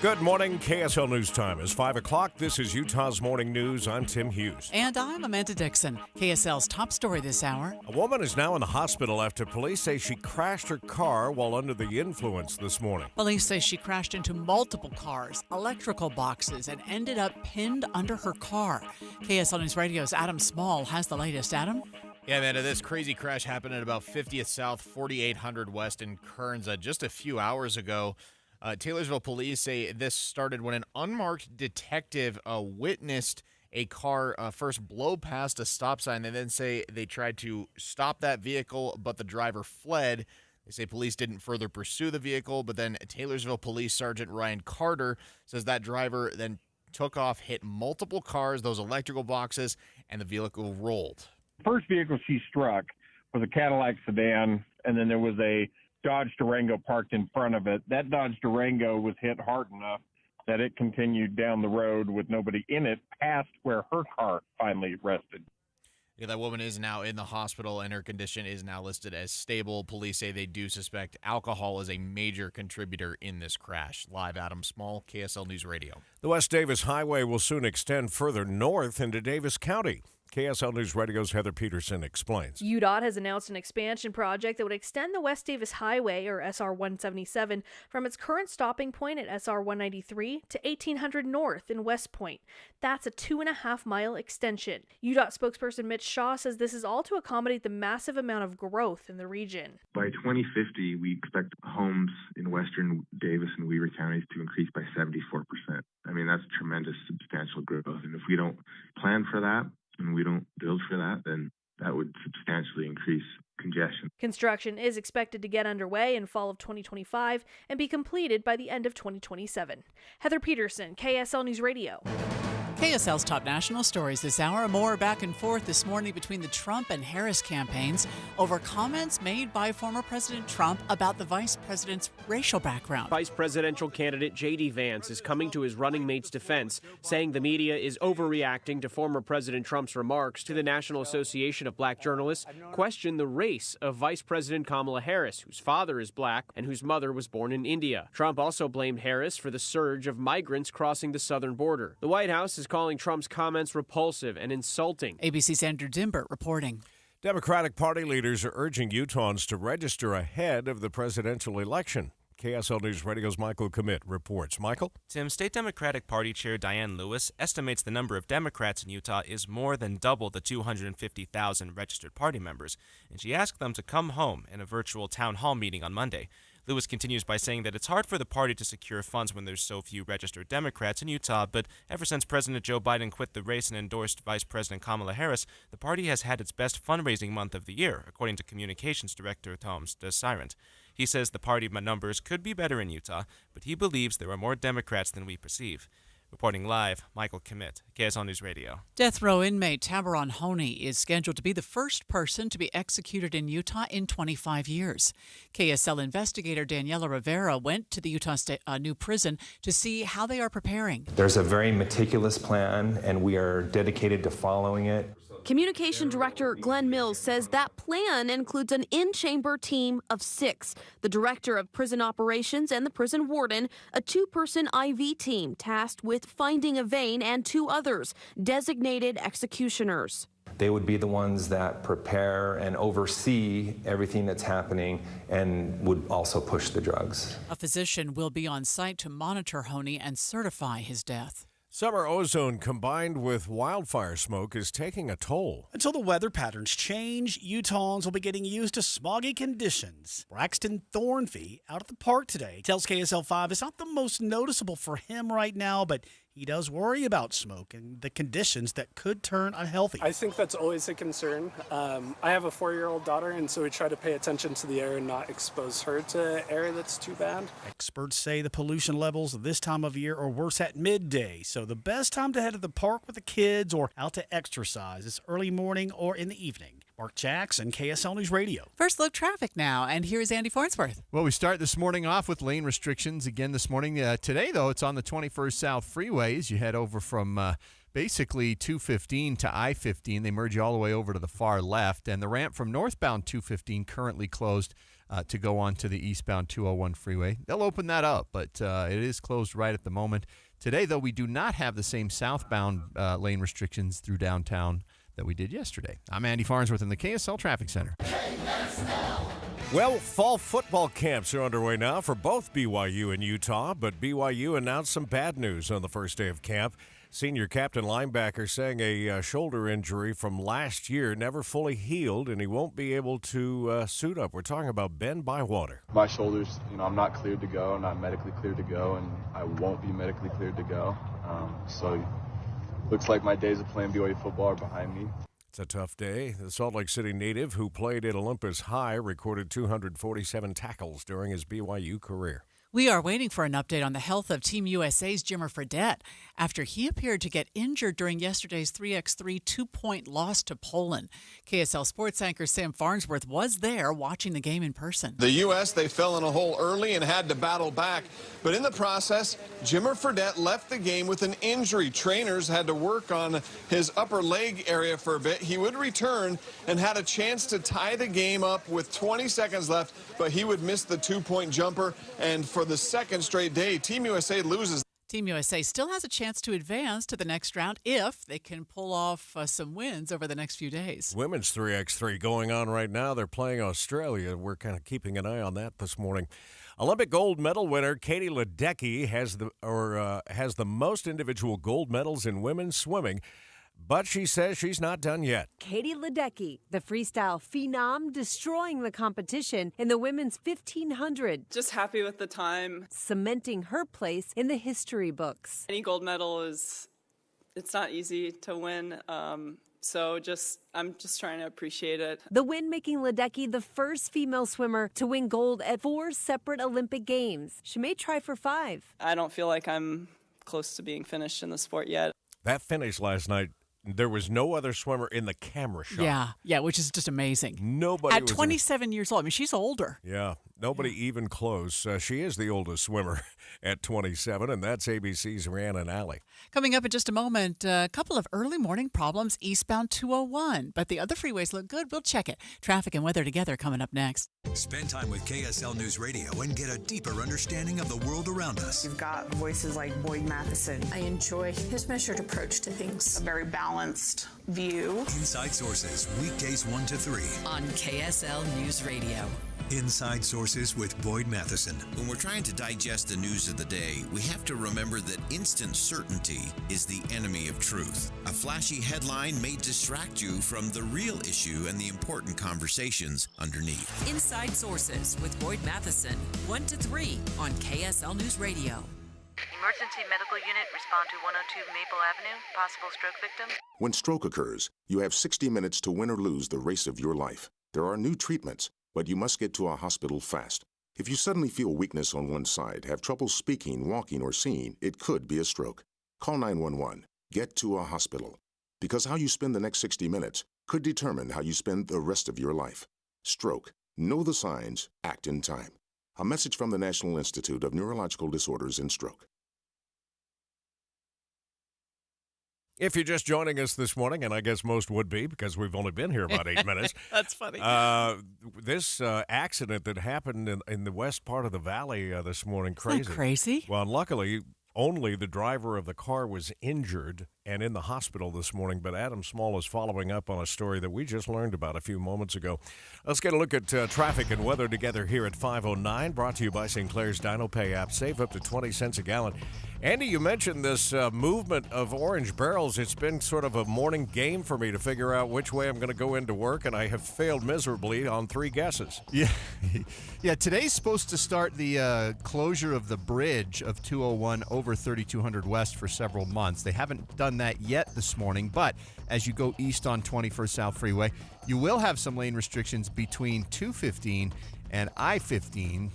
Good morning. KSL News Time is 5 o'clock. This is Utah's Morning News. I'm Tim Hughes. And I'm Amanda Dixon. KSL's top story this hour. A woman is now in the hospital after police say she crashed her car while under the influence this morning. Police say she crashed into multiple cars, electrical boxes, and ended up pinned under her car. KSL News Radio's Adam Small has the latest. Adam? Yeah, Amanda, this crazy crash happened at about 50th South, 4800 West in Kearns just a few hours ago. Taylorsville police say this started when an unmarked detective witnessed a car first blow past a stop sign. They then say they tried to stop that vehicle, but the driver fled. They say police didn't further pursue the vehicle, but then Taylorsville Police Sergeant Ryan Carter says that driver then took off, hit multiple cars, those electrical boxes, and the vehicle rolled. First vehicle she struck was a Cadillac sedan, and then there was a Dodge Durango parked in front of it. That Dodge Durango was hit hard enough that it continued down the road with nobody in it past where her car finally rested. Yeah, that woman is now in the hospital, and her condition is now listed as stable. Police say they do suspect alcohol is a major contributor in this crash. Live, Adam Small, KSL News Radio. The West Davis Highway will soon extend further north into Davis County. KSL News Radio's Heather Peterson explains. UDOT has announced an expansion project that would extend the West Davis Highway, or SR 177, from its current stopping point at SR 193 to 1800 North in West Point. That's a 2.5-mile extension. UDOT spokesperson Mitch Shaw says this is all to accommodate the massive amount of growth in the region. By 2050, we expect homes in western Davis and Weaver counties to increase by 74%. I mean, that's tremendous, substantial growth. And if we don't plan for that, and we don't build for that, then that would substantially increase congestion. Construction is expected to get underway in fall of 2025 and be completed by the end of 2027. Heather Peterson, KSL News Radio. KSL's top national stories this hour. More back and forth this morning between the Trump and Harris campaigns over comments made by former President Trump about the vice president's racial background. Vice presidential candidate J.D. Vance is coming to his running mate's defense, saying the media is overreacting to former President Trump's remarks. To the National Association of Black Journalists question the race of Vice President Kamala Harris, whose father is black and whose mother was born in India. Trump also blamed Harris for the surge of migrants crossing the southern border. The White House is calling Trump's comments repulsive and insulting. ABC's Andrew Dimbert reporting. Democratic Party leaders are urging Utahns to register ahead of the presidential election. KSL News Radio's Michael Commit reports. Michael? Tim, State Democratic Party Chair Diane Lewis estimates the number of Democrats in Utah is more than double the 250,000 registered party members, and she asked them to come home in a virtual town hall meeting on Monday. Lewis continues by saying that it's hard for the party to secure funds when there's so few registered Democrats in Utah, but ever since President Joe Biden quit the race and endorsed Vice President Kamala Harris, the party has had its best fundraising month of the year, according to Communications Director Thomas DeSirant. He says the party numbers could be better in Utah, but he believes there are more Democrats than we perceive. Reporting live, Michael Commit, KSL News Radio. Death row inmate Tabaron Honey is scheduled to be the first person to be executed in Utah in 25 years. KSL investigator Daniela Rivera went to the Utah State new prison to see how they are preparing. There's a very meticulous plan, and we are dedicated to following it. Communication Director Glenn Mills says that plan includes an in-chamber team of 6, the Director of Prison Operations and the prison warden, a 2-person IV team tasked with finding a vein, and 2 others, designated executioners. They would be the ones that prepare and oversee everything that's happening and would also push the drugs. A physician will be on site to monitor Honey and certify his death. Summer ozone combined with wildfire smoke is taking a toll. Until the weather patterns change, Utahns will be getting used to smoggy conditions. Braxton Thornfee, out at the park today, tells KSL5 it's not the most noticeable for him right now, but he does worry about smoke and the conditions that could turn unhealthy. I think that's always a concern. I have a 4-year-old daughter, and so we try to pay attention to the air and not expose her to air that's too bad. Experts say the pollution levels this time of year are worse at midday, so the best time to head to the park with the kids or out to exercise is early morning or in the evening. Mark Jackson, KSL News Radio. First look traffic now, and here's Andy Farnsworth. Well, we start this morning off with lane restrictions again this morning. Today, though, it's on the 21st South Freeway as you head over from basically 215 to I-15. They merge you all the way over to the far left, and the ramp from northbound 215 currently closed to go on to the eastbound 201 freeway. They'll open that up, but it is closed right at the moment. Today, though, we do not have the same southbound lane restrictions through downtown that we did yesterday. I'm Andy Farnsworth in the KSL Traffic Center. Well, fall football camps are underway now for both BYU and Utah, but BYU announced some bad news on the first day of camp. Senior captain linebacker saying a shoulder injury from last year never fully healed, and he won't be able to suit up. We're talking about Ben Bywater. My shoulders, I'm not cleared to go, not medically cleared to go, and I won't be medically cleared to go. So looks like my days of playing BYU football are behind me. It's a tough day. The Salt Lake City native who played at Olympus High recorded 247 tackles during his BYU career. We are waiting for an update on the health of Team USA's Jimmer Fredette after he appeared to get injured during yesterday's 3x3 two-point loss to Poland. KSL sports anchor Sam Farnsworth was there watching the game in person. The U.S., they fell in a hole early and had to battle back. But in the process, Jimmer Fredette left the game with an injury. Trainers had to work on his upper leg area for a bit. He would return and had a chance to tie the game up with 20 seconds left, but he would miss the two-point jumper. And for the second straight day, Team USA loses. Team USA still has a chance to advance to the next round if they can pull off some wins over the next few days. Women's 3x3 going on right now. They're playing Australia. We're kind of keeping an eye on that this morning. Olympic gold medal winner Katie Ledecky has the most individual gold medals in women's swimming, but she says she's not done yet. Katie Ledecky, the freestyle phenom, destroying the competition in the women's 1500. Just happy with the time. Cementing her place in the history books. Any gold medal it's not easy to win. So I'm just trying to appreciate it. The win making Ledecky the first female swimmer to win gold at 4 separate Olympic Games. She may try for 5. I don't feel like I'm close to being finished in the sport yet. That finish last night, there was no other swimmer in the camera shot. Yeah, which is just amazing. Nobody at 27 years old. I mean, she's older. Yeah, nobody even close. She is the oldest swimmer at 27, and that's ABC's Rhiannon Alley. Coming up in just a moment, a couple of early morning problems eastbound 201, but the other freeways look good. We'll check it. Traffic and weather together coming up next. Spend time with KSL News Radio and get a deeper understanding of the world around us. You've got voices like Boyd Matheson. I enjoy his measured approach to things. A very balanced view. Inside Sources, weekdays 1 to 3. On KSL News Radio. Inside Sources with Boyd Matheson. When we're trying to digest the news of the day, we have to remember that instant certainty is the enemy of truth. A flashy headline may distract you from the real issue and the important conversations underneath. Inside Sources with Boyd Matheson, 1 to 3 on KSL News Radio. Emergency medical unit, respond to 102 Maple Avenue, possible stroke victim. When stroke occurs, you have 60 minutes to win or lose the race of your life. There are new treatments, but you must get to a hospital fast. If you suddenly feel weakness on one side, have trouble speaking, walking, or seeing, it could be a stroke. Call 911. Get to a hospital. Because how you spend the next 60 minutes could determine how you spend the rest of your life. Stroke. Know the signs. Act in time. A message from the National Institute of Neurological Disorders and Stroke. If you're just joining us this morning, and I guess most would be because we've only been here about 8 minutes. That's funny. This accident that happened in the west part of the valley this morning, Isn't that crazy? Well, luckily, only the driver of the car was injured and in the hospital this morning, but Adam Small is following up on a story that we just learned about a few moments ago. Let's get a look at traffic and weather together here at 5:09, brought to you by Sinclair's Dino Pay app. Save up to 20 cents a gallon. Andy, you mentioned this movement of orange barrels. It's been sort of a morning game for me to figure out which way I'm going to go into work, and I have failed miserably on 3 guesses. Yeah. Today's supposed to start the closure of the bridge of 201 over 3200 West for several months. They haven't done that yet this morning, but as you go east on 21st South Freeway, you will have some lane restrictions between 215 and I-15,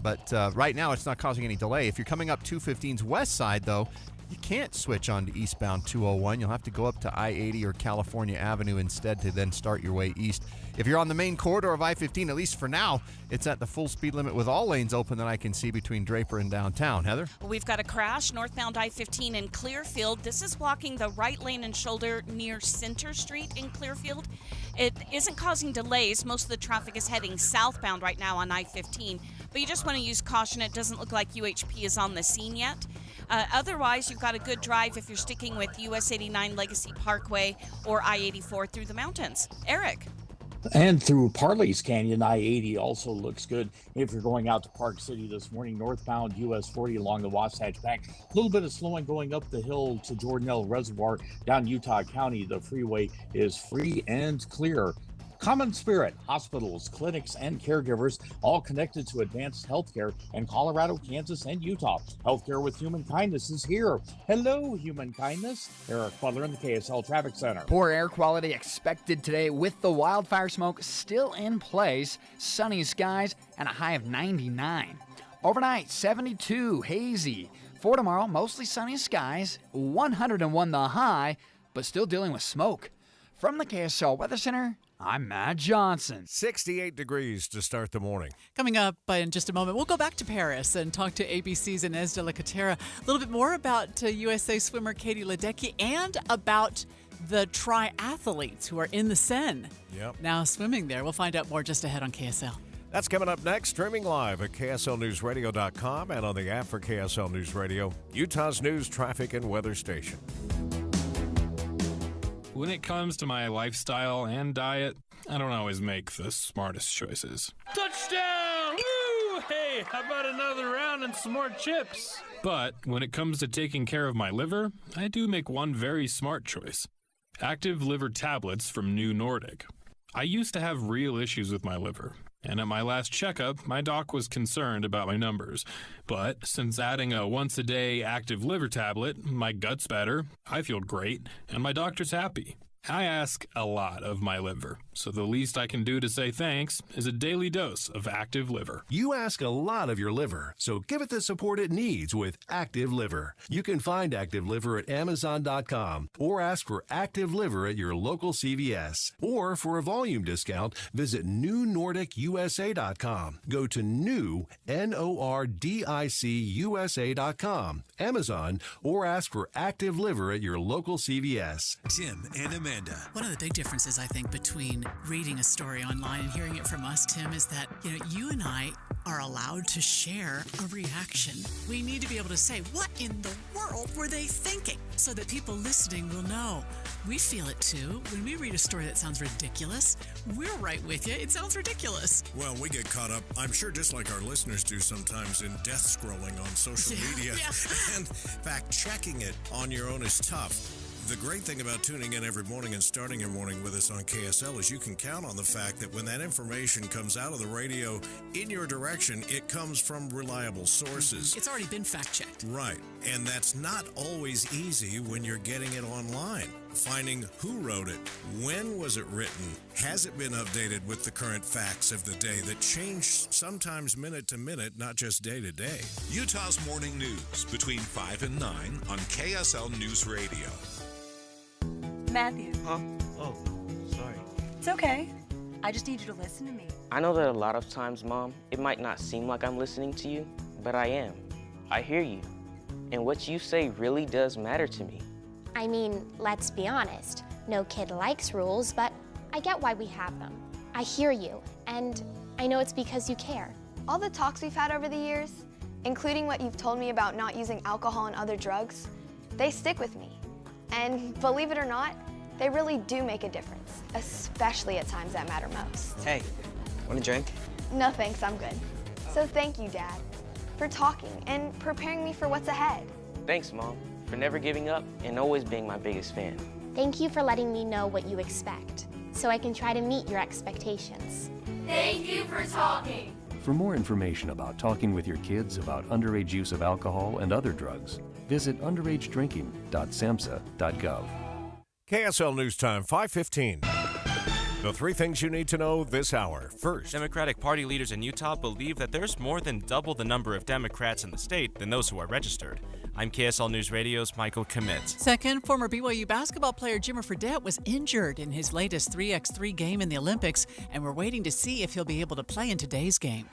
but right now it's not causing any delay. If you're coming up 215's west side, though, you can't switch on to eastbound 201. You'll have to go up to I-80 or California Avenue instead to then start your way east. If you're on the main corridor of I-15, at least for now, it's at the full speed limit with all lanes open that I can see between Draper and downtown. Heather? We've got a crash northbound I-15 in Clearfield. This is blocking the right lane and shoulder near Center Street in Clearfield. It isn't causing delays. Most of the traffic is heading southbound right now on I-15, but you just want to use caution. It doesn't look like UHP is on the scene yet. Otherwise, you've got a good drive if you're sticking with US 89 Legacy Parkway or I-84 through the mountains. Eric? And through Parley's Canyon, I-80 also looks good if you're going out to Park City this morning. Northbound US 40 along the Wasatch Bank. A little bit of slowing going up the hill to Jordanelle Reservoir. Down Utah County, the freeway is free and clear. Common Spirit, hospitals, clinics, and caregivers, all connected to advanced healthcare in Colorado, Kansas, and Utah. Healthcare with Human Kindness is here. Hello, Human Kindness. Eric Butler in the KSL Traffic Center. Poor air quality expected today with the wildfire smoke still in place. Sunny skies and a high of 99. Overnight, 72, hazy. For tomorrow, mostly sunny skies, 101 the high, but still dealing with smoke. From the KSL Weather Center, I'm Matt Johnson. 68 degrees to start the morning. Coming up in just a moment, we'll go back to Paris and talk to ABC's Inez de la Catera a little bit more about USA swimmer Katie Ledecky and about the triathletes who are in the Seine. Yep. Now swimming there. We'll find out more just ahead on KSL. That's coming up next, streaming live at KSLNewsRadio.com and on the app for KSL News Radio, Utah's news, traffic, and weather station. When it comes to my lifestyle and diet, I don't always make the smartest choices. Touchdown! Woo! Hey, how about another round and some more chips? But when it comes to taking care of my liver, I do make one very smart choice. Active liver tablets from New Nordic. I used to have real issues with my liver, and at my last checkup, my doc was concerned about my numbers. But since adding a once-a-day active liver tablet, my gut's better, I feel great, and my doctor's happy. I ask a lot of my liver, so the least I can do to say thanks is a daily dose of Active Liver. You ask a lot of your liver, so give it the support it needs with Active Liver. You can find Active Liver at Amazon.com or ask for Active Liver at your local CVS. Or for a volume discount, visit NewNordicUSA.com. Go to new, NORDICUSA.com, Amazon, or ask for Active Liver at your local CVS. Tim and Amanda. One of the big differences, I think, between reading a story online and hearing it from us, Tim, is that, you and I are allowed to share a reaction. We need to be able to say, what in the world were they thinking? So that people listening will know. We feel it too. When we read a story that sounds ridiculous, we're right with you. It sounds ridiculous. Well, we get caught up, I'm sure just like our listeners do sometimes, in death scrolling on social media. Yeah. And fact-checking it on your own is tough. The great thing about tuning in every morning and starting your morning with us on KSL is you can count on the fact that when that information comes out of the radio in your direction, it comes from reliable sources. It's already been fact-checked. Right. And that's not always easy when you're getting it online. Finding who wrote it, when was it written, has it been updated with the current facts of the day that change sometimes minute to minute, not just day to day. Utah's Morning News between 5 and 9 on KSL News Radio. Matthew. Huh? Oh, sorry. It's okay. I just need you to listen to me. I know that a lot of times, Mom, it might not seem like I'm listening to you, but I am. I hear you. And what you say really does matter to me. I mean, let's be honest. No kid likes rules, but I get why we have them. I hear you, and I know it's because you care. All the talks we've had over the years, including what you've told me about not using alcohol and other drugs, they stick with me. And believe it or not, they really do make a difference, especially at times that matter most. Hey, want a drink? No thanks, I'm good. So thank you, Dad, for talking and preparing me for what's ahead. Thanks, Mom, for never giving up and always being my biggest fan. Thank you for letting me know what you expect, so I can try to meet your expectations. Thank you for talking. For more information about talking with your kids about underage use of alcohol and other drugs, visit underagedrinking.samhsa.gov. KSL News Time, 5:15. The three things you need to know this hour. First, Democratic Party leaders in Utah believe that there's more than double the number of Democrats in the state than those who are registered. I'm KSL News Radio's Michael Commit. Second, former BYU basketball player Jimmer Fredette was injured in his latest 3x3 game in the Olympics, and we're waiting to see if he'll be able to play in today's game.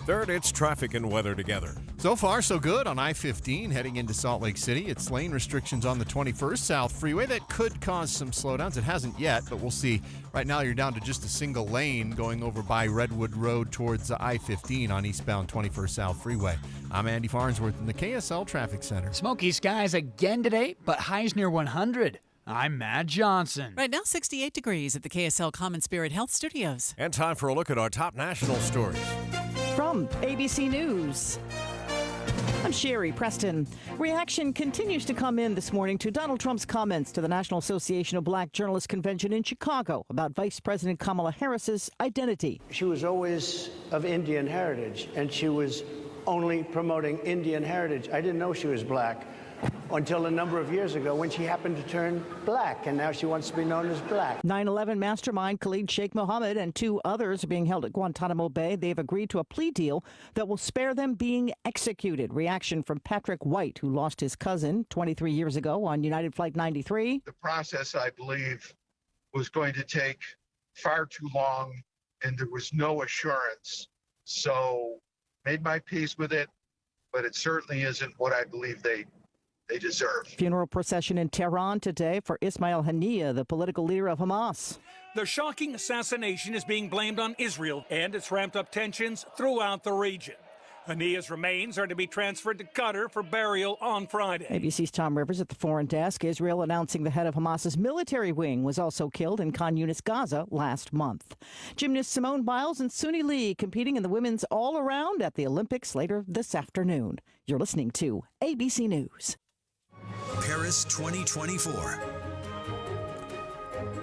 Third, it's traffic and weather together. So far, so good on I-15 heading into Salt Lake City. It's lane restrictions on the 21st South Freeway. That could cause some slowdowns. It hasn't yet, but we'll see. Right now, you're down to just a single lane going over by Redwood Road towards I-15 on eastbound 21st South Freeway. I'm Andy Farnsworth in the KSL Traffic Center. Smoky skies again today, but highs near 100. I'm Matt Johnson. Right now, 68 degrees at the KSL Common Spirit Health Studios. And time for a look at our top national stories. From ABC News, I'm Sherry Preston. Reaction continues to come in this morning to Donald Trump's comments to the National Association of Black Journalists Convention in Chicago about Vice President Kamala Harris's identity. She was always of Indian heritage, and she was only promoting Indian heritage. I didn't know she was black until a number of years ago when she happened to turn black, and now she wants to be known as black. 9/11 mastermind Khalid Sheikh Mohammed and two others are being held at Guantanamo Bay. They've agreed to a plea deal that will spare them being executed. Reaction from Patrick White, who lost his cousin 23 years ago on United Flight 93. The process, I believe, was going to take far too long, and there was no assurance. So made my peace with it, but it certainly isn't what I believe they deserve. Funeral procession in Tehran today for Ismail Haniyeh, the political leader of Hamas. The shocking assassination is being blamed on Israel, and it's ramped up tensions throughout the region. Haniyeh's remains are to be transferred to Qatar for burial on Friday. ABC's Tom Rivers at the foreign desk. Israel announcing the head of Hamas's military wing was also killed in Khan Yunis, Gaza last month. Gymnast Simone Biles and Suni Lee competing in the women's all-around at the Olympics later this afternoon. You're listening to ABC News. Paris 2024.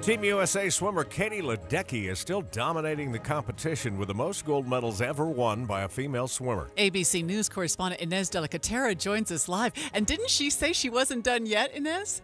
Team USA swimmer Katie Ledecky is still dominating the competition with the most gold medals ever won by a female swimmer. ABC News correspondent Inez de la Catera joins us live. And didn't she say she wasn't done yet, Inez?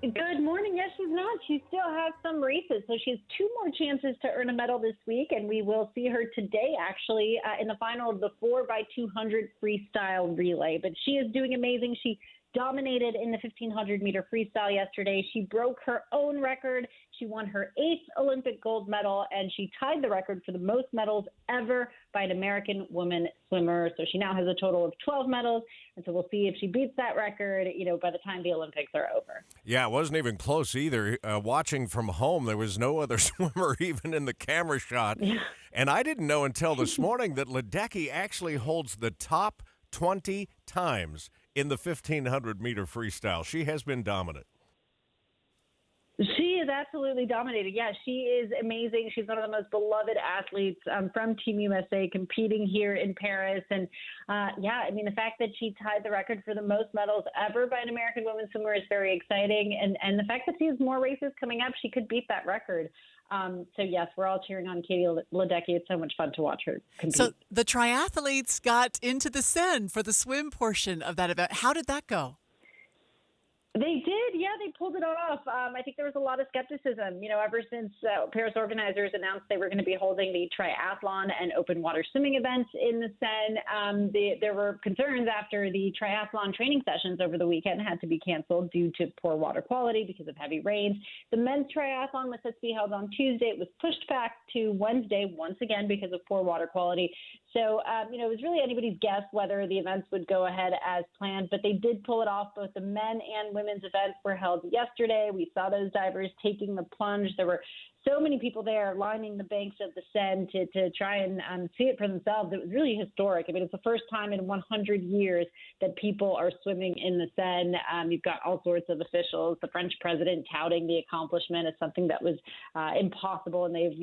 Good morning. Yes, she's not. She still has some races, so she has two more chances to earn a medal this week, and we will see her today, actually, in the final of the 4x200 freestyle relay. But she is doing amazing. She dominated in the 1,500-meter freestyle yesterday. She broke her own record. She won her 8th Olympic gold medal, and she tied the record for the most medals ever by an American woman swimmer. So she now has a total of 12 medals, and so we'll see if she beats that record, by the time the Olympics are over. Yeah, it wasn't even close either. Watching from home, there was no other swimmer even in the camera shot. Yeah. And I didn't know until this morning that Ledecky actually holds the top 20 times in the 1,500-meter freestyle. She has been dominant. She is absolutely dominating. Yeah, she is amazing. She's one of the most beloved athletes from Team USA competing here in Paris. And, the fact that she tied the record for the most medals ever by an American women's swimmer is very exciting. And the fact that she has more races coming up, she could beat that record. Yes, we're all cheering on Katie Ledecky. It's so much fun to watch her compete. So the triathletes got into the Seine for the swim portion of that event. How did that go? They did. Yeah, they pulled it off. I think there was a lot of skepticism, ever since Paris organizers announced they were going to be holding the triathlon and open water swimming events in the Seine. There were concerns after the triathlon training sessions over the weekend had to be canceled due to poor water quality because of heavy rains. The men's triathlon was set to be held on Tuesday. It was pushed back to Wednesday once again because of poor water quality. So, it was really anybody's guess whether the events would go ahead as planned, but they did pull it off. Both the men and women's events were held yesterday. We saw those divers taking the plunge. There were so many people there lining the banks of the Seine to try and see it for themselves. It was really historic. I mean, it's the first time in 100 years that people are swimming in the Seine. You've got all sorts of officials, the French president touting the accomplishment as something that was impossible, and they've,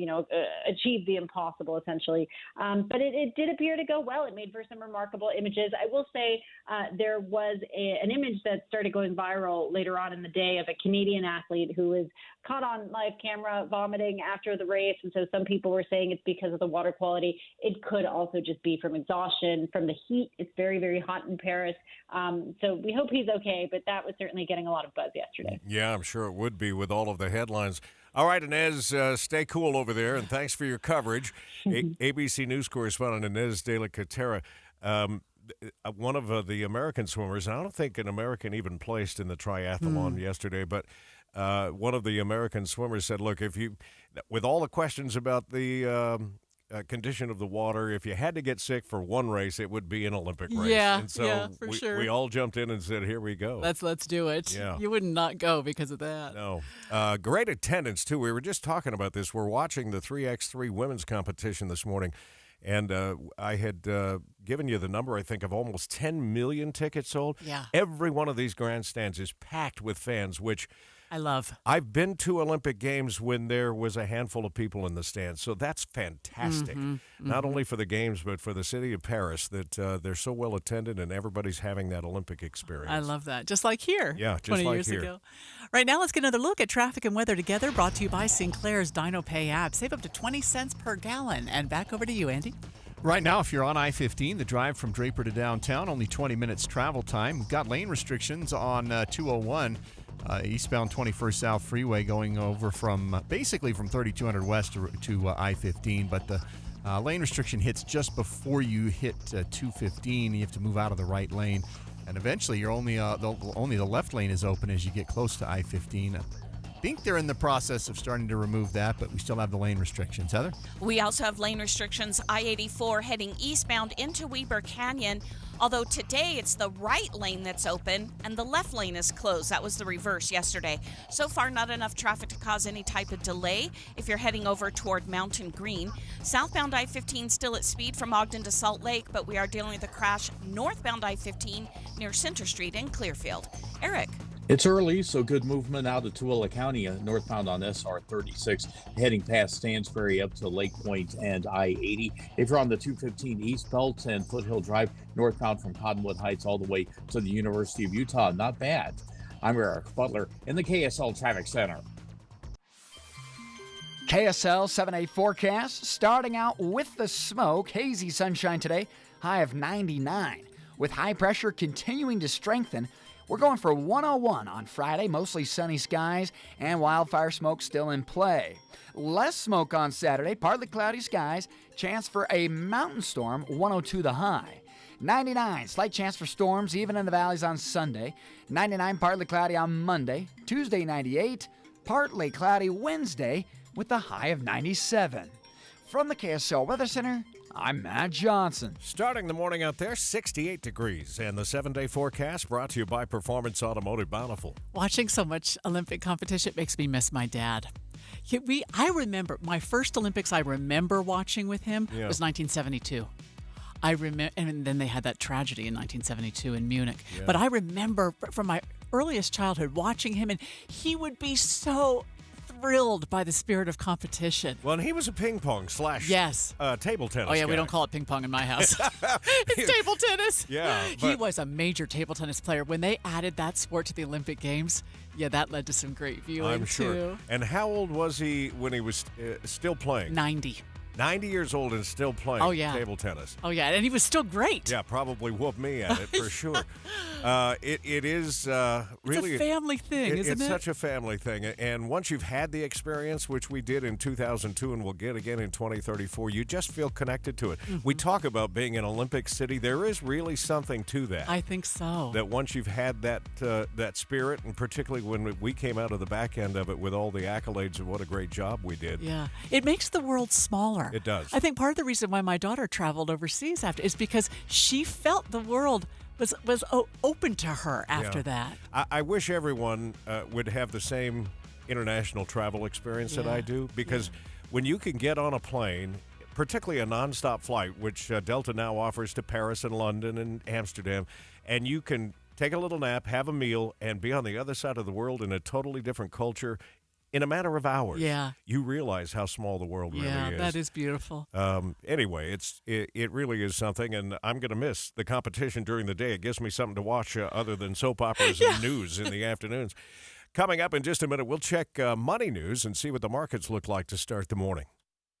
achieved the impossible, essentially. But it did appear to go well. It made for some remarkable images. I will say there was an image that started going viral later on in the day of a Canadian athlete who was caught on live camera vomiting vomiting after the race. And so some people were saying it's because of the water quality. It could also just be from exhaustion, from the heat. It's very, very hot in Paris. So we hope he's okay, but that was certainly getting a lot of buzz yesterday. Yeah, I'm sure it would be with all of the headlines. All right, Inez, stay cool over there, and thanks for your coverage. ABC News correspondent Inez de la Catera. One of the American swimmers, and I don't think an American even placed in the triathlon yesterday, but one of the American swimmers said, look, with all the questions about the condition of the water, if you had to get sick for one race, it would be an Olympic race. Yeah, and so for sure. We all jumped in and said, here we go. Let's do it. Yeah. You would not go because of that. No. Great attendance, too. We were just talking about this. We're watching the 3x3 women's competition this morning, and I had given you the number, I think, of almost 10 million tickets sold. Yeah. Every one of these grandstands is packed with fans, which I love. I've been to Olympic Games when there was a handful of people in the stands, so that's fantastic. Not only for the Games, but for the city of Paris, that they're so well attended and everybody's having that Olympic experience. I love that. Just like here. Yeah, just 20 like years here. ago. Right now, let's get another look at traffic and weather together, brought to you by Sinclair's Dino Pay app. Save up to 20 cents per gallon. And back over to you, Andy. Right now, if you're on I-15, the drive from Draper to downtown, only 20 minutes travel time. We've got lane restrictions on 201. Eastbound 21st South Freeway going over from basically from 3200 West to I-15, but the lane restriction hits just before you hit 215. You have to move out of the right lane, and eventually you're only the left lane is open as you get close to I-15. I think they're in the process of starting to remove that, but we still have the lane restrictions. Heather? We also have lane restrictions I-84 heading eastbound into Weber Canyon. Although today it's the right lane that's open and the left lane is closed. That was the reverse yesterday. So far, not enough traffic to cause any type of delay if you're heading over toward Mountain Green. Southbound I-15 still at speed from Ogden to Salt Lake, but we are dealing with a crash northbound I-15 near Center Street in Clearfield. Eric? It's early, so good movement out of Tooele County, northbound on SR 36, heading past Stansbury up to Lake Point and I-80. If you're on the 215 East Belt and Foothill Drive, northbound from Cottonwood Heights all the way to the University of Utah, not bad. I'm Eric Butler in the KSL Traffic Center. KSL 7-day forecast, starting out with the smoke. Hazy sunshine today, high of 99. With high pressure continuing to strengthen, we're going for 101 on Friday, mostly sunny skies and wildfire smoke still in play. Less smoke on Saturday, partly cloudy skies, chance for a mountain storm, 102 the high. 99, slight chance for storms even in the valleys on Sunday. 99, partly cloudy on Monday. Tuesday, 98, partly cloudy Wednesday with the high of 97. From the KSL Weather Center, I'm Matt Johnson. Starting the morning out there, 68 degrees, and the 7-day forecast brought to you by Performance Automotive Bountiful. Watching so much Olympic competition makes me miss my dad. I remember my first Olympics I remember watching with him was 1972. I remember, and then they had that tragedy in 1972 in Munich. Yeah. But I remember from my earliest childhood watching him, and he would be so thrilled by the spirit of competition. Well, and he was a ping pong / table tennis Oh, yeah, guy. we don't call it ping pong in my house. It's table tennis. Yeah. He was a major table tennis player. When they added that sport to the Olympic Games, that led to some great viewing, I'm sure. too. And how old was he when he was still playing? 90. 90 years old and still playing table tennis. Oh, yeah, and he was still great. Yeah, probably whooped me at it for sure. It is really... It's a family thing, isn't it? It's such a family thing. And once you've had the experience, which we did in 2002 and we'll get again in 2034, you just feel connected to it. Mm-hmm. We talk about being an Olympic city. There is really something to that. I think so. That once you've had that spirit, and particularly when we came out of the back end of it with all the accolades of what a great job we did. Yeah. It makes the world smaller. It does. I think part of the reason why my daughter traveled overseas after is because she felt the world was open to her after that. I wish everyone would have the same international travel experience that I do, because when you can get on a plane, particularly a nonstop flight, which Delta now offers to Paris and London and Amsterdam, and you can take a little nap, have a meal, and be on the other side of the world in a totally different culture in a matter of hours. Yeah. You realize how small the world really is. Yeah, that is beautiful. Anyway, it really is something, and I'm going to miss the competition during the day. It gives me something to watch other than soap operas and news in the afternoons. Coming up in just a minute, we'll check money news and see what the markets look like to start the morning.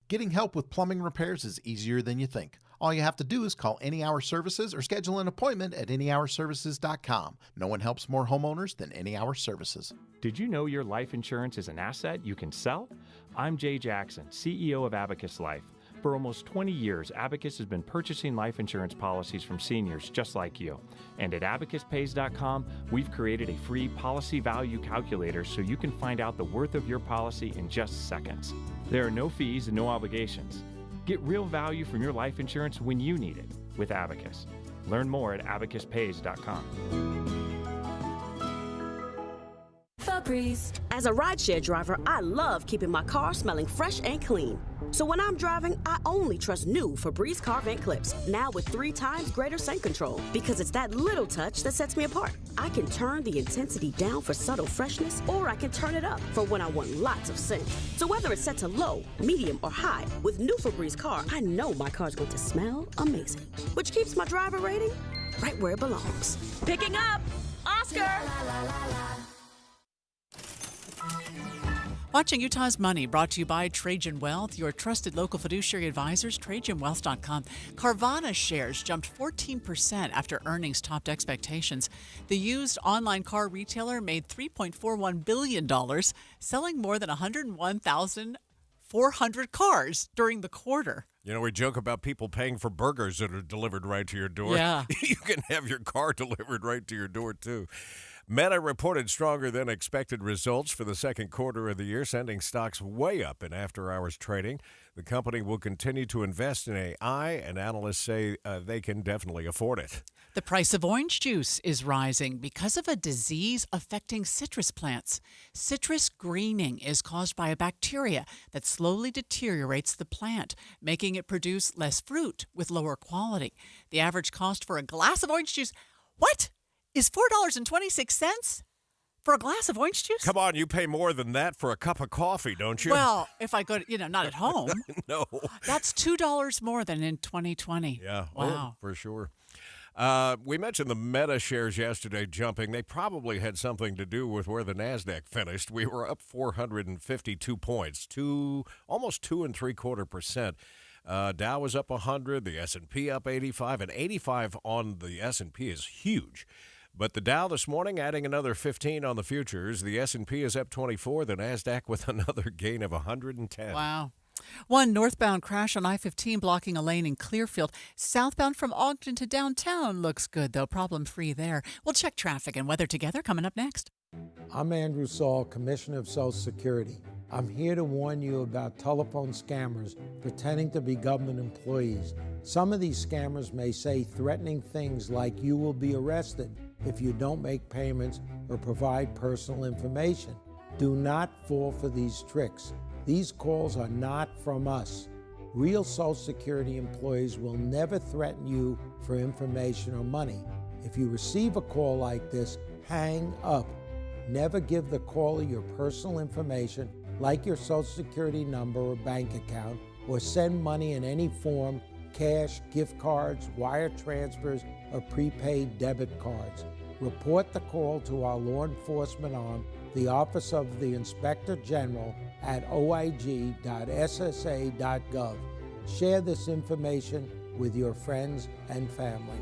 Getting help with plumbing repairs is easier than you think. All you have to do is call Any Hour Services or schedule an appointment at anyhourservices.com. No one helps more homeowners than Any Hour Services. Did you know your life insurance is an asset you can sell? I'm Jay Jackson, CEO of Abacus Life. For almost 20 years, Abacus has been purchasing life insurance policies from seniors just like you. And at abacuspays.com, we've created a free policy value calculator so you can find out the worth of your policy in just seconds. There are no fees and no obligations. Get real value from your life insurance when you need it with Abacus. Learn more at abacuspays.com. As a rideshare driver, I love keeping my car smelling fresh and clean. So when I'm driving, I only trust new Febreze car vent clips, now with 3 times greater scent control, because it's that little touch that sets me apart. I can turn the intensity down for subtle freshness, or I can turn it up for when I want lots of scent. So whether it's set to low, medium, or high, with new Febreze car, I know my car's going to smell amazing, which keeps my driver rating right where it belongs. Picking up, Oscar! Watching Utah's Money, brought to you by Trajan Wealth, your trusted local fiduciary advisors, TrajanWealth.com. Carvana shares jumped 14% after earnings topped expectations. The used online car retailer made $3.41 billion, selling more than 101,400 cars during the quarter. You know, we joke about people paying for burgers that are delivered right to your door. Yeah. You can have your car delivered right to your door, too. Meta reported stronger than expected results for the second quarter of the year, sending stocks way up in after-hours trading. The company will continue to invest in AI, and analysts say they can definitely afford it. The price of orange juice is rising because of a disease affecting citrus plants. Citrus greening is caused by a bacteria that slowly deteriorates the plant, making it produce less fruit with lower quality. The average cost for a glass of orange juice, what? Is $4.26 for a glass of orange juice? Come on, you pay more than that for a cup of coffee, don't you? Well, if I go to, not at home. No. That's $2 more than in 2020. Yeah. Wow. Oh, for sure. We mentioned the Meta shares yesterday jumping. They probably had something to do with where the NASDAQ finished. We were up 452 points, almost 2.75%. Dow was up 100, the S&P up 85, and 85 on the S&P is huge. But the Dow this morning adding another 15 on the futures. The S&P is up 24, the NASDAQ with another gain of 110. Wow. One northbound crash on I-15 blocking a lane in Clearfield. Southbound from Ogden to downtown looks good, though problem-free there. We'll check traffic and weather together coming up next. I'm Andrew Saul, Commissioner of Social Security. I'm here to warn you about telephone scammers pretending to be government employees. Some of these scammers may say threatening things like you will be arrested if you don't make payments or provide personal information. Do not fall for these tricks. These calls are not from us. Real Social Security employees will never threaten you for information or money. If you receive a call like this, hang up. Never give the caller your personal information, like your Social Security number or bank account, or send money in any form, cash, gift cards, wire transfers, or prepaid debit cards. Report the call to our law enforcement arm, the Office of the Inspector General, at oig.ssa.gov. Share this information with your friends and family.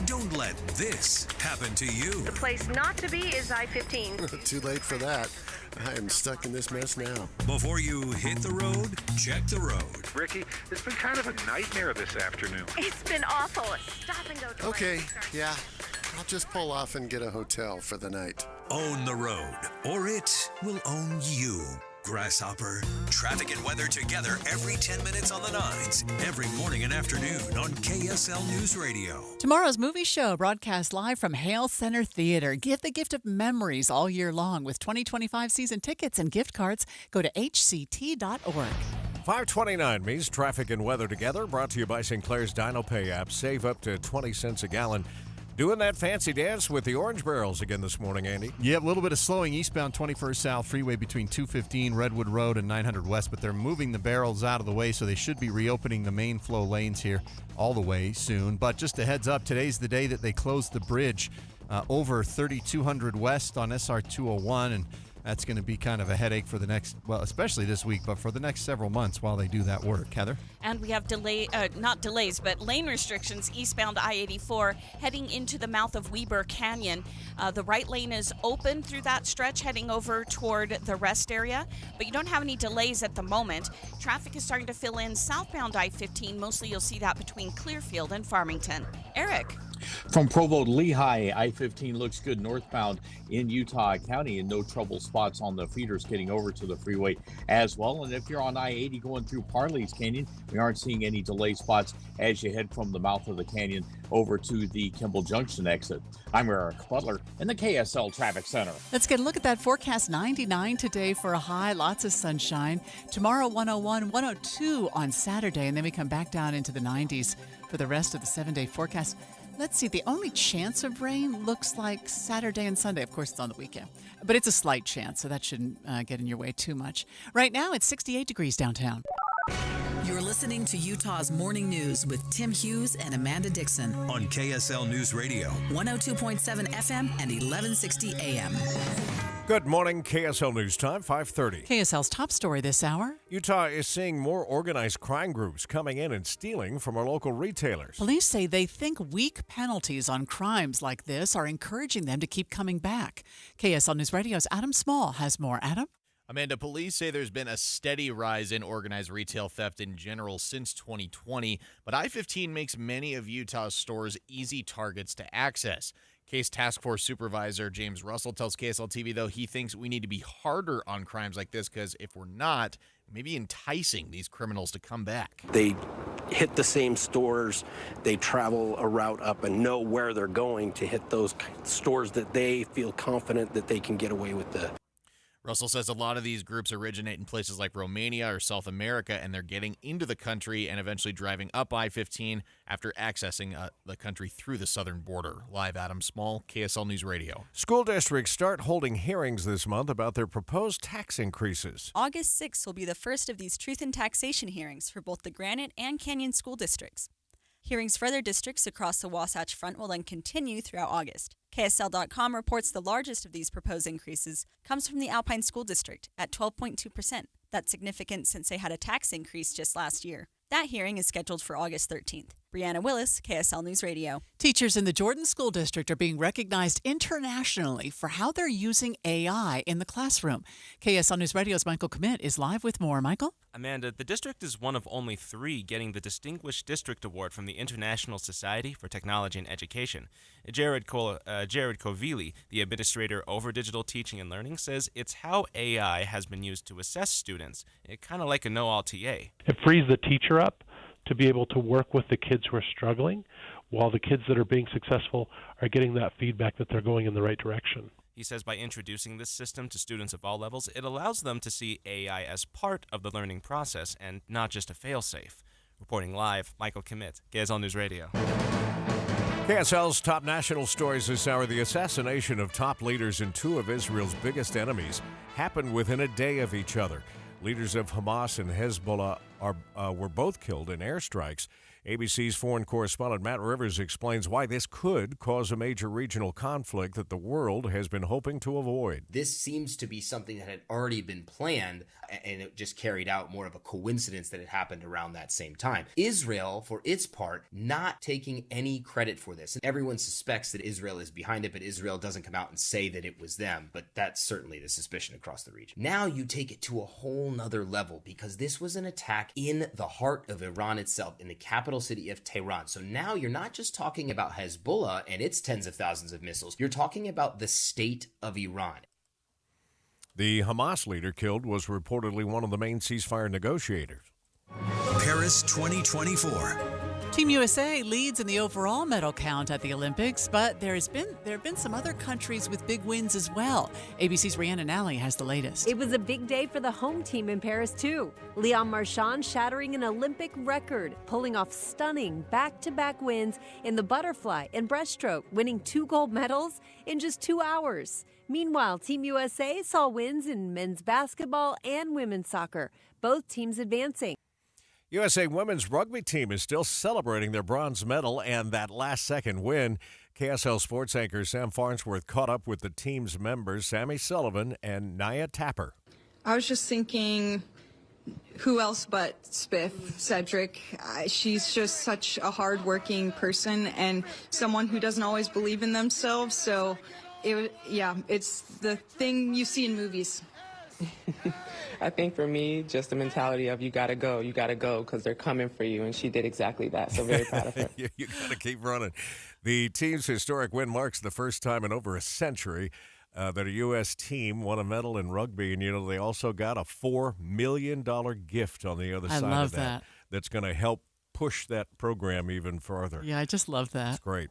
Don't let this happen to you. The place not to be is I-15. Too late for that. I am stuck in this mess now. Before you hit the road, check the road. Ricky, it's been kind of a nightmare this afternoon. It's been awful. Stop and go. Okay, yeah. I'll just pull off and get a hotel for the night. Own the road, or it will own you. Grasshopper. Traffic and weather together every 10 minutes on the 9s, every morning and afternoon on KSL News Radio. Tomorrow's movie show broadcast live from Hale Center Theater. Give the gift of memories all year long with 2025 season tickets and gift cards. Go to hct.org. 529 means traffic and weather together, brought to you by Sinclair's DinoPay app. Save up to 20 cents a gallon. Doing that fancy dance with the orange barrels again this morning, Andy. Yeah, a little bit of slowing eastbound 21st South Freeway between 215 Redwood Road and 900 West, but they're moving the barrels out of the way, so they should be reopening the main flow lanes here all the way soon. But just a heads up, today's the day that they close the bridge over 3200 West on SR 201, and that's going to be kind of a headache for the next, well, especially this week, but for the next several months while they do that work. Heather? And we have not delays, but lane restrictions eastbound I-84 heading into the mouth of Weber Canyon. The right lane is open through that stretch heading over toward the rest area, but you don't have any delays at the moment. Traffic is starting to fill in southbound I-15. Mostly you'll see that between Clearfield and Farmington. Eric? From Provo to Lehigh, I-15 looks good northbound in Utah County, and no trouble spots on the feeders getting over to the freeway as well. And if you're on I-80 going through Parley's Canyon, we aren't seeing any delay spots as you head from the mouth of the canyon over to the Kimball Junction exit. I'm Eric Butler in the KSL Traffic Center. Let's get a look at that forecast. 99 today for a high, lots of sunshine. Tomorrow, 101, 102 on Saturday, and then we come back down into the 90s for the rest of the 7-day forecast. Let's see, the only chance of rain looks like Saturday and Sunday. Of course, it's on the weekend. But it's a slight chance, so that shouldn't get in your way too much. Right now, it's 68 degrees downtown. You're listening to Utah's Morning News with Tim Hughes and Amanda Dixon On KSL News Radio. 102.7 FM and 1160 AM. Good morning, KSL News Time, 5:30. KSL's top story this hour. Utah is seeing more organized crime groups coming in and stealing from our local retailers. Police say they think weak penalties on crimes like this are encouraging them to keep coming back. KSL News Radio's Adam Small has more. Adam? Amanda, police say there's been a steady rise in organized retail theft in general since 2020, but I-15 makes many of Utah's stores easy targets to access. Case Task Force Supervisor James Russell tells KSL TV, though, he thinks we need to be harder on crimes like this because if we're not, maybe enticing these criminals to come back. They hit the same stores, they travel a route up and know where they're going to hit those stores that they feel confident that they can get away with the. Russell says a lot of these groups originate in places like Romania or South America, and they're getting into the country and eventually driving up I-15 after accessing the country through the southern border. Live, Adam Small, KSL News Radio. School districts start holding hearings this month about their proposed tax increases. August 6th will be the first of these truth and taxation hearings for both the Granite and Canyon school districts. Hearings for other districts across the Wasatch Front will then continue throughout August. KSL.com reports the largest of these proposed increases comes from the Alpine School District at 12.2%. That's significant since they had a tax increase just last year. That hearing is scheduled for August 13th. Brianna Willis, KSL News Radio. Teachers in the Jordan School District are being recognized internationally for how they're using AI in the classroom. KSL News Radio's Michael Commit is live with more. Michael? Amanda, the district is one of only 3 getting the Distinguished District Award from the International Society for Technology and Education. Jared Kovili, the administrator over digital teaching and learning, says it's how AI has been used to assess students, kind of like a no-all TA. It frees the teacher up to be able to work with the kids who are struggling, while the kids that are being successful are getting that feedback that they're going in the right direction. He says by introducing this system to students of all levels, it allows them to see AI as part of the learning process and not just a fail-safe. Reporting live, Michael Commit, KSL News Radio. KSL's top national stories this hour. The assassination of top leaders in 2 of Israel's biggest enemies happened within a day of each other. Leaders of Hamas and Hezbollah were both killed in airstrikes. ABC's foreign correspondent Matt Rivers explains why this could cause a major regional conflict that the world has been hoping to avoid. This seems to be something that had already been planned, and it just carried out more of a coincidence that it happened around that same time. Israel, for its part, not taking any credit for this. And everyone suspects that Israel is behind it, but Israel doesn't come out and say that it was them. But that's certainly the suspicion across the region. Now you take it to a whole nother level, because this was an attack in the heart of Iran itself, in the capital city of Tehran. So now you're not just talking about Hezbollah and its tens of thousands of missiles. You're talking about the state of Iran. The Hamas leader killed was reportedly one of the main ceasefire negotiators. Paris 2024. Team USA leads in the overall medal count at the Olympics, but there have been some other countries with big wins as well. ABC's Rhiannon Alley has the latest. It was a big day for the home team in Paris, too. Leon Marchand shattering an Olympic record, pulling off stunning back-to-back wins in the butterfly and breaststroke, winning 2 gold medals in just 2 hours. Meanwhile, Team USA saw wins in men's basketball and women's soccer, both teams advancing. USA women's rugby team is still celebrating their bronze medal and that last-second win. KSL sports anchor Sam Farnsworth caught up with the team's members, Sammy Sullivan and Nia Tapper. I was just thinking, who else but Spiff, Cedric? She's just such a hard-working person and someone who doesn't always believe in themselves, so it's the thing you see in movies. I think for me, just the mentality of you gotta go, because they're coming for you, and she did exactly that, so very proud of her. You gotta keep running. The team's historic win marks the first time in over a century that a U.S. team won a medal in rugby, and they also got a $4 million gift on the other side of that. That's going to help push that program even further. Yeah, I just love that. It's great.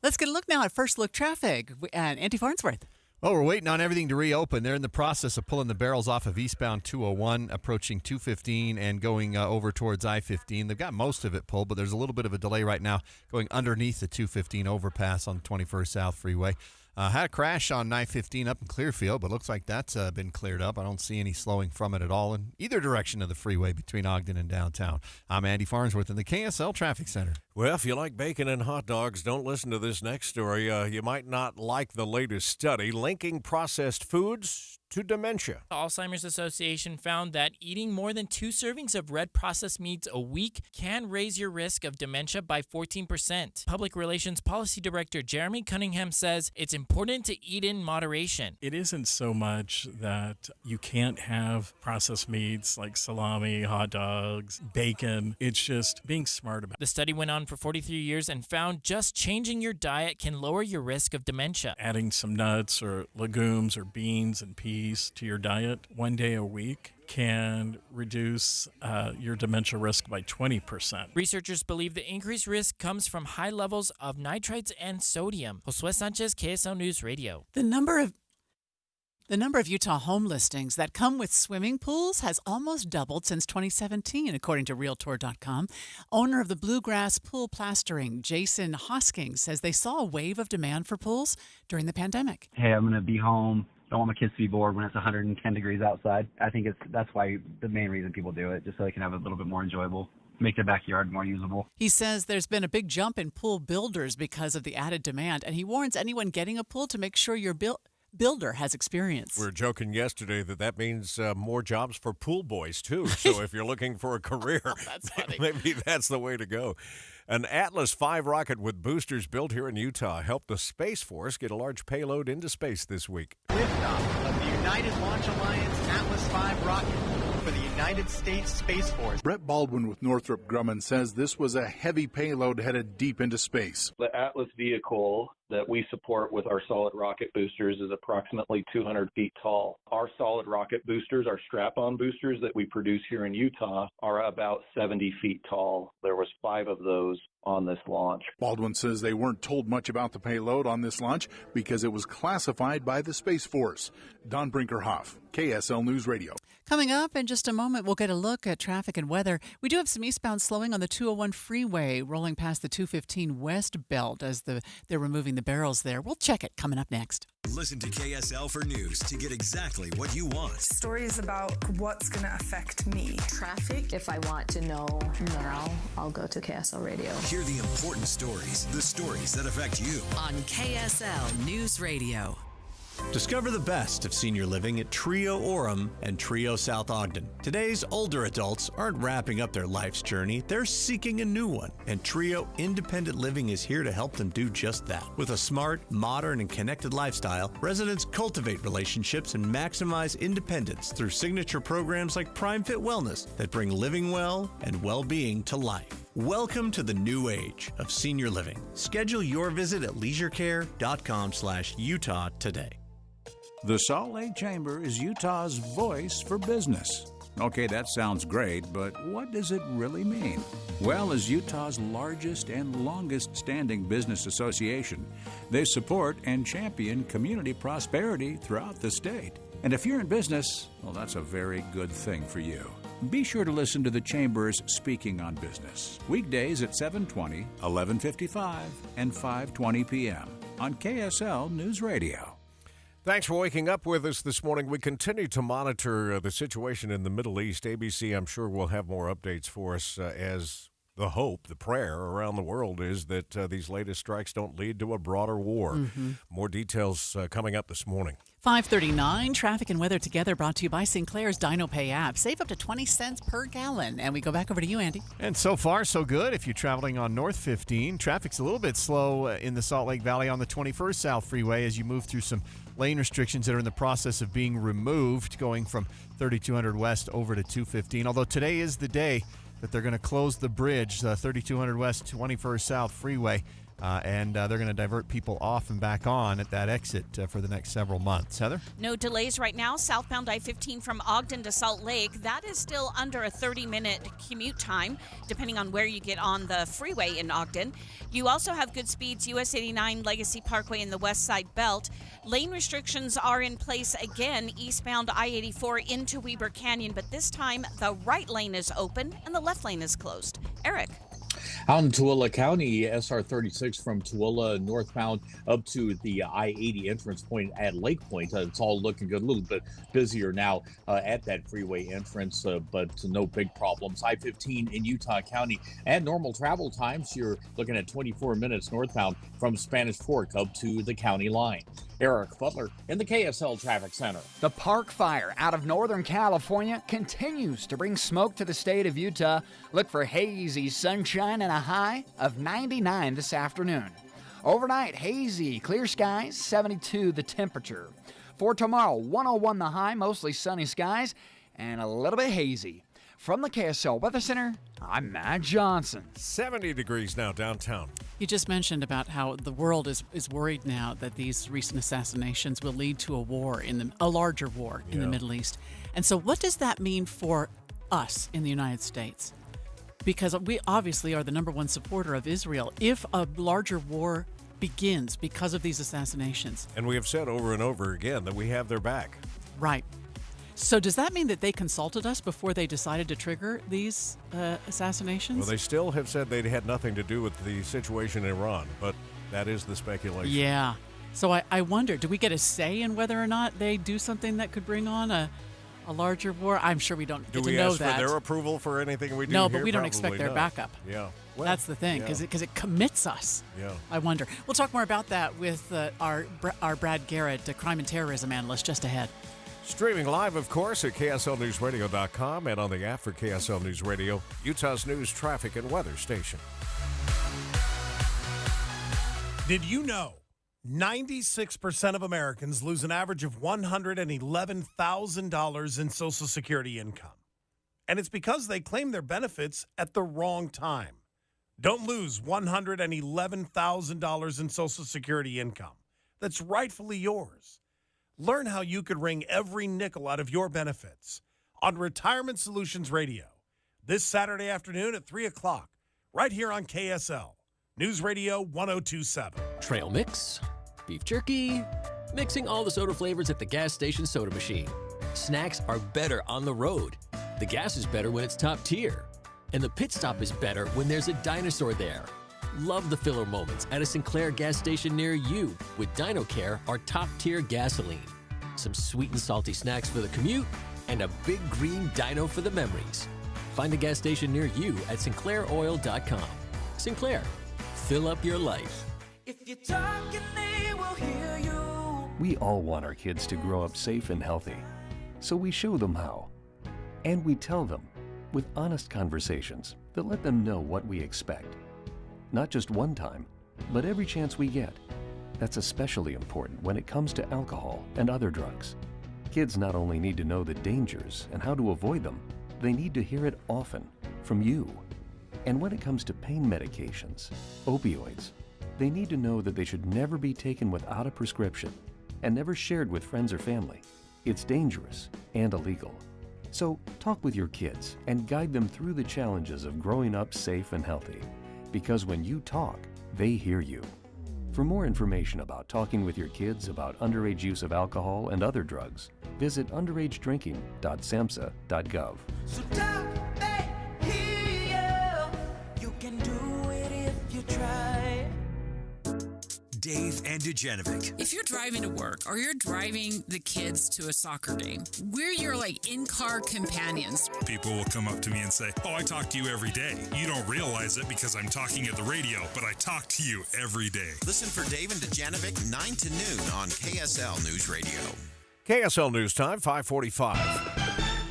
Let's get a look now at First Look Traffic and Andy Farnsworth. Well, we're waiting on everything to reopen. They're in the process of pulling the barrels off of eastbound 201, approaching 215 and going over towards I-15. They've got most of it pulled, but there's a little bit of a delay right now going underneath the 215 overpass on 21st South Freeway. Had a crash on I-15 up in Clearfield, but looks like that's been cleared up. I don't see any slowing from it at all in either direction of the freeway between Ogden and downtown. I'm Andy Farnsworth in the KSL Traffic Center. Well, if you like bacon and hot dogs, don't listen to this next story. You might not like the latest study linking processed foods to dementia. The Alzheimer's Association found that eating more than 2 servings of red processed meats a week can raise your risk of dementia by 14%. Public Relations Policy Director Jeremy Cunningham says it's important to eat in moderation. It isn't so much that you can't have processed meats like salami, hot dogs, bacon. It's just being smart about it. The study went on for 43 years and found just changing your diet can lower your risk of dementia. Adding some nuts or legumes or beans and peas to your diet 1 day a week can reduce your dementia risk by 20%. Researchers believe the increased risk comes from high levels of nitrites and sodium. Josue Sanchez, KSL News Radio. The number of Utah home listings that come with swimming pools has almost doubled since 2017, according to Realtor.com. Owner of the Bluegrass Pool Plastering, Jason Hoskins, says they saw a wave of demand for pools during the pandemic. Hey, I'm going to be home. Don't want my kids to be bored when it's 110 degrees outside. I think that's why the main reason people do it, just so they can have it a little bit more enjoyable, make their backyard more usable. He says there's been a big jump in pool builders because of the added demand, and he warns anyone getting a pool to make sure your builder has experience. We were joking yesterday that means more jobs for pool boys, too. So if you're looking for a career, that's funny. Maybe that's the way to go. An Atlas V rocket with boosters built here in Utah helped the Space Force get a large payload into space this week. Liftoff of the United Launch Alliance Atlas V rocket for the United States Space Force. Brett Baldwin with Northrop Grumman says this was a heavy payload headed deep into space. The Atlas vehicle that we support with our solid rocket boosters is approximately 200 feet tall. Our solid rocket boosters, our strap-on boosters that we produce here in Utah, are about 70 feet tall. There was 5 of those on this launch. Baldwin says they weren't told much about the payload on this launch because it was classified by the Space Force. Don Brinkerhoff, KSL News Radio. Coming up in just a moment, we'll get a look at traffic and weather. We do have some eastbound slowing on the 201 freeway, rolling past the 215 west belt as they're removing the barrels there. We'll check it coming up next. Listen to KSL for news to get exactly what you want. Stories about what's going to affect me. Traffic. If I want to know now, I'll go to KSL Radio. Hear the important stories, the stories that affect you. On KSL News Radio. Discover the best of senior living at Trio Orem and Trio South Ogden. Today's older adults aren't wrapping up their life's journey, they're seeking a new one. And Trio Independent Living is here to help them do just that. With a smart, modern, and connected lifestyle, residents cultivate relationships and maximize independence through signature programs like Prime Fit Wellness that bring living well and well-being to life. Welcome to the new age of senior living. Schedule your visit at leisurecare.com/Utah today. The Salt Lake Chamber is Utah's voice for business. Okay, that sounds great, but what does it really mean? Well, as Utah's largest and longest-standing business association, they support and champion community prosperity throughout the state. And if you're in business, well, that's a very good thing for you. Be sure to listen to the Chamber's Speaking on Business, weekdays at 7:20, 11:55, and 5:20 p.m. on KSL News Radio. Thanks for waking up with us this morning. We continue to monitor the situation in the Middle East. ABC, I'm sure, will have more updates for us as the hope, the prayer around the world is that these latest strikes don't lead to a broader war. Mm-hmm. More details coming up this morning. 5:39, traffic and weather together brought to you by Sinclair's DinoPay app. Save up to 20 cents per gallon. And we go back over to you, Andy. And so far, so good. If you're traveling on North 15, traffic's a little bit slow in the Salt Lake Valley on the 21st South Freeway as you move through some lane restrictions that are in the process of being removed, going from 3200 West over to 215. Although today is the day that they're going to close the bridge, 3200 West, 21st South Freeway, and they're going to divert people off and back on at that exit for the next several months. Heather? No delays right now. Southbound I-15 from Ogden to Salt Lake. That is still under a 30-minute commute time, depending on where you get on the freeway in Ogden. You also have good speeds, US 89 Legacy Parkway in the West Side Belt. Lane restrictions are in place again, eastbound I-84 into Weber Canyon, but this time the right lane is open and the left lane is closed. Eric? Out in Tooele County, SR 36 from Tooele northbound up to the I-80 entrance point at Lake Point. It's all looking good. A little bit busier now at that freeway entrance, but no big problems. I-15 in Utah County at normal travel times. You're looking at 24 minutes northbound from Spanish Fork up to the county line. Eric Butler in the KSL Traffic Center. The Park Fire out of Northern California continues to bring smoke to the state of Utah. Look for hazy sunshine and a high of 99 this afternoon. Overnight, hazy, clear skies, 72 the temperature. For tomorrow, 101 the high, mostly sunny skies, and a little bit hazy. From the KSL Weather Center, I'm Matt Johnson. 70 degrees now downtown. You just mentioned about how the world is worried now that these recent assassinations will lead to a war, a larger war in the Middle East. And so what does that mean for us in the United States? Because we obviously are the number one supporter of Israel. If a larger war begins because of these assassinations. And we have said over and over again that we have their back. Right. So does that mean that they consulted us before they decided to trigger these assassinations? Well, they still have said they had nothing to do with the situation in Iran, but that is the speculation. Yeah. So I wonder, do we get a say in whether or not they do something that could bring on a larger war? I'm sure we don't get to know that. Do we ask for their approval for anything we do No, here? but we don't Probably expect their not. backup. Yeah. Well, that's the thing, because it commits us. Yeah. I wonder. We'll talk more about that with our Brad Garrett, crime and terrorism analyst, just ahead. Streaming live, of course, at KSLNewsRadio.com and on the app for KSL News Radio, Utah's news, traffic, and weather station. Did you know 96% of Americans lose an average of $111,000 in Social Security income? And it's because they claim their benefits at the wrong time. Don't lose $111,000 in Social Security income that's rightfully yours. Learn how you could wring every nickel out of your benefits on Retirement Solutions Radio this Saturday afternoon at 3 o'clock, right here on KSL, News Radio 1027. Trail mix, beef jerky, mixing all the soda flavors at the gas station soda machine. Snacks are better on the road. The gas is better when it's top tier. And the pit stop is better when there's a dinosaur there. Love the filler moments at a Sinclair gas station near you with DinoCare, our top-tier gasoline. Some sweet and salty snacks for the commute, and a big green dino for the memories. Find a gas station near you at sinclairoil.com. Sinclair, fill up your life. If you're talking, they will hear you. We all want our kids to grow up safe and healthy, so we show them how. And we tell them with honest conversations that let them know what we expect. Not just one time, but every chance we get. That's especially important when it comes to alcohol and other drugs. Kids not only need to know the dangers and how to avoid them, they need to hear it often from you. And when it comes to pain medications, opioids, they need to know that they should never be taken without a prescription and never shared with friends or family. It's dangerous and illegal. So talk with your kids and guide them through the challenges of growing up safe and healthy. Because when you talk, they hear you. For more information about talking with your kids about underage use of alcohol and other drugs, visit underagedrinking.samhsa.gov. So talk, they hear you. You can do it if you try. Dave and Dujanovic. If you're driving to work or you're driving the kids to a soccer game, we're your in-car companions. People will come up to me and say, "Oh, I talk to you every day. You don't realize it because I'm talking at the radio, but I talk to you every day." Listen for Dave and Dujanovic 9 to noon on KSL News Radio. KSL News Time, 5:45.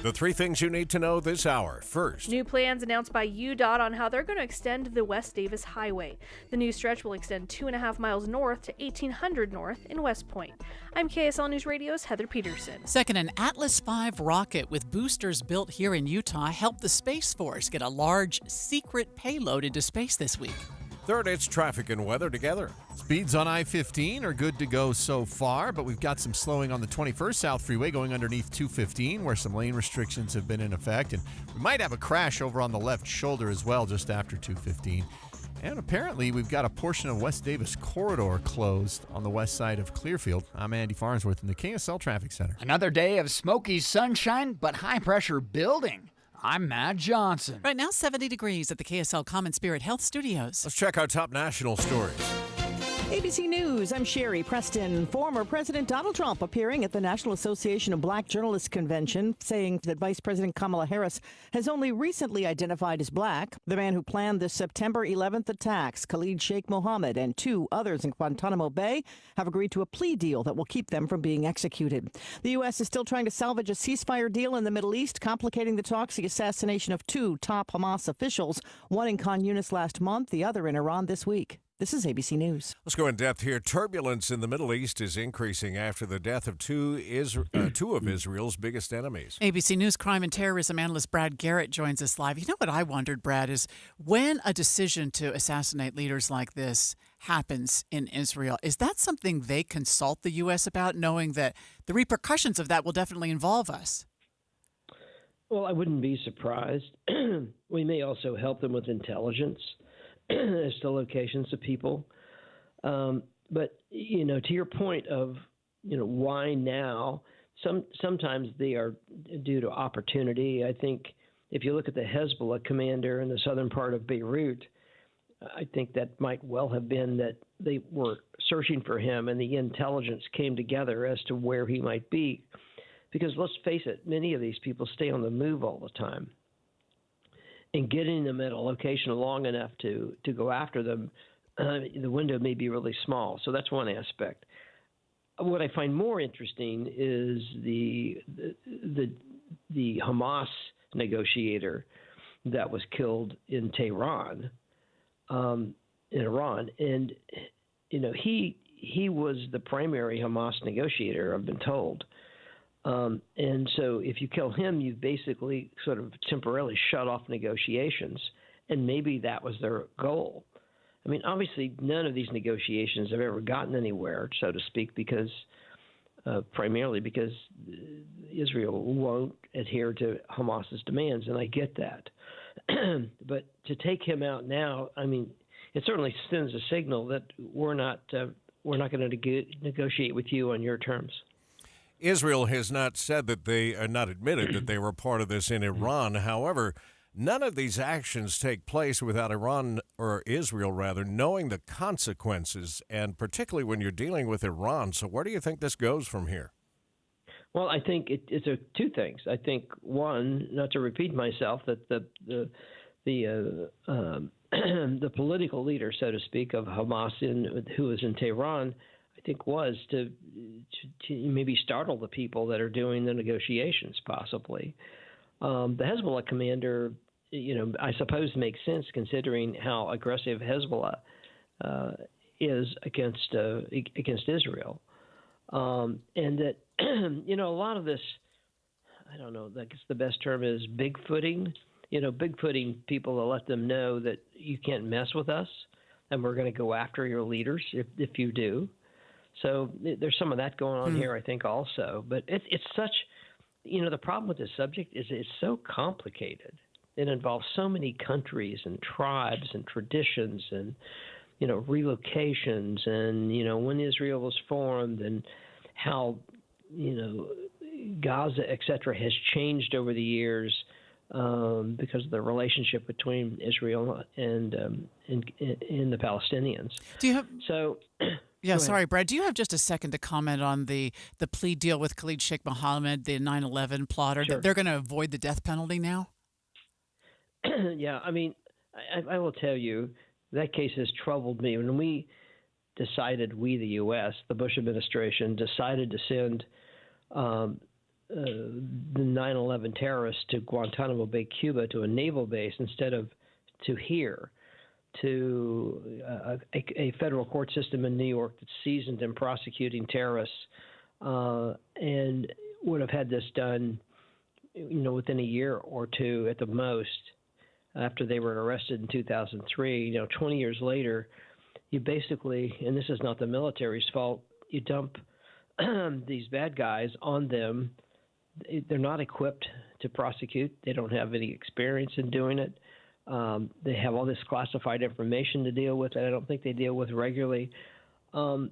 The three things you need to know this hour. First, new plans announced by UDOT on how they're going to extend the West Davis Highway. The new stretch will extend 2.5 miles north to 1800 north in West Point. I'm KSL News Radio's Heather Peterson. Second, an Atlas V rocket with boosters built here in Utah helped the Space Force get a large secret payload into space this week. Third, it's traffic and weather together. Speeds on I-15 are good to go so far, but we've got some slowing on the 21st South Freeway going underneath 215 where some lane restrictions have been in effect. And we might have a crash over on the left shoulder as well just after 215. And apparently we've got a portion of West Davis corridor closed on the west side of Clearfield. I'm Andy Farnsworth in the KSL Traffic Center. Another day of smoky sunshine, but high pressure building. I'm Matt Johnson. Right now, 70 degrees at the KSL Common Spirit Health Studios. Let's check our top national stories. ABC News, I'm Sherry Preston. Former President Donald Trump appearing at the National Association of Black Journalists Convention, saying that Vice President Kamala Harris has only recently identified as black. The man who planned the September 11th attacks, Khalid Sheikh Mohammed, and 2 others in Guantanamo Bay, have agreed to a plea deal that will keep them from being executed. The U.S. is still trying to salvage a ceasefire deal in the Middle East, complicating the talks, the assassination of 2 top Hamas officials, one in Khan Yunis last month, the other in Iran this week. This is ABC News. Let's go in depth here. Turbulence in the Middle East is increasing after the death of two of Israel's biggest enemies. ABC News crime and terrorism analyst Brad Garrett joins us live. You know what I wondered, Brad, is when a decision to assassinate leaders like this happens in Israel, is that something they consult the U.S. about, knowing that the repercussions of that will definitely involve us? Well, I wouldn't be surprised. We may also help them with intelligence as to locations of people. But, to your point of, why now, sometimes they are due to opportunity. I think if you look at the Hezbollah commander in the southern part of Beirut, I think that might well have been that they were searching for him and the intelligence came together as to where he might be. Because let's face it, many of these people stay on the move all the time. And getting them at a location long enough to go after them, the window may be really small. So that's one aspect. What I find more interesting is the Hamas negotiator that was killed in Tehran, in Iran, and he was the primary Hamas negotiator, I've been told. And so if you kill him, you've basically sort of temporarily shut off negotiations, and maybe that was their goal. I mean, obviously, none of these negotiations have ever gotten anywhere, so to speak, because primarily because Israel won't adhere to Hamas's demands, and I get that. But to take him out now, I mean, it certainly sends a signal that we're not going to negotiate with you on your terms. Israel has not said that they are not admitted that they were part of this in Iran. However, none of these actions take place without Iran, or Israel rather, knowing the consequences, and particularly when you're dealing with Iran. So where do you think this goes from here? Well, I think it's two things. I think, one, not to repeat myself, that the political leader, so to speak, of Hamas, who was in Tehran, I think was to maybe startle the people that are doing the negotiations, possibly. The Hezbollah commander, I suppose makes sense considering how aggressive Hezbollah is against Israel, and that a lot of this, I don't know, I guess the best term is bigfooting. Bigfooting people to let them know that you can't mess with us, and we're going to go after your leaders if you do. So there's some of that going on here, I think, also. But it's the problem with this subject is it's so complicated. It involves so many countries and tribes and traditions and, relocations and, when Israel was formed and how, Gaza, et cetera, has changed over the years because of the relationship between Israel and the Palestinians. Do you have... So... Yeah, sorry, Brad. Do you have just a second to comment on the plea deal with Khalid Sheikh Mohammed, the 9/11 plotter? Sure. They're going to avoid the death penalty now? Yeah, I mean, I will tell you, that case has troubled me. When we decided, the U.S., the Bush administration, decided to send the 9/11 terrorists to Guantanamo Bay, Cuba, to a naval base instead of to here, to a federal court system in New York that's seasoned in prosecuting terrorists, and would have had this done, within a year or two at the most, after they were arrested in 2003. 20 years later, you basically, and this is not the military's fault, you dump these bad guys on them. They're not equipped to prosecute. They don't have any experience in doing it. They have all this classified information to deal with that I don't think they deal with regularly. And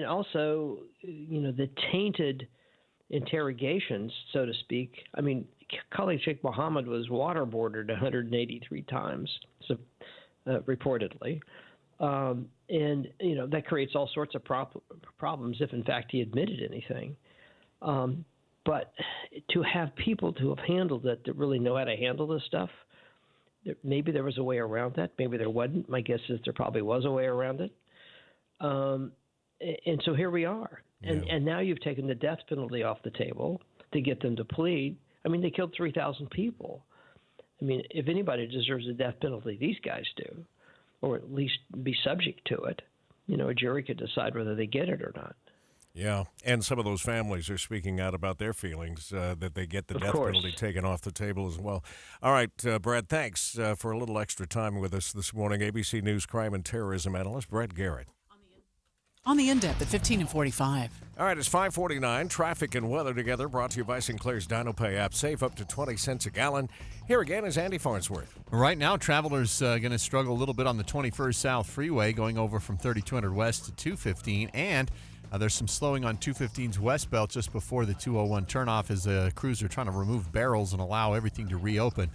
also, the tainted interrogations, so to speak. I mean, Khalid Sheikh Mohammed was waterboarded 183 times, reportedly. And, that creates all sorts of problems if, in fact, he admitted anything. But to have people to have handled it that really know how to handle this stuff, maybe there was a way around that. Maybe there wasn't. My guess is there probably was a way around it. And so here we are. And now you've taken the death penalty off the table to get them to plead. I mean, they killed 3,000 people. I mean, if anybody deserves a death penalty, these guys do, or at least be subject to it. A jury could decide whether they get it or not. Yeah, and some of those families are speaking out about their feelings that they get the death penalty taken off the table as well. All right, Brad, thanks for a little extra time with us this morning. ABC News crime and terrorism analyst Brad Garrett. On the in-depth at 15 and 45. All right, it's 5:49. Traffic and weather together brought to you by Sinclair's DinoPay app. Save up to 20 cents a gallon. Here again is Andy Farnsworth. Right now, travelers going to struggle a little bit on the 21st South Freeway going over from 3200 West to 215. And there's some slowing on 215's West Belt just before the 201 turnoff as crews are trying to remove barrels and allow everything to reopen.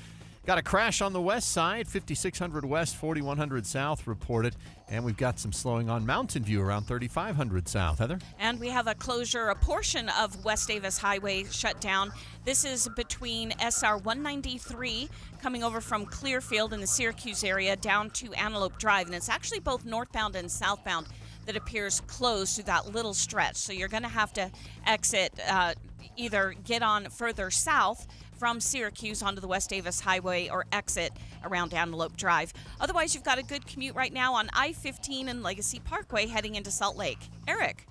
Got a crash on the west side, 5600 West, 4100 South reported. And we've got some slowing on Mountain View around 3500 South. Heather? And we have a portion of West Davis Highway shut down. This is between SR 193 coming over from Clearfield in the Syracuse area down to Antelope Drive. And it's actually both northbound and southbound that appears closed through that little stretch. So you're going to have to exit, either get on further south from Syracuse onto the West Davis Highway or exit around Antelope Drive. Otherwise, you've got a good commute right now on I-15 and Legacy Parkway heading into Salt Lake. Eric.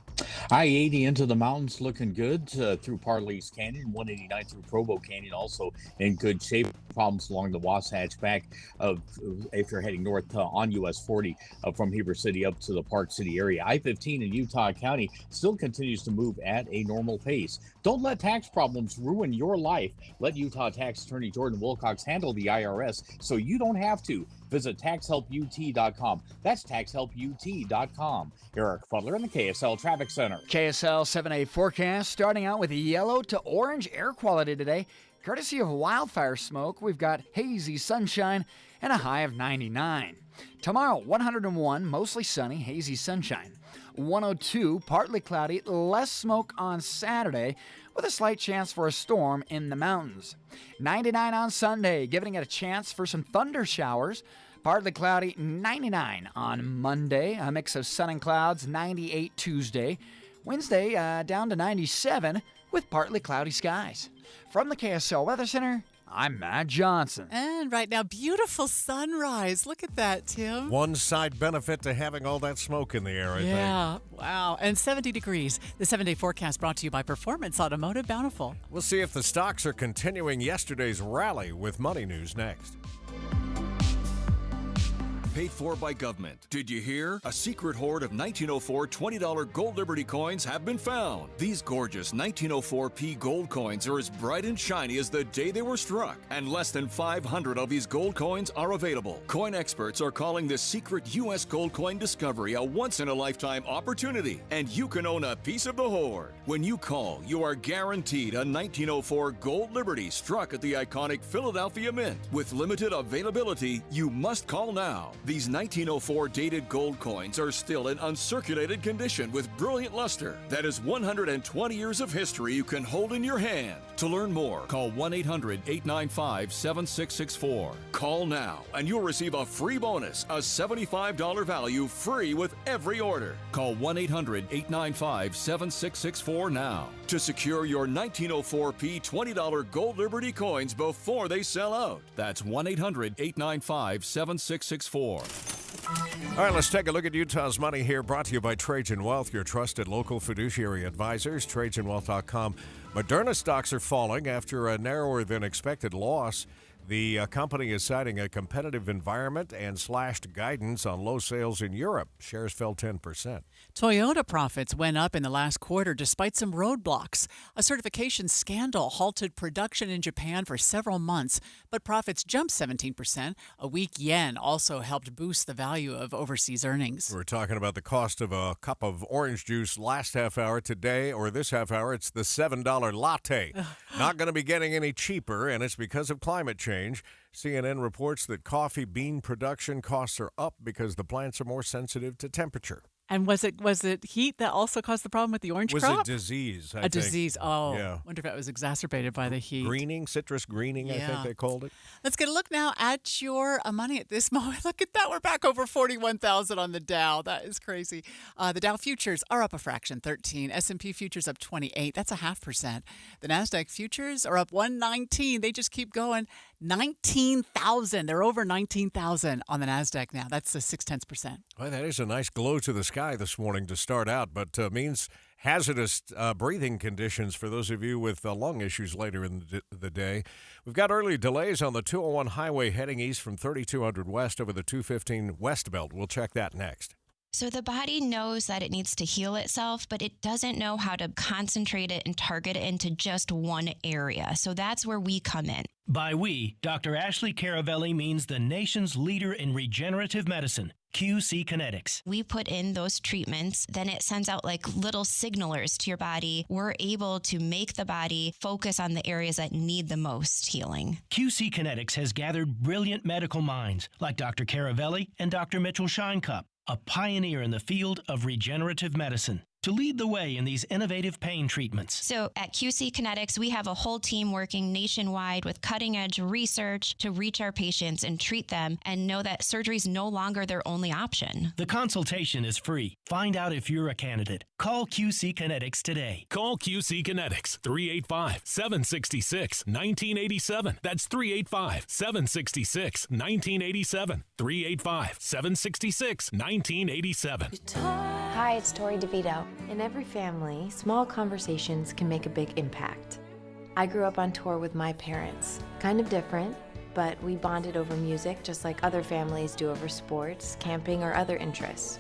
I-80 into the mountains looking good through Parley's Canyon, 189 through Provo Canyon also in good shape. Problems along the Wasatch back if you're heading north on US 40 from Heber City up to the Park City area. I-15 in Utah County still continues to move at a normal pace. Don't let tax problems ruin your life. Let Utah Tax Attorney Jordan Wilcox handle the IRS so you don't have to. Visit taxhelput.com. That's taxhelput.com. Eric Fuddler in the KSL Traffic Center. KSL 7-day forecast starting out with yellow to orange air quality today. Courtesy of wildfire smoke, we've got hazy sunshine and a high of 99. Tomorrow, 101, mostly sunny, hazy sunshine. 102, partly cloudy, less smoke on Saturday, with a slight chance for a storm in the mountains. 99 on Sunday, giving it a chance for some thunder showers. Partly cloudy, 99 on Monday, a mix of sun and clouds, 98 Tuesday. Wednesday, down to 97 with partly cloudy skies. From the KSL Weather Center, I'm Matt Johnson. And right now, beautiful sunrise. Look at that, Tim. One side benefit to having all that smoke in the air, I think. Yeah, wow. And 70 degrees. The 7-day forecast brought to you by Performance Automotive Bountiful. We'll see if the stocks are continuing yesterday's rally with Money News next. paid for by government. Did you hear? A secret hoard of 1904 $20 Gold Liberty coins have been found. These gorgeous 1904p gold coins are as bright and shiny as the day they were struck, and less than 500 of these gold coins are available. Coin experts are calling this secret U.S. gold coin discovery a once-in-a-lifetime opportunity, and you can own a piece of the hoard. When you call, you are guaranteed a 1904 Gold Liberty struck at the iconic Philadelphia Mint. With limited availability, you must call now. These 1904 dated gold coins are still in uncirculated condition with brilliant luster. That is 120 years of history you can hold in your hand. To learn more, call 1-800-895-7664. Call now, and you'll receive a free bonus, a $75 value free with every order. Call 1-800-895-7664 now to secure your 1904p $20 Gold Liberty coins before they sell out. That's 1-800-895-7664. All right, let's take a look at Utah's money here, brought to you by Trajan Wealth, your trusted local fiduciary advisors, TrajanWealth.com. Moderna stocks are falling after a narrower than expected loss. The company is citing a competitive environment and slashed guidance on low sales in Europe. Shares fell 10%. Toyota profits went up in the last quarter despite some roadblocks. A certification scandal halted production in Japan for several months, but profits jumped 17%. A weak yen also helped boost the value of overseas earnings. We're talking about the cost of a cup of orange juice last half hour. Today, or this half hour, it's the $7 latte. Not going to be getting any cheaper, and it's because of climate change. CNN reports that coffee bean production costs are up because the plants are more sensitive to temperature. And was it heat that also caused the problem with the orange crop? It was a disease, I think. Disease. Oh, yeah. Wonder if that was exacerbated by the heat. Citrus greening, I think they called it. Let's get a look now at your money at this moment. Look at that. We're back over 41,000 on the Dow. That is crazy. The Dow futures are up a fraction, 13. S&P futures up 28. That's a 0.5%. The NASDAQ futures are up 119. They just keep going. 19,000. They're over 19,000 on the NASDAQ now. That's a 0.6%. Well, that is a nice glow to the sky this morning to start out, but means hazardous breathing conditions for those of you with lung issues later in the day. We've got early delays on the 201 highway heading east from 3200 west over the 215 west belt. We'll check that next. So the body knows that it needs to heal itself, but it doesn't know how to concentrate it and target it into just one area. So that's where we come in. By we, Dr. Ashley Caravelli means the nation's leader in regenerative medicine, QC Kinetics. We put in those treatments, then it sends out like little signalers to your body. We're able to make the body focus on the areas that need the most healing. QC Kinetics has gathered brilliant medical minds like Dr. Caravelli and Dr. Mitchell Shinecup, a pioneer in the field of regenerative medicine, to lead the way in these innovative pain treatments. So at QC Kinetics, we have a whole team working nationwide with cutting-edge research to reach our patients and treat them and know that surgery is no longer their only option. The consultation is free. Find out if you're a candidate. Call QC Kinetics today. Call QC Kinetics, 385-766-1987. That's 385-766-1987. 385-766-1987. Hi, it's Tori DeVito. In every family, small conversations can make a big impact. I grew up on tour with my parents. Kind of different, but we bonded over music just like other families do over sports, camping, or other interests.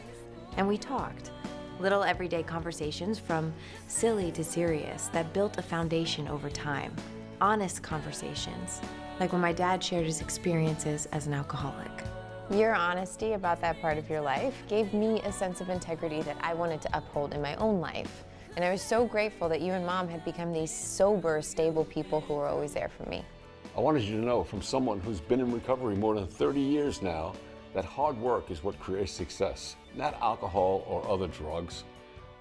And we talked. Little everyday conversations from silly to serious that built a foundation over time. Honest conversations, like when my dad shared his experiences as an alcoholic. Your honesty about that part of your life gave me a sense of integrity that I wanted to uphold in my own life. And I was so grateful that you and Mom had become these sober, stable people who were always there for me. I wanted you to know, from someone who's been in recovery more than 30 years now, that hard work is what creates success, not alcohol or other drugs,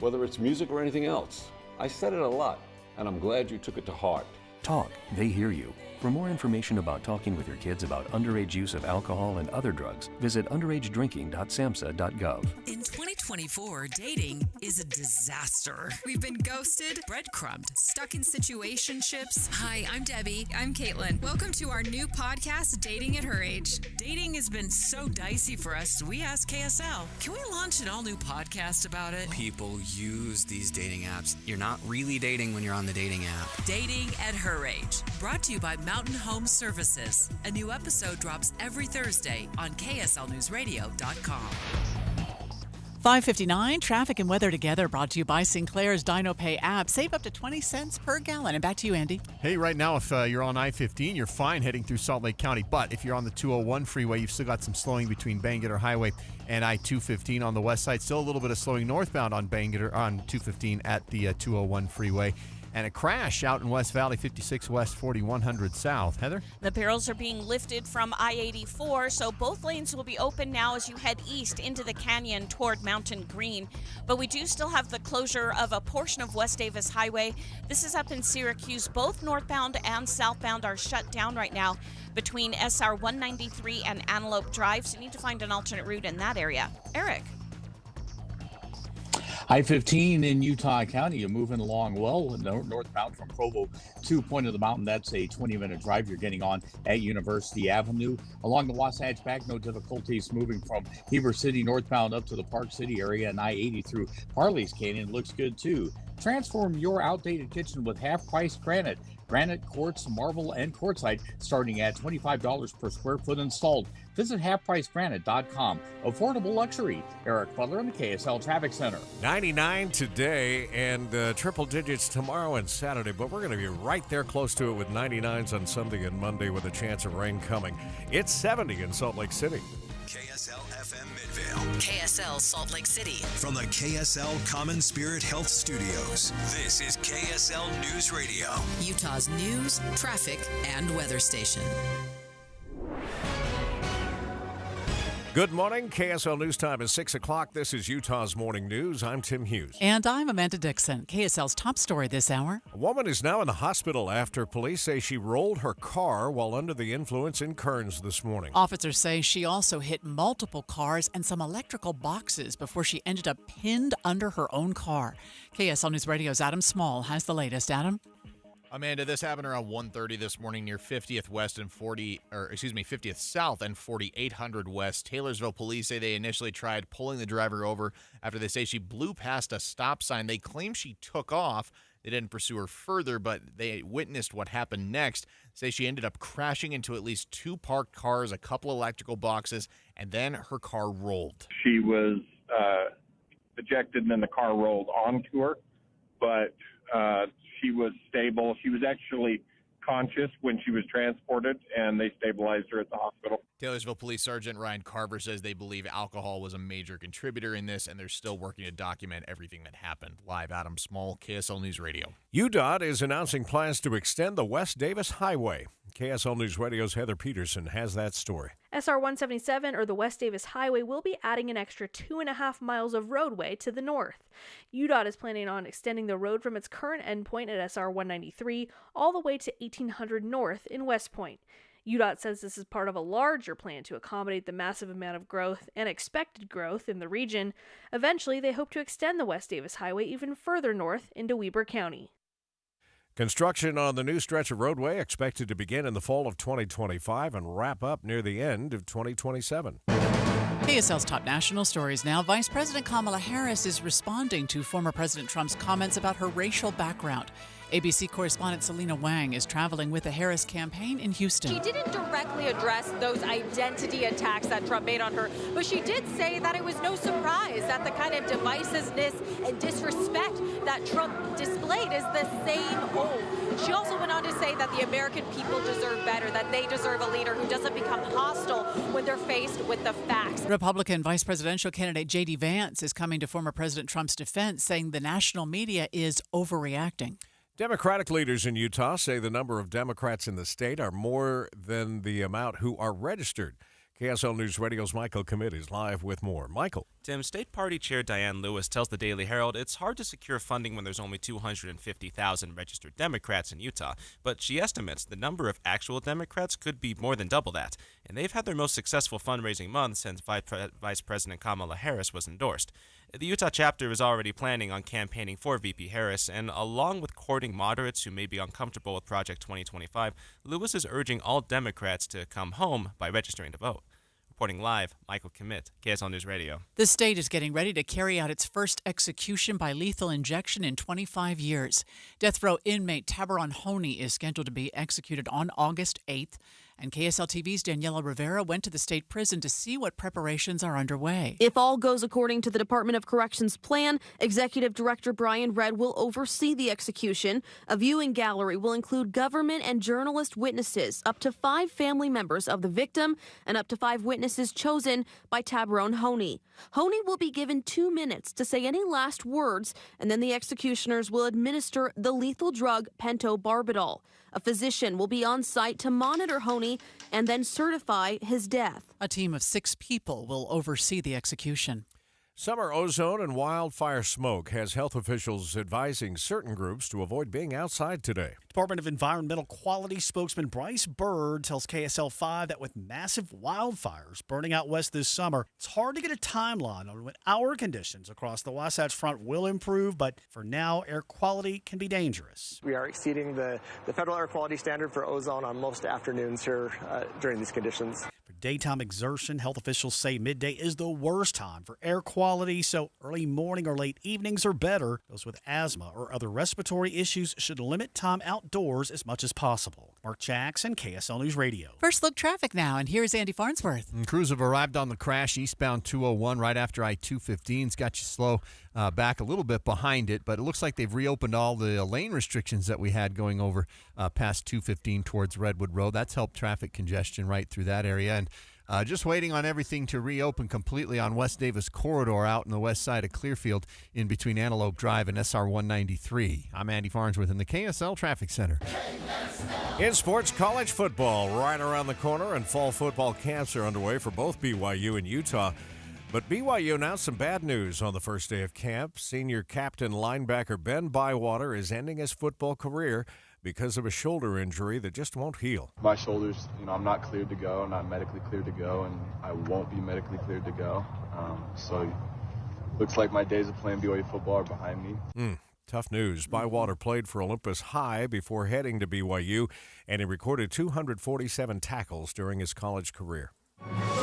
whether it's music or anything else. I said it a lot, and I'm glad you took it to heart. Talk, they hear you. For more information about talking with your kids about underage use of alcohol and other drugs, visit underagedrinking.samhsa.gov. In 2020, 2024, dating is a disaster. We've been ghosted, breadcrumbed, stuck in situationships. Hi, I'm Debbie. I'm Caitlin. Welcome to our new podcast, Dating at Her Age. Dating has been so dicey for us, we asked KSL, can we launch an all-new podcast about it? People use these dating apps. You're not really dating when you're on the dating app. Dating at Her Age, brought to you by Mountain Home Services. A new episode drops every Thursday on KSLNewsRadio.com. 5:59, traffic and weather together, brought to you by Sinclair's DinoPay app. Save up to 20 cents per gallon. And back to you, Andy. Hey, right now, if you're on I-15, you're fine heading through Salt Lake County. But if you're on the 201 freeway, you've still got some slowing between Bangerter Highway and I-215 on the west side. Still a little bit of slowing northbound on Bangerter on 215 at the 201 freeway. And a crash out in West Valley, 56 West, 4100 South. Heather? The barrels are being lifted from I-84, so both lanes will be open now as you head east into the canyon toward Mountain Green. But we do still have the closure of a portion of West Davis Highway. This is up in Syracuse. Both northbound and southbound are shut down right now between SR 193 and Antelope Drive, so you need to find an alternate route in that area. Eric? I-15 in Utah County, you're moving along well northbound from Provo to Point of the Mountain. That's a 20-minute drive you're getting on at University Avenue. Along the Wasatch Back, no difficulties moving from Heber City northbound up to the Park City area, and I-80 through Parley's Canyon looks good too. Transform your outdated kitchen with half-price granite. Granite, quartz, marble, and quartzite starting at $25 per square foot installed. Visit halfpricegranite.com. Affordable luxury. Eric Butler in the KSL Traffic Center. 99 today and triple digits tomorrow and Saturday, but we're going to be right there close to it with 99s on Sunday and Monday with a chance of rain coming. It's 70 in Salt Lake City. KSL FM Midvale. KSL Salt Lake City. From the KSL Common Spirit Health Studios, this is KSL News Radio. Utah's news, traffic, and weather station. Good morning. KSL News Time is 6 o'clock. This is Utah's Morning News. I'm Tim Hughes. And I'm Amanda Dixon. KSL's top story this hour. A woman is now in the hospital after police say she rolled her car while under the influence in Kearns this morning. Officers say she also hit multiple cars and some electrical boxes before she ended up pinned under her own car. KSL News Radio's Adam Small has the latest. Adam? Amanda, this happened around 1:30 this morning near 50th West and 50th South and 4800 West. Taylorsville police say they initially tried pulling the driver over after they say she blew past a stop sign. They claim she took off. They didn't pursue her further, but they witnessed what happened next. Say she ended up crashing into at least two parked cars, a couple electrical boxes, and then her car rolled. She was ejected and then the car rolled onto her, but she was stable. She was actually conscious when she was transported, and they stabilized her at the hospital. Taylorsville Police Sergeant Ryan Carver says they believe alcohol was a major contributor in this, and they're still working to document everything that happened. Live, Adam Small, KSL News Radio. UDOT is announcing plans to extend the West Davis Highway. KSL News Radio's Heather Peterson has that story. SR 177, or the West Davis Highway, will be adding an extra 2.5 miles of roadway to the north. UDOT is planning on extending the road from its current endpoint at SR 193 all the way to 1800 North in West Point. UDOT says this is part of a larger plan to accommodate the massive amount of growth and expected growth in the region. Eventually, they hope to extend the West Davis Highway even further north into Weber County. Construction on the new stretch of roadway expected to begin in the fall of 2025 and wrap up near the end of 2027. KSL's top national stories now. Vice President Kamala Harris is responding to former President Trump's comments about her racial background. ABC correspondent Selena Wang is traveling with the Harris campaign in Houston. She didn't directly address those identity attacks that Trump made on her, but she did say that it was no surprise that the kind of divisiveness and disrespect that Trump displayed is the same old. She also went on to say that the American people deserve better, that they deserve a leader who doesn't become hostile when they're faced with the facts. Republican vice presidential candidate J.D. Vance is coming to former President Trump's defense, saying the national media is overreacting. Democratic leaders in Utah say the number of Democrats in the state are more than the amount who are registered. KSL News Radio's Michael Commit is live with more. Michael. Tim, State Party Chair Diane Lewis tells the Daily Herald it's hard to secure funding when there's only 250,000 registered Democrats in Utah, but she estimates the number of actual Democrats could be more than double that, and they've had their most successful fundraising month since Vice President Kamala Harris was endorsed. The Utah chapter is already planning on campaigning for VP Harris, and along with courting moderates who may be uncomfortable with Project 2025, Lewis is urging all Democrats to come home by registering to vote. Reporting live, Michael Commit, KSL News Radio. The state is getting ready to carry out its first execution by lethal injection in 25 years. Death row inmate Tabaron Honey is scheduled to be executed on August 8th. And KSL TV's Daniela Rivera went to the state prison to see what preparations are underway. If all goes according to the Department of Corrections plan, Executive Director Brian Redd will oversee the execution. A viewing gallery will include government and journalist witnesses, up to 5 family members of the victim, and up to 5 witnesses chosen by Tabaron Honey. Honey will be given 2 minutes to say any last words, and then the executioners will administer the lethal drug pentobarbital. A physician will be on site to monitor Honey and then certify his death. A team of 6 people will oversee the execution. Summer ozone and wildfire smoke has health officials advising certain groups to avoid being outside today. Department of Environmental Quality spokesman Bryce Bird tells KSL5 that with massive wildfires burning out west this summer, it's hard to get a timeline on when our conditions across the Wasatch Front will improve, but for now, air quality can be dangerous. We are exceeding the federal air quality standard for ozone on most afternoons here during these conditions. For daytime exertion, health officials say midday is the worst time for air quality, so early morning or late evenings are better. Those with asthma or other respiratory issues should limit time outdoors as much as possible. Mark Jackson, KSL News Radio. First look traffic now, and here's Andy Farnsworth. And crews have arrived on the crash eastbound 201 right after I-215. It's got you slow back a little bit behind it, but it looks like they've reopened all the lane restrictions that we had going over past 215 towards Redwood Road. That's helped traffic congestion right through that area. And just waiting on everything to reopen completely on West Davis Corridor out in the west side of Clearfield in between Antelope Drive and SR 193. I'm Andy Farnsworth in the KSL Traffic Center. In sports, college football right around the corner, and fall football camps are underway for both BYU and Utah. But BYU announced some bad news on the first day of camp. Senior captain linebacker Ben Bywater is ending his football career because of a shoulder injury that just won't heal. My shoulders, I'm not cleared to go, not medically cleared to go, and I won't be medically cleared to go. So looks like my days of playing BYU football are behind me. Tough news. Bywater played for Olympus High before heading to BYU, and he recorded 247 tackles during his college career.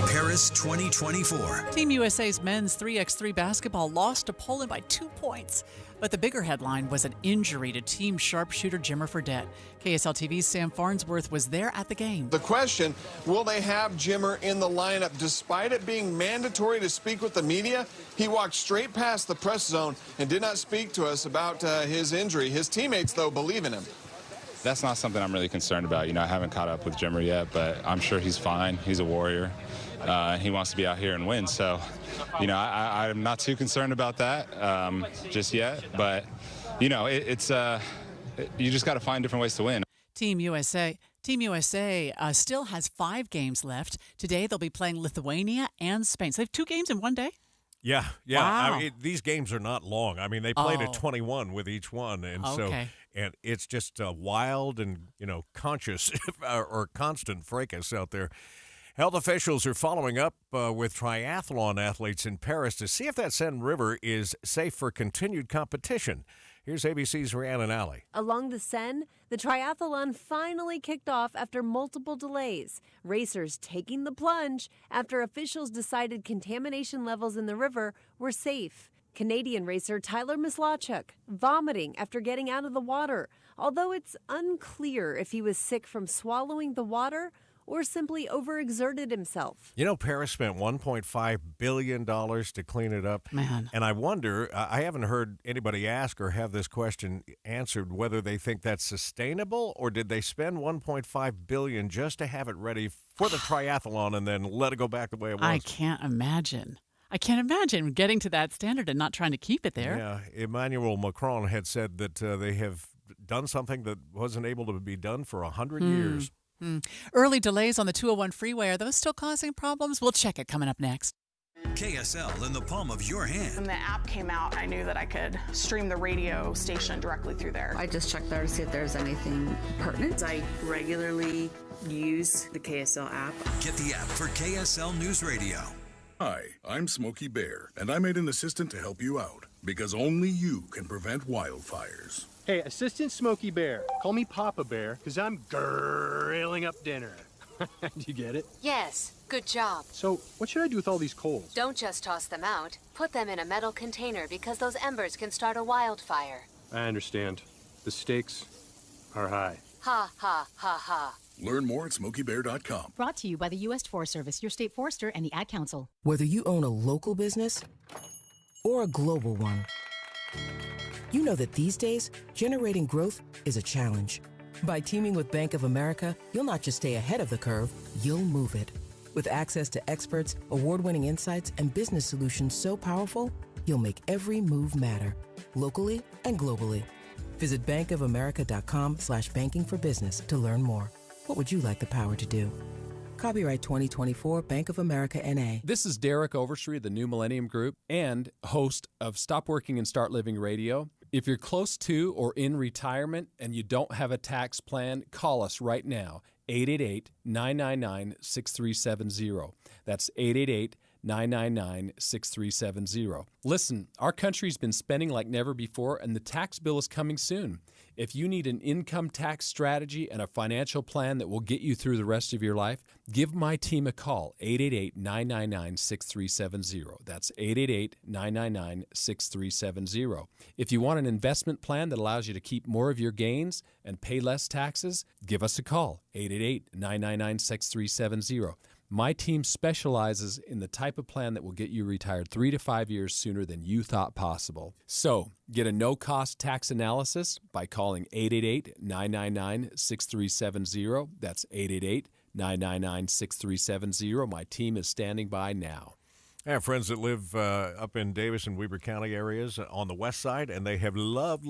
Paris 2024. Team USA's men's 3x3 basketball lost to Poland by 2 points. But the bigger headline was an injury to team sharpshooter Jimmer Fredette. KSL TV's Sam Farnsworth was there at the game. The question, will they have Jimmer in the lineup? Despite it being mandatory to speak with the media, he walked straight past the press zone and did not speak to us about his injury. His teammates, though, believe in him. That's not something I'm really concerned about. I haven't caught up with Jimmer yet, but I'm sure he's fine. He's a warrior. He wants to be out here and win. So, I'm not too concerned about that just yet. But, it's you just got to find different ways to win. Team USA still has 5 games left. Today they'll be playing Lithuania and Spain. So they have 2 games in one day? Yeah. Wow. These games are not long. They played at 21 with each one, and okay. And it's just wild and conscious or constant fracas out there. Health officials are following up with triathlon athletes in Paris to see if that Seine River is safe for continued competition. Here's ABC's Rhiannon Alley. Along the Seine, the triathlon finally kicked off after multiple delays. Racers taking the plunge after officials decided contamination levels in the river were safe. Canadian racer Tyler Mislawchuk vomiting after getting out of the water, although it's unclear if he was sick from swallowing the water or simply overexerted himself. Paris spent $1.5 billion to clean it up. Man. And I wonder, I haven't heard anybody ask or have this question answered, whether they think that's sustainable, or did they spend $1.5 billion just to have it ready for the triathlon and then let it go back the way it was? I can't imagine getting to that standard and not trying to keep it there. Yeah, Emmanuel Macron had said that they have done something that wasn't able to be done for 100 years. Early delays on the 201 freeway. Are those still causing problems? We'll check it coming up next. KSL in the palm of your hand. When the app came out, I knew that I could stream the radio station directly through there. I just checked there to see if there's anything pertinent. I regularly use the KSL app. Get the app for KSL News Radio. Hi, I'm Smokey Bear, and I made an assistant to help you out, because only you can prevent wildfires. Hey, Assistant Smokey Bear, call me Papa Bear, because I'm grilling up dinner. Do you get it? Yes, good job. So, what should I do with all these coals? Don't just toss them out. Put them in a metal container because those embers can start a wildfire. I understand. The stakes are high. Ha, ha, ha, ha. Learn more at SmokeyBear.com. Brought to you by the U.S. Forest Service, your state forester, and the Ad Council. Whether you own a local business or a global one, you know that these days, generating growth is a challenge. By teaming with Bank of America, you'll not just stay ahead of the curve, you'll move it. With access to experts, award-winning insights, and business solutions so powerful, you'll make every move matter, locally and globally. Visit bankofamerica.com/banking for business to learn more. What would you like the power to do? Copyright 2024 Bank of America N.A. This is Derek Overstreet of the New Millennium Group and host of Stop Working and Start Living Radio. If you're close to or in retirement and you don't have a tax plan, call us right now, 888-999-6370. That's 888-999-6370. Listen, our country's been spending like never before, and the tax bill is coming soon. If you need an income tax strategy and a financial plan that will get you through the rest of your life, give my team a call, 888-999-6370. That's 888-999-6370. If you want an investment plan that allows you to keep more of your gains and pay less taxes, give us a call, 888-999-6370. My team specializes in the type of plan that will get you retired 3 to 5 years sooner than you thought possible. So, get a no-cost tax analysis by calling 888-999-6370. That's 888-999-6370. My team is standing by now. I have friends that live up in Davis and Weber County areas on the west side, and they have loved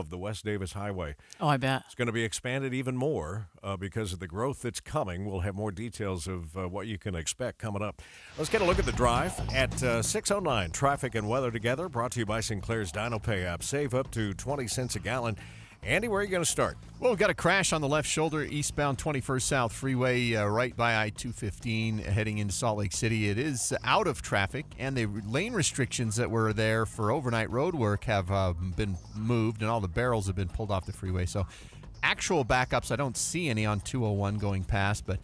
the West Davis Highway. Oh, I bet. It's going to be expanded even more because of the growth that's coming. We'll have more details of what you can expect coming up. Let's get a look at the drive at 6:09. Traffic and weather together, brought to you by Sinclair's DinoPay app. Save up to 20 cents a gallon. Andy, where are you going to start? Well, we've got a crash on the left shoulder, eastbound 21st South Freeway, right by I-215, heading into Salt Lake City. It is out of traffic, and the lane restrictions that were there for overnight road work have been moved, and all the barrels have been pulled off the freeway. So actual backups, I don't see any on 201 going past, but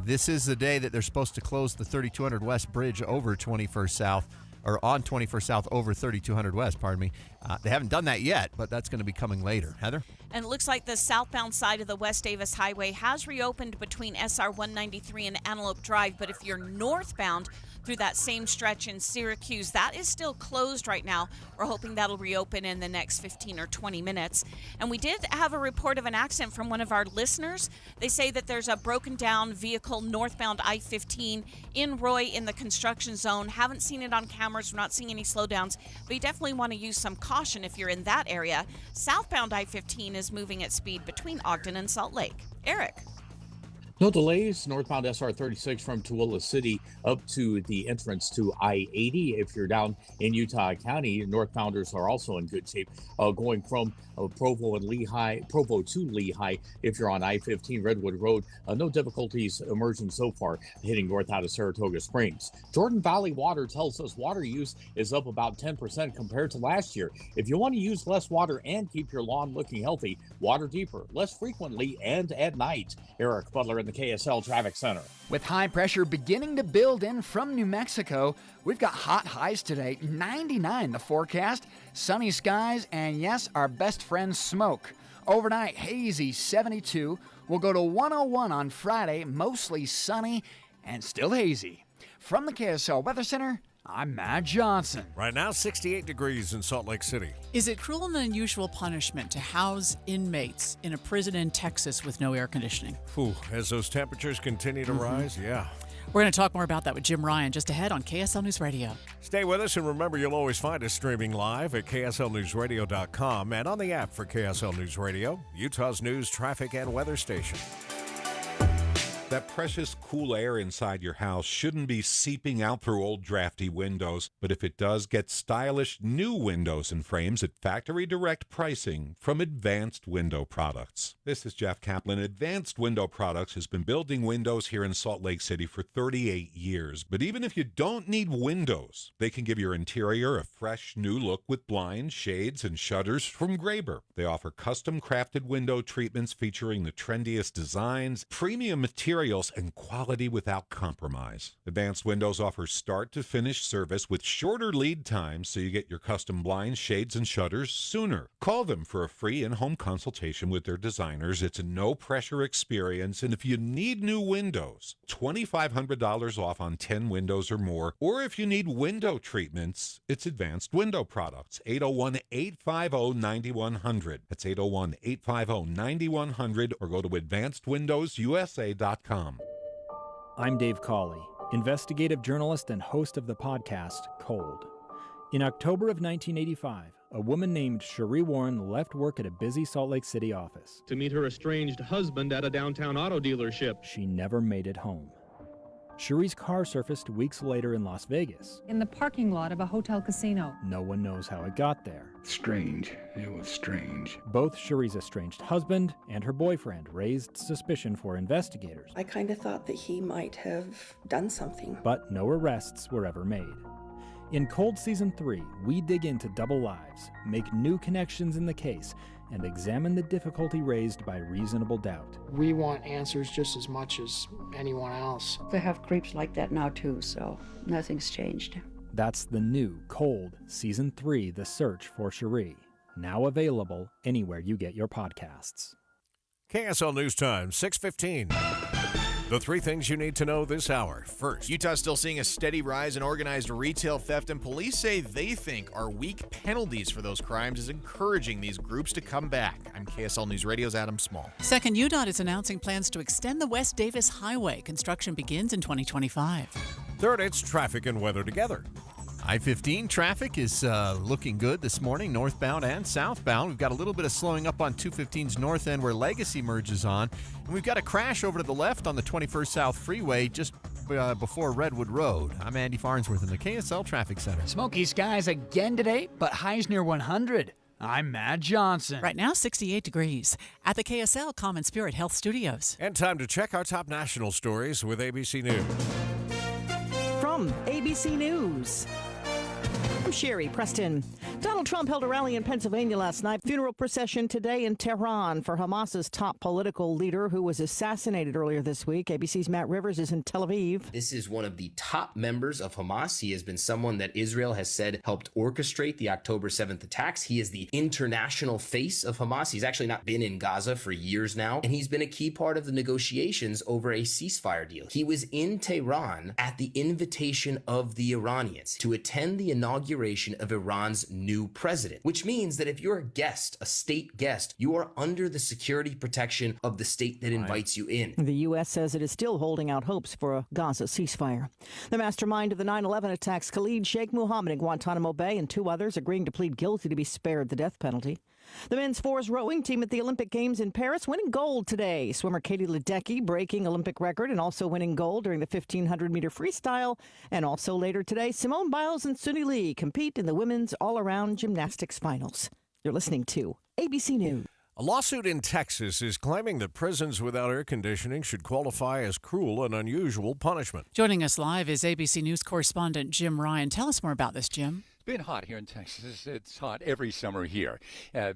this is the day that they're supposed to close the 3200 West Bridge over 21st South, or on 21st South over 3200 West, pardon me. They haven't done that yet, but that's going to be coming later. Heather? And it looks like the southbound side of the West Davis Highway has reopened between SR 193 and Antelope Drive, but if you're northbound through that same stretch in Syracuse, that is still closed right now. We're hoping that'll reopen in the next 15 or 20 minutes. And we did have a report of an accident from one of our listeners. They say that there's a broken down vehicle northbound I-15 in Roy in the construction zone. Haven't seen it on cameras. We're not seeing any slowdowns, but you definitely want to use some caution if you're in that area. Southbound I-15 is moving at speed between Ogden and Salt Lake. Eric. No delays. Northbound SR 36 from Tooele City up to the entrance to I-80. If you're down in Utah County, northbounders are also in good shape. Going from Provo to Lehigh. If you're on I-15 Redwood Road, no difficulties emerging so far heading north out of Saratoga Springs. Jordan Valley Water tells us water use is up about 10% compared to last year. If you want to use less water and keep your lawn looking healthy, water deeper, less frequently, and at night. Eric Butler in the KSL Traffic Center. With high pressure beginning to build in from New Mexico, we've got hot highs today, 99 the forecast, sunny skies, and yes, our best friend smoke. Overnight, hazy, 72. We'll go to 101 on Friday, mostly sunny and still hazy. From the KSL Weather Center, I'm Matt Johnson. Right now, 68 degrees in Salt Lake City. Is it cruel and unusual punishment to house inmates in a prison in Texas with no air conditioning? Whew, as those temperatures continue to rise, yeah. We're going to talk more about that with Jim Ryan just ahead on KSL News Radio. Stay with us, and remember, you'll always find us streaming live at KSLNewsRadio.com and on the app for KSL News Radio, Utah's news, traffic, and weather station. That precious cool air inside your house shouldn't be seeping out through old drafty windows, but if it does, get stylish new windows and frames at factory direct pricing from Advanced Window Products. This is Jeff Kaplan. Advanced Window Products has been building windows here in Salt Lake City for 38 years, but even if you don't need windows, they can give your interior a fresh new look with blinds, shades, and shutters from Graber. They offer custom crafted window treatments featuring the trendiest designs, premium materials, and quality without compromise. Advanced Windows offers start-to-finish service with shorter lead times so you get your custom blinds, shades, and shutters sooner. Call them for a free in-home consultation with their designers. It's a no-pressure experience, and if you need new windows, $2,500 off on 10 windows or more. Or if you need window treatments, it's Advanced Window Products, 801-850-9100. That's 801-850-9100, or go to advancedwindowsusa.com. I'm Dave Cawley, investigative journalist and host of the podcast Cold. In October of 1985, a woman named Cherie Warren left work at a busy Salt Lake City office to meet her estranged husband at a downtown auto dealership. She never made it home. Cherie's car surfaced weeks later in Las Vegas. In the parking lot of a hotel casino. No one knows how it got there. Strange. It was strange. Both Cherie's estranged husband and her boyfriend raised suspicion for investigators. I kind of thought that he might have done something. But no arrests were ever made. In Cold Season 3, we dig into double lives, make new connections in the case, and examine the difficulty raised by reasonable doubt. We want answers just as much as anyone else. They have creeps like that now too, so nothing's changed. That's the new Cold Season 3, The Search for Cherie, now available anywhere you get your podcasts. KSL News Time, 6:15. The three things you need to know this hour. First, Utah's still seeing a steady rise in organized retail theft, and police say they think our weak penalties for those crimes is encouraging these groups to come back. I'm KSL News Radio's Adam Small. Second, UDOT is announcing plans to extend the West Davis Highway. Construction begins in 2025. Third, it's traffic and weather together. I-15 traffic is looking good this morning, northbound and southbound. We've got a little bit of slowing up on 215's north end where Legacy merges on. And we've got a crash over to the left on the 21st South Freeway just before Redwood Road. I'm Andy Farnsworth in the KSL Traffic Center. Smoky skies again today, but highs near 100. I'm Matt Johnson. Right now, 68 degrees at the KSL Common Spirit Health Studios. And time to check our top national stories with ABC News. From ABC News, I'm Sherry Preston. Donald Trump held a rally in Pennsylvania last night. Funeral procession today in Tehran for Hamas's top political leader who was assassinated earlier this week. ABC's Matt Rivers is in Tel Aviv. This is one of the top members of Hamas. He has been someone that Israel has said helped orchestrate the October 7th attacks. He is the international face of Hamas. He's actually not been in Gaza for years now, and he's been a key part of the negotiations over a ceasefire deal. He was in Tehran at the invitation of the Iranians to attend the inauguration of Iran's new president, which means that if you're a guest, a state guest, you are under the security protection of the state that invites you in. The U.S. says it is still holding out hopes for a Gaza ceasefire. The mastermind of the 9/11 attacks, Khalid Sheikh Mohammed in Guantanamo Bay, and two others agreeing to plead guilty to be spared the death penalty. The men's fours rowing team at the Olympic Games in Paris winning gold today. Swimmer Katie Ledecky breaking Olympic record and also winning gold during the 1,500-meter freestyle. And also later today, Simone Biles and Suni Lee compete in the women's all-around gymnastics finals. You're listening to ABC News. A lawsuit in Texas is claiming that prisons without air conditioning should qualify as cruel and unusual punishment. Joining us live is ABC News correspondent Jim Ryan. Tell us more about this, Jim. It's been hot here in Texas. It's hot every summer here.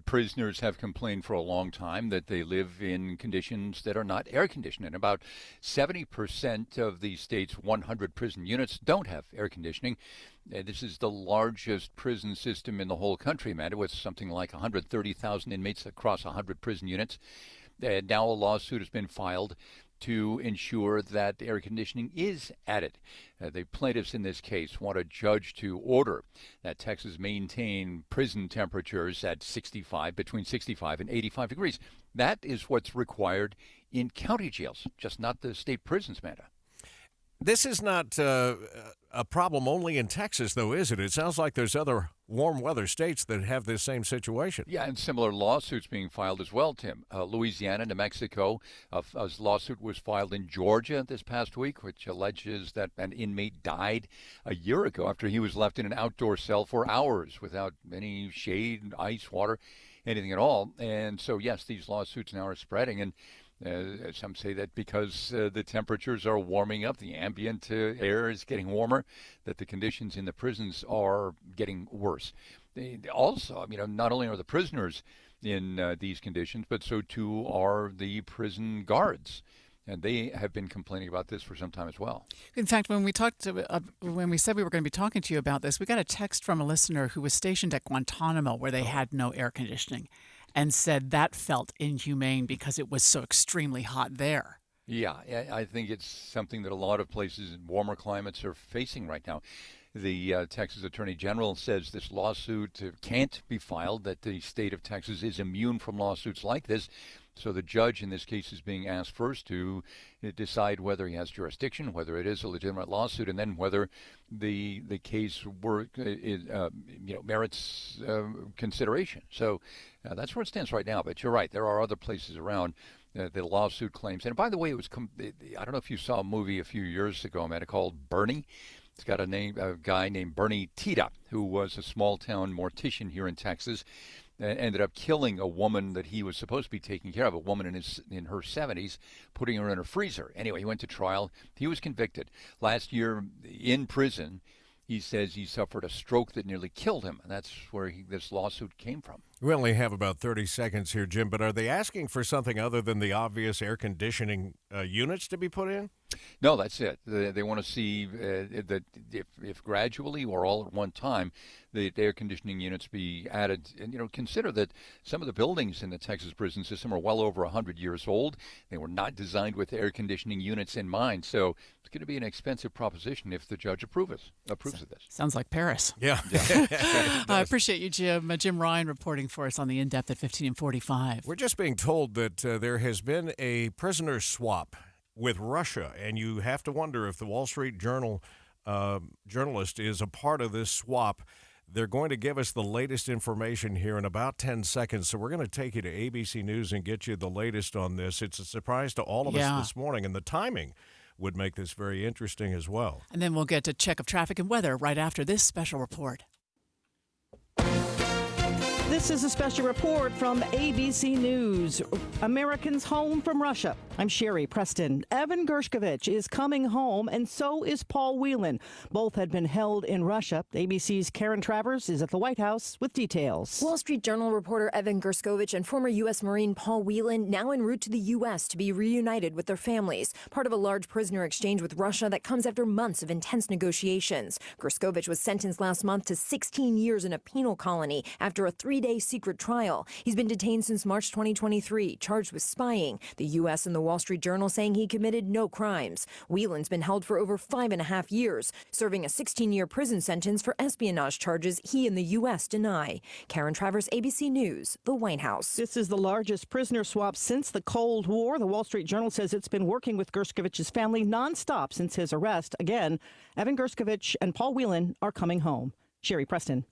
Prisoners have complained for a long time that they live in conditions that are not air conditioned. And about 70% of the state's 100 prison units don't have air conditioning. This is the largest prison system in the whole country, Matt, with something like 130,000 inmates across 100 prison units. Now a lawsuit has been filed to ensure that air conditioning is added. The plaintiffs in this case want a judge to order that Texas maintain prison temperatures at between 65 and 85 degrees. That is what's required in county jails, just not the state prisons, Amanda. This is not a problem only in Texas, though, is it? It sounds like there's other warm weather states that have this same situation. Yeah, and similar lawsuits being filed as well, Tim. Louisiana, New Mexico, a lawsuit was filed in Georgia this past week, which alleges that an inmate died a year ago after he was left in an outdoor cell for hours without any shade, ice, water, anything at all. And so, yes, these lawsuits now are spreading. And some say that because the temperatures are warming up, the ambient air is getting warmer, that the conditions in the prisons are getting worse. Also, not only are the prisoners in these conditions, but so too are the prison guards. And they have been complaining about this for some time as well. In fact, when we when we said we were going to be talking to you about this, we got a text from a listener who was stationed at Guantanamo where they had no air conditioning, and said that felt inhumane because it was so extremely hot there. Yeah, I think it's something that a lot of places in warmer climates are facing right now. The Texas Attorney General says this lawsuit can't be filed, that the state of Texas is immune from lawsuits like this. So the judge in this case is being asked first to decide whether he has jurisdiction, whether it is a legitimate lawsuit, and then whether the case merits consideration. So that's where it stands right now. But you're right, there are other places around the lawsuit claims. And by the way, I don't know if you saw a movie a few years ago, man, called Bernie. It's got a guy named Bernie Tita, who was a small-town mortician here in Texas. Ended up killing a woman that he was supposed to be taking care of, a woman in her 70s, putting her in a freezer. Anyway, he went to trial. He was convicted. Last year in prison, he says he suffered a stroke that nearly killed him. And that's where this lawsuit came from. We only have about 30 seconds here, Jim, but are they asking for something other than the obvious air conditioning units to be put in? No, that's it. They want to see that if gradually or all at one time, the air conditioning units be added. And, consider that some of the buildings in the Texas prison system are well over 100 years old. They were not designed with air conditioning units in mind. So it's going to be an expensive proposition if the judge approves of this. Sounds like Paris. Yeah. I appreciate you, Jim. Jim Ryan reporting for us on the In-Depth at 15 and 45. We're just being told that there has been a prisoner swap with Russia, and you have to wonder if the Wall Street Journal journalist is a part of this swap. They're going to give us the latest information here in about 10 seconds, so we're going to take you to ABC News and get you the latest on this. It's a surprise to all of us this morning, and the timing would make this very interesting as well. And then we'll get a check of traffic and weather right after this special report. This is a special report from ABC News. Americans home from Russia. I'm Sherry Preston. Evan Gershkovich is coming home, and so is Paul Whelan. Both had been held in Russia. ABC's Karen Travers is at the White House with details. Wall Street Journal reporter Evan Gershkovich and former U.S. Marine Paul Whelan now en route to the U.S. to be reunited with their families, part of a large prisoner exchange with Russia that comes after months of intense negotiations. Gershkovich was sentenced last month to 16 years in a penal colony after a 3-day secret trial. He's been detained since March 2023, charged with spying. The U.S. and the Wall Street Journal saying he committed no crimes. Whelan's been held for over 5.5 years, serving a 16-year prison sentence for espionage charges he and the U.S. deny. Karen Travers, ABC News, the White House. This is the largest prisoner swap since the Cold War. The Wall Street Journal says it's been working with Gershkovich's family nonstop since his arrest. Again, Evan Gershkovich and Paul Whelan are coming home. Sherry Preston.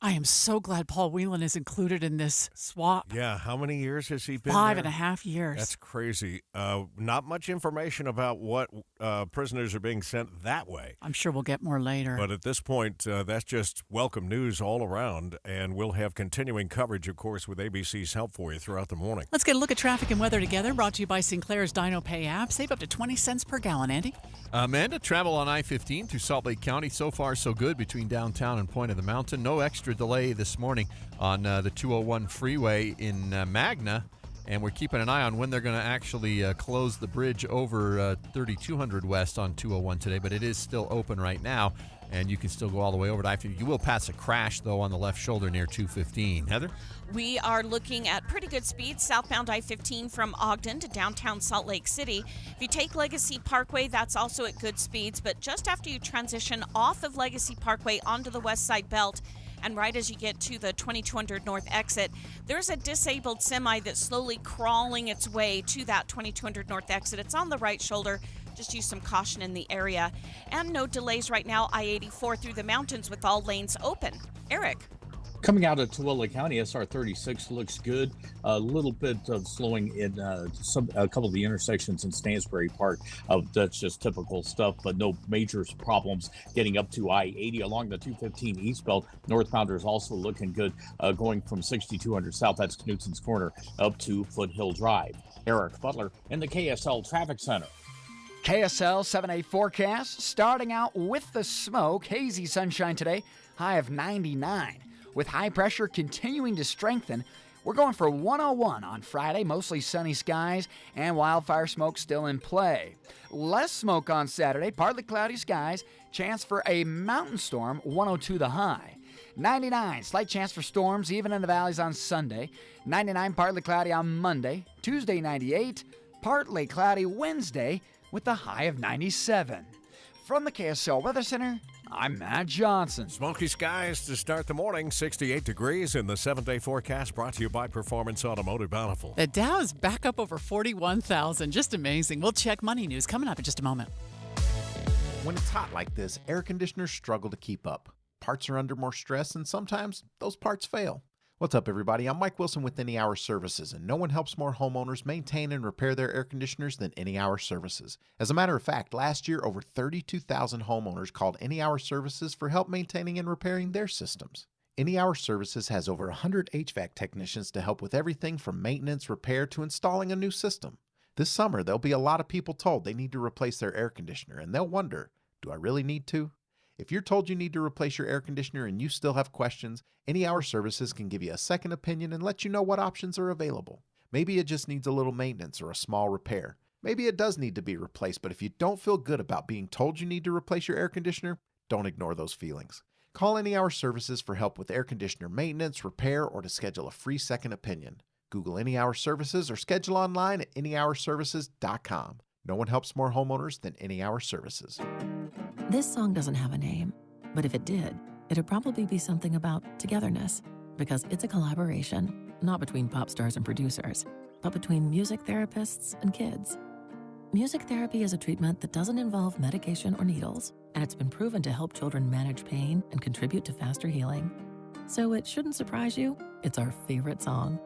I am so glad Paul Whelan is included in this swap. Yeah, how many years has he been 5.5 years. That's crazy. Not much information about what prisoners are being sent that way. I'm sure we'll get more later. But at this point, that's just welcome news all around, and we'll have continuing coverage, of course, with ABC's help for you throughout the morning. Let's get a look at traffic and weather together, brought to you by Sinclair's Dino Pay app. Save up to 20 cents per gallon, Andy. Amanda, travel on I-15 through Salt Lake County. So far, so good between downtown and Point of the Mountain. No extra delay this morning on the 201 freeway in Magna, and we're keeping an eye on when they're going to actually close the bridge over 3200 west on 201 today, but it is still open right now, and you can still go all the way over to I-15. You will pass a crash, though, on the left shoulder near 215. Heather? We are looking at pretty good speeds southbound I-15 from Ogden to downtown Salt Lake City. If you take Legacy Parkway, that's also at good speeds, but just after you transition off of Legacy Parkway onto the west side belt, and right as you get to the 2200 North exit, there's a disabled semi that's slowly crawling its way to that 2200 North exit. It's on the right shoulder, Just use some caution in the area. And no delays right now, I-84 through the mountains with all lanes open. Eric. Coming out of Tooele County, SR 36 looks good. A little bit of slowing in a couple of the intersections in Stansbury Park. That's just typical stuff, but no major problems getting up to I-80 along the 215 eastbound. Northbounder is also looking good, going from 6200 south, that's Knutson's Corner, up to Foothill Drive. Eric Butler in the KSL Traffic Center. KSL 7-day forecast starting out with the smoke. Hazy sunshine today, high of 99. With high pressure continuing to strengthen, we're going for 101 on Friday, mostly sunny skies and wildfire smoke still in play. Less smoke on Saturday, partly cloudy skies, chance for a mountain storm, 102 the high. 99, slight chance for storms even in the valleys on Sunday. 99, partly cloudy on Monday. Tuesday, 98, partly cloudy Wednesday with the high of 97. From the KSL Weather Center, I'm Matt Johnson. Smoky skies to start the morning, 68 degrees in the 7-day forecast, brought to you by Performance Automotive Bountiful. The Dow is back up over 41,000. Just amazing. We'll check money news coming up in just a moment. When it's hot like this, air conditioners struggle to keep up. Parts are under more stress, and sometimes those parts fail. What's up, everybody? I'm Mike Wilson with Any Hour Services, and no one helps more homeowners maintain and repair their air conditioners than Any Hour Services. As a matter of fact, last year, over 32,000 homeowners called Any Hour Services for help maintaining and repairing their systems. Any Hour Services has over 100 HVAC technicians to help with everything from maintenance, repair, to installing a new system. This summer, there'll be a lot of people told they need to replace their air conditioner, and they'll wonder, do I really need to? If you're told you need to replace your air conditioner and you still have questions, Any Hour Services can give you a second opinion and let you know what options are available. Maybe it just needs a little maintenance or a small repair. Maybe it does need to be replaced, but if you don't feel good about being told you need to replace your air conditioner, don't ignore those feelings. Call Any Hour Services for help with air conditioner maintenance, repair, or to schedule a free second opinion. Google Any Hour Services or schedule online at anyhourservices.com. No one helps more homeowners than Any Hour Services. This song doesn't have a name, but if it did, it'd probably be something about togetherness, because it's a collaboration, not between pop stars and producers, but between music therapists and kids. Music therapy is a treatment that doesn't involve medication or needles, and it's been proven to help children manage pain and contribute to faster healing. So it shouldn't surprise you, it's our favorite song.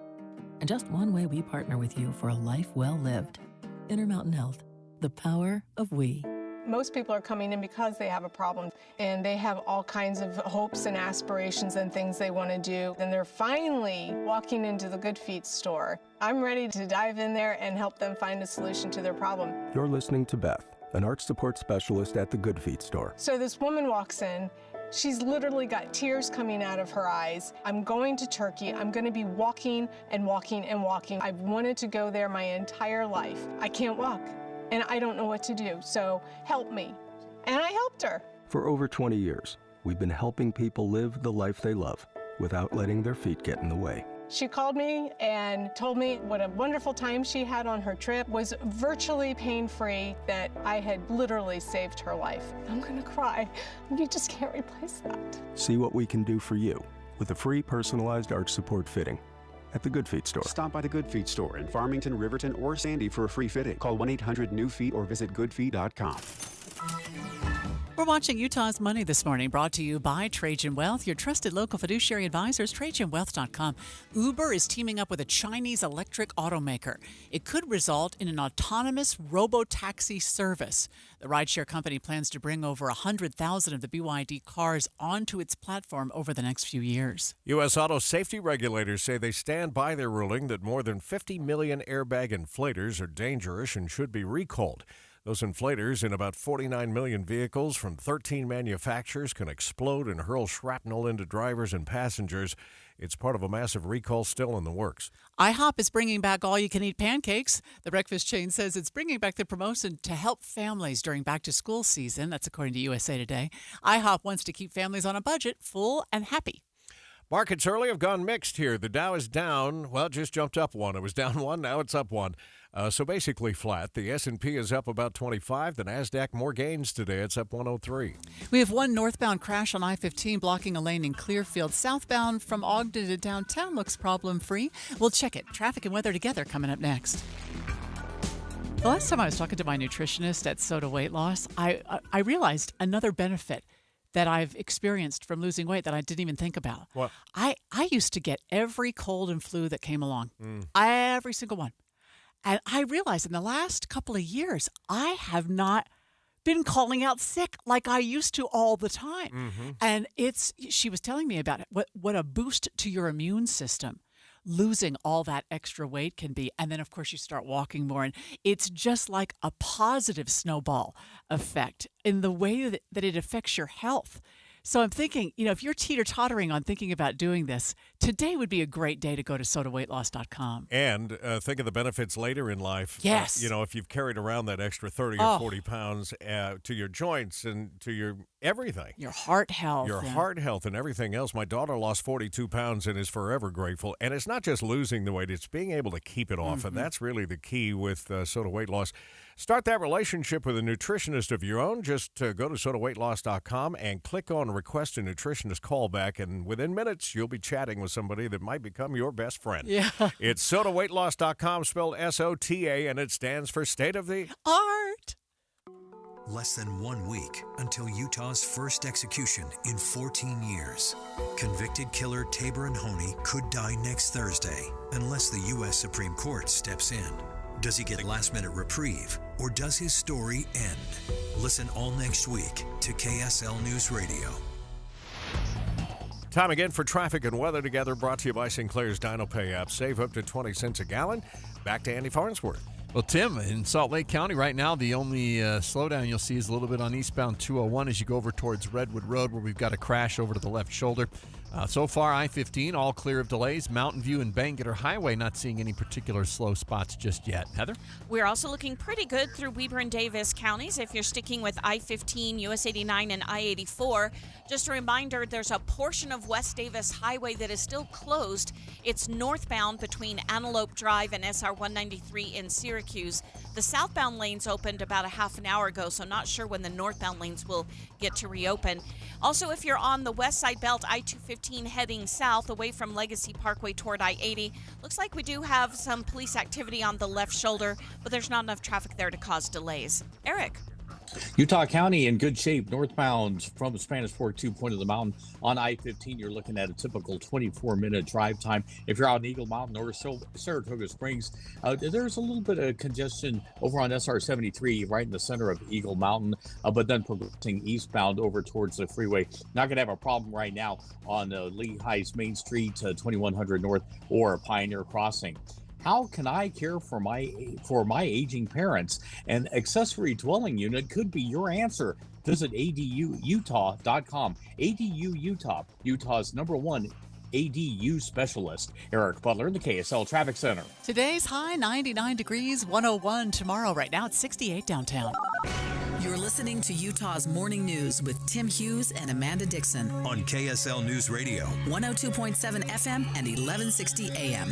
And just one way we partner with you for a life well lived. Intermountain Health, the power of we. Most people are coming in because they have a problem, and they have all kinds of hopes and aspirations and things they want to do, and they're finally walking into the Good Feet store. I'm ready to dive in there and help them find a solution to their problem. You're listening to Beth, an arch support specialist at the Good Feet store. So this woman walks in. She's literally got tears coming out of her eyes. I'm going to Turkey. I'm going to be walking and walking and walking. I've wanted to go there my entire life. I can't walk, and I don't know what to do, so help me. And I helped her. For over 20 years, we've been helping people live the life they love without letting their feet get in the way. She called me and told me what a wonderful time she had on her trip, was virtually pain-free, that I had literally saved her life. I'm gonna cry. You just can't replace that. See what we can do for you with a free personalized arch support fitting at the Good Feet store. Stop by the Good Feet store in Farmington, Riverton, or Sandy for a free fitting. Call 1-800-NEW-FEET or visit goodfeet.com. We're watching Utah's Money this morning, brought to you by Trajan Wealth, your trusted local fiduciary advisors, TrajanWealth.com. Uber is teaming up with a Chinese electric automaker. It could result in an autonomous robo-taxi service. The rideshare company plans to bring over 100,000 of the BYD cars onto its platform over the next few years. U.S. auto safety regulators say they stand by their ruling that more than 50 million airbag inflators are dangerous and should be recalled. Those inflators in about 49 million vehicles from 13 manufacturers can explode and hurl shrapnel into drivers and passengers. It's part of a massive recall still in the works. IHOP is bringing back all-you-can-eat pancakes. The breakfast chain says it's bringing back the promotion to help families during back-to-school season. That's according to USA Today. IHOP wants to keep families on a budget, full and happy. Markets early have gone mixed here. The Dow is down. Well, it just jumped up one. It was down one. Now it's up one. So basically flat. The S&P is up about 25. The NASDAQ more gains today. It's up 103. We have one northbound crash on I-15 blocking a lane in Clearfield. Southbound from Ogden to downtown looks problem-free. We'll check it. Traffic and weather together coming up next. The last time I was talking to my nutritionist at Soda Weight Loss, I realized another benefit that I've experienced from losing weight that I didn't even think about. What? I used to get every cold and flu that came along, every single one. And I realized in the last couple of years, I have not been calling out sick like I used to all the time. And she was telling me about it, what a boost to your immune system losing all that extra weight can be. And then, of course, you start walking more. And it's just like a positive snowball effect in the way that it affects your health. So I'm thinking, if you're teeter-tottering on thinking about doing this, today would be a great day to go to sodaweightloss.com. And think of the benefits later in life. Yes. If you've carried around that extra 30 or 40 pounds to your joints and to your everything. Your heart health. Your heart health and everything else. My daughter lost 42 pounds and is forever grateful. And it's not just losing the weight, it's being able to keep it off. And that's really the key with Soda Weight Loss. Start that relationship with a nutritionist of your own. Just go to sodaweightloss.com and click on Request a Nutritionist Callback, and within minutes, you'll be chatting with somebody that might become your best friend. Yeah. It's sodaweightloss.com, spelled SOTA, and it stands for State of the Art. Less than 1 week until Utah's first execution in 14 years. Convicted killer Tabor and Honey could die next Thursday unless the U.S. Supreme Court steps in. Does he get last-minute reprieve, or does his story end? Listen all next week to KSL News Radio. Time again for traffic and weather together, brought to you by Sinclair's DinoPay app. Save up to 20 cents a gallon. Back to Andy Farnsworth. Well, Tim, in Salt Lake County right now, the only slowdown you'll see is a little bit on eastbound 201 as you go over towards Redwood Road, where we've got a crash over to the left shoulder. So far, I-15, all clear of delays. Mountain View and Bangerter Highway, not seeing any particular slow spots just yet. Heather? We're also looking pretty good through Weber and Davis counties if you're sticking with I-15, US 89, and I-84. Just a reminder, there's a portion of West Davis Highway that is still closed. It's northbound between Antelope Drive and SR 193 in Syracuse. The southbound lanes opened about a half an hour ago, so not sure when the northbound lanes will get to reopen. Also, if you're on the west side belt, I-215 heading south away from Legacy Parkway toward I-80, looks like we do have some police activity on the left shoulder, but there's not enough traffic there to cause delays. Eric? Utah County in good shape, northbound from Spanish Fork to Point of the Mountain. On I-15, you're looking at a typical 24-minute drive time. If you're out in Eagle Mountain or Saratoga Springs, there's a little bit of congestion over on SR 73 right in the center of Eagle Mountain, but then progressing eastbound over towards the freeway. Not going to have a problem right now on Lehigh's Main Street, 2100 North or Pioneer Crossing. How can I care for my aging parents? An accessory dwelling unit could be your answer. Visit aduutah.com. ADU Utah, Utah's #1 ADU specialist. Eric Butler in the KSL Traffic Center. Today's high 99 degrees, 101 tomorrow. Right now it's 68 downtown. You're listening to Utah's Morning News with Tim Hughes and Amanda Dixon on KSL News Radio, 102.7 FM and 1160 AM.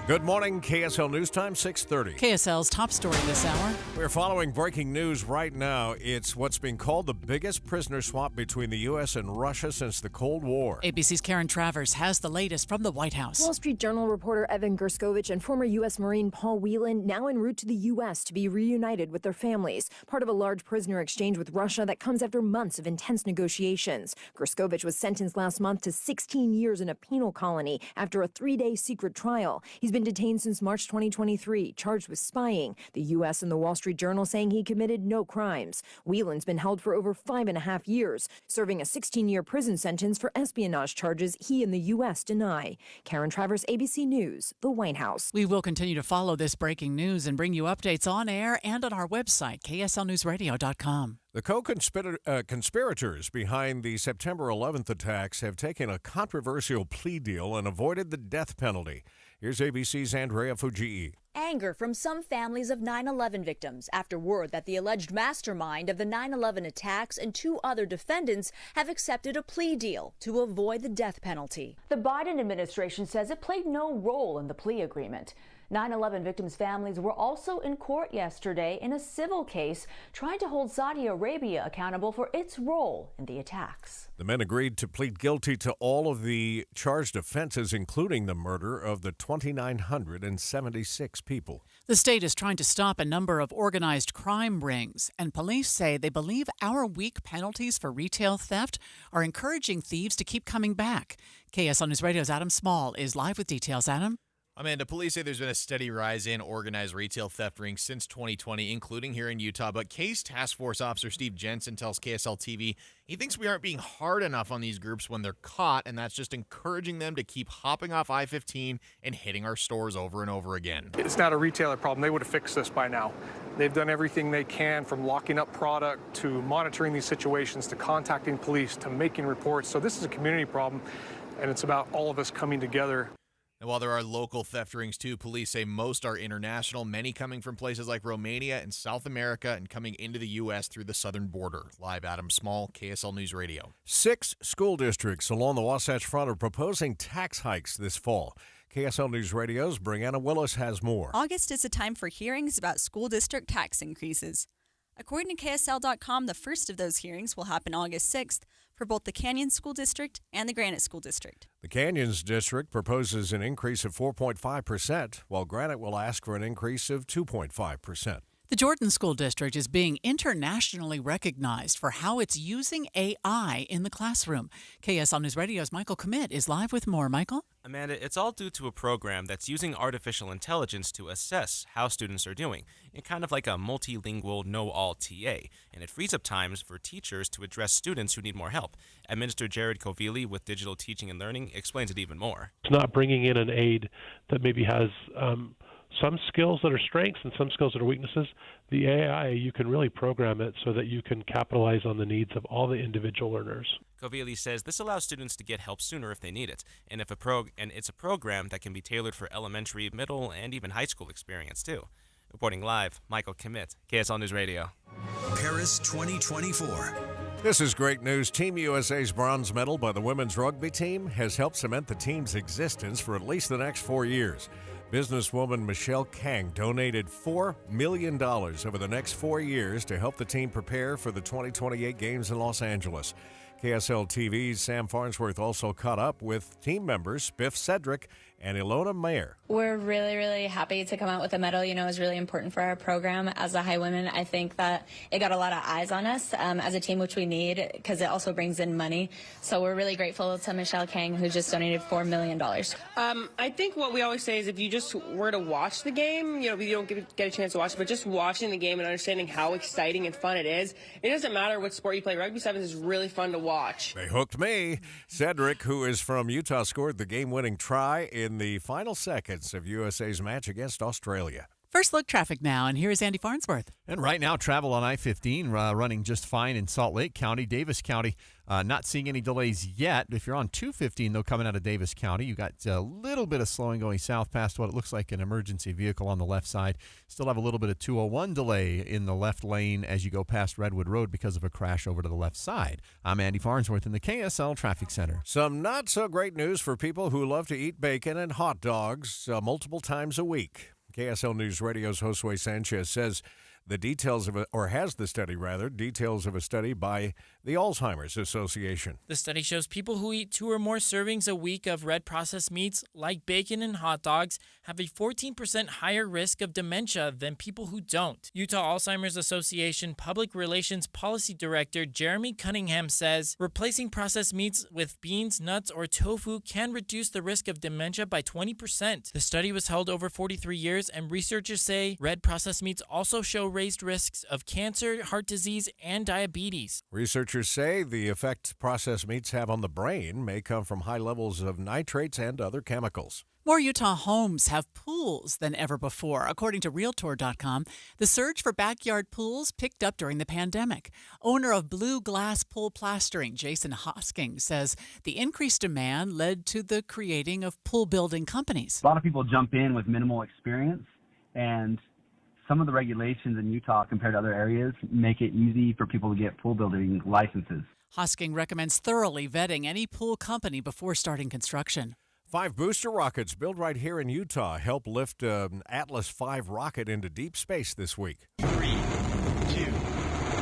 Good morning, KSL News Time, 6:30. KSL's top story this hour. We're following breaking news right now. It's what's being called the biggest prisoner swap between the U.S. and Russia since the Cold War. ABC's Karen Travers has the latest from the White House. Wall Street Journal reporter Evan Gershkovich and former U.S. Marine Paul Whelan now en route to the U.S. to be reunited with their families, part of a large prisoner exchange with Russia that comes after months of intense negotiations. Gershkovich was sentenced last month to 16 years in a penal colony after a 3-day secret trial. He's been detained since March 2023, charged with spying. The U.S. and the Wall Street Journal saying he committed no crimes. Whelan's been held for over 5.5 years, serving a 16-year prison sentence for espionage charges he and the U.S. deny. Karen Travers, ABC News, the White House. We will continue to follow this breaking news and bring you updates on air and on our website, kslnewsradio.com. The co-conspirators behind the September 11th attacks have taken a controversial plea deal and avoided the death penalty. Here's ABC's Andrea Fujii. Anger from some families of 9/11 victims after word that the alleged mastermind of the 9/11 attacks and 2 other defendants have accepted a plea deal to avoid the death penalty. The Biden administration says it played no role in the plea agreement. 9/11 victims' families were also in court yesterday in a civil case trying to hold Saudi Arabia accountable for its role in the attacks. The men agreed to plead guilty to all of the charged offenses, including the murder of the 2,976 people. The state is trying to stop a number of organized crime rings, and police say they believe our weak penalties for retail theft are encouraging thieves to keep coming back. KSL News Radio's Adam Small is live with details. Adam? Amanda, police say there's been a steady rise in organized retail theft rings since 2020, including here in Utah. But Case Task Force Officer Steve Jensen tells KSL TV he thinks we aren't being hard enough on these groups when they're caught, and that's just encouraging them to keep hopping off I-15 and hitting our stores over and over again. It's not a retailer problem. They would have fixed this by now. They've done everything they can, from locking up product to monitoring these situations to contacting police to making reports. So this is a community problem, and it's about all of us coming together. And while there are local theft rings too, police say most are international, many coming from places like Romania and South America and coming into the U.S. through the southern border. Live Adam Small, KSL News Radio. 6 school districts along the Wasatch Front are proposing tax hikes this fall. KSL News Radio's Brianna Willis has more. August is a time for hearings about school district tax increases. According to KSL.com, the first of those hearings will happen August 6th for both the Canyon School District and the Granite School District. The Canyons District proposes an increase of 4.5%, while Granite will ask for an increase of 2.5%. The Jordan School District is being internationally recognized for how it's using AI in the classroom. KSL News Radio's Michael Commit is live with more. Michael? Amanda, it's all due to a program that's using artificial intelligence to assess how students are doing, in kind of like a multilingual know-all TA, and it frees up times for teachers to address students who need more help. Administrator Jared Kovili with Digital Teaching and Learning explains it even more. It's not bringing in an aide that maybe has some skills that are strengths and some skills that are weaknesses. The AI, you can really program it so that you can capitalize on the needs of all the individual learners. Kovili says this allows students to get help sooner if they need it, and it's a program that can be tailored for elementary, middle, and even high school experience too. Reporting live, Michael Commit, KSL News Radio. Paris 2024. This is great news. Team USA's bronze medal by the women's rugby team has helped cement the team's existence for at least the next 4 years. Businesswoman Michelle Kang donated $4 million over the next 4 years to help the team prepare for the 2028 games in Los Angeles. KSL TV's Sam Farnsworth also caught up with team members Biff Cedric and Ilona Mayer. We're really, really happy to come out with a medal. You know, it was really important for our program. As a high women, I think that it got a lot of eyes on us as a team, which we need because it also brings in money. So we're really grateful to Michelle Kang, who just donated $4 million. I think what we always say is if you just were to watch the game, you know, you don't get a chance to watch it, but just watching the game and understanding how exciting and fun it is, it doesn't matter what sport you play. Rugby sevens is really fun to watch. They hooked me. Cedric, who is from Utah, scored the game-winning try in the final seconds of USA's match against Australia. First look traffic now, and here's Andy Farnsworth. And right now, travel on I-15 running just fine in Salt Lake County, Davis County. Not seeing any delays yet. If you're on 215, though, coming out of Davis County, you got a little bit of slowing going south past what it looks like an emergency vehicle on the left side. Still have a little bit of 201 delay in the left lane as you go past Redwood Road because of a crash over to the left side. I'm Andy Farnsworth in the KSL Traffic Center. Some not so great news for people who love to eat bacon and hot dogs multiple times a week. KSL News Radio's Josue Sanchez says the details of details of a study by the Alzheimer's Association. The study shows people who eat 2 or more servings a week of red processed meats, like bacon and hot dogs, have a 14% higher risk of dementia than people who don't. Utah Alzheimer's Association Public Relations Policy Director Jeremy Cunningham says replacing processed meats with beans, nuts, or tofu can reduce the risk of dementia by 20%. The study was held over 43 years, and researchers say red processed meats also show raised risks of cancer, heart disease, and diabetes. Researchers say the effect processed meats have on the brain may come from high levels of nitrates and other chemicals. More Utah homes have pools than ever before. According to Realtor.com, the surge for backyard pools picked up during the pandemic. Owner of Blue Glass Pool Plastering, Jason Hosking, says the increased demand led to the creating of pool building companies. A lot of people jump in with minimal experience, and some of the regulations in Utah compared to other areas make it easy for people to get pool building licenses. Hosking recommends thoroughly vetting any pool company before starting construction. 5 booster rockets built right here in Utah help lift an Atlas V rocket into deep space this week. 3, 2,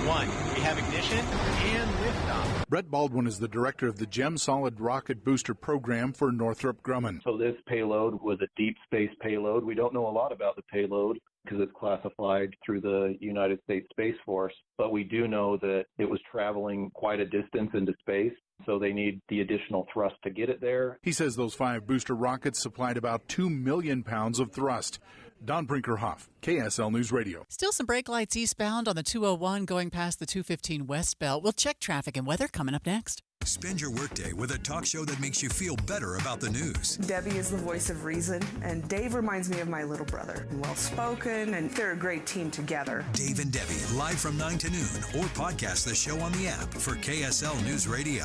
1. We have ignition and liftoff. Brett Baldwin is the director of the GEM Solid Rocket Booster Program for Northrop Grumman. So this payload was a deep space payload. We don't know a lot about the payload because it's classified through the United States Space Force, but we do know that it was traveling quite a distance into space, so they need the additional thrust to get it there. He says those 5 booster rockets supplied about 2 million pounds of thrust. Don Brinkerhoff, KSL News Radio. Still some brake lights eastbound on the 201 going past the 215 West Belt. We'll check traffic and weather coming up next. Spend your workday with a talk show that makes you feel better about the news. Debbie is the voice of reason, and Dave reminds me of my little brother. Well-spoken, and they're a great team together. Dave and Debbie, live from 9 to noon, or podcast the show on the app for KSL News Radio.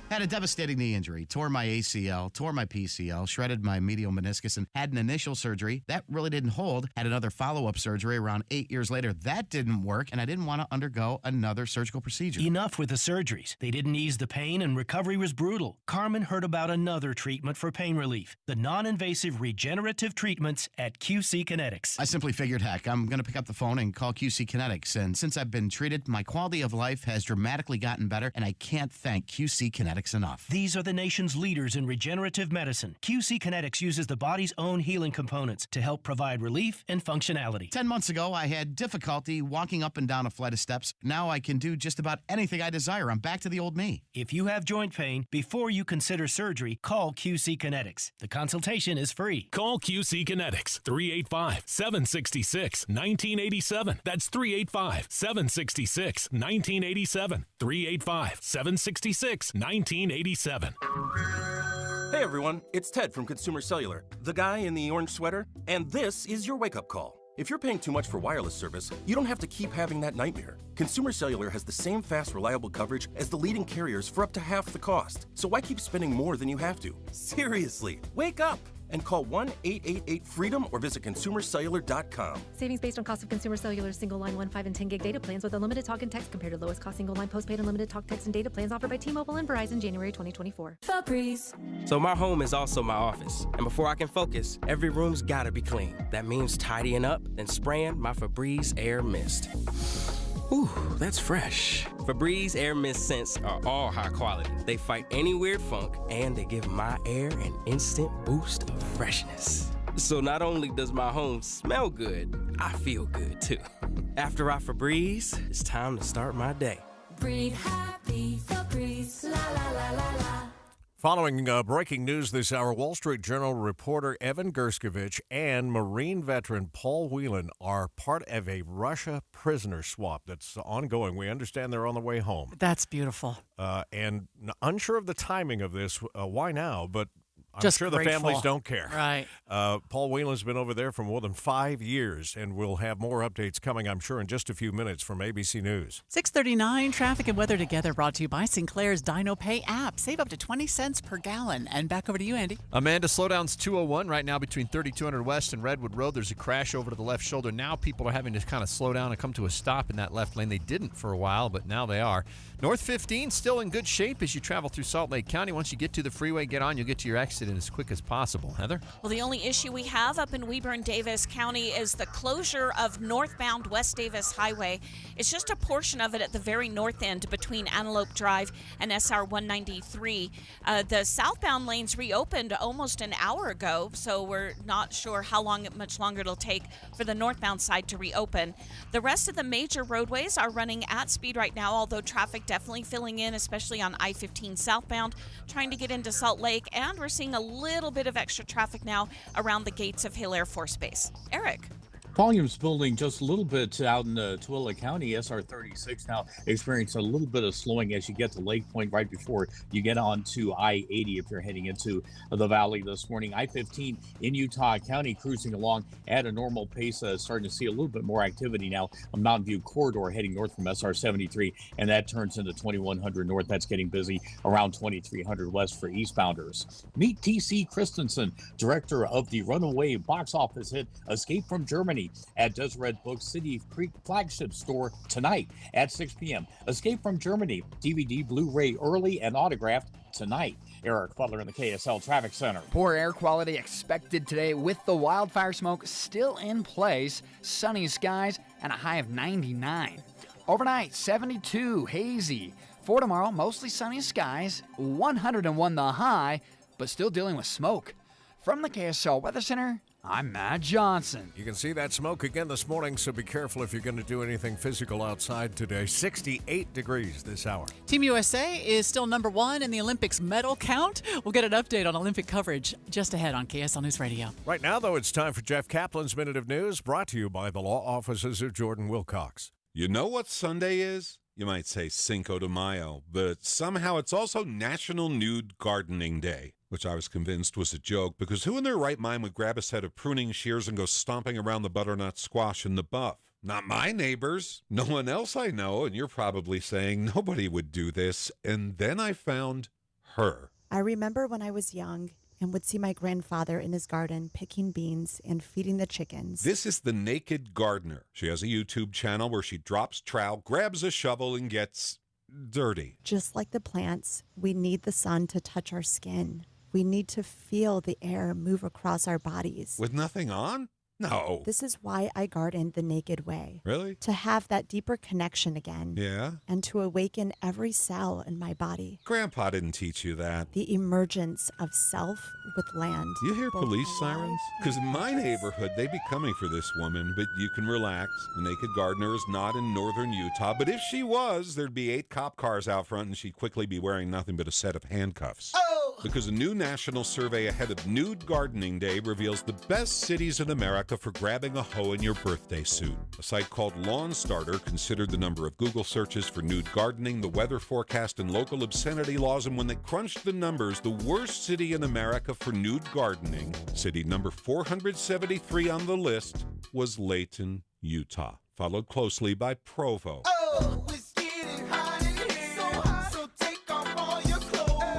Had a devastating knee injury, tore my ACL, tore my PCL, shredded my medial meniscus, and had an initial surgery. That really didn't hold. Had another follow-up surgery around 8 years later. That didn't work, and I didn't want to undergo another surgical procedure. Enough with the surgeries. They didn't ease the pain, and recovery was brutal. Carmen heard about another treatment for pain relief, the non-invasive regenerative treatments at QC Kinetics. I simply figured, heck, I'm going to pick up the phone and call QC Kinetics, and since I've been treated, my quality of life has dramatically gotten better, and I can't thank QC Kinetics enough. These are the nation's leaders in regenerative medicine. QC Kinetics uses the body's own healing components to help provide relief and functionality. 10 months ago, I had difficulty walking up and down a flight of steps. Now I can do just about anything I desire. I'm back to the old me. If you have joint pain, before you consider surgery, call QC Kinetics. The consultation is free. Call QC Kinetics, 385-766-1987. That's 385-766-1987. 385-766-1987. Hey everyone, it's Ted from Consumer Cellular, the guy in the orange sweater, and this is your wake-up call. If you're paying too much for wireless service, you don't have to keep having that nightmare. Consumer Cellular has the same fast, reliable coverage as the leading carriers for up to half the cost. So why keep spending more than you have to? Seriously, wake up! And call 1-888-FREEDOM or visit consumercellular.com. Savings based on cost of Consumer Cellular single line 1, 5, and 10 gig data plans with unlimited talk and text compared to lowest cost single line postpaid unlimited talk, text, and data plans offered by T-Mobile and Verizon January 2024. Febreze. So my home is also my office. And before I can focus, every room's gotta be clean. That means tidying up, then spraying my Febreze Air Mist. Ooh, that's fresh. Febreze Air Mist scents are all high quality. They fight any weird funk, and they give my air an instant boost of freshness. So not only does my home smell good, I feel good too. After I Febreze, it's time to start my day. Breathe happy, Febreze, la la la la la. Following breaking news this hour, Wall Street Journal reporter Evan Gerskovich and Marine veteran Paul Whelan are part of a Russia prisoner swap that's ongoing. We understand they're on the way home. That's beautiful. And unsure of the timing of this. Why now? But I'm Just sure grateful. the families don't care. Right. Paul Whelan's been over there for more than 5 years, and we'll have more updates coming, I'm sure, in just a few minutes from ABC News. 6:39, traffic and weather together brought to you by Sinclair's Dino Pay app. Save up to 20 cents per gallon. And back over to you, Andy. Amanda, slowdown's 201 right now between 3200 West and Redwood Road. There's a crash over to the left shoulder. Now people are having to kind of slow down and come to a stop in that left lane. They didn't for a while, but now they are. North 15 still in good shape as you travel through Salt Lake County. Once you get to the freeway, get on. You'll get to your exit in as quick as possible. Heather? Well, the only issue we have up in Weber and Davis County is the closure of northbound West Davis Highway. It's just a portion of it at the very north end between Antelope Drive and SR 193. The southbound lanes reopened almost an hour ago, so we're not sure much longer it'll take for the northbound side to reopen. The rest of the major roadways are running at speed right now, although traffic definitely filling in, especially on I-15 southbound, trying to get into Salt Lake, and we're seeing a little bit of extra traffic now around the gates of Hill Air Force Base. Eric. Volumes building just a little bit out in Tooele County. SR 36 now experiencing a little bit of slowing as you get to Lake Point right before you get on to I-80 if you're heading into the valley this morning. I-15 in Utah County cruising along at a normal pace, starting to see a little bit more activity now. A Mountain View corridor heading north from SR 73, and that turns into 2100 north. That's getting busy around 2300 west for eastbounders. Meet T.C. Christensen, director of the runaway box office hit Escape from Germany, at Deseret Books City Creek flagship store tonight at 6 p.m. Escape from Germany, DVD, Blu-ray, early and autographed, tonight. Eric Butler in the KSL Traffic Center. Poor air quality expected today with the wildfire smoke still in place. Sunny skies and a high of 99. Overnight, 72, hazy. For tomorrow, mostly sunny skies, 101 the high, but still dealing with smoke. From the KSL Weather Center, I'm Matt Johnson. You can see that smoke again this morning, so be careful if you're going to do anything physical outside today. 68 degrees this hour. Team USA is still number one in the Olympics medal count. We'll get an update on Olympic coverage just ahead on KSL News Radio. Right now, though, it's time for Jeff Kaplan's Minute of News, brought to you by the law offices of Jordan Wilcox. You know what Sunday is? You might say Cinco de Mayo, but somehow it's also National Nude Gardening Day, which I was convinced was a joke, because who in their right mind would grab a set of pruning shears and go stomping around the butternut squash in the buff? Not my neighbors, no one else I know, and you're probably saying nobody would do this. And then I found her. I remember when I was young and would see my grandfather in his garden picking beans and feeding the chickens. This is the Naked Gardener. She has a YouTube channel where she drops trowel, grabs a shovel, and gets dirty. Just like the plants, we need the sun to touch our skin. We need to feel the air move across our bodies. With nothing on? No. This is why I garden the naked way. Really? To have that deeper connection again. Yeah? And to awaken every cell in my body. Grandpa didn't teach you that. The emergence of self with land. You hear police sirens? Because in my neighborhood, they'd be coming for this woman, but you can relax. The Naked Gardener is not in northern Utah, but if she was, there'd be 8 cop cars out front, and she'd quickly be wearing nothing but a set of handcuffs. Because a new national survey ahead of Nude Gardening Day reveals the best cities in America for grabbing a hoe in your birthday suit. A site called Lawn Starter considered the number of Google searches for nude gardening, the weather forecast, and local obscenity laws, and when they crunched the numbers, the worst city in America for nude gardening, city number 473 on the list, was Layton, Utah, followed closely by Provo.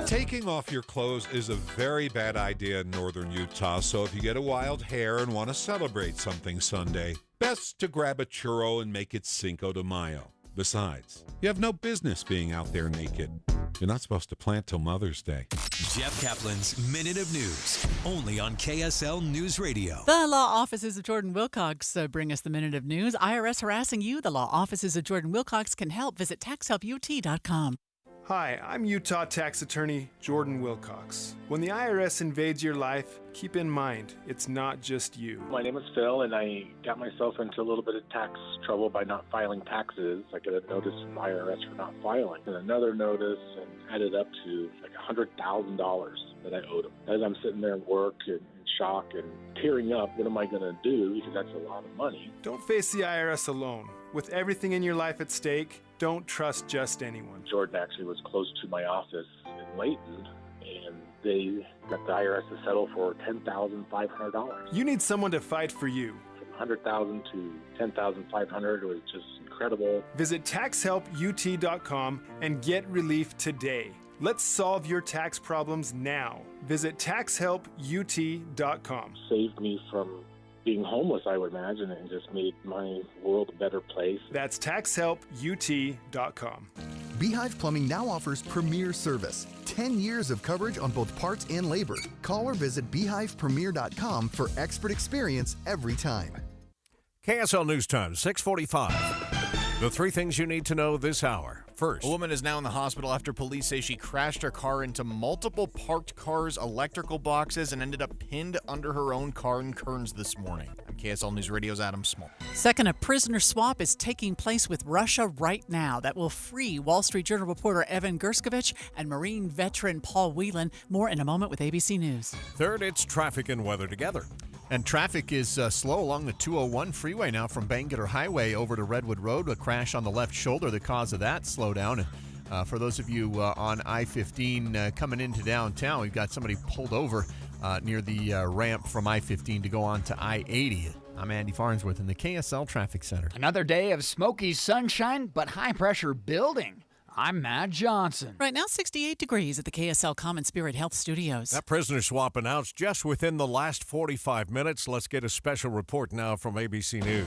Taking off your clothes is a very bad idea in northern Utah, so if you get a wild hair and want to celebrate something Sunday, best to grab a churro and make it Cinco de Mayo. Besides, you have no business being out there naked. You're not supposed to plant till Mother's Day. Jeff Kaplan's Minute of News, only on KSL News Radio. The law offices of Jordan Wilcox bring us the Minute of News. IRS harassing you? The law offices of Jordan Wilcox can help. Visit taxhelput.com. Hi, I'm Utah tax attorney Jordan Wilcox. When the IRS invades your life, keep in mind, it's not just you. My name is Phil, and I got myself into a little bit of tax trouble by not filing taxes. I got a notice from the IRS for not filing, and another notice, and added up to like $100,000 that I owed them. As I'm sitting there at work and in shock and tearing up, what am I going to do? Because that's a lot of money. Don't face the IRS alone. With everything in your life at stake, don't trust just anyone. Jordan actually was close to my office in Layton, and they got the IRS to settle for $10,500. You need someone to fight for you. From $100,000 to $10,500 was just incredible. Visit taxhelput.com and get relief today. Let's solve your tax problems now. Visit taxhelput.com. Saved me from being homeless, I would imagine, and just made my world a better place. That's taxhelput.com. Beehive Plumbing now offers premier service. 10 years of coverage on both parts and labor. Call or visit beehivepremier.com for expert experience every time. KSL News Time, 6:45. The 3 things you need to know this hour. First, a woman is now in the hospital after police say she crashed her car into multiple parked cars' electrical boxes and ended up pinned under her own car in Kearns this morning. I'm KSL News Radio's Adam Small. Second, a prisoner swap is taking place with Russia right now that will free Wall Street Journal reporter Evan Gerskovich and Marine veteran Paul Whelan. More in a moment with ABC News. Third, it's traffic and weather together. And traffic is slow along the 201 freeway now from Bangerter Highway over to Redwood Road. A crash on the left shoulder, the cause of that slowdown. For those of you on I-15 coming into downtown, we've got somebody pulled over near the ramp from I-15 to go on to I-80. I'm Andy Farnsworth in the KSL Traffic Center. Another day of smoky sunshine, but high pressure building. I'm Matt Johnson. Right now, 68 degrees at the KSL Common Spirit Health Studios. That prisoner swap announced just within the last 45 minutes. Let's get a special report now from ABC News.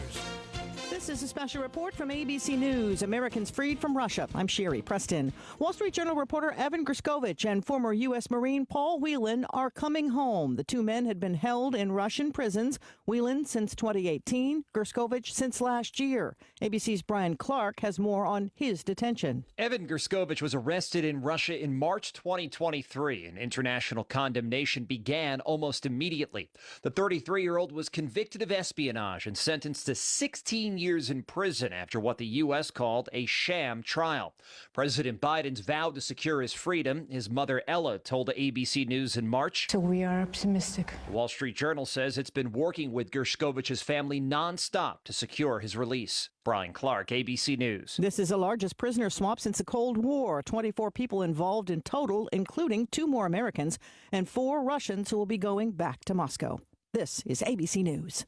This This is a special report from ABC News. Americans freed from Russia. I'm Sherry Preston. Wall Street Journal reporter Evan Gerskovich and former U.S. Marine Paul Whelan are coming home. The two men had been held in Russian prisons, Whelan since 2018, Gerskovich since last year. ABC's Brian Clark has more on his detention. Evan Gerskovich was arrested in Russia in March 2023, and international condemnation began almost immediately. The 33-year-old was convicted of espionage and sentenced to 16 years in prison after what the U.S. called a sham trial. President Biden's vowed to secure his freedom. His mother, Ella, told ABC News in March. So we are optimistic. The Wall Street Journal says it's been working with Gershkovich's family nonstop to secure his release. Brian Clark, ABC News. This is the largest prisoner swap since the Cold War. 24 people involved in total, including 2 more Americans and 4 Russians who will be going back to Moscow. This is ABC News.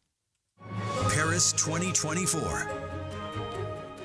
Paris 2024.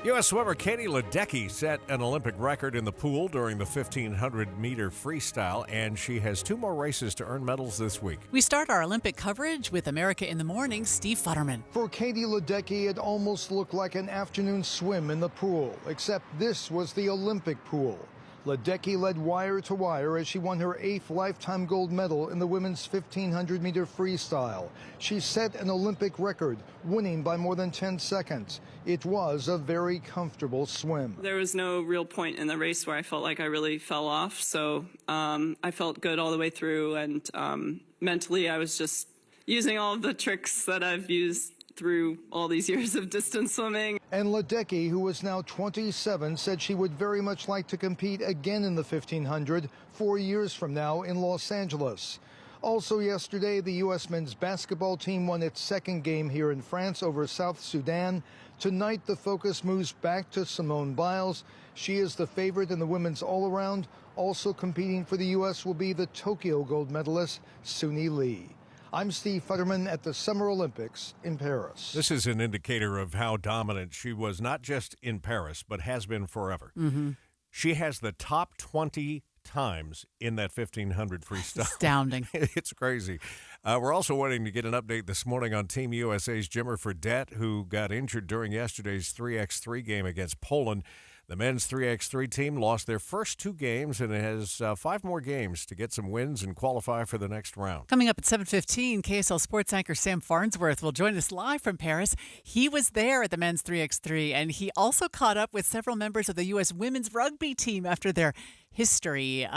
U.S. swimmer Katie Ledecky set an Olympic record in the pool during the 1,500-meter freestyle, and she has 2 more races to earn medals this week. We start our Olympic coverage with America in the Morning, Steve Futterman. For Katie Ledecky, it almost looked like an afternoon swim in the pool, except this was the Olympic pool. Ledecky led wire to wire as she won her 8th lifetime gold medal in the women's 1,500-meter freestyle. She set an Olympic record, winning by more than 10 seconds. It was a very comfortable swim. There was no real point in the race where I felt like I really fell off, so I felt good all the way through, and mentally I was just using all of the tricks that I've used through all these years of distance swimming. And Ledecky, who is now 27, said she would very much like to compete again in the 1,500 4 years from now in Los Angeles. Also yesterday, the U.S. men's basketball team won its second game here in France over South Sudan. Tonight, the focus moves back to Simone Biles. She is the favorite in the women's all-around. Also competing for the U.S. will be the Tokyo gold medalist, Suni Lee. I'm Steve Futterman at the Summer Olympics in Paris. This is an indicator of how dominant she was, not just in Paris, but has been forever. Mm-hmm. She has the top 20 times in that 1,500 freestyle. Astounding. It's crazy. We're also wanting to get an update this morning on Team USA's Jimmer Fredette, who got injured during yesterday's 3x3 game against Poland. The men's 3x3 team lost their first 2 games and has 5 more games to get some wins and qualify for the next round. Coming up at 7:15, KSL sports anchor Sam Farnsworth will join us live from Paris. He was there at the men's 3x3, and he also caught up with several members of the U.S. women's rugby team after their historic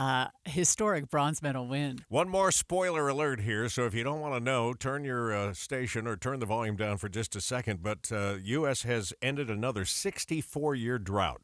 bronze medal win. One more spoiler alert here, so if you don't want to know, turn your station or turn the volume down for just a second. But U.S. has ended another 64-year drought.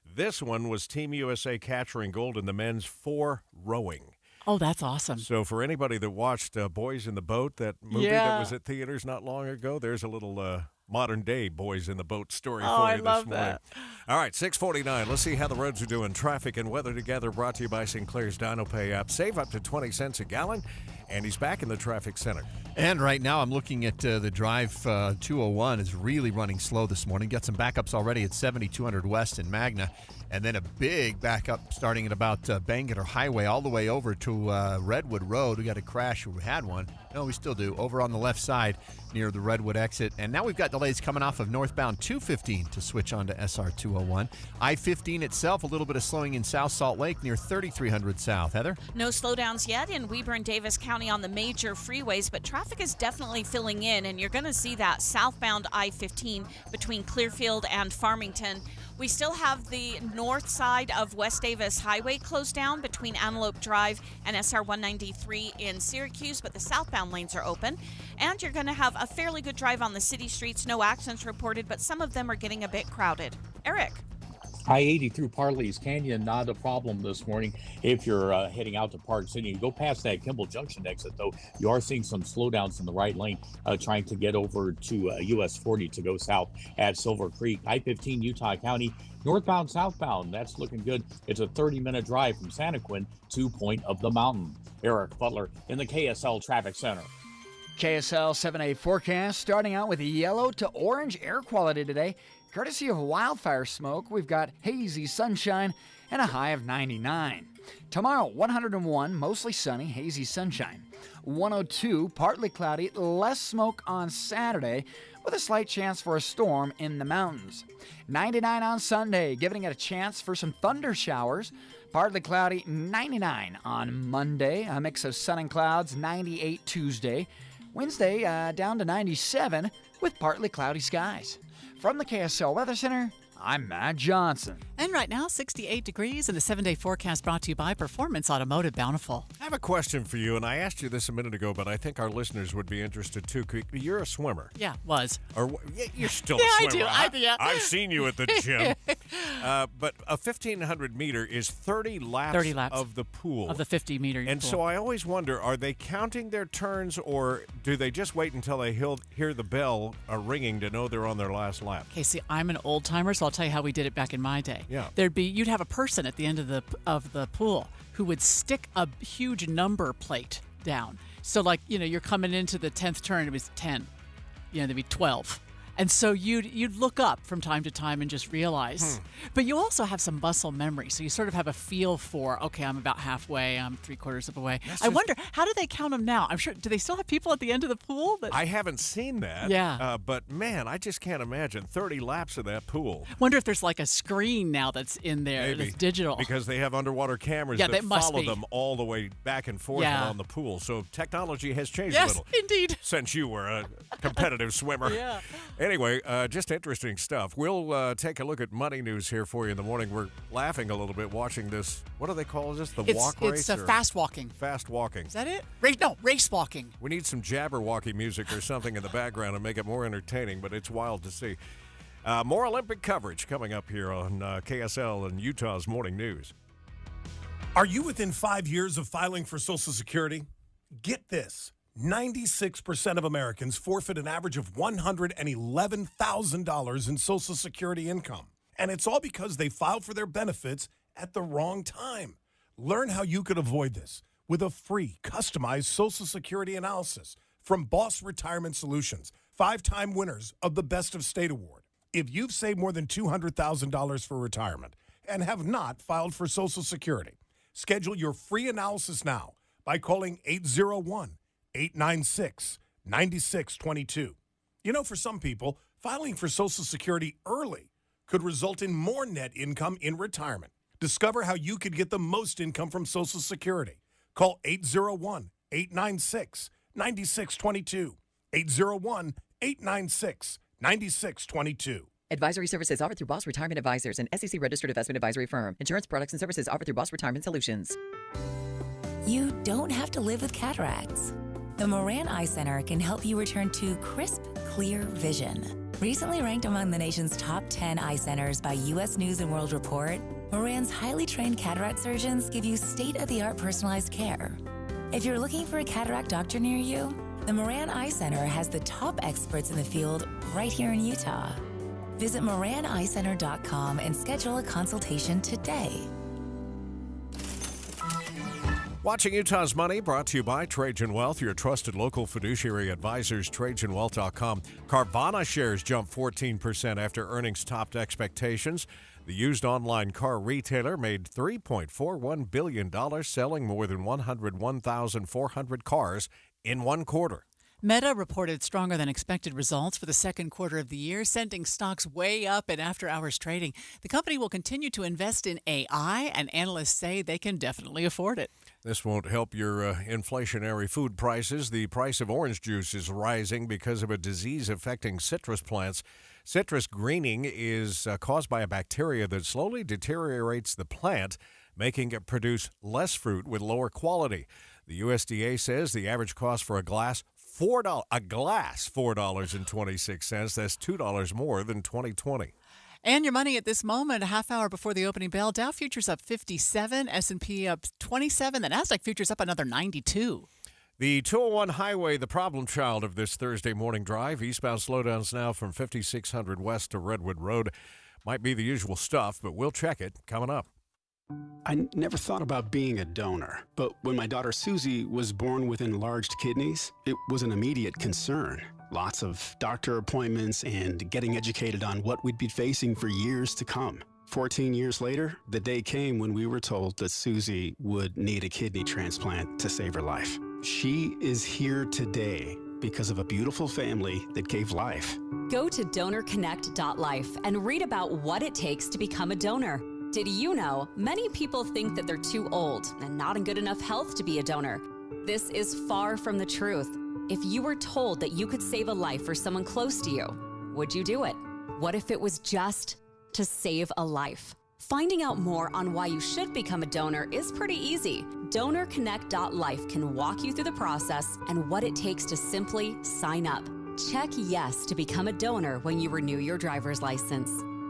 This one was Team USA capturing gold in the men's 4 rowing. Oh, that's awesome. So for anybody that watched Boys in the Boat, that movie that was at theaters not long ago, there's a little modern-day Boys in the Boat story for you I this love morning. that. All right, 6:49. Let's see how the roads are doing. Traffic and weather together brought to you by Sinclair's Dino Pay app. Save up to 20 cents a gallon. And he's back in the traffic center. And right now I'm looking at the drive 201 is really running slow this morning. Got some backups already at 7200 West in Magna. And then a big backup starting at about Bangerter Highway all the way over to Redwood Road. We got a crash. We had one. No, we still do. Over on the left side near the Redwood exit. And now we've got delays coming off of northbound 215 to switch on to SR 201. I-15 itself, a little bit of slowing in South Salt Lake near 3300 South. Heather? No slowdowns yet in Weber and Davis County on the major freeways, but traffic is definitely filling in, and you're going to see that southbound I-15 between Clearfield and Farmington. We still have the north side of West Davis Highway closed down between Antelope Drive and SR 193 in Syracuse, but the southbound lanes are open. And you're going to have a fairly good drive on the city streets. No accidents reported, but some of them are getting a bit crowded. Eric. I-80 through Parley's Canyon, not a problem this morning if you're heading out to Park City. You go past that Kimball Junction exit, though, you are seeing some slowdowns in the right lane trying to get over to US 40 to go south at Silver Creek. I-15 Utah County, northbound, southbound, that's looking good. It's a 30-minute drive from Santaquin to Point of the Mountain. Eric Butler in the KSL Traffic Center. KSL 7-8 forecast starting out with yellow to orange air quality today. Courtesy of wildfire smoke, we've got hazy sunshine and a high of 99. Tomorrow, 101, mostly sunny, hazy sunshine. 102, partly cloudy, less smoke on Saturday, with a slight chance for a storm in the mountains. 99 on Sunday, giving it a chance for some thunder showers. Partly cloudy, 99 on Monday, a mix of sun and clouds, 98 Tuesday. Wednesday, down to 97 with partly cloudy skies. From the KSL Weather Center, I'm Matt Johnson. And right now, 68 degrees and a 7-day forecast brought to you by Performance Automotive Bountiful. I have a question for you, and I asked you this a minute ago, but I think our listeners would be interested too. You're a swimmer. Yeah, was. You're still Yeah, a swimmer. I do. Yeah. I've seen you at the gym. But a 1,500 meter is 30 laps of the pool. Of the 50-meter And pool. so I always wonder, are they counting their turns, or do they just wait until they hear the bell ringing to know they're on their last lap? Okay, see, I'm an old-timer, so I'll tell you how we did it back in my day. Yeah. You'd have a person at the end of the pool who would stick a huge number plate down. So, like, you're coming into the 10th turn, it was 10. There'd be 12. And so you'd look up from time to time and just realize. But you also have some muscle memory, so you sort of have a feel for, okay, I'm about halfway, I'm 3/4 of the way. I wonder, how do they count them now? I'm sure, do they still have people at the end of the pool? I haven't seen that. Yeah. But, man, I just can't imagine 30 laps of that pool. Wonder if there's like a screen now that's in there Maybe. that's digital. Because they have underwater cameras Yeah, that they must follow be. them all the way back and forth Yeah. around the pool. So technology has changed Yes, a little. indeed. Since you were a competitive swimmer. Yeah. Anyway, just interesting stuff. We'll take a look at money news here for you in the morning. We're laughing a little bit watching this. What do they call this? The walk race? It's fast walking. Fast walking. Is that it? Race walking. We need some Jabberwocky music or something in the background to make it more entertaining, but it's wild to see. More Olympic coverage coming up here on KSL and Utah's Morning News. Are you within 5 years of filing for Social Security? Get this. 96% of Americans forfeit an average of $111,000 in Social Security income. And it's all because they filed for their benefits at the wrong time. Learn how you could avoid this with a free, customized Social Security analysis from Boss Retirement Solutions, 5-time winners of the Best of State Award. If you've saved more than $200,000 for retirement and have not filed for Social Security, schedule your free analysis now by calling 801-896-9622. For some people, filing for Social Security early could result in more net income in retirement. Discover how you could get the most income from Social Security. Call 801-896-9622. 801-896-9622. Advisory services offered through Boss Retirement Advisors, an SEC-registered investment advisory firm. Insurance products and services offered through Boss Retirement Solutions. You don't have to live with cataracts. The Moran Eye Center can help you return to crisp, clear vision. Recently ranked among the nation's top 10 eye centers by U.S. News & World Report, Moran's highly trained cataract surgeons give you state-of-the-art personalized care. If you're looking for a cataract doctor near you, the Moran Eye Center has the top experts in the field right here in Utah. Visit MoranEyeCenter.com and schedule a consultation today. Watching Utah's Money, brought to you by Trajan Wealth, your trusted local fiduciary advisors, TrajanWealth.com. Carvana shares jumped 14% after earnings topped expectations. The used online car retailer made $3.41 billion, selling more than 101,400 cars in one quarter. Meta reported stronger than expected results for the second quarter of the year, sending stocks way up in after-hours trading. The company will continue to invest in AI, and analysts say they can definitely afford it. This won't help your inflationary food prices. The price of orange juice is rising because of a disease affecting citrus plants. Citrus greening is caused by a bacteria that slowly deteriorates the plant, making it produce less fruit with lower quality. The USDA says the average cost for a glass, $4.26. That's $2 more than 2020. And your money at this moment, a half hour before the opening bell. Dow futures up 57, S&P up 27, the NASDAQ futures up another 92. The 201 highway, the problem child of this Thursday morning drive. Eastbound slowdowns now from 5600 west to Redwood Road. Might be the usual stuff, but we'll check it coming up. I never thought about being a donor, but when my daughter Susie was born with enlarged kidneys, it was an immediate concern. Lots of doctor appointments and getting educated on what we'd be facing for years to come. 14 years later, the day came when we were told that Susie would need a kidney transplant to save her life. She is here today because of a beautiful family that gave life. Go to donorconnect.life and read about what it takes to become a donor. Did you know many people think that they're too old and not in good enough health to be a donor? This is far from the truth. If you were told that you could save a life for someone close to you, would you do it? What if it was just to save a life? Finding out more on why you should become a donor is pretty easy. DonorConnect.life can walk you through the process and what it takes to simply sign up. Check yes to become a donor when you renew your driver's license.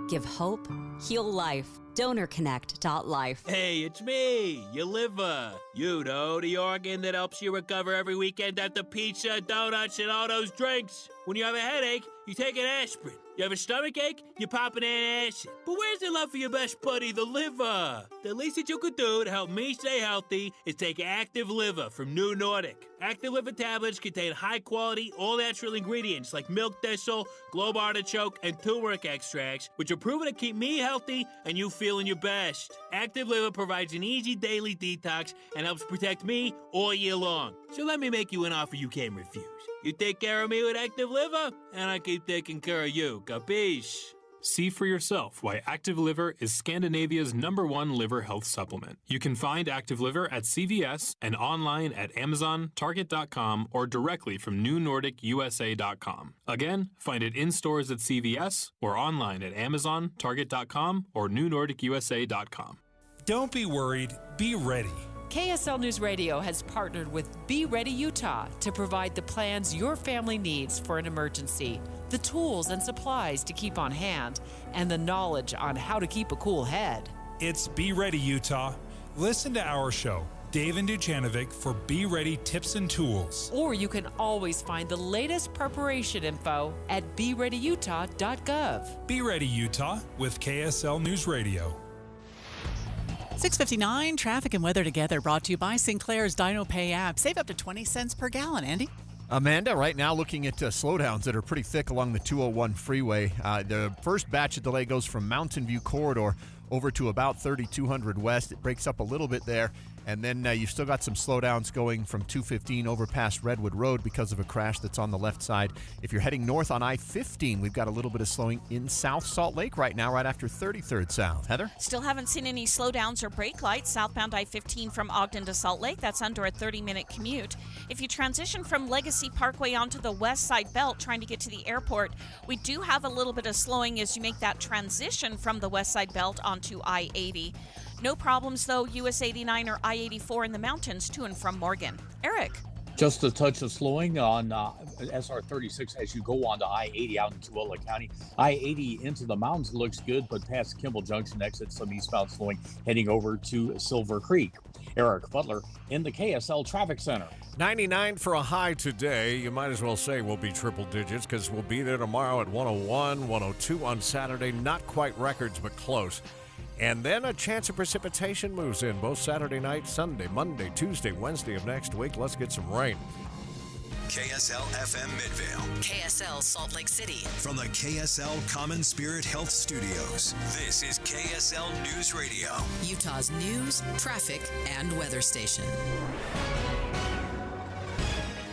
Give hope, heal life. DonorConnect.life. Hey, it's me, your liver. You know, the organ that helps you recover every weekend after pizza, donuts, and all those drinks. When you have a headache, you take an aspirin. You have a stomach ache, you pop an antacid. But where's the love for your best buddy, the liver? The least that you could do to help me stay healthy is take Active Liver from New Nordic. Active Liver tablets contain high-quality, all-natural ingredients like milk thistle, globe artichoke, and turmeric extracts, which are proven to keep me healthy and you feeling your best. Active Liver provides an easy daily detox and helps protect me all year long. So let me make you an offer you can't refuse. You take care of me with Active Liver, and I keep taking care of you. Capiche? See for yourself why Active Liver is Scandinavia's #1 liver health supplement. You can find Active Liver at CVS and online at Amazon, Target.com, or directly from NewNordicUSA.com. Again, find it in stores at CVS or online at Amazon, Target.com, or NewNordicUSA.com. Don't be worried, be ready. KSL News Radio has partnered with Be Ready Utah to provide the plans your family needs for an emergency, the tools and supplies to keep on hand, and the knowledge on how to keep a cool head. It's Be Ready Utah. Listen to our show, Dave and Dujanovic, for Be Ready tips and tools. Or you can always find the latest preparation info at BeReadyUtah.gov. Be Ready Utah with KSL News Radio. 6:59, traffic and weather together, brought to you by Sinclair's Dino Pay app. Save up to 20 cents per gallon, Andy. Amanda, right now looking at slowdowns that are pretty thick along the 201 freeway. The first batch of delay goes from Mountain View Corridor over to about 3200 West. It breaks up a little bit there. And then you've still got some slowdowns going from 215 over past Redwood Road because of a crash that's on the left side. If you're heading north on I-15, we've got a little bit of slowing in South Salt Lake right now, right after 33rd South. Heather? Still haven't seen any slowdowns or brake lights southbound I-15 from Ogden to Salt Lake. That's under a 30-minute commute. If you transition from Legacy Parkway onto the west side belt trying to get to the airport, we do have a little bit of slowing as you make that transition from the west side belt onto I-80. No problems, though, US 89 or I-84 in the mountains to and from Morgan. Eric? Just a touch of slowing on SR 36 as you go on to I-80 out in Tooele County. I-80 into the mountains looks good, but past Kimball Junction exit some eastbound slowing heading over to Silver Creek. Eric Butler in the KSL Traffic Center. 99 for a high today. You might as well say we'll be triple digits because we'll be there tomorrow at 101, 102 on Saturday. Not quite records, but close. And then a chance of precipitation moves in both Saturday night, Sunday, Monday, Tuesday, Wednesday of next week. Let's get some rain. KSL FM Midvale. KSL Salt Lake City. From the KSL Common Spirit Health Studios, this is KSL News Radio. Utah's news, traffic, and weather station.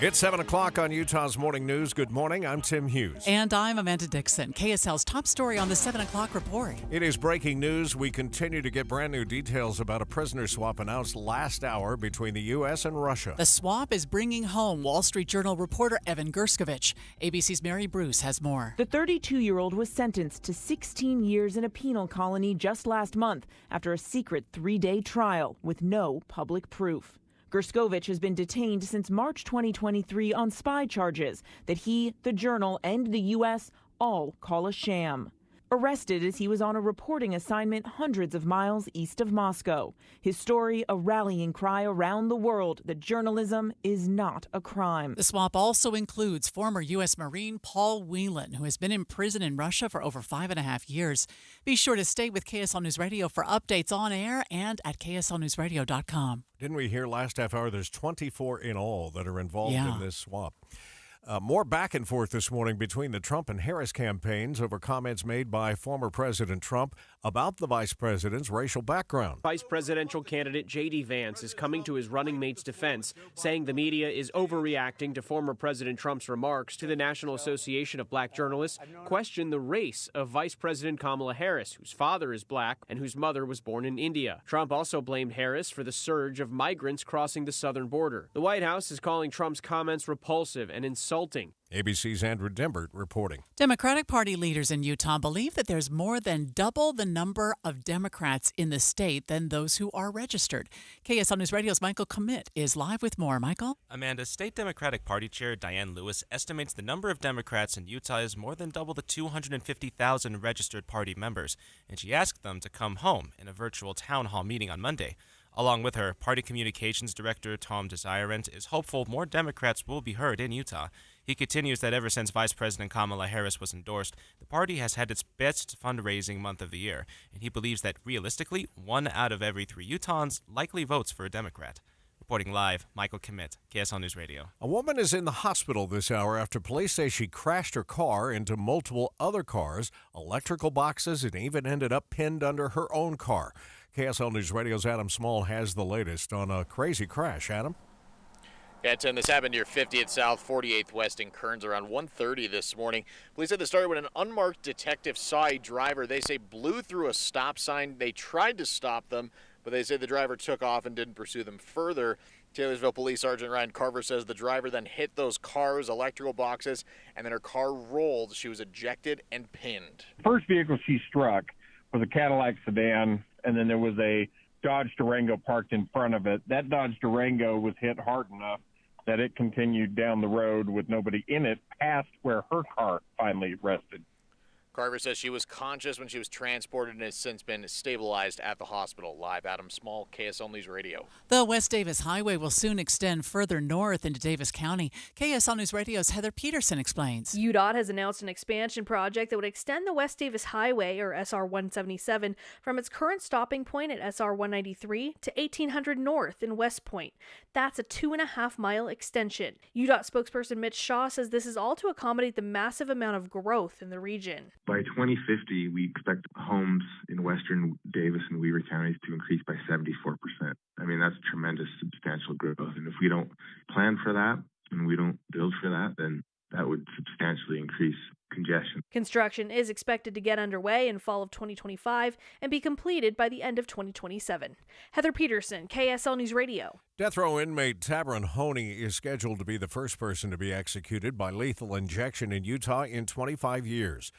It's 7 o'clock on Utah's Morning News. Good morning. I'm Tim Hughes. And I'm Amanda Dixon. KSL's top story on the 7 o'clock report. It is breaking news. We continue to get brand new details about a prisoner swap announced last hour between the U.S. and Russia. The swap is bringing home Wall Street Journal reporter Evan Gerskovich. ABC's Mary Bruce has more. The 32-year-old was sentenced to 16 years in a penal colony just last month after a secret 3-day trial with no public proof. Gerskovich has been detained since March 2023 on spy charges that he, the Journal, and the U.S. all call a sham. Arrested as he was on a reporting assignment hundreds of miles east of Moscow. His story, a rallying cry around the world that journalism is not a crime. The swap also includes former U.S. Marine Paul Whelan, who has been in prison in Russia for over 5.5 years. Be sure to stay with KSL News Radio for updates on air and at KSLNewsRadio.com. Didn't we hear last half hour there's 24 in all that are involved in this swap? More back and forth this morning between the Trump and Harris campaigns over comments made by former President Trump about the vice president's racial background. Vice presidential candidate J.D. Vance is coming to his running mate's defense, saying the media is overreacting to former President Trump's remarks. To the National Association of Black Journalists question the race of Vice President Kamala Harris, whose father is black and whose mother was born in India. Trump also blamed Harris for the surge of migrants crossing the southern border. The White House is calling Trump's comments repulsive and insulting. ABC's Andrew Dembert reporting. Democratic Party leaders in Utah believe that there's more than double the number of Democrats in the state than those who are registered. KSL News Radio's Michael Commit is live with more. Michael? Amanda, State Democratic Party Chair Diane Lewis estimates the number of Democrats in Utah is more than double the 250,000 registered party members, and she asked them to come home in a virtual town hall meeting on Monday. Along with her, Party Communications Director Tom Desirant is hopeful more Democrats will be heard in Utah. He continues that ever since Vice President Kamala Harris was endorsed, the party has had its best fundraising month of the year, and he believes that realistically, 1 out of every 3 Utahns likely votes for a Democrat. Reporting live, Michael Commit, KSL News Radio. A woman is in the hospital this hour after police say she crashed her car into multiple other cars, electrical boxes, and even ended up pinned under her own car. KSL News Radio's Adam Small has the latest on a crazy crash. Adam? Yeah, Tim, this happened near 50th South, 48th West in Kearns around 1:30 this morning. Police said this started when an unmarked detective saw a driver, they say, blew through a stop sign. They tried to stop them, but they say the driver took off and didn't pursue them further. Taylorsville Police Sergeant Ryan Carver says the driver then hit those cars, electrical boxes, and then her car rolled. She was ejected and pinned. First vehicle she struck was a Cadillac sedan, and then there was a Dodge Durango parked in front of it. That Dodge Durango was hit hard enough that it continued down the road with nobody in it past where her car finally rested. Carver says she was conscious when she was transported and has since been stabilized at the hospital. Live, Adam Small, KSL News Radio. The West Davis Highway will soon extend further north into Davis County. KSL News Radio's Heather Peterson explains. UDOT has announced an expansion project that would extend the West Davis Highway, or SR 177, from its current stopping point at SR 193 to 1800 North in West Point. That's a 2.5-mile extension. UDOT spokesperson Mitch Shaw says this is all to accommodate the massive amount of growth in the region. By 2050, we expect homes in western Davis and Weaver counties to increase by 74%. I mean, that's tremendous, substantial growth. And if we don't plan for that and we don't build for that, then that would substantially increase congestion. Construction is expected to get underway in fall of 2025 and be completed by the end of 2027. Heather Peterson, KSL News Radio. Death row inmate Tabaron Honey is scheduled to be the first person to be executed by lethal injection in Utah in 25 years.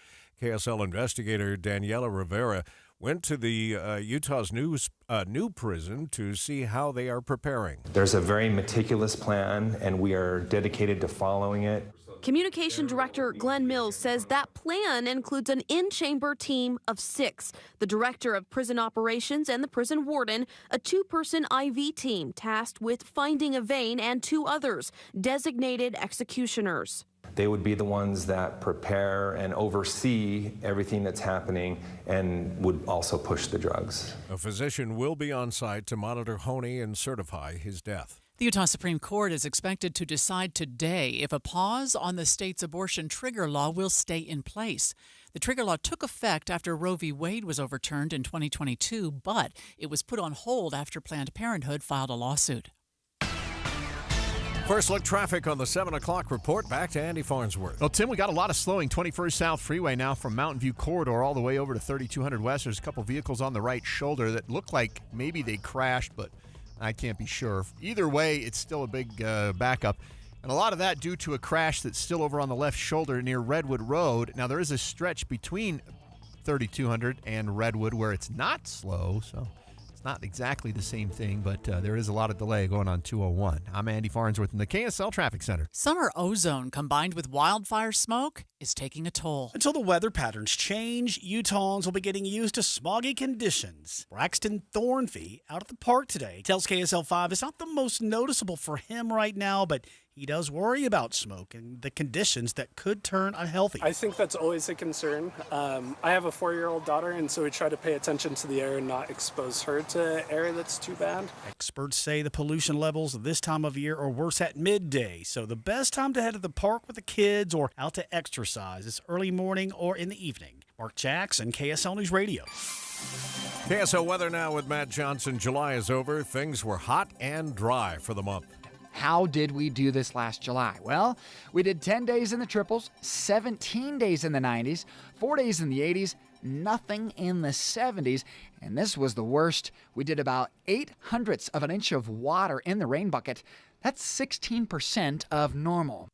KSL investigator Daniela Rivera went to the Utah's new prison to see how they are preparing. There's a very meticulous plan, and we are dedicated to following it. Communication Director Glenn Mills says that plan includes an in-chamber team of 6, the Director of Prison Operations and the prison warden, a 2-person IV team tasked with finding a vein, and 2 others, designated executioners. They would be the ones that prepare and oversee everything that's happening and would also push the drugs. A physician will be on site to monitor Honey and certify his death. The Utah Supreme Court is expected to decide today if a pause on the state's abortion trigger law will stay in place. The trigger law took effect after Roe v. Wade was overturned in 2022, but it was put on hold after Planned Parenthood filed a lawsuit. First look traffic on the 7 o'clock report. Back to Andy Farnsworth. Well, Tim, we got a lot of slowing. 21st South Freeway now from Mountain View Corridor all the way over to 3200 West. There's a couple vehicles on the right shoulder that look like maybe they crashed, but I can't be sure. Either way, it's still a big backup. And a lot of that due to a crash that's still over on the left shoulder near Redwood Road. Now, there is a stretch between 3200 and Redwood where it's not slow, so it's not exactly the same thing, but there is a lot of delay going on 201. I'm Andy Farnsworth in the KSL Traffic Center. Summer ozone combined with wildfire smoke is taking a toll. Until the weather patterns change, Utahns will be getting used to smoggy conditions. Braxton Thornfee out at the park today tells KSL 5 it's not the most noticeable for him right now, but he he does worry about smoke and the conditions that could turn unhealthy. I think that's always a concern. I have a 4-year-old daughter, and so we try to pay attention to the air and not expose her to air that's too bad. Experts say the pollution levels this time of year are worse at midday, so the best time to head to the park with the kids or out to exercise is early morning or in the evening. Mark Jackson, KSL News Radio. KSL weather now with Matt Johnson. July is over. Things were hot and dry for the month. How did we do this last July? Well, we did 10 days in the triples, 17 days in the 90s, 4 days in the 80s, nothing in the 70s, and this was the worst. We did about 0.08 of an inch of water in the rain bucket. That's 16% of normal.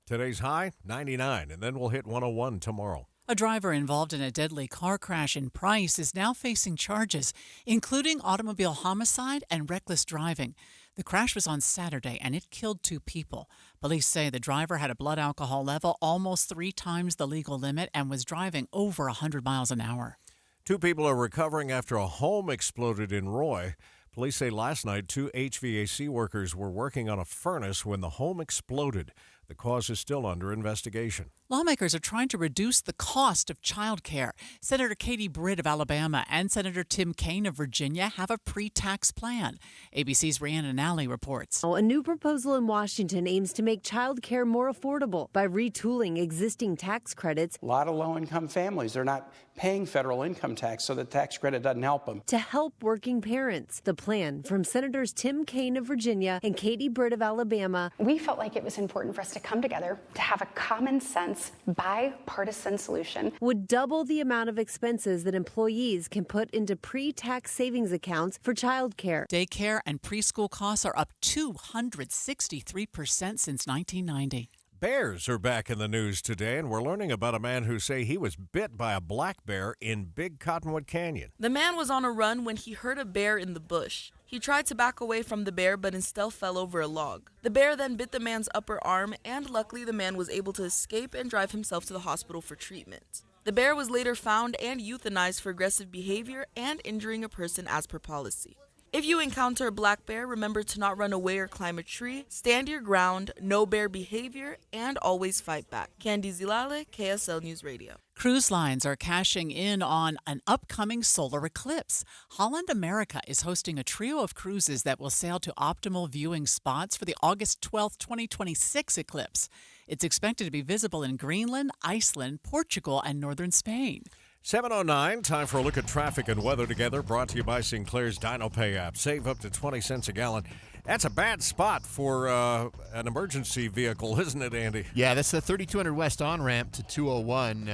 Today's high, 99, and then we'll hit 101 tomorrow. A driver involved in a deadly car crash in Price is now facing charges, including automobile homicide and reckless driving. The crash was on Saturday, and it killed 2 people. Police say the driver had a blood alcohol level almost 3 times the legal limit and was driving over 100 miles an hour. 2 people are recovering after a home exploded in Roy. Police say last night 2 HVAC workers were working on a furnace when the home exploded. The cause is still under investigation. Lawmakers are trying to reduce the cost of child care. Senator Katie Britt of Alabama and Senator Tim Kaine of Virginia have a pre-tax plan. ABC's Rhiannon Nally reports. A new proposal in Washington aims to make child care more affordable by retooling existing tax credits. A lot of low-income families are not paying federal income tax, so the tax credit doesn't help them. To help working parents. The plan from Senators Tim Kaine of Virginia and Katie Britt of Alabama. We felt like it was important for us to come together to have a common sense, bipartisan solution. Would double the amount of expenses that employees can put into pre-tax savings accounts for child care. Daycare and preschool costs are up 263% since 1990. Bears are back in the news today, and we're learning about a man who say he was bit by a black bear in Big Cottonwood Canyon. The man was on a run when he heard a bear in the bush. He tried to back away from the bear, but instead fell over a log. The bear then bit the man's upper arm, and luckily the man was able to escape and drive himself to the hospital for treatment. The bear was later found and euthanized for aggressive behavior and injuring a person as per policy. If you encounter a black bear, remember to not run away or climb a tree, stand your ground, know bear behavior, and always fight back. Candy Zilale, KSL News Radio. Cruise lines are cashing in on an upcoming solar eclipse. Holland America is hosting a trio of cruises that will sail to optimal viewing spots for the August 12, 2026 eclipse. It's expected to be visible in Greenland, Iceland, Portugal, and northern Spain. 7:09, time for a look at traffic and weather together, brought to you by Sinclair's DinoPay app. Save up to 20 cents a gallon. That's a bad spot for an emergency vehicle, isn't it, Andy? Yeah, that's the 3200 West on-ramp to 201.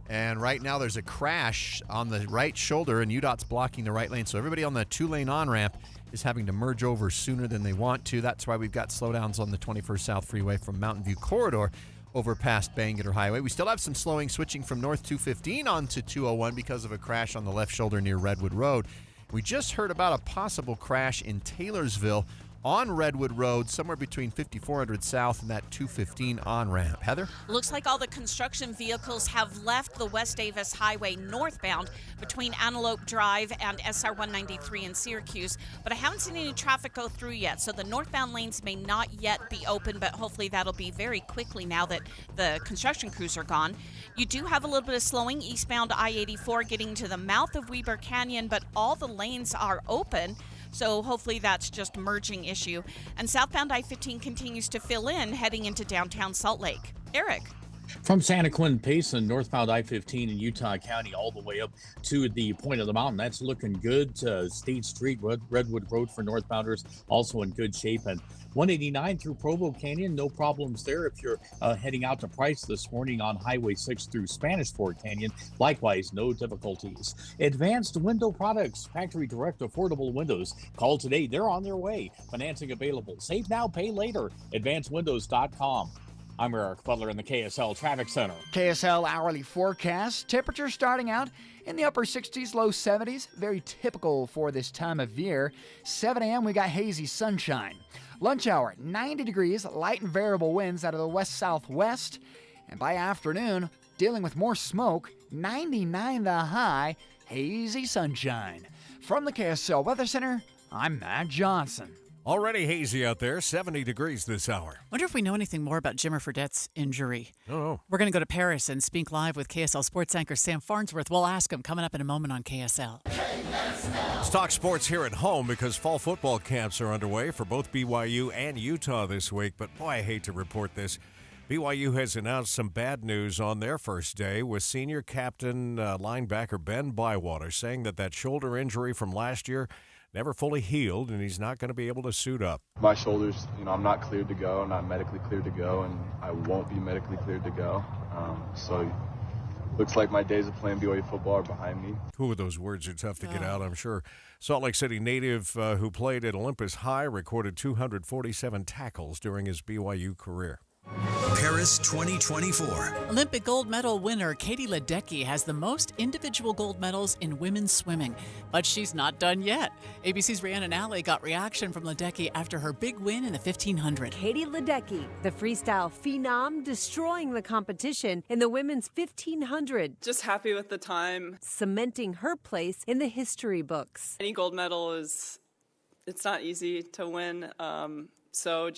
And right now there's a crash on the right shoulder, and UDOT's blocking the right lane. So everybody on the 2-lane on-ramp is having to merge over sooner than they want to. That's why we've got slowdowns on the 21st South Freeway from Mountain View Corridor over past Bangor Highway. We still have some slowing switching from North 215 onto 201 because of a crash on the left shoulder near Redwood Road. We just heard about a possible crash in Taylorsville on Redwood Road, somewhere between 5400 South and that 215 on-ramp. Heather? Looks like all the construction vehicles have left the West Davis Highway northbound between Antelope Drive and SR 193 in Syracuse, but I haven't seen any traffic go through yet, so the northbound lanes may not yet be open, but hopefully that'll be very quickly now that the construction crews are gone. You do have a little bit of slowing eastbound I-84 getting to the mouth of Weber Canyon, but all the lanes are open. So hopefully that's just a merging issue. And southbound I-15 continues to fill in heading into downtown Salt Lake. Eric. From Santa Clara Payson, northbound I-15 in Utah County, all the way up to the point of the mountain. That's looking good. State Street, Redwood Road for northbounders, also in good shape. And 189 through Provo Canyon, no problems there if you're heading out to Price this morning on Highway 6 through Spanish Fort Canyon. Likewise, no difficulties. Advanced Window Products, factory direct affordable windows. Call today. They're on their way. Financing available. Save now, pay later. AdvancedWindows.com. I'm Eric Butler in the KSL Traffic Center. KSL hourly forecast. Temperature starting out in the upper 60s, low 70s. Very typical for this time of year. 7 a.m. we got hazy sunshine. Lunch hour, 90 degrees, light and variable winds out of the west-southwest. And by afternoon, dealing with more smoke, 99 the high, hazy sunshine. From the KSL Weather Center, I'm Matt Johnson. Already hazy out there, 70 degrees this hour. Wonder if we know anything more about Jimmer Fredette's injury. Oh. We're going to go to Paris and speak live with KSL sports anchor Sam Farnsworth. We'll ask him coming up in a moment on KSL. Let's talk sports here at home because fall football camps are underway for both BYU and Utah this week. But boy, I hate to report this. BYU has announced some bad news on their first day with senior captain linebacker Ben Bywater saying that shoulder injury from last year never fully healed, and he's not going to be able to suit up. My shoulders, I'm not cleared to go, not medically cleared to go, and I won't be medically cleared to go. So looks like my days of playing BYU football are behind me. Two of those words are tough to get out, I'm sure. Salt Lake City native who played at Olympus High recorded 247 tackles during his BYU career. Paris 2024. Olympic gold medal winner Katie Ledecky has the most individual gold medals in women's swimming, but she's not done yet. ABC's Rhiannon Alley got reaction from Ledecky after her big win in the 1500. Katie Ledecky, the freestyle phenom, destroying the competition in the women's 1500. Just happy with the time. Cementing her place in the history books. Any gold medal it's not easy to win. So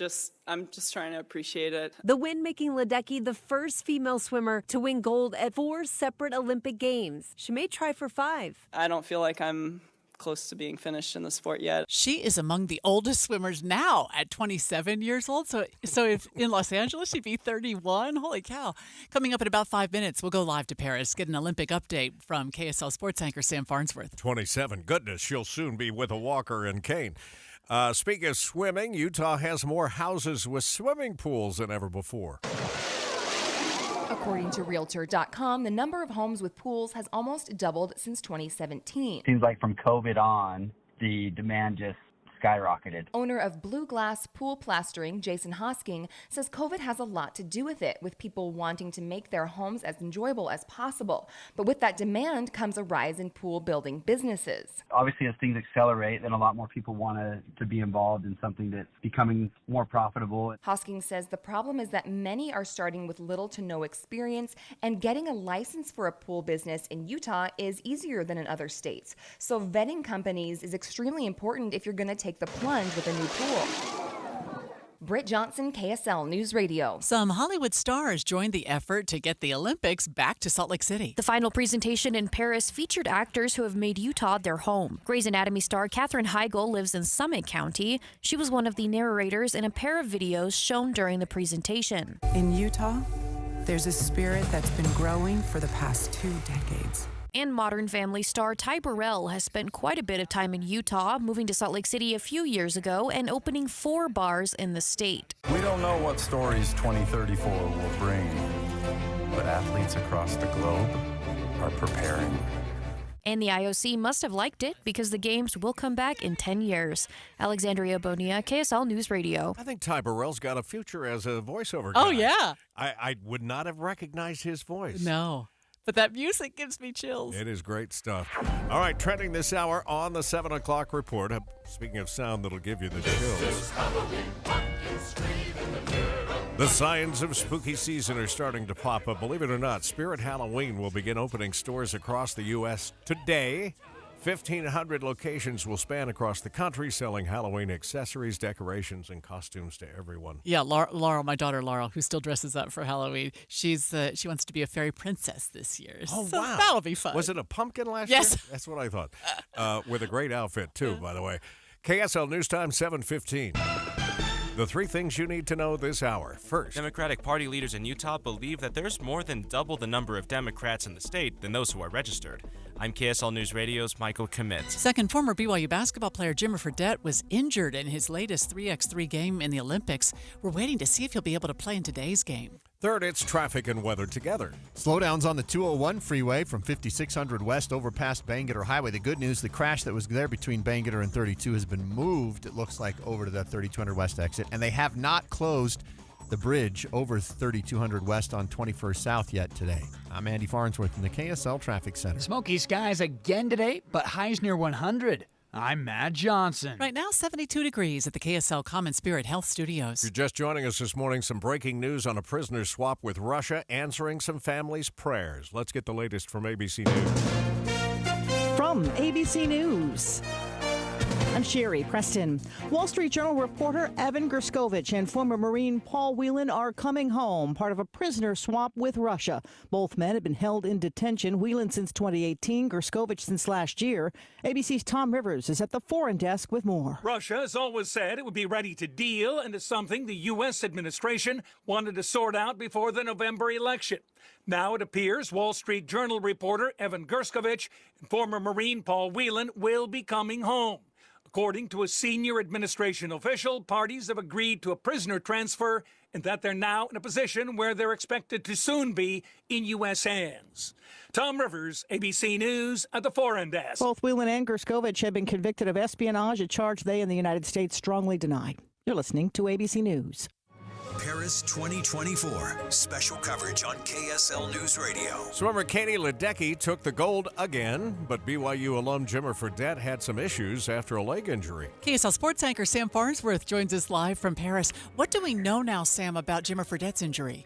I'm just trying to appreciate it. The win making Ledecky the first female swimmer to win gold at 4 separate Olympic Games. She may try for 5. I don't feel like I'm close to being finished in the sport yet. She is among the oldest swimmers now at 27 years old. So if in Los Angeles she'd be 31, holy cow. Coming up in about 5 minutes, we'll go live to Paris, get an Olympic update from KSL sports anchor Sam Farnsworth. 27, goodness, she'll soon be with a walker and cane. Speaking of swimming, Utah has more houses with swimming pools than ever before. According to Realtor.com, the number of homes with pools has almost doubled since 2017. Seems like from COVID on, the demand just skyrocketed. Owner of Blue Glass Pool Plastering, Jason Hosking, says COVID has a lot to do with it, with people wanting to make their homes as enjoyable as possible. But with that demand comes a rise in pool building businesses. Obviously, as things accelerate, then a lot more people want to be involved in something that's becoming more profitable. Hosking says the problem is that many are starting with little to no experience, and getting a license for a pool business in Utah is easier than in other states. So vetting companies is extremely important if you're going to take the plunge with a new pool. Britt Johnson, KSL News Radio. Some Hollywood stars joined the effort to get the Olympics back to Salt Lake City. The final presentation in Paris featured actors who have made Utah their home. Grey's Anatomy star Katherine Heigl lives in Summit County. She was one of the narrators in a pair of videos shown during the presentation. In Utah, there's a spirit that's been growing for the past 2 decades. And Modern Family star Ty Burrell has spent quite a bit of time in Utah, moving to Salt Lake City a few years ago and opening 4 bars in the state. We don't know what stories 2034 will bring, but athletes across the globe are preparing. And the IOC must have liked it because the games will come back in 10 years. Alexandria Bonilla, KSL News Radio. I think Ty Burrell's got a future as a voiceover guy. Oh, yeah. I would not have recognized his voice. No. But that music gives me chills. It is great stuff. All right, trending this hour on the 7 o'clock report. Speaking of sound that'll give you the chills. The signs of spooky season are starting to pop up. Believe it or not, Spirit Halloween will begin opening stores across the U.S. today. 1,500 locations will span across the country, selling Halloween accessories, decorations, and costumes to everyone. Yeah, Laurel, my daughter Laurel, who still dresses up for Halloween, she wants to be a fairy princess this year. Oh, so wow. That'll be fun. Was it a pumpkin last year? Yes. That's what I thought. With a great outfit, too, by the way. KSL News Time, 7:15. The 3 things you need to know this hour. First, Democratic Party leaders in Utah believe that there's more than double the number of Democrats in the state than those who are registered. I'm KSL News Radio's Michael Commit. Second, former BYU basketball player Jimmer Fredette was injured in his latest 3x3 game in the Olympics. We're waiting to see if he'll be able to play in today's game. Third, it's traffic and weather together. Slowdowns on the 201 freeway from 5600 west over past Bangerter Highway. The good news, the crash that was there between Bangerter and 32 has been moved, it looks like, over to that 3200 west exit. And they have not closed the bridge over 3200 west on 21st South yet today. I'm Andy Farnsworth in the KSL Traffic Center. Smoky skies again today, but highs near 100. I'm Matt Johnson. Right now, 72 degrees at the KSL Common Spirit Health Studios. If you're just joining us this morning, some breaking news on a prisoner swap with Russia, answering some families' prayers. Let's get the latest from ABC News. From ABC News. I'm Sherry Preston. Wall Street Journal reporter Evan Gerskovich and former Marine Paul Whelan are coming home, part of a prisoner swap with Russia. Both men have been held in detention, Whelan since 2018, Gerskovich since last year. ABC's Tom Rivers is at the foreign desk with more. Russia has always said it would be ready to deal, and it's something the U.S. administration wanted to sort out before the November election. Now it appears Wall Street Journal reporter Evan Gerskovich and former Marine Paul Whelan will be coming home. According to a senior administration official, parties have agreed to a prisoner transfer and that they're now in a position where they're expected to soon be in U.S. hands. Tom Rivers, ABC News at the foreign desk. Both Whelan and Gerskovich have been convicted of espionage, a charge they and the United States strongly denied. You're listening to ABC News. Paris 2024. Special coverage on KSL News Radio. Swimmer Katie Ledecky took the gold again, but BYU alum Jimmer Fredette had some issues after a leg injury. KSL sports anchor Sam Farnsworth joins us live from Paris. What do we know now, Sam, about Jimmer Fredette's injury?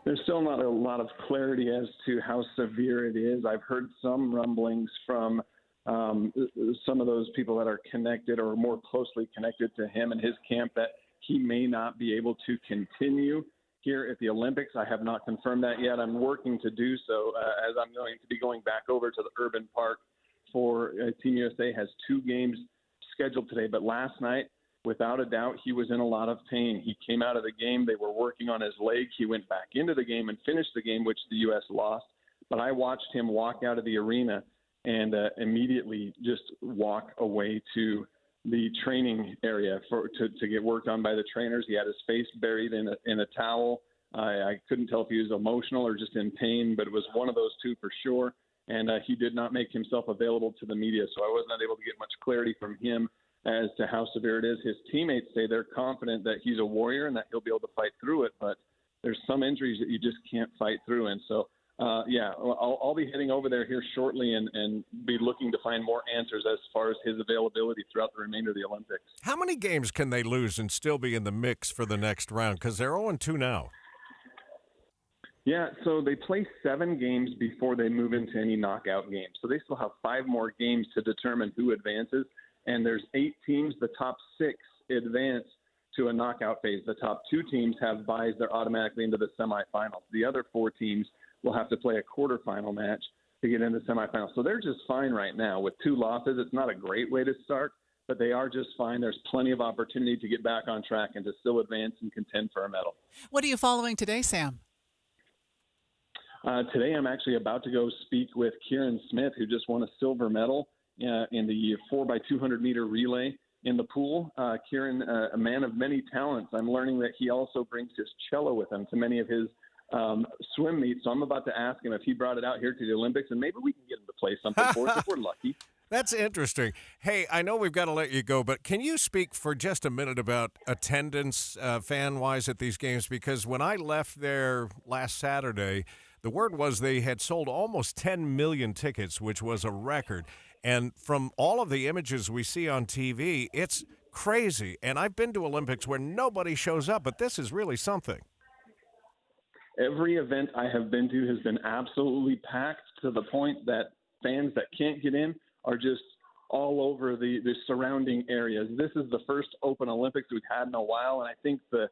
There's still not a lot of clarity as to how severe it is. I've heard some rumblings from some of those people that are connected or more closely connected to him and his camp that he may not be able to continue here at the Olympics. I have not confirmed that yet. I'm working to do so as I'm going to be going back over to the Urban Park for Team USA has 2 games scheduled today. But last night, without a doubt, he was in a lot of pain. He came out of the game. They were working on his leg. He went back into the game and finished the game, which the U.S. lost. But I watched him walk out of the arena and immediately just walk away to the training area to get worked on by the trainers. He had his face buried in a towel. I couldn't tell if he was emotional or just in pain, but it was one of those two for sure. And he did not make himself available to the media, so I was not able to get much clarity from him as to how severe it is. His teammates say they're confident that he's a warrior and that he'll be able to fight through it, but there's some injuries that you just can't fight through. And so I'll be heading over there here shortly and be looking to find more answers as far as his availability throughout the remainder of the Olympics. How many games can they lose and still be in the mix for the next round? Because they're 0-2 now. Yeah, so they play 7 games before they move into any knockout games. So they still have 5 more games to determine who advances. And there's 8 teams. The top 6 advance to a knockout phase. The top 2 teams have byes. They're automatically into the semifinals. The other 4 teams will have to play a quarterfinal match to get into the semifinals. So they're just fine right now with 2 losses. It's not a great way to start, but they are just fine. There's plenty of opportunity to get back on track and to still advance and contend for a medal. What are you following today, Sam? Today I'm actually about to go speak with Kieran Smith, who just won a silver medal in the 4x200 meter relay in the pool. Kieran, a man of many talents. I'm learning that he also brings his cello with him to many of his swim meets. So I'm about to ask him if he brought it out here to the Olympics, and maybe we can get him to play something for us if we're lucky. That's interesting. Hey, I know we've got to let you go, but can you speak for just a minute about attendance fan-wise at these games? Because when I left there last Saturday, the word was they had sold almost 10 million tickets, which was a record. And from all of the images we see on TV, it's crazy. And I've been to Olympics where nobody shows up, but this is really something. Every event I have been to has been absolutely packed to the point that fans that can't get in are just all over the surrounding areas. This is the first Open Olympics we've had in a while, and I think that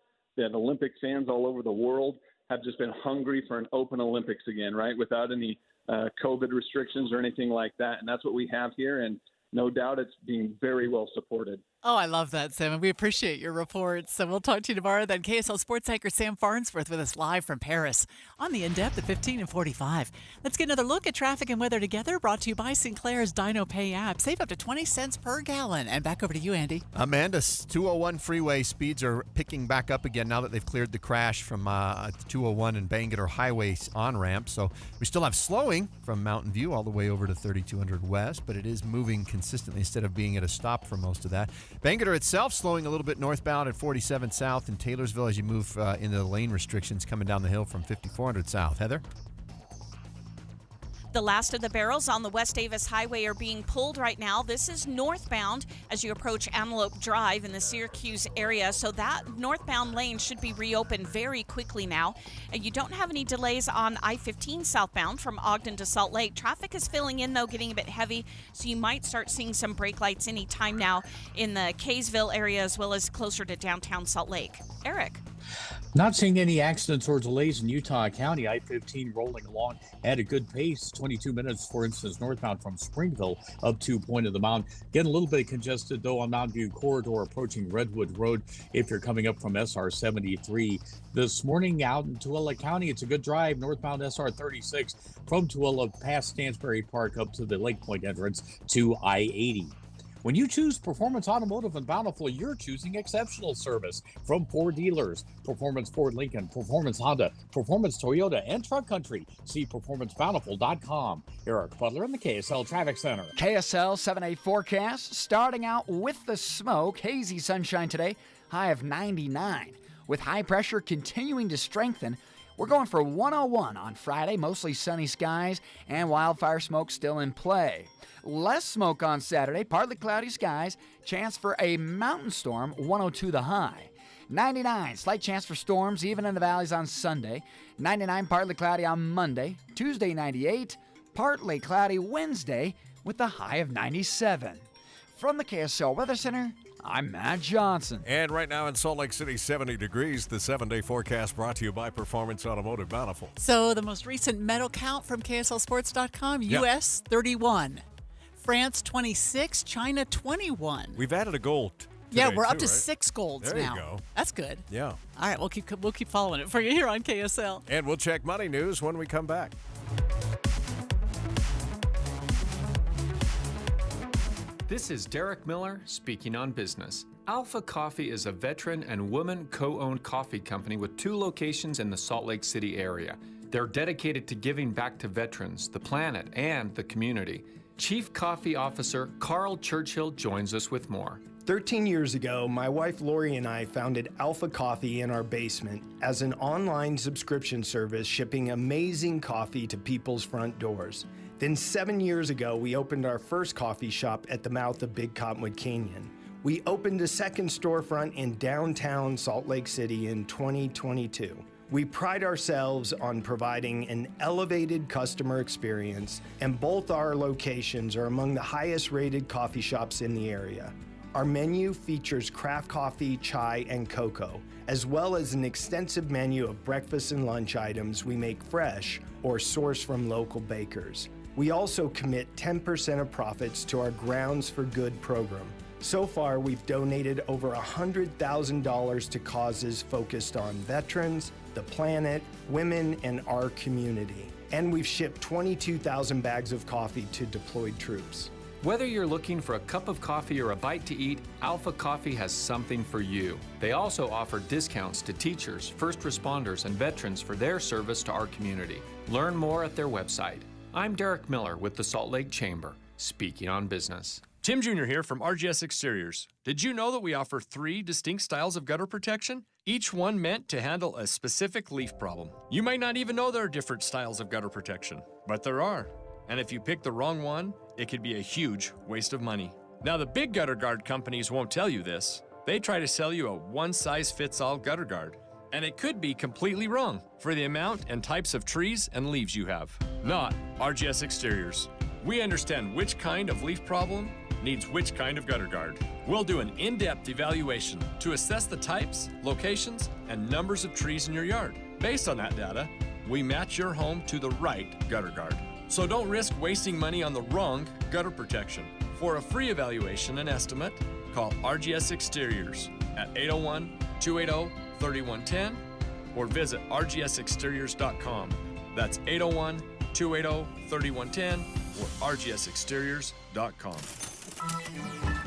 Olympic fans all over the world have just been hungry for an Open Olympics again, right, without any COVID restrictions or anything like that. And that's what we have here, and no doubt it's being very well supported. Oh, I love that, Sam, and we appreciate your reports. So we'll talk to you tomorrow. Then KSL sports anchor Sam Farnsworth with us live from Paris on the In-Depth at 15 and 45. Let's get another look at traffic and weather together, brought to you by Sinclair's Dino Pay app. Save up to 20 cents per gallon. And back over to you, Andy. Amanda, 201 freeway speeds are picking back up again now that they've cleared the crash from 201 and Bangor Highway on-ramp. So we still have slowing from Mountain View all the way over to 3200 West, but it is moving consistently instead of being at a stop for most of that. Bangor itself slowing a little bit northbound at 47 South in Taylorsville as you move into the lane restrictions coming down the hill from 5400 South. Heather? The last of the barrels on the West Davis Highway are being pulled right now. This is northbound as you approach Antelope Drive in the Syracuse area, so that northbound lane should be reopened very quickly now. And you don't have any delays on I-15 southbound from Ogden to Salt Lake. Traffic is filling in, though, getting a bit heavy, so you might start seeing some brake lights any time now in the Kaysville area as well as closer to downtown Salt Lake. Eric. Not seeing any accidents or delays in Utah County. I-15 rolling along at a good pace. 22 minutes, for instance, northbound from Springville up to Point of the Mound. Getting a little bit congested, though, on Mountain View Corridor approaching Redwood Road if you're coming up from SR 73. This morning out in Tooele County, it's a good drive. Northbound SR 36 from Tooele past Stansbury Park up to the Lake Point entrance to I-80. When you choose Performance Automotive and Bountiful, you're choosing exceptional service from 4 dealers: Performance Ford Lincoln, Performance Honda, Performance Toyota, and Truck Country. See performancebountiful.com. Eric Butler in the KSL Traffic Center. KSL 7-day forecast starting out with the smoke. Hazy sunshine today, high of 99. With high pressure continuing to strengthen, we're going for 101 on Friday, mostly sunny skies and wildfire smoke still in play. Less smoke on Saturday, partly cloudy skies, chance for a mountain storm, 102 the high. 99, slight chance for storms even in the valleys on Sunday. 99, partly cloudy on Monday. Tuesday, 98, partly cloudy Wednesday with a high of 97. From the KSL Weather Center, I'm Matt Johnson. And right now in Salt Lake City, 70 degrees. The 7-day forecast brought to you by Performance Automotive Bountiful. So the most recent medal count from KSLSports.com, U.S. 31. France 26, China 21. We've added a gold. Yeah, we're up to right? 6 golds there now. You go. That's good. Yeah. All right, we'll keep following it for you here on KSL. And we'll check money news when we come back. This is Derek Miller speaking on business. Alpha Coffee is a veteran and woman co-owned coffee company with 2 locations in the Salt Lake City area. They're dedicated to giving back to veterans, the planet, and the community. Chief Coffee Officer Carl Churchill joins us with more. 13 years ago, my wife Lori and I founded Alpha Coffee in our basement as an online subscription service shipping amazing coffee to people's front doors. Then 7 years ago, we opened our first coffee shop at the mouth of Big Cottonwood Canyon. We opened a second storefront in downtown Salt Lake City in 2022. We pride ourselves on providing an elevated customer experience, and both our locations are among the highest rated coffee shops in the area. Our menu features craft coffee, chai, and cocoa, as well as an extensive menu of breakfast and lunch items we make fresh or source from local bakers. We also commit 10% of profits to our Grounds for Good program. So far, we've donated over $100,000 to causes focused on veterans, the planet, women, and our community. And we've shipped 22,000 bags of coffee to deployed troops. Whether you're looking for a cup of coffee or a bite to eat, Alpha Coffee has something for you. They also offer discounts to teachers, first responders, and veterans for their service to our community. Learn more at their website. I'm Derek Miller with the Salt Lake Chamber, speaking on business. Tim Jr. here from RGS Exteriors. Did you know that we offer 3 distinct styles of gutter protection? Each one meant to handle a specific leaf problem. You might not even know there are different styles of gutter protection, but there are. And if you pick the wrong one, it could be a huge waste of money. Now, the big gutter guard companies won't tell you this. They try to sell you a one-size-fits-all gutter guard. And it could be completely wrong for the amount and types of trees and leaves you have. Not RGS Exteriors. We understand which kind of leaf problem needs which kind of gutter guard. We'll do an in-depth evaluation to assess the types, locations, and numbers of trees in your yard. Based on that data, we match your home to the right gutter guard. So don't risk wasting money on the wrong gutter protection. For a free evaluation and estimate, call RGS Exteriors at 801-280-3110 or visit rgsexteriors.com. That's 801-280-3110 or rgsexteriors.com.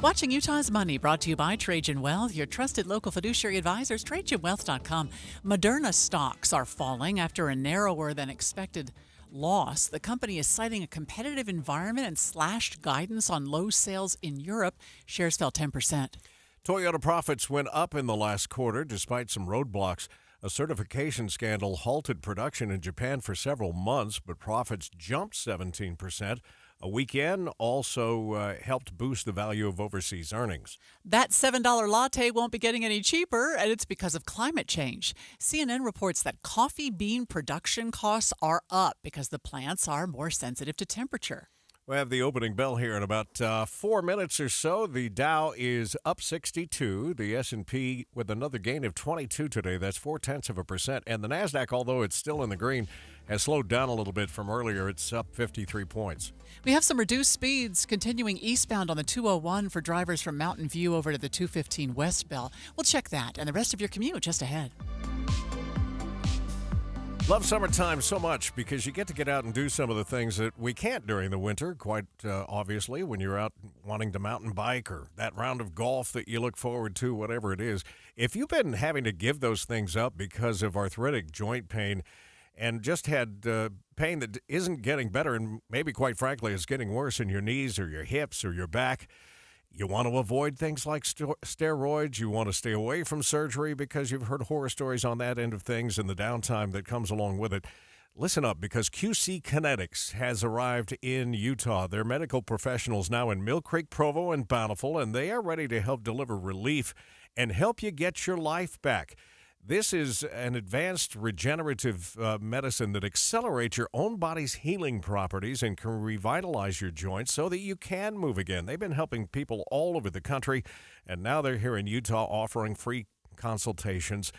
Watching Utah's Money, brought to you by Trajan Wealth, your trusted local fiduciary advisors, TrajanWealth.com. Moderna stocks are falling after a narrower than expected loss. The company is citing a competitive environment and slashed guidance on low sales in Europe. Shares fell 10%. Toyota profits went up in the last quarter despite some roadblocks. A certification scandal halted production in Japan for several months, but profits jumped 17%. A weekend also helped boost the value of overseas earnings. That $7 latte won't be getting any cheaper, and it's because of climate change. CNN reports that coffee bean production costs are up because the plants are more sensitive to temperature. We have the opening bell here in about 4 minutes or so. The Dow is up 62. The S&P with another gain of 22 today. That's 0.4%. And the NASDAQ, although it's still in the green, has slowed down a little bit from earlier. It's up 53 points. We have some reduced speeds continuing eastbound on the 201 for drivers from Mountain View over to the 215 westbound. We'll check that and the rest of your commute just ahead. Love summertime so much because you get to get out and do some of the things that we can't during the winter, quite obviously, when you're out wanting to mountain bike or that round of golf that you look forward to, whatever it is. If you've been having to give those things up because of arthritic joint pain and just had pain that isn't getting better and maybe, quite frankly, is getting worse in your knees or your hips or your back, you want to avoid things like steroids. You want to stay away from surgery because you've heard horror stories on that end of things and the downtime that comes along with it. Listen up, because QC Kinetics has arrived in Utah. They're medical professionals now in Mill Creek, Provo, and Bountiful, and they are ready to help deliver relief and help you get your life back. This is an advanced regenerative medicine that accelerates your own body's healing properties and can revitalize your joints so that you can move again. They've been helping people all over the country, and now they're here in Utah offering free consultations.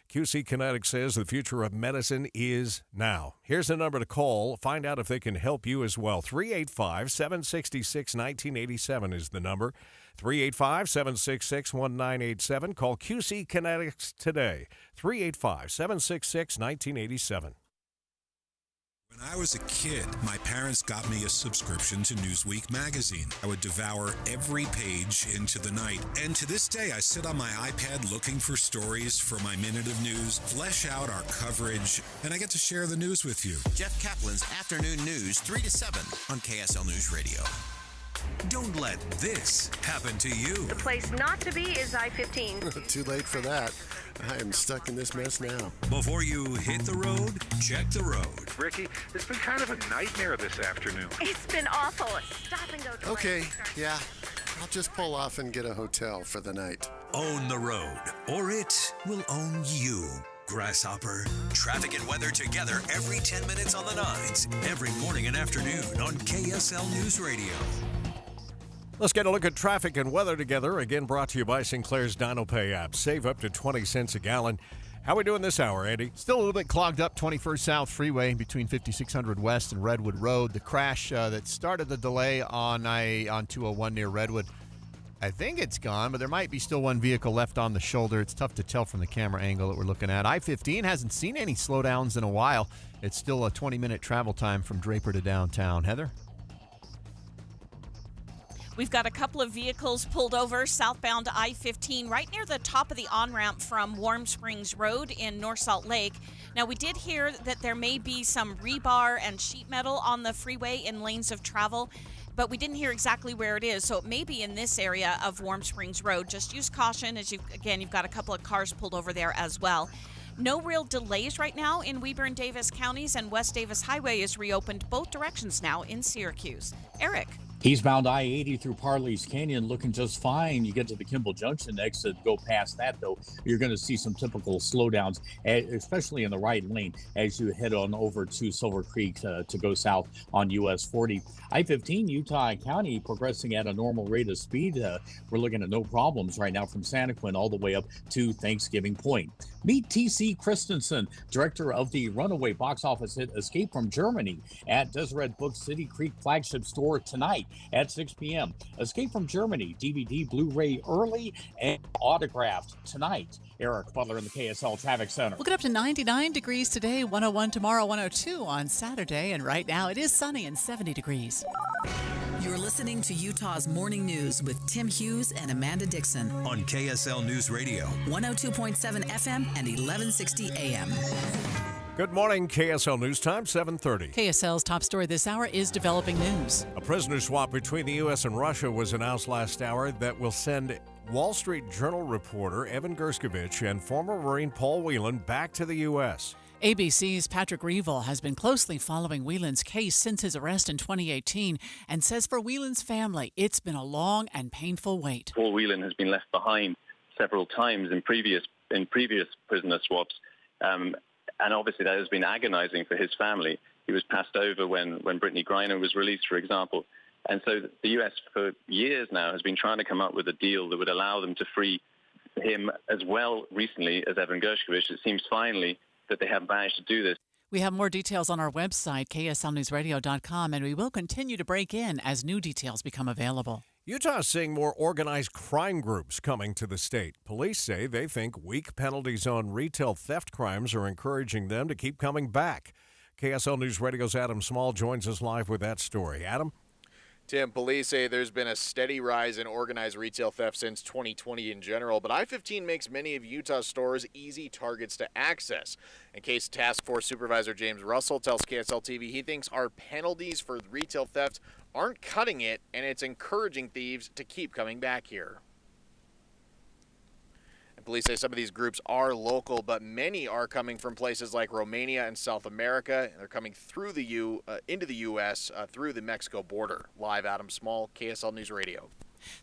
QC Kinetics says the future of medicine is now. Here's the number to call. Find out if they can help you as well. 385-766-1987 is the number. 385-766-1987. Call QC Kinetics today. 385-766-1987. When I was a kid, my parents got me a subscription to Newsweek magazine. I would devour every page into the night. And to this day, I sit on my iPad looking for stories for my Minute of News, flesh out our coverage, and I get to share the news with you. Jeff Kaplan's Afternoon News, 3 to 7 on KSL News Radio. Don't let this happen to you. The place not to be is I-15. Too late for that. I am stuck in this mess now. Before you hit the road, check the road. Ricky, it's been kind of a nightmare this afternoon. It's been awful. Stop and go. Okay, yeah. I'll just pull off and get a hotel for the night. Own the road, or it will own you. Grasshopper. Traffic and weather together every 10 minutes on the 9s, every morning and afternoon on KSL News Radio. Let's get a look at traffic and weather together. Again, brought to you by Sinclair's DinoPay app. Save up to 20 cents a gallon. How we doing this hour, Andy? Still a little bit clogged up, 21st South Freeway between 5600 West and Redwood Road. The crash that started the delay on 201 near Redwood, I think it's gone, but there might be still one vehicle left on the shoulder. It's tough to tell from the camera angle that we're looking at. I-15 hasn't seen any slowdowns in a while. It's still a 20-minute travel time from Draper to downtown. Heather? We've got a couple of vehicles pulled over southbound I-15 right near the top of the on-ramp from Warm Springs Road in North Salt Lake. Now, we did hear that there may be some rebar and sheet metal on the freeway in lanes of travel, but we didn't hear exactly where it is, so it may be in this area of Warm Springs Road. Just use caution as you've got a couple of cars pulled over there as well. No real delays right now in Weber and Davis counties, and West Davis Highway is reopened both directions now in Syracuse. Eric. Eastbound I-80 through Parley's Canyon looking just fine. You get to the Kimball Junction exit, go past that, though, you're going to see some typical slowdowns, especially in the right lane as you head on over to Silver Creek to go south on US 40. I-15 Utah County progressing at a normal rate of speed. We're looking at no problems right now from Santaquin all the way up to Thanksgiving Point. Meet T.C. Christensen, director of the runaway box office hit Escape from Germany at Deseret Book City Creek flagship store tonight at 6 p.m. Escape from Germany, DVD, Blu-ray early and autographed tonight. Eric Butler in the KSL Traffic Center. We'll get up to 99 degrees today, 101 tomorrow, 102 on Saturday, and right now it is sunny and 70 degrees. You're listening to Utah's Morning News with Tim Hughes and Amanda Dixon on KSL News Radio, 102.7 FM and 1160 AM. Good morning, KSL News Time, 7:30. KSL's top story this hour is developing news. A prisoner swap between the U.S. and Russia was announced last hour that will send Wall Street Journal reporter Evan Gerskovich and former Marine Paul Whelan back to the U.S. ABC's Patrick Reevell has been closely following Whelan's case since his arrest in 2018 and says for Whelan's family, it's been a long and painful wait. Paul Whelan has been left behind several times in previous prisoner swaps, and obviously that has been agonizing for his family. He was passed over when Brittany Griner was released, for example. And so the U.S. for years now has been trying to come up with a deal that would allow them to free him as well recently as Evan Gerskovich. It seems finally that they have managed to do this. We have more details on our website, kslnewsradio.com, and we will continue to break in as new details become available. Utah is seeing more organized crime groups coming to the state. Police say they think weak penalties on retail theft crimes are encouraging them to keep coming back. KSL News Radio's Adam Small joins us live with that story. Adam? Tim, police say there's been a steady rise in organized retail theft since 2020 in general, but I-15 makes many of Utah's stores easy targets to access. In case Task Force Supervisor James Russell tells KSL-TV he thinks our penalties for retail theft aren't cutting it, and it's encouraging thieves to keep coming back here. Police say some of these groups are local, but many are coming from places like Romania and South America. They're coming through into the U.S. Through the Mexico border. Live, Adam Small, KSL News Radio.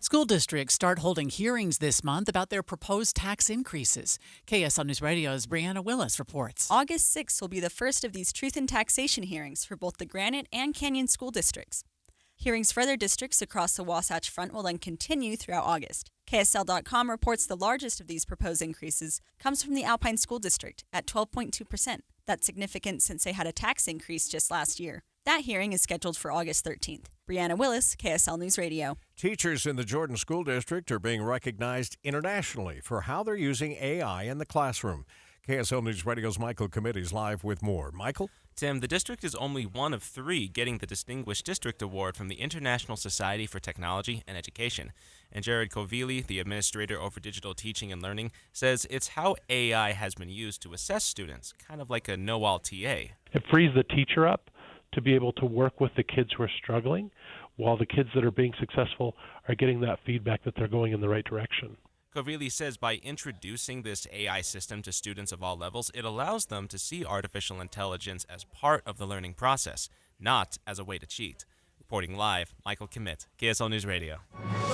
School districts start holding hearings this month about their proposed tax increases. KSL News Radio's Brianna Willis reports. August 6th will be the first of these truth and taxation hearings for both the Granite and Canyon school districts. Hearings for other districts across the Wasatch Front will then continue throughout August. KSL.com reports the largest of these proposed increases comes from the Alpine School District at 12.2%. That's significant since they had a tax increase just last year. That hearing is scheduled for August 13th. Brianna Willis, KSL News Radio. Teachers in the Jordan School District are being recognized internationally for how they're using AI in the classroom. KSL News Radio's Michael Committee is live with more. Michael? Tim, the district is only one of 3 getting the Distinguished District Award from the International Society for Technology and Education. And Jared Kovili, the administrator over digital teaching and learning, says it's how AI has been used to assess students, kind of like a know-all TA. It frees the teacher up to be able to work with the kids who are struggling, while the kids that are being successful are getting that feedback that they're going in the right direction. Kovili says by introducing this AI system to students of all levels, it allows them to see artificial intelligence as part of the learning process, not as a way to cheat. Reporting live, Michael Commit, KSL News Radio.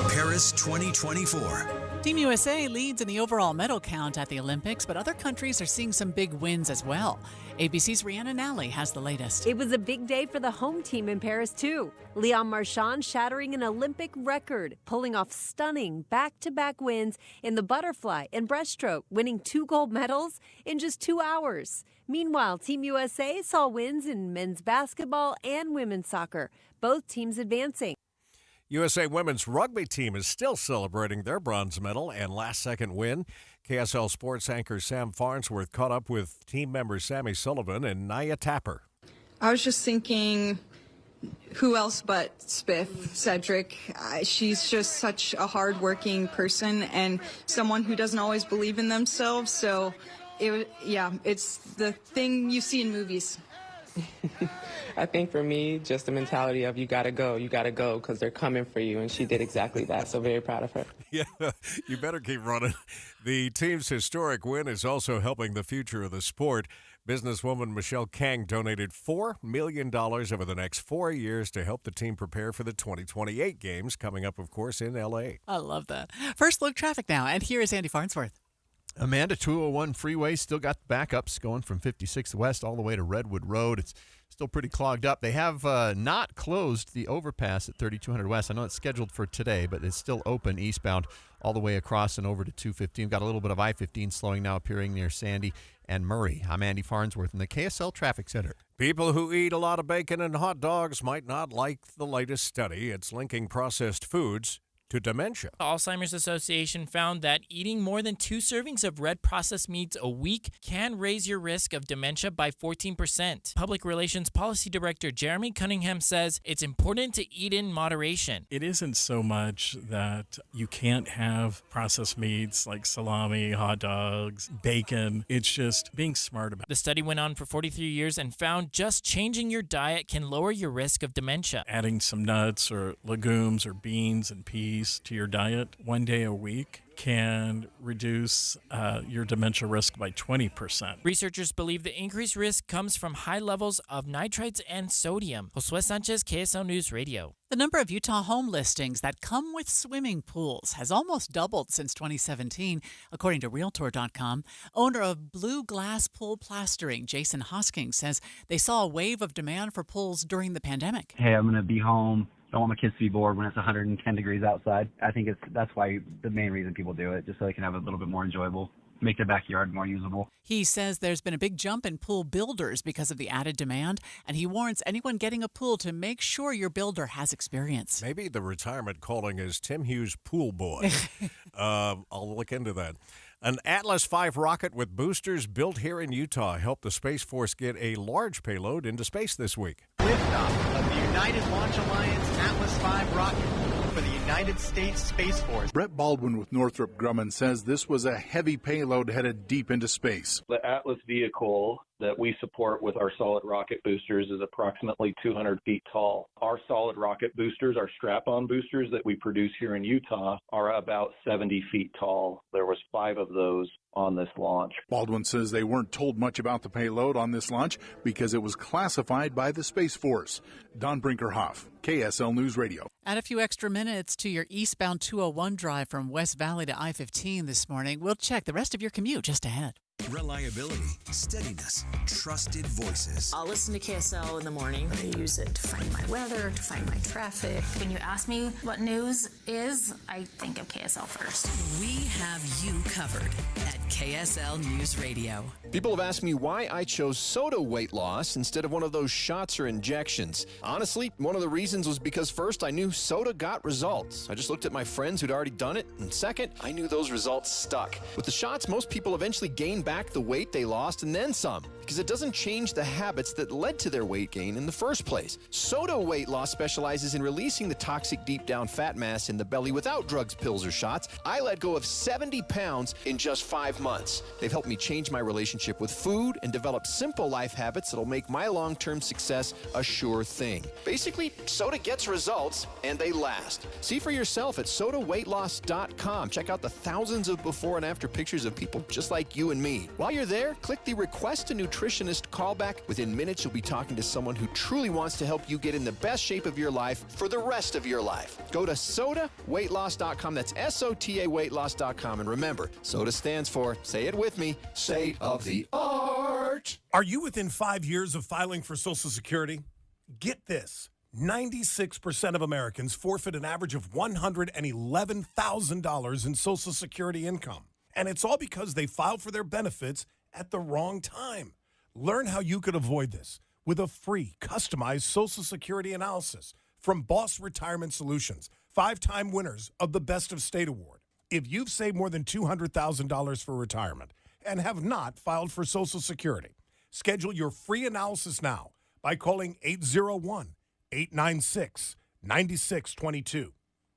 Paris 2024. Team USA leads in the overall medal count at the Olympics, but other countries are seeing some big wins as well. ABC's Rhiannon Nally has the latest. It was a big day for the home team in Paris, too. Leon Marchand shattering an Olympic record, pulling off stunning back-to-back wins in the butterfly and breaststroke, winning 2 gold medals in just 2 hours. Meanwhile, Team USA saw wins in men's basketball and women's soccer, both teams advancing. USA women's rugby team is still celebrating their bronze medal and last-second win. KSL sports anchor Sam Farnsworth caught up with team members Sammy Sullivan and Naya Tapper. I was just thinking, who else but Spiff, Cedric? She's just such a hardworking person and someone who doesn't always believe in themselves. So, it's the thing you see in movies. I think for me, just the mentality of you gotta go, because they're coming for you, and she did exactly that, so very proud of her. Yeah, you better keep running. The team's historic win is also helping the future of the sport. Businesswoman Michelle Kang donated $4 million over the next 4 years to help the team prepare for the 2028 games coming up, of course, in L.A. I love that. First look traffic now, and here is Andy Farnsworth. Amanda, 201 freeway still got backups going from 56th West all the way to Redwood Road. It's still pretty clogged up. They have not closed the overpass at 3200 West. I know it's scheduled for today, but it's still open eastbound all the way across and over to 215. Got a little bit of I-15 slowing now appearing near Sandy and Murray. I'm Andy Farnsworth in the KSL Traffic Center. People who eat a lot of bacon and hot dogs might not like the latest study. It's linking processed foods to dementia. The Alzheimer's Association found that eating more than 2 servings of red processed meats a week can raise your risk of dementia by 14%. Public Relations Policy Director Jeremy Cunningham says it's important to eat in moderation. It isn't so much that you can't have processed meats like salami, hot dogs, bacon. It's just being smart about it. The study went on for 43 years and found just changing your diet can lower your risk of dementia. Adding some nuts or legumes or beans and peas piece to your diet 1 day a week can reduce your dementia risk by 20%. Researchers believe the increased risk comes from high levels of nitrites and sodium. Josue Sanchez, KSL News Radio. The number of Utah home listings that come with swimming pools has almost doubled since 2017, according to Realtor.com. Owner of Blue Glass Pool Plastering, Jason Hoskins, says they saw a wave of demand for pools during the pandemic. Hey, I'm going to be home. Don't want my kids to be bored when it's 110 degrees outside. I think that's why the main reason people do it, just so they can have a little bit more enjoyable, make their backyard more usable. He says there's been a big jump in pool builders because of the added demand, and he warns anyone getting a pool to make sure your builder has experience. Maybe the retirement calling is Tim Hughes Pool Boy. I'll look into that. An Atlas V rocket with boosters built here in Utah helped the Space Force get a large payload into space this week. Liftoff of the United Launch Alliance Atlas V rocket for the United States Space Force. Brett Baldwin with Northrop Grumman says this was a heavy payload headed deep into space. The Atlas vehicle that we support with our solid rocket boosters is approximately 200 feet tall. Our solid rocket boosters, our strap-on boosters that we produce here in Utah, are about 70 feet tall. There was 5 of those on this launch. Baldwin says they weren't told much about the payload on this launch because it was classified by the Space Force. Don Brinkerhoff, KSL News Radio. Add a few extra minutes to your eastbound 201 drive from West Valley to I-15 this morning. We'll check the rest of your commute just ahead. Reliability, steadiness, trusted voices. I'll listen to KSL in the morning. I use it to find my weather, to find my traffic. When you ask me what news is, I think of KSL first. We have you covered at KSL News Radio. People have asked me why I chose soda weight loss instead of one of those shots or injections. Honestly, one of the reasons was because first, I knew soda got results. I just looked at my friends who'd already done it, and second, I knew those results stuck. With the shots, most people eventually gain back the weight they lost and then some, because it doesn't change the habits that led to their weight gain in the first place. Soda weight loss specializes in releasing the toxic deep down fat mass in the belly without drugs, pills, or shots. I let go of 70 pounds in just 5 months. They've helped me change my relationship with food and develop simple life habits that'll make my long-term success a sure thing. Basically, soda gets results and they last. See for yourself at sodaweightloss.com. Check out the thousands of before and after pictures of people just like you and me. While you're there, click the Request a Nutritionist callback. Within minutes, you'll be talking to someone who truly wants to help you get in the best shape of your life for the rest of your life. Go to sodaweightloss.com. That's SOTA weightloss.com. And remember, SOTA stands for, say it with me, state of the art. Are you within 5 years of filing for Social Security? Get this. 96% of Americans forfeit an average of $111,000 in Social Security income. And it's all because they filed for their benefits at the wrong time. Learn how you could avoid this with a free, customized Social Security analysis from Boss Retirement Solutions, 5-time winners of the Best of State Award. If you've saved more than $200,000 for retirement and have not filed for Social Security, schedule your free analysis now by calling 801-896-9622.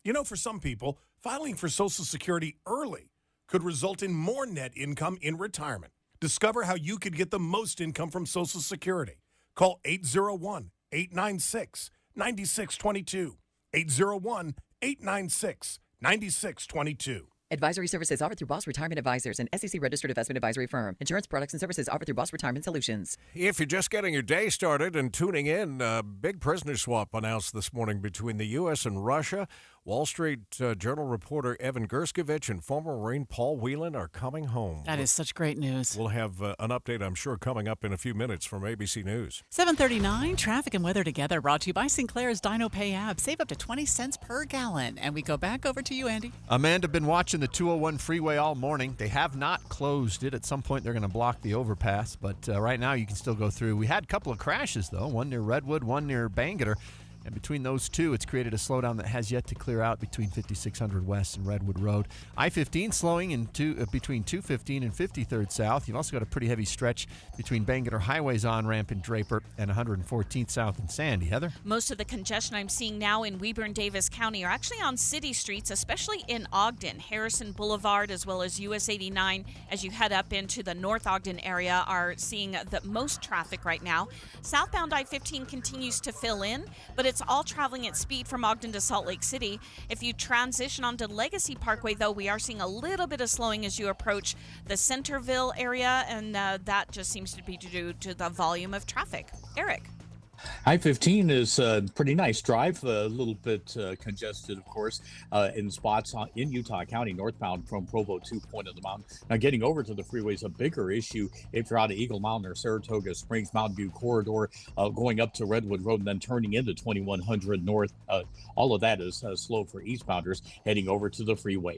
You know, for some people, filing for Social Security early could result in more net income in retirement. Discover how you could get the most income from Social Security. Call 801-896-9622. 801-896-9622. Advisory services offered through Boss Retirement Advisors, an SEC-registered investment advisory firm. Insurance products and services offered through Boss Retirement Solutions. If you're just getting your day started and tuning in, a big prisoner swap announced this morning between the U.S. and Russia. Wall Street Journal reporter Evan Gerskovich and former Marine Paul Whelan are coming home. That is such great news. We'll have an update, I'm sure, coming up in a few minutes from ABC News. 7:39, traffic and weather together, brought to you by Sinclair's Dino Pay app. Save up to 20 cents per gallon. And we go back over to you, Andy. Amanda, been watching the 201 freeway all morning. They have not closed it. At some point, they're going to block the overpass. But right now, you can still go through. We had a couple of crashes, though. One near Redwood, one near Bangerter. And between those two, it's created a slowdown that has yet to clear out between 5600 West and Redwood Road. I-15 slowing in between 215 and 53rd South. You've also got a pretty heavy stretch between Bangerter Highway's on-ramp in Draper and 114th South in Sandy. Heather? Most of the congestion I'm seeing now in Weber and Davis County are actually on city streets, especially in Ogden. Harrison Boulevard as well as US 89 as you head up into the North Ogden area are seeing the most traffic right now. Southbound I-15 continues to fill in, but it's all traveling at speed from Ogden to Salt Lake City. If you transition onto Legacy Parkway, though, we are seeing a little bit of slowing as you approach the Centerville area, and that just seems to be due to the volume of traffic. Eric. I-15 is a pretty nice drive, a little bit congested, of course, in spots in Utah County, northbound from Provo to Point of the Mountain. Now, getting over to the freeway is a bigger issue if you're out of Eagle Mountain or Saratoga Springs, Mountain View corridor, going up to Redwood Road and then turning into 2100 North. All of that is slow for eastbounders heading over to the freeway.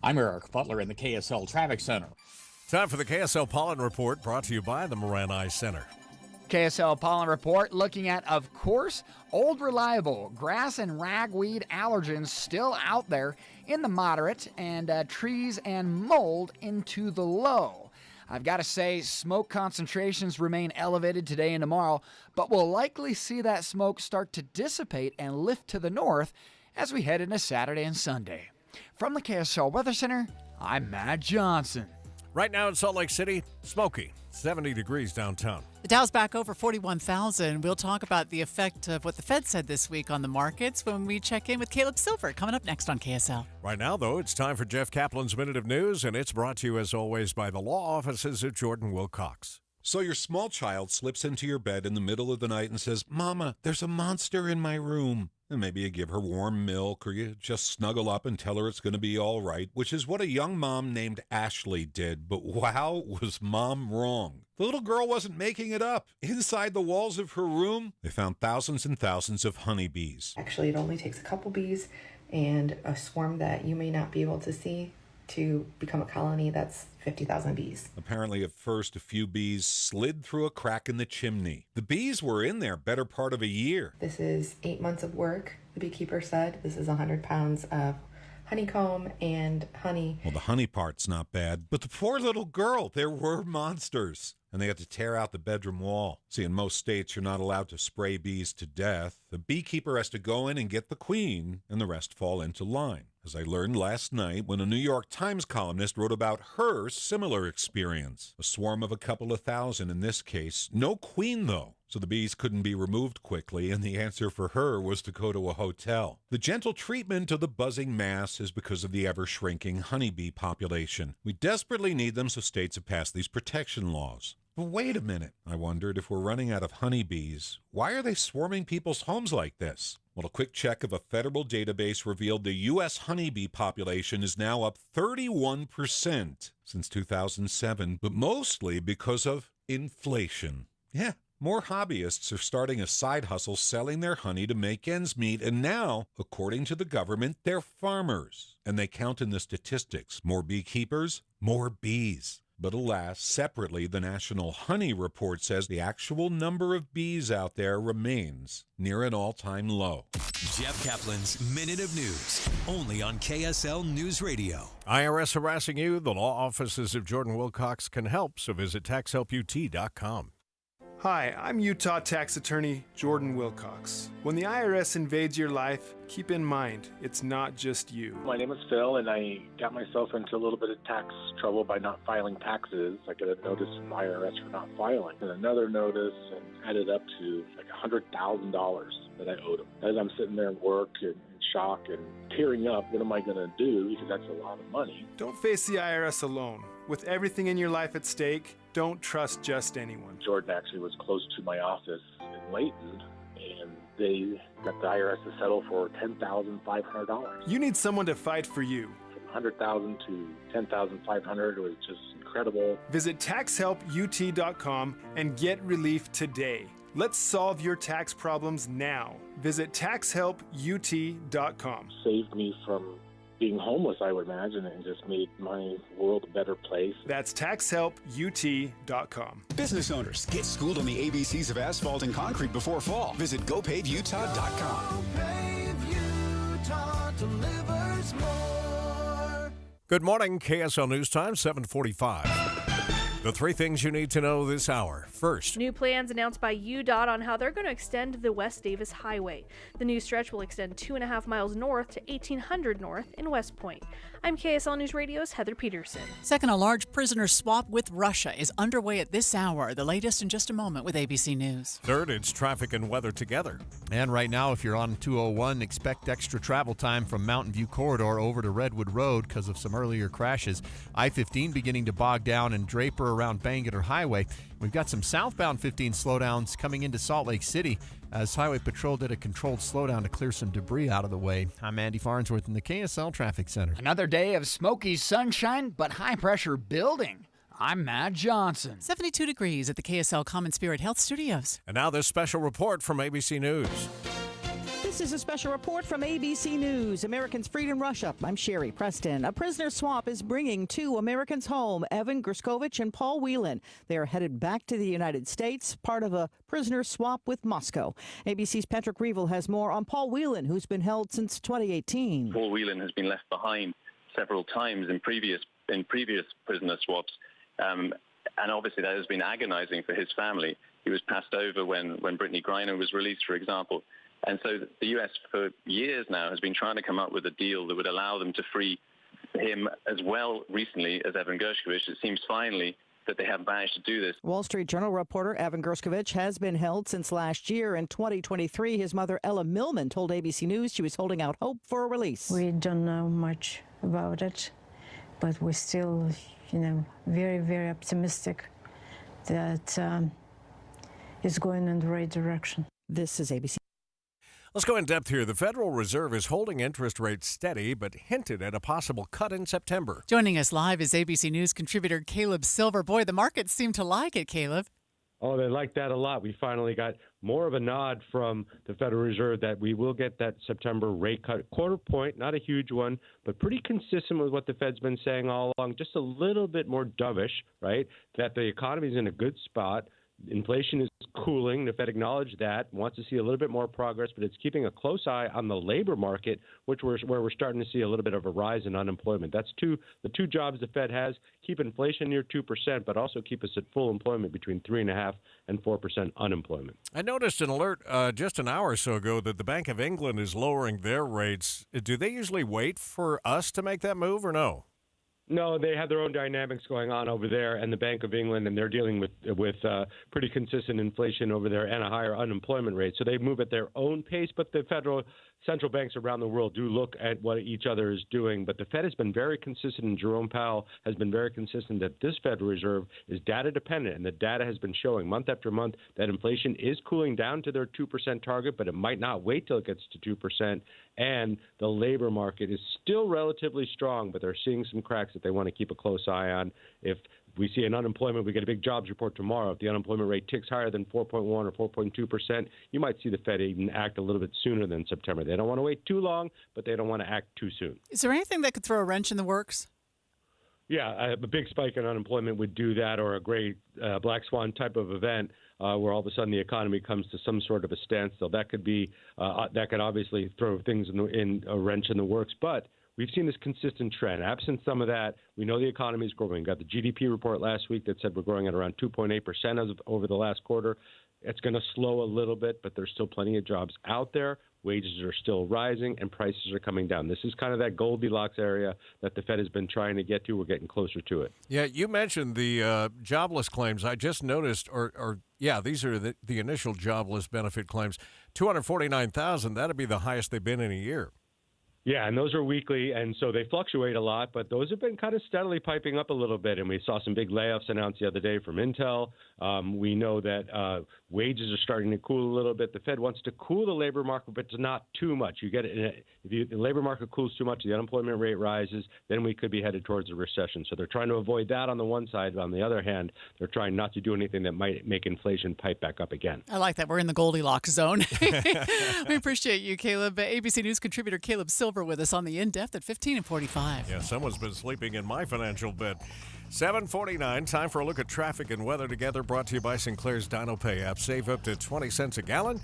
I'm Eric Butler in the KSL Traffic Center. Time for the KSL Pollen Report, brought to you by the Moran Eye Center. KSL Pollen Report looking at, of course, old reliable grass and ragweed allergens still out there in the moderate, and trees and mold into the low. I've got to say, smoke concentrations remain elevated today and tomorrow, but we'll likely see that smoke start to dissipate and lift to the north as we head into Saturday and Sunday. From the KSL Weather Center, I'm Matt Johnson. Right now in Salt Lake City, smoky, 70 degrees downtown. The Dow's back over 41,000. We'll talk about the effect of what the Fed said this week on the markets when we check in with Caleb Silver, coming up next on KSL. Right now, though, it's time for Jeff Kaplan's Minute of News, and it's brought to you, as always, by the law offices of Jordan Wilcox. So your small child slips into your bed in the middle of the night and says, "Mama, there's a monster in my room." And maybe you give her warm milk, or you just snuggle up and tell her it's going to be all right, which is what a young mom named Ashley did. But wow, was Mom wrong. The little girl wasn't making it up. Inside the walls of her room, they found thousands and thousands of honeybees. Actually, it only takes a couple bees and a swarm that you may not be able to see to become a colony that's 50,000 bees. Apparently, at first, a few bees slid through a crack in the chimney. The bees were in there better part of a year. This is 8 months of work, the beekeeper said. This is 100 pounds of honeycomb and honey. Well, the honey part's not bad, but the poor little girl, there were monsters. And they had to tear out the bedroom wall. See, in most states, you're not allowed to spray bees to death. The beekeeper has to go in and get the queen, and the rest fall into line. As I learned last night when a New York Times columnist wrote about her similar experience. A swarm of a couple of thousand in this case. No queen, though. So the bees couldn't be removed quickly, and the answer for her was to go to a hotel. The gentle treatment of the buzzing mass is because of the ever-shrinking honeybee population. We desperately need them, so states have passed these protection laws. But wait a minute, I wondered, if we're running out of honeybees, why are they swarming people's homes like this? Well, a quick check of a federal database revealed the U.S. honeybee population is now up 31% since 2007, but mostly because of inflation. Yeah, more hobbyists are starting a side hustle selling their honey to make ends meet, and now, according to the government, they're farmers. And they count in the statistics. More beekeepers, more bees. But alas, separately, the National Honey Report says the actual number of bees out there remains near an all-time low. Jeff Kaplan's Minute of News, only on KSL News Radio. IRS harassing you? The law offices of Jordan Wilcox can help, so visit taxhelput.com. Hi, I'm Utah tax attorney Jordan Wilcox. When the IRS invades your life, keep in mind, it's not just you. My name is Phil, and I got myself into a little bit of tax trouble by not filing taxes. I got a notice from the IRS for not filing, and another notice, and added up to like $100,000 that I owed them. As I'm sitting there at work and in shock and tearing up, what am I going to do? Because that's a lot of money. Don't face the IRS alone. With everything in your life at stake, don't trust just anyone. Jordan actually was close to my office in Layton, and they got the IRS to settle for $10,500. You need someone to fight for you. From $100,000 to $10,500 was just incredible. Visit taxhelput.com and get relief today. Let's solve your tax problems now. Visit taxhelput.com. Saved me from being homeless, I would imagine, and just made my world a better place. That's taxhelput.com. Business owners, get schooled on the ABCs of asphalt and concrete before fall. Visit gopavutah.com. Utah delivers more. Good morning, KSL News Time, 7:45. The three things you need to know this hour. First, new plans announced by UDOT on how they're going to extend the West Davis Highway. The new stretch will extend 2.5 miles north to 1800 north in West Point. I'm KSL News Radio's Heather Peterson. Second, a large prisoner swap with Russia is underway at this hour. The latest in just a moment with ABC News. Third, it's traffic and weather together. And right now, if you're on 201, expect extra travel time from Mountain View Corridor over to Redwood Road because of some earlier crashes. I-15 beginning to bog down and Draper around Bangor Highway. We've got some southbound 15 slowdowns coming into Salt Lake City as Highway Patrol did a controlled slowdown to clear some debris out of the way. I'm Andy Farnsworth in the KSL Traffic Center. Another day of smoky sunshine, but high pressure building. I'm Matt Johnson. 72 degrees at the KSL Common Spirit Health Studios. And now this special report from ABC News. This is a special report from ABC News. Americans freed in Russia. I'm Sherry Preston. A prisoner swap is bringing two Americans home, Evan Gerskovich and Paul Whelan. They are headed back to the United States, part of a prisoner swap with Moscow. ABC's Patrick Reevil has more on Paul Whelan, who's been held since 2018. Paul Whelan has been left behind several times in previous prisoner swaps, and obviously that has been agonizing for his family. He was passed over when Brittany Griner was released, for example. And so the U.S. for years now has been trying to come up with a deal that would allow them to free him as well recently as Evan Gerskovich. It seems finally that they have managed to do this. Wall Street Journal reporter Evan Gerskovich has been held since last year. In 2023, his mother, Ella Millman, told ABC News she was holding out hope for a release. We don't know much about it, but we're still, very, very optimistic that it's going in the right direction. This is ABC. Let's go in depth here. The Federal Reserve is holding interest rates steady, but hinted at a possible cut in September. Joining us live is ABC News contributor Caleb Silver. Boy, the markets seem to like it, Caleb. Oh, they like that a lot. We finally got more of a nod from the Federal Reserve that we will get that September rate cut. Quarter point, not a huge one, but pretty consistent with what the Fed's been saying all along. Just a little bit more dovish, right? That the economy is in a good spot. Inflation is cooling. The Fed acknowledged that, wants to see a little bit more progress, but it's keeping a close eye on the labor market, where we're starting to see a little bit of a rise in unemployment. That's the two jobs the Fed has: keep inflation near 2%, but also keep us at full employment between 3.5% and 4% unemployment. I noticed an alert just an hour or so ago that the Bank of England is lowering their rates. Do they usually wait for us to make that move or no? No, they have their own dynamics going on over there, and the Bank of England, and they're dealing with pretty consistent inflation over there and a higher unemployment rate. So they move at their own pace, but the central banks around the world do look at what each other is doing. But the Fed has been very consistent, and Jerome Powell has been very consistent that this Federal Reserve is data dependent, and the data has been showing month after month that inflation is cooling down to their 2% target, but it might not wait till it gets to 2%. And the labor market is still relatively strong, but they're seeing some cracks that they want to keep a close eye on. If we see an unemployment, we get a big jobs report tomorrow. If the unemployment rate ticks higher than 4.1 or 4.2%, you might see the Fed even act a little bit sooner than September. They don't want to wait too long, but they don't want to act too soon. Is there anything that could throw a wrench in the works? Yeah, a big spike in unemployment would do that, or a great black swan type of event where all of a sudden the economy comes to some sort of a standstill. That could be that could obviously throw things in a wrench in the works. But we've seen this consistent trend. Absent some of that, we know the economy is growing. We got the GDP report last week that said we're growing at around 2.8% over the last quarter. It's going to slow a little bit, but there's still plenty of jobs out there. Wages are still rising, and prices are coming down. This is kind of that Goldilocks area that the Fed has been trying to get to. We're getting closer to it. Yeah, you mentioned the jobless claims. I just noticed, these are the initial jobless benefit claims, 249,000. That'd be the highest they've been in a year. Yeah, and those are weekly, and so they fluctuate a lot, but those have been kind of steadily piping up a little bit, and we saw some big layoffs announced the other day from Intel. We know that wages are starting to cool a little bit. The Fed wants to cool the labor market, but not too much. You get it if the labor market cools too much, the unemployment rate rises, then we could be headed towards a recession. So they're trying to avoid that on the one side. But on the other hand, they're trying not to do anything that might make inflation pipe back up again. I like that. We're in the Goldilocks zone. We appreciate you, Caleb. ABC News contributor Caleb Silver with us on the In-Depth at 15 and 45. Yeah, someone's been sleeping in my financial bed. 7:49, time for a look at traffic and weather together, brought to you by Sinclair's Dino Pay app. Save up to 20 cents a gallon.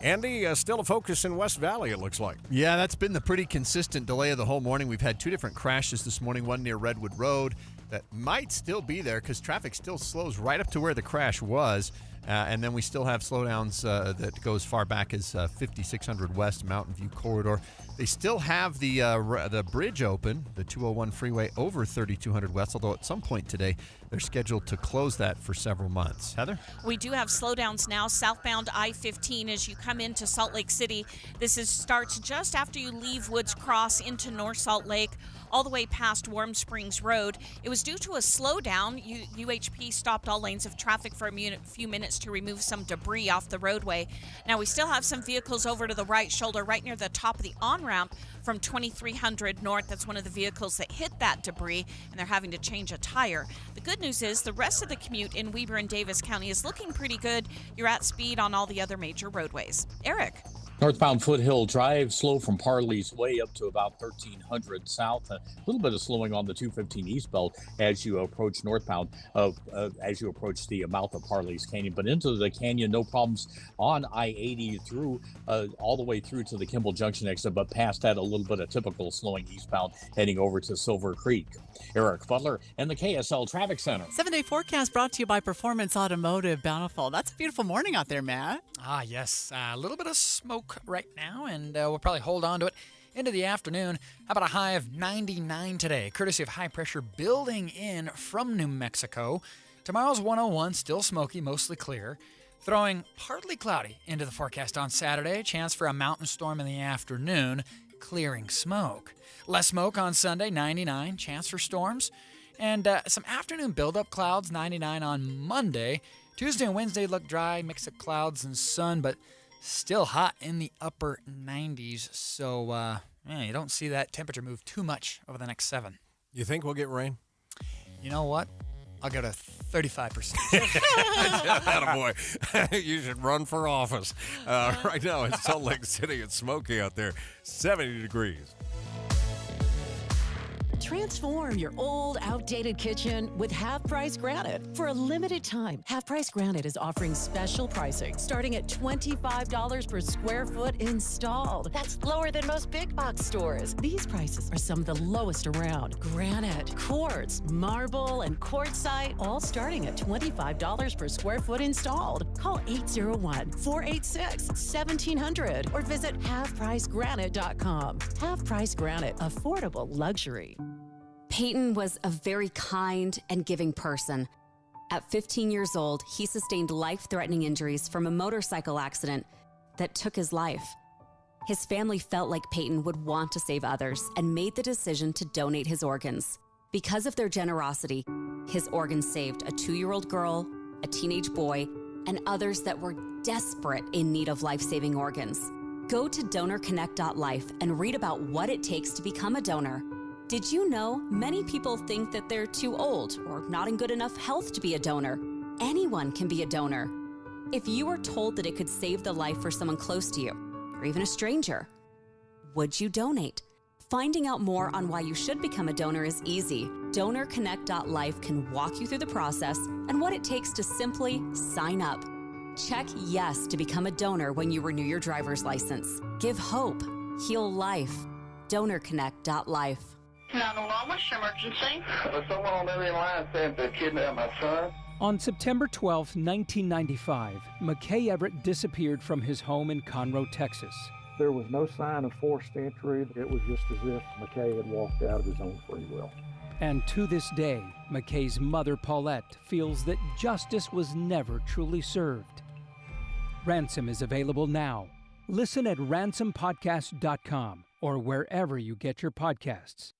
Andy, still a focus in West Valley, it looks like. Yeah, that's been the pretty consistent delay of the whole morning. We've had two different crashes this morning, one near Redwood Road that might still be there because traffic still slows right up to where the crash was. And then we still have slowdowns that goes far back as 5600 West Mountain View Corridor. They still have the bridge open, the 201 freeway over 3200 West, although at some point today they're scheduled to close that for several months. Heather? We do have slowdowns now southbound I-15 as you come into Salt Lake City. This starts just after you leave Woods Cross into North Salt Lake, all the way past Warm Springs Road. It was due to a slowdown. UHP stopped all lanes of traffic for a few minutes to remove some debris off the roadway. Now we still have some vehicles over to the right shoulder, right near the top of the on-ramp from 2300 North. That's one of the vehicles that hit that debris, and they're having to change a tire. The good news is the rest of the commute in Weber and Davis County is looking pretty good. You're at speed on all the other major roadways. Eric? Northbound Foothill Drive, slow from Parley's Way up to about 1300 south. A little bit of slowing on the 215 eastbound as you approach northbound, as you approach the mouth of Parley's Canyon. But into the canyon, no problems on I-80 through all the way through to the Kimball Junction exit. But past that, a little bit of typical slowing eastbound heading over to Silver Creek. Eric Butler and the KSL Traffic Center. 7-day forecast brought to you by Performance Automotive Bountiful. That's a beautiful morning out there, Matt. Yes. A little bit of smoke right now, and we'll probably hold on to it into the afternoon. How about a high of 99 today, courtesy of high pressure building in from New Mexico. Tomorrow's 101, still smoky, mostly clear. Throwing partly cloudy into the forecast on Saturday. Chance for a mountain storm in the afternoon, clearing smoke. Less smoke on Sunday, 99, chance for storms. And some afternoon buildup clouds, 99 on Monday. Tuesday and Wednesday look dry, mix of clouds and sun, but still hot in the upper 90s. So, you don't see that temperature move too much over the next 7. You think we'll get rain? You know what? I'll go to 35%. Attaboy. You should run for office. Right now in Salt Lake City, it's smoky out there, 70 degrees. Transform your old, outdated kitchen with Half Price Granite. For a limited time, Half Price Granite is offering special pricing starting at $25 per square foot installed. That's lower than most big box stores. These prices are some of the lowest around. Granite, quartz, marble, and quartzite, all starting at $25 per square foot installed. Call 801-486-1700 or visit halfpricegranite.com. Half Price Granite, affordable luxury. Peyton was a very kind and giving person. At 15 years old, he sustained life-threatening injuries from a motorcycle accident that took his life. His family felt like Peyton would want to save others and made the decision to donate his organs. Because of their generosity, his organs saved a 2-year-old girl, a teenage boy, and others that were desperate in need of life-saving organs. Go to donorconnect.life and read about what it takes to become a donor. Did you know many people think that they're too old or not in good enough health to be a donor? Anyone can be a donor. If you were told that it could save the life for someone close to you, or even a stranger, would you donate? Finding out more on why you should become a donor is easy. DonorConnect.life can walk you through the process and what it takes to simply sign up. Check yes to become a donor when you renew your driver's license. Give hope. Heal life. DonorConnect.life. 911, what's your emergency? Someone on the other line said they kidnapped my son. On September 12, 1995, McKay Everett disappeared from his home in Conroe, Texas. There was no sign of forced entry. It was just as if McKay had walked out of his own free will. And to this day, McKay's mother, Paulette, feels that justice was never truly served. Ransom is available now. Listen at ransompodcast.com or wherever you get your podcasts.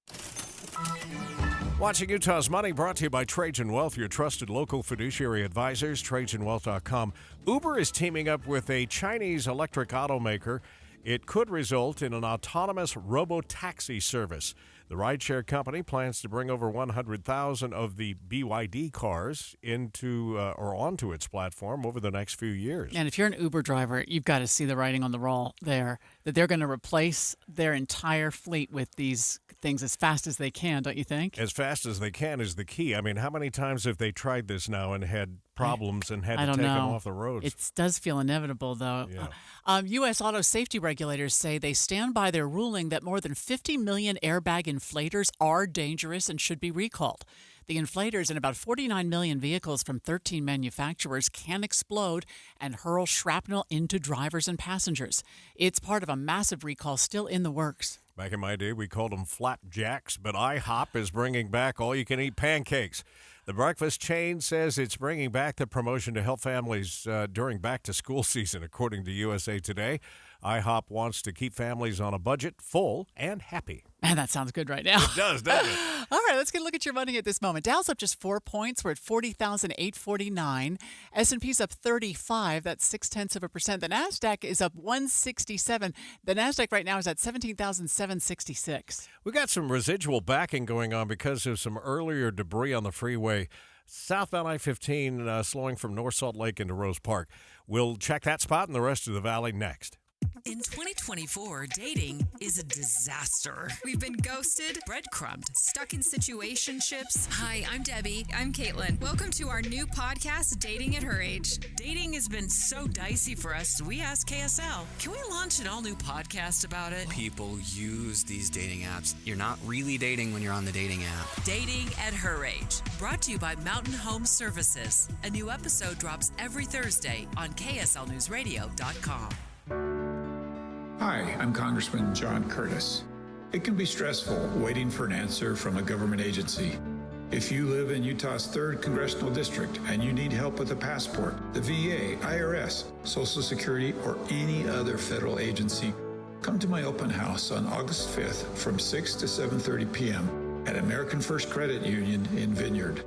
Watching Utah's Money brought to you by Trajan Wealth, your trusted local fiduciary advisors, TrajanWealth.com. Uber is teaming up with a Chinese electric automaker. It could result in an autonomous robo-taxi service. The rideshare company plans to bring over 100,000 of the BYD cars into or onto its platform over the next few years. And if you're an Uber driver, you've got to see the writing on the wall there, that they're going to replace their entire fleet with these things as fast as they can, don't you think? As fast as they can is the key. I mean, how many times have they tried this now and had problems and had to take them off the roads? It does feel inevitable, though. Yeah. U.S. auto safety regulators say they stand by their ruling that more than 50 million airbag inflators are dangerous and should be recalled. The inflators in about 49 million vehicles from 13 manufacturers can explode and hurl shrapnel into drivers and passengers. It's part of a massive recall still in the works. Back in my day, we called them flapjacks, but IHOP is bringing back all-you-can-eat pancakes. The breakfast chain says it's bringing back the promotion to help families during back-to-school season, according to USA Today. IHOP wants to keep families on a budget, full and happy. Man, that sounds good right now. It does, doesn't it? All right, let's get a look at your money at this moment. Dow's up just 4 points. We're at 40,849. S&P's up 35. That's 0.6%. The NASDAQ is up 167. The NASDAQ right now is at 17,766. We got some residual backing going on because of some earlier debris on the freeway. Southbound I-15 slowing from North Salt Lake into Rose Park. We'll check that spot and the rest of the valley next. In 2024, dating is a disaster. We've been ghosted, breadcrumbed, stuck in situationships. Hi, I'm Debbie. I'm Caitlin. Welcome to our new podcast, Dating at Her Age. Dating has been so dicey for us, we asked KSL, can we launch an all-new podcast about it? People use these dating apps. You're not really dating when you're on the dating app. Dating at Her Age, brought to you by Mountain Home Services. A new episode drops every Thursday on KSLNewsRadio.com. Hi, I'm Congressman John Curtis. It can be stressful waiting for an answer from a government agency. If you live in Utah's 3rd Congressional District and you need help with a passport, the VA, IRS, Social Security, or any other federal agency, come to my open house on August 5th from 6 to 7:30 p.m. at American First Credit Union in Vineyard.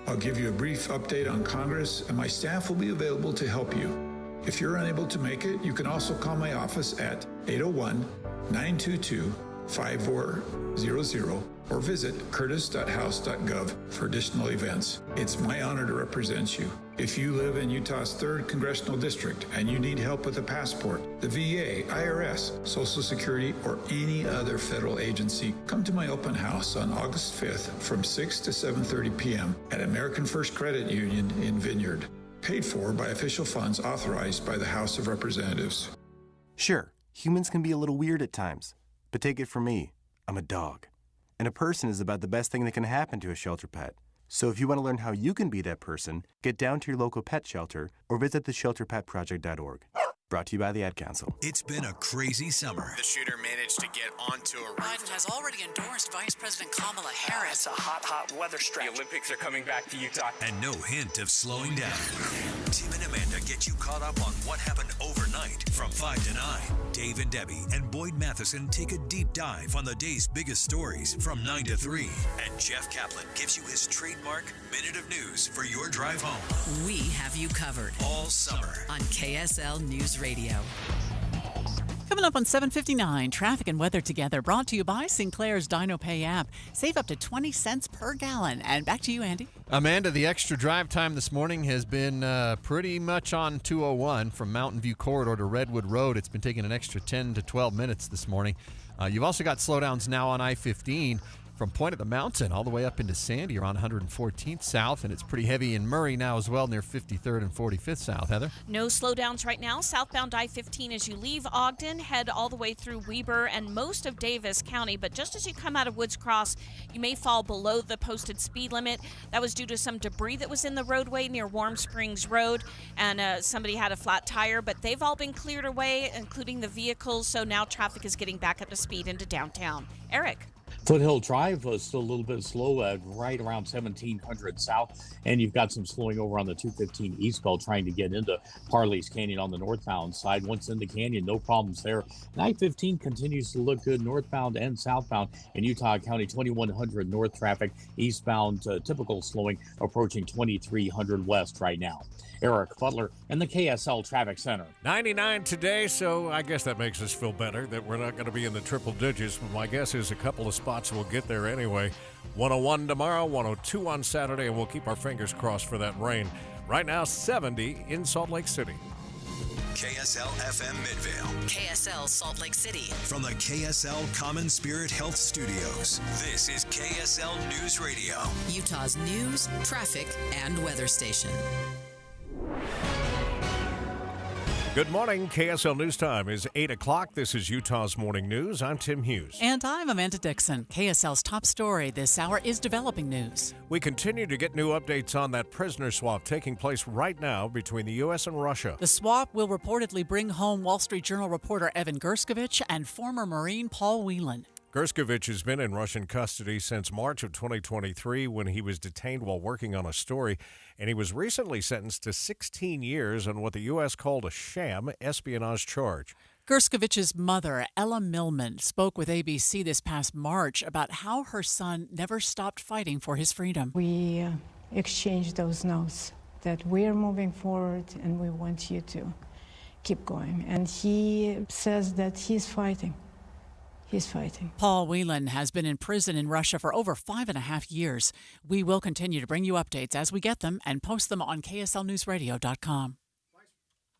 I'll give you a brief update on Congress, and my staff will be available to help you. If you're unable to make it, you can also call my office at 801-922-5400 or visit curtis.house.gov for additional events. It's my honor to represent you. If you live in Utah's 3rd Congressional District and you need help with a passport, the VA, IRS, Social Security, or any other federal agency, come to my open house on August 5th from 6 to 7:30 p.m. at American First Credit Union in Vineyard. Paid for by official funds authorized by the House of Representatives. Sure, humans can be a little weird at times, but take it from me, I'm a dog. And a person is about the best thing that can happen to a shelter pet. So if you want to learn how you can be that person, get down to your local pet shelter or visit theshelterpetproject.org. Brought to you by the Ad Council. It's been a crazy summer. The shooter managed to get onto a Biden has already endorsed Vice President Kamala Harris. It's a hot weather stretch. The Olympics are coming back to Utah. And no hint of slowing down. Tim and Amanda get you caught up on what happened overnight from 5 to 9. Dave and Debbie and Boyd Matheson take a deep dive on the day's biggest stories from 9 to 3. And Jeff Kaplan gives you his trademark Minute of News for your drive home. We have you covered all summer on KSL News Radio. Coming up on 7:59, traffic and weather together, brought to you by Sinclair's DinoPay app. Save up to 20 cents per gallon. And back to you, Andy. Amanda, the extra drive time this morning has been pretty much on 201 from Mountain View Corridor to Redwood Road. It's been taking an extra 10 to 12 minutes this morning. You've also got slowdowns now on I-15 from Point of the Mountain all the way up into Sandy around 114th South, and it's pretty heavy in Murray now as well near 53rd and 45th South. Heather? No slowdowns right now. Southbound I-15 as you leave Ogden, head all the way through Weber and most of Davis County, but just as you come out of Woods Cross, you may fall below the posted speed limit. That was due to some debris that was in the roadway near Warm Springs Road, and somebody had a flat tire, but they've all been cleared away, including the vehicles, so now traffic is getting back up to speed into downtown. Eric? Foothill Drive was still a little bit slow at right around 1700 South, and you've got some slowing over on the 215 eastbound trying to get into Parley's Canyon on the northbound side. Once in the canyon, no problems there. I-15 continues to look good northbound and southbound in Utah County. 2100 north traffic, eastbound typical slowing approaching 2300 west right now. Eric Butler in the KSL Traffic Center. 99 today, so I guess that makes us feel better that we're not going to be in the triple digits, but my guess is a couple of spots will get there anyway. 101 tomorrow, 102 on Saturday, and we'll keep our fingers crossed for that rain. Right now, 70 in Salt Lake City. KSL FM Midvale. KSL Salt Lake City. From the KSL Common Spirit Health Studios, this is KSL News Radio. Utah's news, traffic, and weather station. Good morning. KSL News Time is 8 o'clock. This is Utah's Morning News. I'm Tim Hughes. And I'm Amanda Dixon. KSL's top story this hour is developing news. We continue to get new updates on that prisoner swap taking place right now between the U.S. and Russia. The swap will reportedly bring home Wall Street Journal reporter Evan Gershkovich and former Marine Paul Whelan. Gershkovich has been in Russian custody since March of 2023 when he was detained while working on a story, and he was recently sentenced to 16 years on what the U.S. called a sham espionage charge. Gershkovich's mother, Ella Millman, spoke with ABC this past March about how her son never stopped fighting for his freedom. We exchanged those notes that we're moving forward and we want you to keep going. And he says that he's fighting. He's fighting. Paul Whelan has been in prison in Russia for over 5.5 years. We will continue to bring you updates as we get them and post them on KSLNewsRadio.com.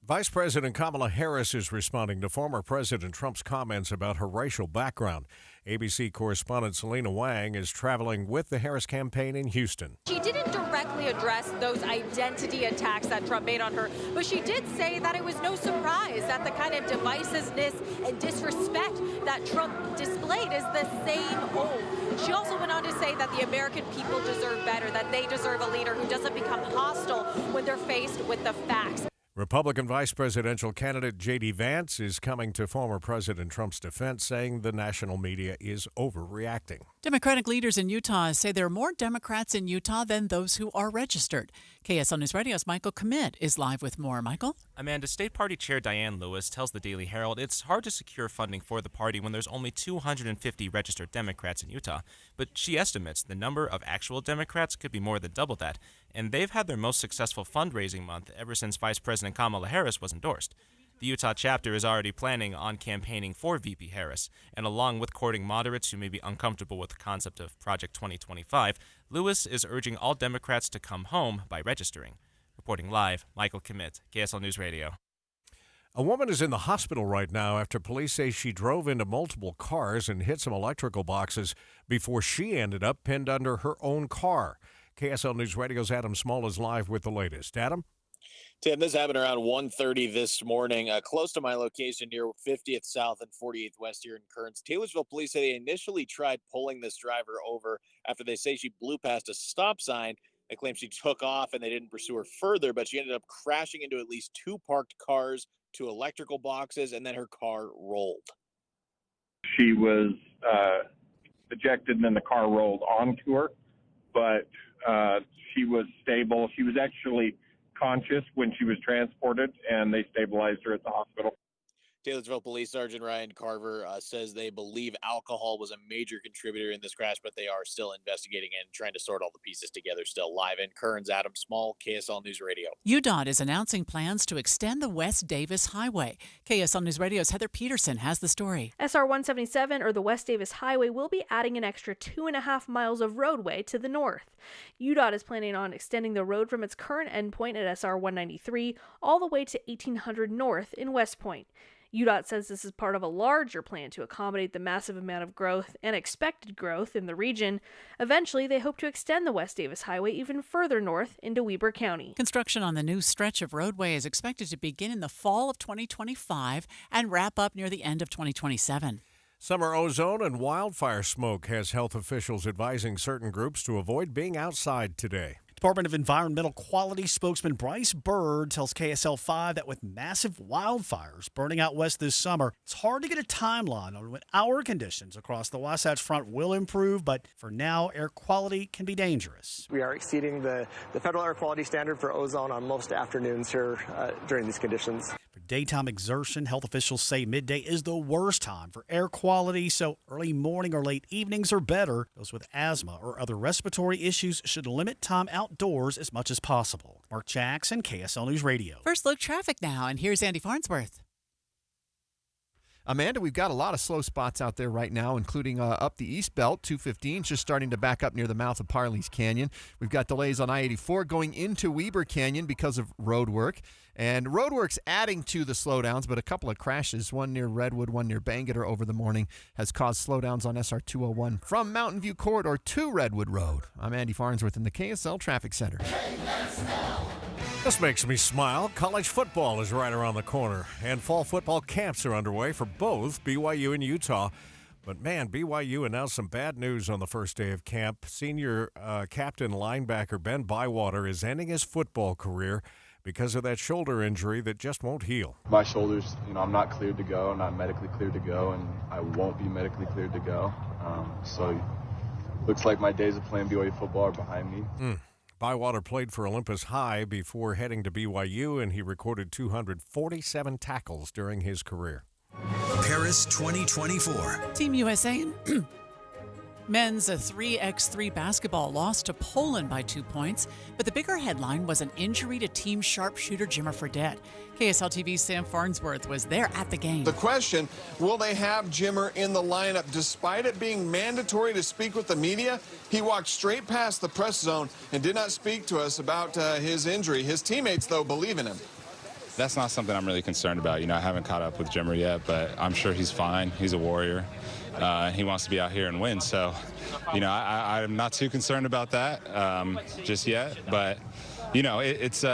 Vice President Kamala Harris is responding to former President Trump's comments about her racial background. ABC correspondent Selena Wang is traveling with the Harris campaign in Houston. She didn't directly address those identity attacks that Trump made on her, but she did say that it was no surprise that the kind of divisiveness and disrespect that Trump displayed is the same old. She also went on to say that the American people deserve better, that they deserve a leader who doesn't become hostile when they're faced with the facts. Republican vice presidential candidate J.D. Vance is coming to former President Trump's defense, saying the national media is overreacting. Democratic leaders in Utah say there are more Democrats in Utah than those who are registered. KSL News Radio's Michael Commit is live with more. Michael? Amanda, State Party Chair Diane Lewis tells the Daily Herald it's hard to secure funding for the party when there's only 250 registered Democrats in Utah. But she estimates the number of actual Democrats could be more than double that, and they've had their most successful fundraising month ever since Vice President Kamala Harris was endorsed. The Utah chapter is already planning on campaigning for VP Harris, and along with courting moderates who may be uncomfortable with the concept of Project 2025, Lewis is urging all Democrats to come home by registering. Reporting live, Michael Commit, KSL News Radio. A woman is in the hospital right now after police say she drove into multiple cars and hit some electrical boxes before she ended up pinned under her own car. KSL News Radio's Adam Small is live with the latest. Adam? Tim, this happened around 1:30 this morning, close to my location near 50th South and 48th West here in Kearns. Taylorsville police say they initially tried pulling this driver over after they say she blew past a stop sign. They claim she took off and they didn't pursue her further, but she ended up crashing into at least two parked cars, two electrical boxes, and then her car rolled. She was ejected and then the car rolled onto her, but she was stable. She was actually conscious when she was transported, and they stabilized her at the hospital. Taylorsville Police Sergeant Ryan Carver says they believe alcohol was a major contributor in this crash, but they are still investigating and trying to sort all the pieces together. Still live in Kearns, Adam Small, KSL News Radio. UDOT is announcing plans to extend the West Davis Highway. KSL News Radio's Heather Peterson has the story. SR 177, or the West Davis Highway, will be adding an extra 2.5 miles of roadway to the north. UDOT is planning on extending the road from its current endpoint at SR 193 all the way to 1800 North in West Point. UDOT says this is part of a larger plan to accommodate the massive amount of growth and expected growth in the region. Eventually, they hope to extend the West Davis Highway even further north into Weber County. Construction on the new stretch of roadway is expected to begin in the fall of 2025 and wrap up near the end of 2027. Summer ozone and wildfire smoke has health officials advising certain groups to avoid being outside today. Department of Environmental Quality spokesman Bryce Bird tells KSL5 that with massive wildfires burning out west this summer, it's hard to get a timeline on when our conditions across the Wasatch Front will improve, but for now, air quality can be dangerous. We are exceeding the federal air quality standard for ozone on most afternoons here during these conditions. For daytime exertion, health officials say midday is the worst time for air quality, so early morning or late evenings are better. Those with asthma or other respiratory issues should limit time outdoors as much as possible. Mark Jackson, KSL News Radio. First look traffic now, and here's Andy Farnsworth. Amanda, we've got a lot of slow spots out there right now, including up the East Belt, 215, just starting to back up near the mouth of Parley's Canyon. We've got delays on I-84 going into Weber Canyon because of road work. And road work's adding to the slowdowns, but a couple of crashes, one near Redwood, one near Bangerter over the morning, has caused slowdowns on SR 201 from Mountain View Corridor to Redwood Road. I'm Andy Farnsworth in the KSL Traffic Center. KSL. This makes me smile. College football is right around the corner, and fall football camps are underway for both BYU and Utah. But man, BYU announced some bad news on the first day of camp. Senior captain linebacker Ben Bywater is ending his football career because of that shoulder injury that just won't heal. My shoulders, I'm not cleared to go, not medically cleared to go, and I won't be medically cleared to go. So looks like my days of playing BYU football are behind me. Bywater played for Olympus High before heading to BYU, and he recorded 247 tackles during his career. Paris 2024. Team USA men's 3x3 basketball lost to Poland by 2 points, but the bigger headline was an injury to team sharpshooter Jimmer Fredette. KSL TV's Sam Farnsworth was there at the game. The question, will they have Jimmer in the lineup? Despite it being mandatory to speak with the media, he walked straight past the press zone and did not speak to us about his injury. His teammates, though, believe in him. That's not something I'm really concerned about. I haven't caught up with Jimmer yet, but I'm sure he's fine. He's a warrior. He wants to be out here and win. So, I'm not too concerned about that just yet. But, it's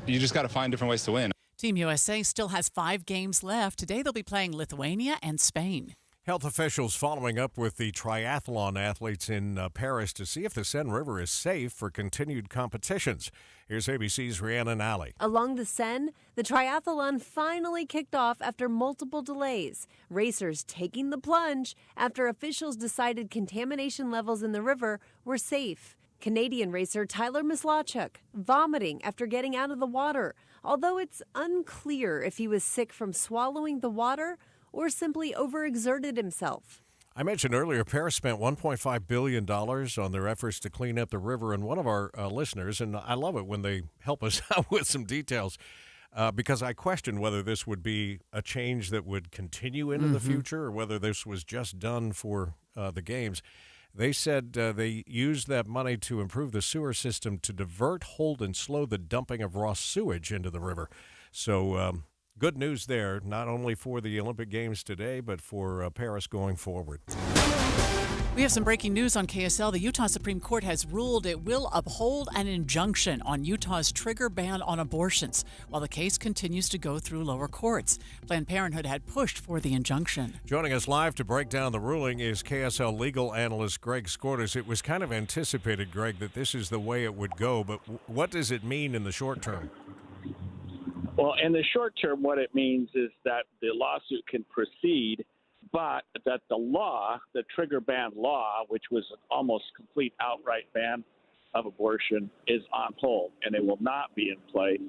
you just got to find different ways to win. Team USA still has 5 games left. Today they'll be playing Lithuania and Spain. Health officials following up with the triathlon athletes in Paris to see if the Seine River is safe for continued competitions. Here's ABC's Rhiannon Alley. Along the Seine, the triathlon finally kicked off after multiple delays. Racers taking the plunge after officials decided contamination levels in the river were safe. Canadian racer Tyler Mislawchuk vomiting after getting out of the water, although it's unclear if he was sick from swallowing the water or simply overexerted himself. I mentioned earlier, Paris spent $1.5 billion on their efforts to clean up the river, and one of our listeners, and I love it when they help us out with some details, because I questioned whether this would be a change that would continue into the future or whether this was just done for the games. They said they used that money to improve the sewer system to divert, hold, and slow the dumping of raw sewage into the river. So good news there, not only for the Olympic Games today, but for Paris going forward. We have some breaking news on KSL. The Utah Supreme Court has ruled it will uphold an injunction on Utah's trigger ban on abortions while the case continues to go through lower courts. Planned Parenthood had pushed for the injunction. Joining us live to break down the ruling is KSL legal analyst Greg Skordas. It was kind of anticipated, Greg, that this is the way it would go, but what does it mean in the short term? Well, in the short term, what it means is that the lawsuit can proceed, but that the law, the trigger ban law, which was an almost complete outright ban of abortion, is on hold, and it will not be in place.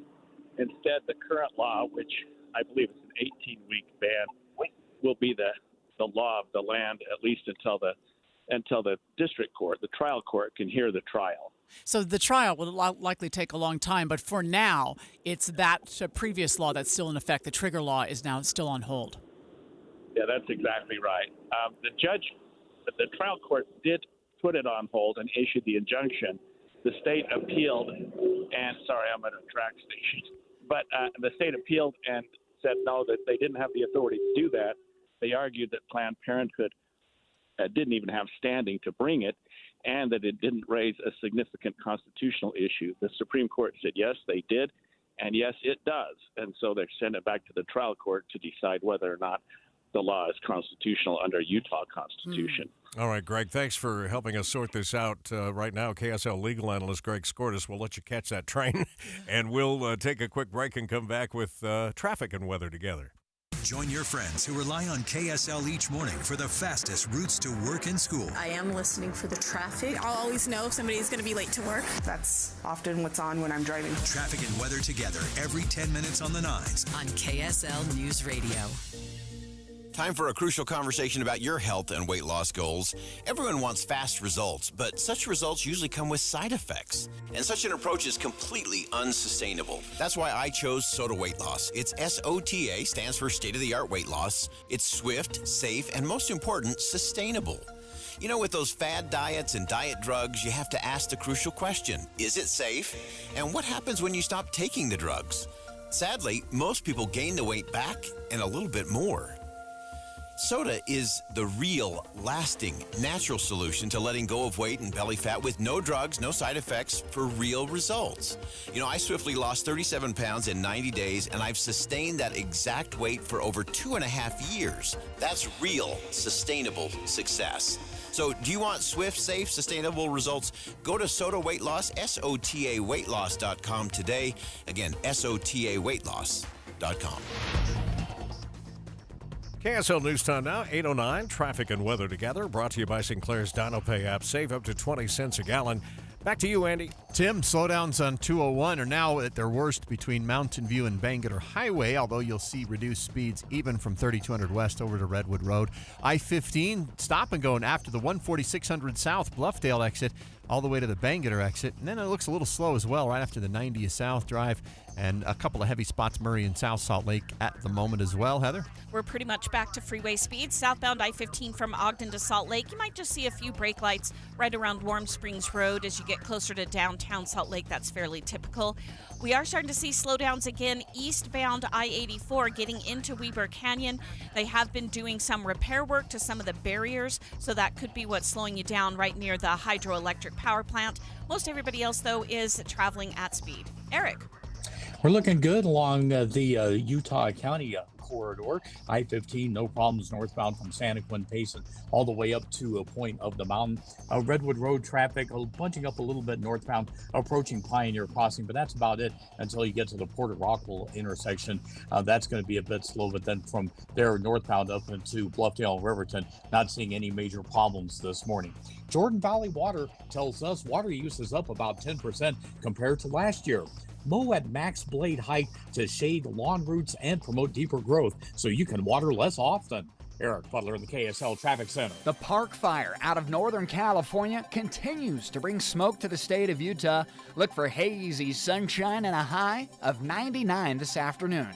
Instead, the current law, which I believe is an 18-week ban, will be the law of the land, at least until the district court, the trial court, can hear the trial. So the trial will likely take a long time, but for now, it's that previous law that's still in effect. The trigger law is now still on hold. Yeah, that's exactly right. The trial court did put it on hold and issued the injunction. The state appealed, and sorry, I'm at a track station, but the state appealed and said no, that they didn't have the authority to do that. They argued that Planned Parenthood didn't even have standing to bring it, and that it didn't raise a significant constitutional issue. The Supreme Court said yes, they did, and yes, it does. And so they sent it back to the trial court to decide whether or not the law is constitutional under Utah Constitution. All right, Greg, thanks for helping us sort this out right now. KSL legal analyst Greg Skordas will let you catch that train, and we'll take a quick break and come back with traffic and weather together. Join your friends who rely on KSL each morning for the fastest routes to work and school. I am listening for the traffic. I'll always know if somebody's going to be late to work. That's often what's on when I'm driving. Traffic and weather together every 10 minutes on the 9s. On KSL News Radio. Time for a crucial conversation about your health and weight loss goals. Everyone wants fast results, but such results usually come with side effects. And such an approach is completely unsustainable. That's why I chose SOTA Weight Loss. It's SOTA, stands for state-of-the-art weight loss. It's swift, safe, and most important, sustainable. You know, with those fad diets and diet drugs, you have to ask the crucial question, is it safe? And what happens when you stop taking the drugs? Sadly, most people gain the weight back and a little bit more. Soda is the real, lasting, natural solution to letting go of weight and belly fat with no drugs, no side effects for real results. You know, I swiftly lost 37 pounds in 90 days, and I've sustained that exact weight for over 2.5 years. That's real, sustainable success. So do you want swift, safe, sustainable results? Go to Soda Weight Loss, SOTAweightloss.com today. Again, SOTAweightloss.com. KSL News Time now, 8:09. Traffic and weather together. Brought to you by Sinclair's DinoPay app. Save up to 20 cents a gallon. Back to you, Andy. Tim, slowdowns on 201 are now at their worst between Mountain View and Bangerter Highway, although you'll see reduced speeds even from 3200 West over to Redwood Road. I-15, stop and go after the 14600 South Bluffdale exit all the way to the Bangerter exit. And then it looks a little slow as well right after the 90 South Drive. And a couple of heavy spots, Murray and South Salt Lake at the moment as well. Heather? We're pretty much back to freeway speeds. Southbound I-15 from Ogden to Salt Lake. You might just see a few brake lights right around Warm Springs Road as you get closer to downtown Salt Lake. That's fairly typical. We are starting to see slowdowns again eastbound I-84 getting into Weber Canyon. They have been doing some repair work to some of the barriers, so that could be what's slowing you down right near the hydroelectric power plant. Most everybody else, though, is traveling at speed. Eric? We're looking good along the Utah County corridor. I-15, no problems northbound from Santaquin, Payson, all the way up to a point of the mountain. Redwood Road traffic bunching up a little bit northbound, approaching Pioneer Crossing, but that's about it until you get to the Porter Rockville intersection. That's going to be a bit slow, but then from there northbound up into Bluffdale and Riverton, not seeing any major problems this morning. Jordan Valley Water tells us water use is up about 10% compared to last year. Mow at max blade height to shade lawn roots and promote deeper growth so you can water less often. Eric Butler in the KSL Traffic Center. The Park Fire out of Northern California continues to bring smoke to the state of Utah. Look for hazy sunshine and a high of 99 this afternoon.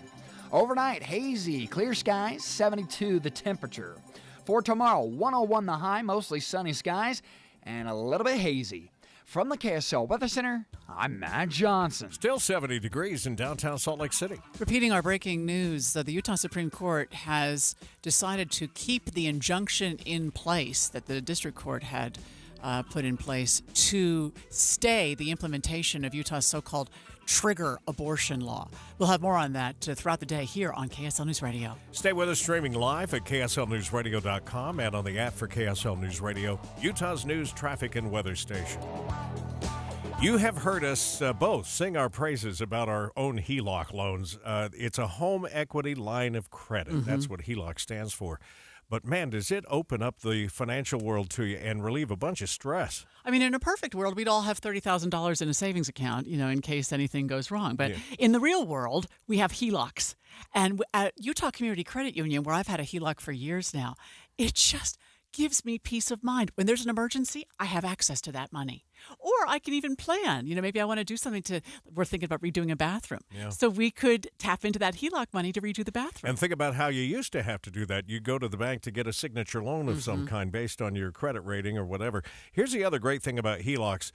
Overnight, hazy, clear skies, 72 the temperature. For tomorrow, 101 the high, mostly sunny skies, and a little bit hazy. From the KSL Weather Center, I'm Matt Johnson. Still 70 degrees in downtown Salt Lake City. Repeating our breaking news, the Utah Supreme Court has decided to keep the injunction in place that the district court had put in place to stay the implementation of Utah's so-called trigger abortion law. We'll have more on that throughout the day here on KSL News Radio. Stay with us streaming live at KSLNewsRadio.com and on the app for KSL News Radio, Utah's news, traffic, and weather station. You have heard us both sing our praises about our own HELOC loans. It's a home equity line of credit. Mm-hmm. That's what HELOC stands for. But, man, does it open up the financial world to you and relieve a bunch of stress. I mean, in a perfect world, we'd all have $30,000 in a savings account, in case anything goes wrong. But in the real world, we have HELOCs. And at Utah Community Credit Union, where I've had a HELOC for years now, it just gives me peace of mind. When there's an emergency, I have access to that money. Or I can even plan. Maybe I want to do something we're thinking about redoing a bathroom. Yeah. So we could tap into that HELOC money to redo the bathroom. And think about how you used to have to do that. You go to the bank to get a signature loan of some kind based on your credit rating or whatever. Here's the other great thing about HELOCs.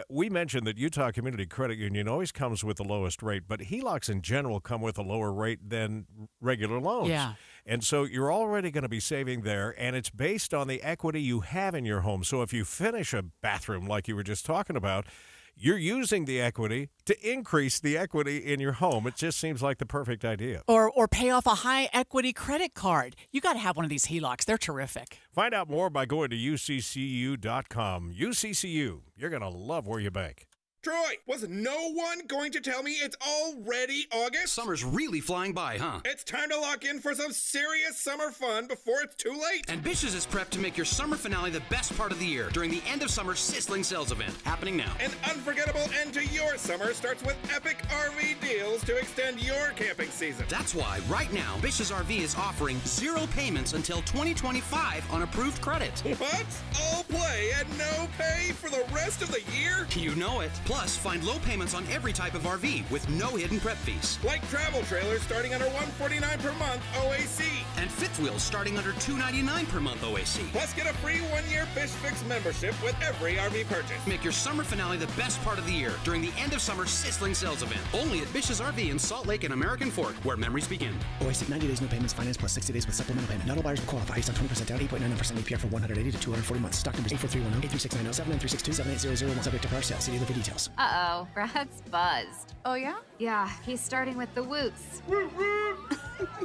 We mentioned that Utah Community Credit Union always comes with the lowest rate, but HELOCs in general come with a lower rate than regular loans. Yeah. And so you're already going to be saving there, and it's based on the equity you have in your home. So if you finish a bathroom like you were just talking about, you're using the equity to increase the equity in your home. It just seems like the perfect idea. Or pay off a high equity credit card. You got to have one of these HELOCs. They're terrific. Find out more by going to uccu.com. UCCU, you're going to love where you bank. Troy, was no one going to tell me it's already August? Summer's really flying by, huh? It's time to lock in for some serious summer fun before it's too late. And Bish's is prepped to make your summer finale the best part of the year during the end of summer sizzling sales event happening now. An unforgettable end to your summer starts with epic RV deals to extend your camping season. That's why right now Bish's RV is offering 0 payments until 2025 on approved credit. What? All play and no pay for the rest of the year? You know it. Plus, find low payments on every type of RV with no hidden prep fees. Like travel trailers starting under $149 per month OAC. And fifth wheels starting under $299 per month OAC. Plus, get a free 1-year Fish Fix membership with every RV purchase. Make your summer finale the best part of the year during the end of summer sizzling sales event. Only at Bish's RV in Salt Lake and American Fork, where memories begin. OAC 90 days, no payments, finance plus 60 days with supplemental payment. Not all buyers will qualify. Based on 20% down, 8.99% APR for 180 to 240 months. Stock numbers 84310, 83690, 7936278001, subject to price sale. See dealer for details. Uh-oh, Brad's buzzed. Oh, yeah? Yeah, he's starting with the whoops.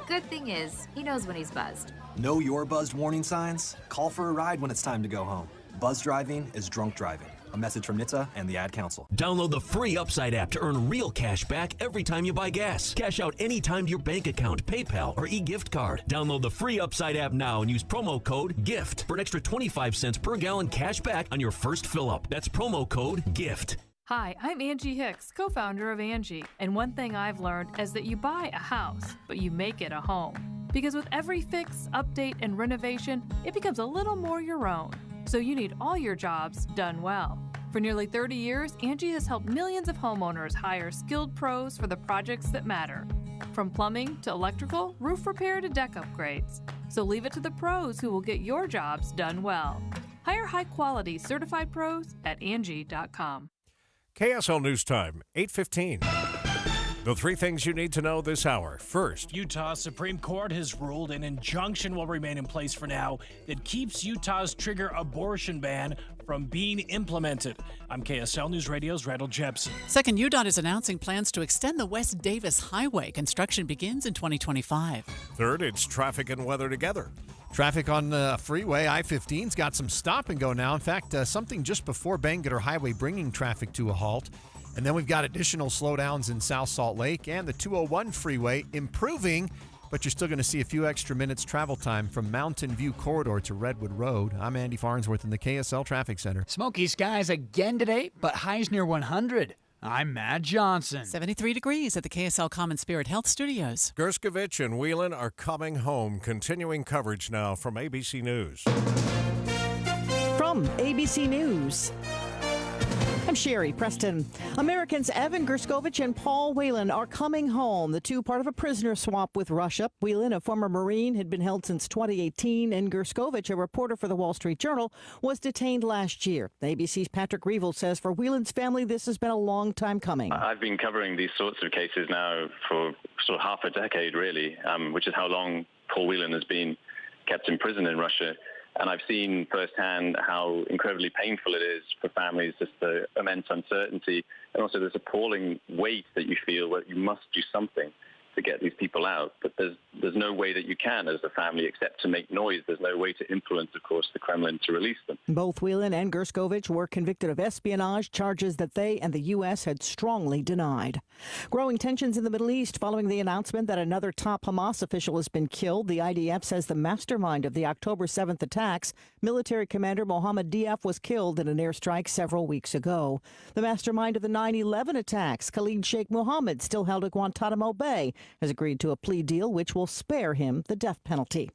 Good thing is, he knows when he's buzzed. Know your buzzed warning signs? Call for a ride when it's time to go home. Buzz driving is drunk driving. A message from NHTSA and the Ad Council. Download the free Upside app to earn real cash back every time you buy gas. Cash out anytime to your bank account, PayPal, or e-gift card. Download the free Upside app now and use promo code GIFT for an extra 25 cents per gallon cash back on your first fill-up. That's promo code GIFT. Hi, I'm Angie Hicks, co-founder of Angie, and one thing I've learned is that you buy a house, but you make it a home. Because with every fix, update, and renovation, it becomes a little more your own. So you need all your jobs done well. For nearly 30 years, Angie has helped millions of homeowners hire skilled pros for the projects that matter. From plumbing to electrical, roof repair to deck upgrades. So leave it to the pros who will get your jobs done well. Hire high-quality certified pros at Angie.com. KSL News Time, 8:15. The three things you need to know this hour. First, Utah Supreme Court has ruled an injunction will remain in place for now that keeps Utah's trigger abortion ban from being implemented. I'm KSL News Radio's Randall Jepson. Second, UDOT is announcing plans to extend the West Davis Highway. Construction begins in 2025. Third, it's traffic and weather together. Traffic on the freeway, I-15's got some stop and go now. In fact, something just before Bangerter Highway bringing traffic to a halt. And then we've got additional slowdowns in South Salt Lake and the 201 freeway improving, but you're still going to see a few extra minutes travel time from Mountain View Corridor to Redwood Road. I'm Andy Farnsworth in the KSL Traffic Center. Smoky skies again today, but highs near 100. I'm Matt Johnson. 73 degrees at the KSL Common Spirit Health Studios. Gerskovich and Whelan are coming home. Continuing coverage now from ABC News. From ABC News, I'm Sherry Preston. Americans Evan Gerskovich and Paul Whelan are coming home. The two part of a prisoner swap with Russia. Whelan, a former Marine, had been held since 2018, and Gerskovich, a reporter for the Wall Street Journal, was detained last year. ABC's Patrick Reevell says for Whelan's family, this has been a long time coming. I've been covering these sorts of cases now for sort of half a decade, really, which is how long Paul Whelan has been kept in prison in Russia. And I've seen firsthand how incredibly painful it is for families, just the immense uncertainty, and also this appalling weight that you feel that you must do something to get these people out. But there's no way that you can as a family except to make noise. There's no way to influence, of course, the Kremlin to release them. Both Whelan and Gerskovich were convicted of espionage, charges that they and the U.S. had strongly denied. Growing tensions in the Middle East following the announcement that another top Hamas official has been killed. The IDF says the mastermind of the October 7th attacks, military commander Mohammed Diaf, was killed in an airstrike several weeks ago. The mastermind of the 9/11 attacks, Khalid Sheikh Mohammed, still held at Guantanamo Bay, has agreed to a plea deal which will spare him the death penalty.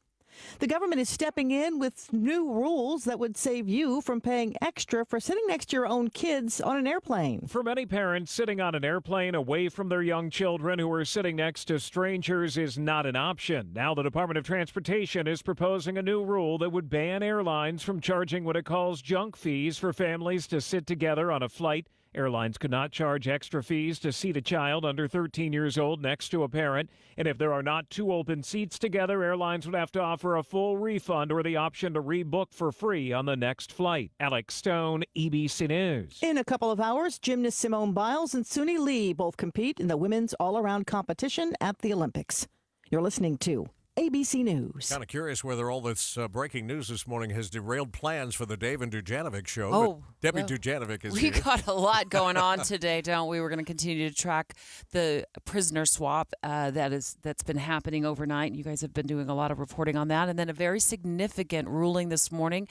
The government is stepping in with new rules that would save you from paying extra for sitting next to your own kids on an airplane. For many parents, sitting on an airplane away from their young children who are sitting next to strangers is not an option. Now the Department of Transportation is proposing a new rule that would ban airlines from charging what it calls junk fees for families to sit together on a flight. Airlines could not charge extra fees to seat a child under 13 years old next to a parent. And if there are not two open seats together, airlines would have to offer a full refund or the option to rebook for free on the next flight. Alex Stone, ABC News. In a couple of hours, gymnast Simone Biles and Suni Lee both compete in the women's all-around competition at the Olympics. You're listening to ABC News. Kind of curious whether all this breaking news this morning has derailed plans for the Dave and Dujanovic show. Oh, but Debbie Dujanovic is we here. got a lot going on today, don't we? We're going to continue to track the prisoner swap that's been happening overnight. You guys have been doing a lot of reporting on that. And then a very significant ruling this morning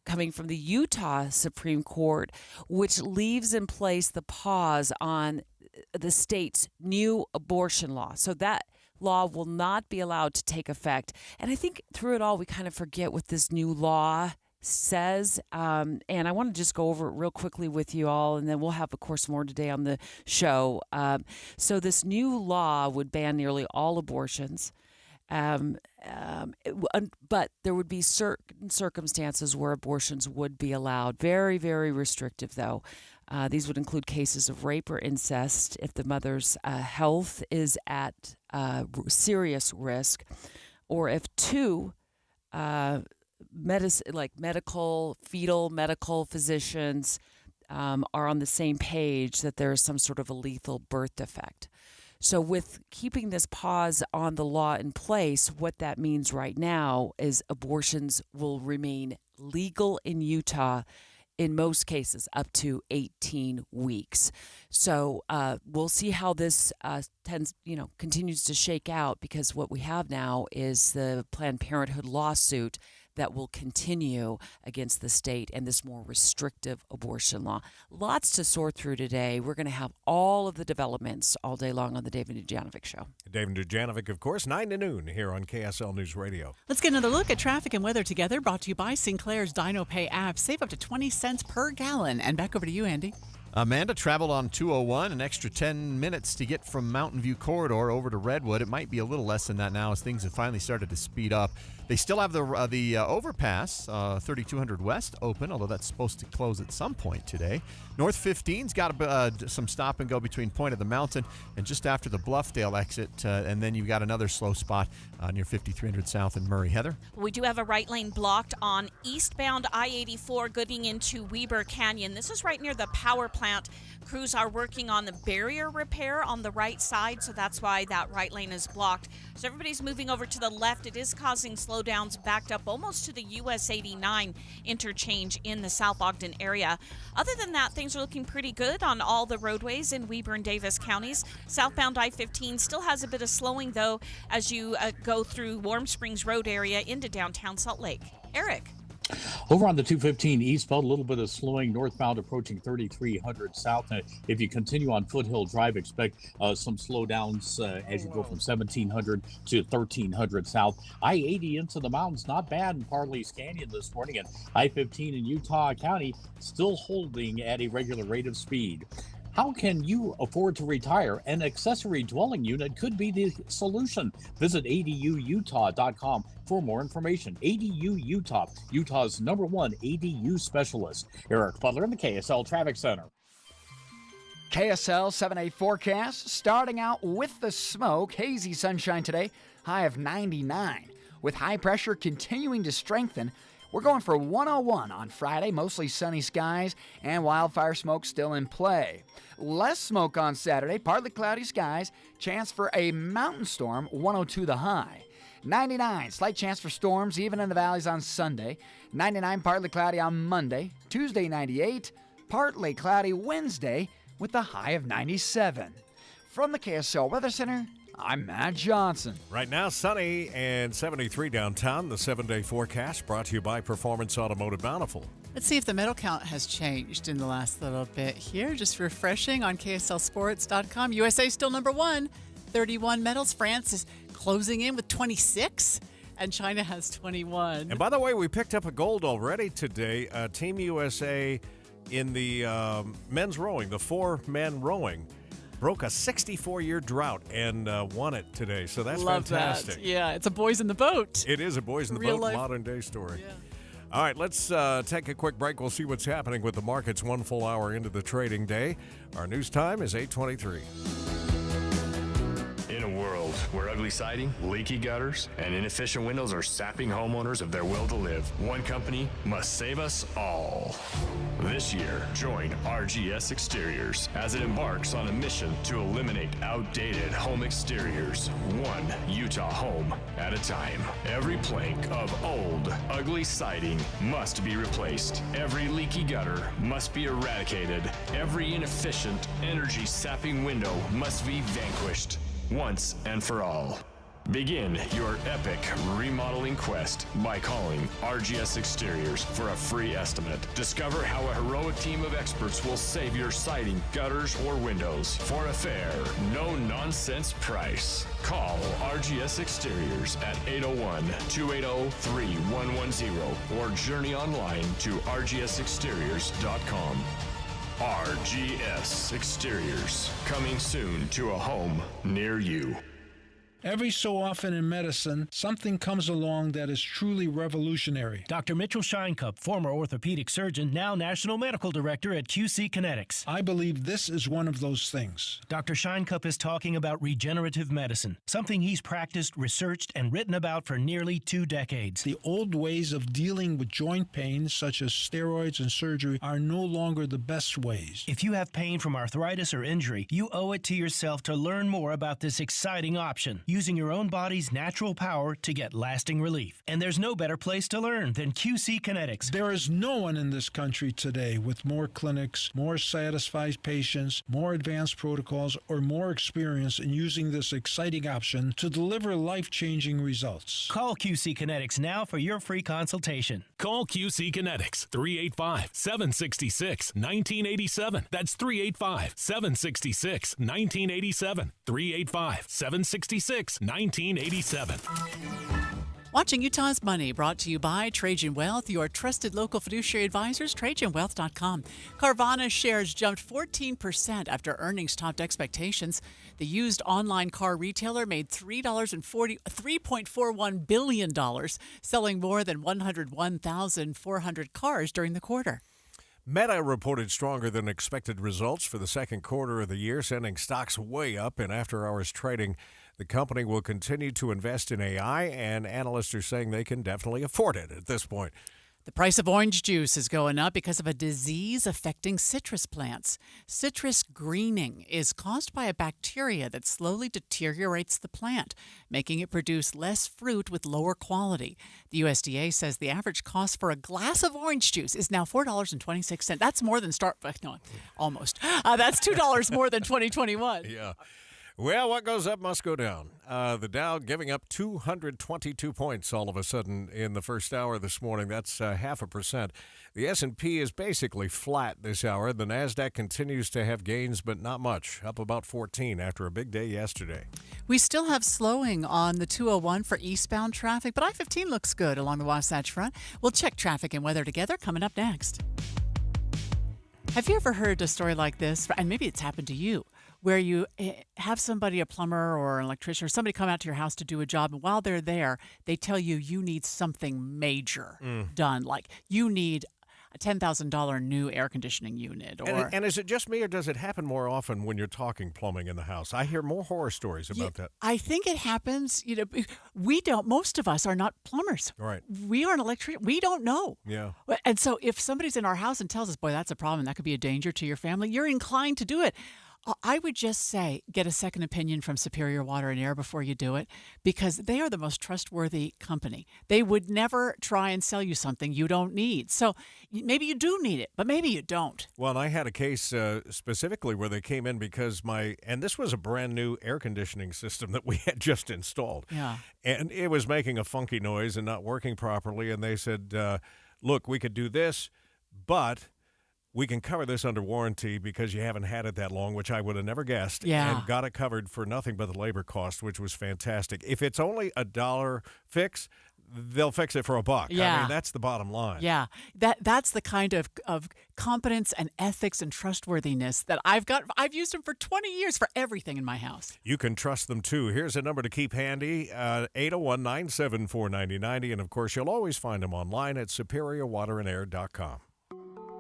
coming from the Utah Supreme Court, which leaves in place the pause on the state's new abortion law. So that law will not be allowed to take effect. And I think through it all, we kind of forget what this new law says. And I want to just go over it real quickly with you all, and then we'll have, of course, more today on the show. So this new law would ban nearly all abortions. But there would be certain circumstances where abortions would be allowed. Very, very restrictive, though. These would include cases of rape or incest if the mother's health is at serious risk, or if two fetal medical physicians are on the same page that there is some sort of a lethal birth defect. So with keeping this pause on the law in place, what that means right now is abortions will remain legal in Utah in most cases up to 18 weeks. So we'll see how this continues to shake out, because what we have now is the Planned Parenthood lawsuit that will continue against the state and this more restrictive abortion law. Lots to sort through today. We're going to have all of the developments all day long on the David Dujanovic Show. David Dujanovic, of course, 9 to noon here on KSL News Radio. Let's get another look at traffic and weather together, brought to you by Sinclair's Dino Pay app. Save up to 20 cents per gallon. And back over to you, Andy. Amanda traveled on 201, an extra 10 minutes to get from Mountain View Corridor over to Redwood. It might be a little less than that now as things have finally started to speed up. They still have the overpass, 3200 West, open, although that's supposed to close at some point today. North 15's got some stop and go between Point of the Mountain and just after the Bluffdale exit, and then you've got another slow spot near 5300 South in Murray. Heather? We do have a right lane blocked on eastbound I-84 getting into Weber Canyon. This is right near the power plant. Crews are working on the barrier repair on the right side, so that's why that right lane is blocked. So everybody's moving over to the left. It is causing slowdowns backed up almost to the US 89 interchange in the South Ogden area. Other than that, things are looking pretty good on all the roadways in Weber and Davis counties. Southbound I-15 still has a bit of slowing, though, as you go through Warm Springs Road area into downtown Salt Lake. Eric? Over on the 215 eastbound, a little bit of slowing northbound approaching 3300 south. If you continue on Foothill Drive, expect some slowdowns as you go from 1700 to 1300 south. I-80 into the mountains, not bad in Parley's Canyon this morning, and I-15 in Utah County still holding at a regular rate of speed. How can you afford to retire? An accessory dwelling unit could be the solution. Visit ADUutah.com for more information. ADU Utah, Utah's #1 ADU specialist. Eric Butler in the KSL Traffic Center. KSL 7-day forecast, starting out with the smoke. Hazy sunshine today, high of 99. With high pressure continuing to strengthen, we're going for 101 on Friday, mostly sunny skies and wildfire smoke still in play. Less smoke on Saturday, partly cloudy skies, chance for a mountain storm, 102 the high. 99, slight chance for storms even in the valleys on Sunday. 99, partly cloudy on Monday. Tuesday, 98, partly cloudy Wednesday with the high of 97. From the KSL Weather Center, I'm Matt Johnson. Right now, sunny and 73 downtown. The 7-day forecast brought to you by Performance Automotive Bountiful. Let's see if the medal count has changed in the last little bit here. Just refreshing on KSLSports.com. USA still #1, 31 medals. France is closing in with 26, and China has 21. And by the way, we picked up a gold already today. Team USA in the men's rowing, the 4-man rowing, broke a 64-year drought and won it today. So that's fantastic. That. Yeah, it's a boys in the boat. It is a boys in the boat modern day story. Yeah. All right, let's take a quick break. We'll see what's happening with the markets 1 full hour into the trading day. Our news time is 8:23. In a world where ugly siding, leaky gutters, and inefficient windows are sapping homeowners of their will to live, one company must save us all. This year, join RGS Exteriors as it embarks on a mission to eliminate outdated home exteriors, one Utah home at a time. Every plank of old, ugly siding must be replaced. Every leaky gutter must be eradicated. Every inefficient, energy-sapping window must be vanquished. Once and for all. Begin your epic remodeling quest by calling RGS Exteriors for a free estimate. Discover how a heroic team of experts will save your siding, gutters, or windows for a fair, no-nonsense price. Call RGS Exteriors at 801-280-3110 or journey online to rgsexteriors.com. RGS Exteriors, coming soon to a home near you. Every so often in medicine, something comes along that is truly revolutionary. Dr. Mitchell Scheinkup, former orthopedic surgeon, now National Medical Director at QC Kinetics. I believe this is one of those things. Dr. Scheinkup is talking about regenerative medicine, something he's practiced, researched, and written about for nearly 2 decades. The old ways of dealing with joint pain, such as steroids and surgery, are no longer the best ways. If you have pain from arthritis or injury, you owe it to yourself to learn more about this exciting option, using your own body's natural power to get lasting relief. And there's no better place to learn than QC Kinetics. There is no one in this country today with more clinics, more satisfied patients, more advanced protocols, or more experience in using this exciting option to deliver life-changing results. Call QC Kinetics now for your free consultation. Call QC Kinetics, 385-766-1987. That's 385-766-1987. 385-766-1987. Watching Utah's Money, brought to you by Trajan Wealth, your trusted local fiduciary advisors, TrajanWealth.com. Carvana shares jumped 14% after earnings topped expectations. The used online car retailer made $3.41 billion, selling more than 101,400 cars during the quarter. Meta reported stronger than expected results for the second quarter of the year, sending stocks way up in after-hours trading. The company will continue to invest in AI, and analysts are saying they can definitely afford it at this point. The price of orange juice is going up because of a disease affecting citrus plants. Citrus greening is caused by a bacteria that slowly deteriorates the plant, making it produce less fruit with lower quality. The USDA says the average cost for a glass of orange juice is now $4.26. That's more than almost. That's $2 more than 2021. Yeah. Well, what goes up must go down. The Dow giving up 222 points all of a sudden in the first hour this morning. That's 0.5%. The S&P is basically flat this hour. The NASDAQ continues to have gains, but not much, up about 14 after a big day yesterday. We still have slowing on the 201 for eastbound traffic, but I-15 looks good along the Wasatch Front. We'll check traffic and weather together coming up next. Have you ever heard a story like this, and maybe it's happened to you, where you have somebody, a plumber or an electrician, or somebody come out to your house to do a job, and while they're there, they tell you you need something major done, like you need a $10,000 new air conditioning unit. Or and is it just me, or does it happen more often when you're talking plumbing in the house? I hear more horror stories about that. I think it happens. We don't. Most of us are not plumbers. Right. We aren't electricians. We don't know. Yeah. And so if somebody's in our house and tells us, boy, that's a problem, that could be a danger to your family, you're inclined to do it. I would just say get a second opinion from Superior Water and Air before you do it, because they are the most trustworthy company. They would never try and sell you something you don't need. So maybe you do need it, but maybe you don't. Well, and I had a case specifically where they came in because and this was a brand new air conditioning system that we had just installed. Yeah. And it was making a funky noise and not working properly. And they said, look, we could do this, but we can cover this under warranty because you haven't had it that long, which I would have never guessed. Yeah. And got it covered for nothing but the labor cost, which was fantastic. If it's only $1 fix, they'll fix it for $1. Yeah. I mean, that's the bottom line. Yeah. That's the kind of competence and ethics and trustworthiness that I've got. I've used them for 20 years for everything in my house. You can trust them, too. Here's a number to keep handy, 801-974-9090. And, of course, you'll always find them online at superiorwaterandair.com.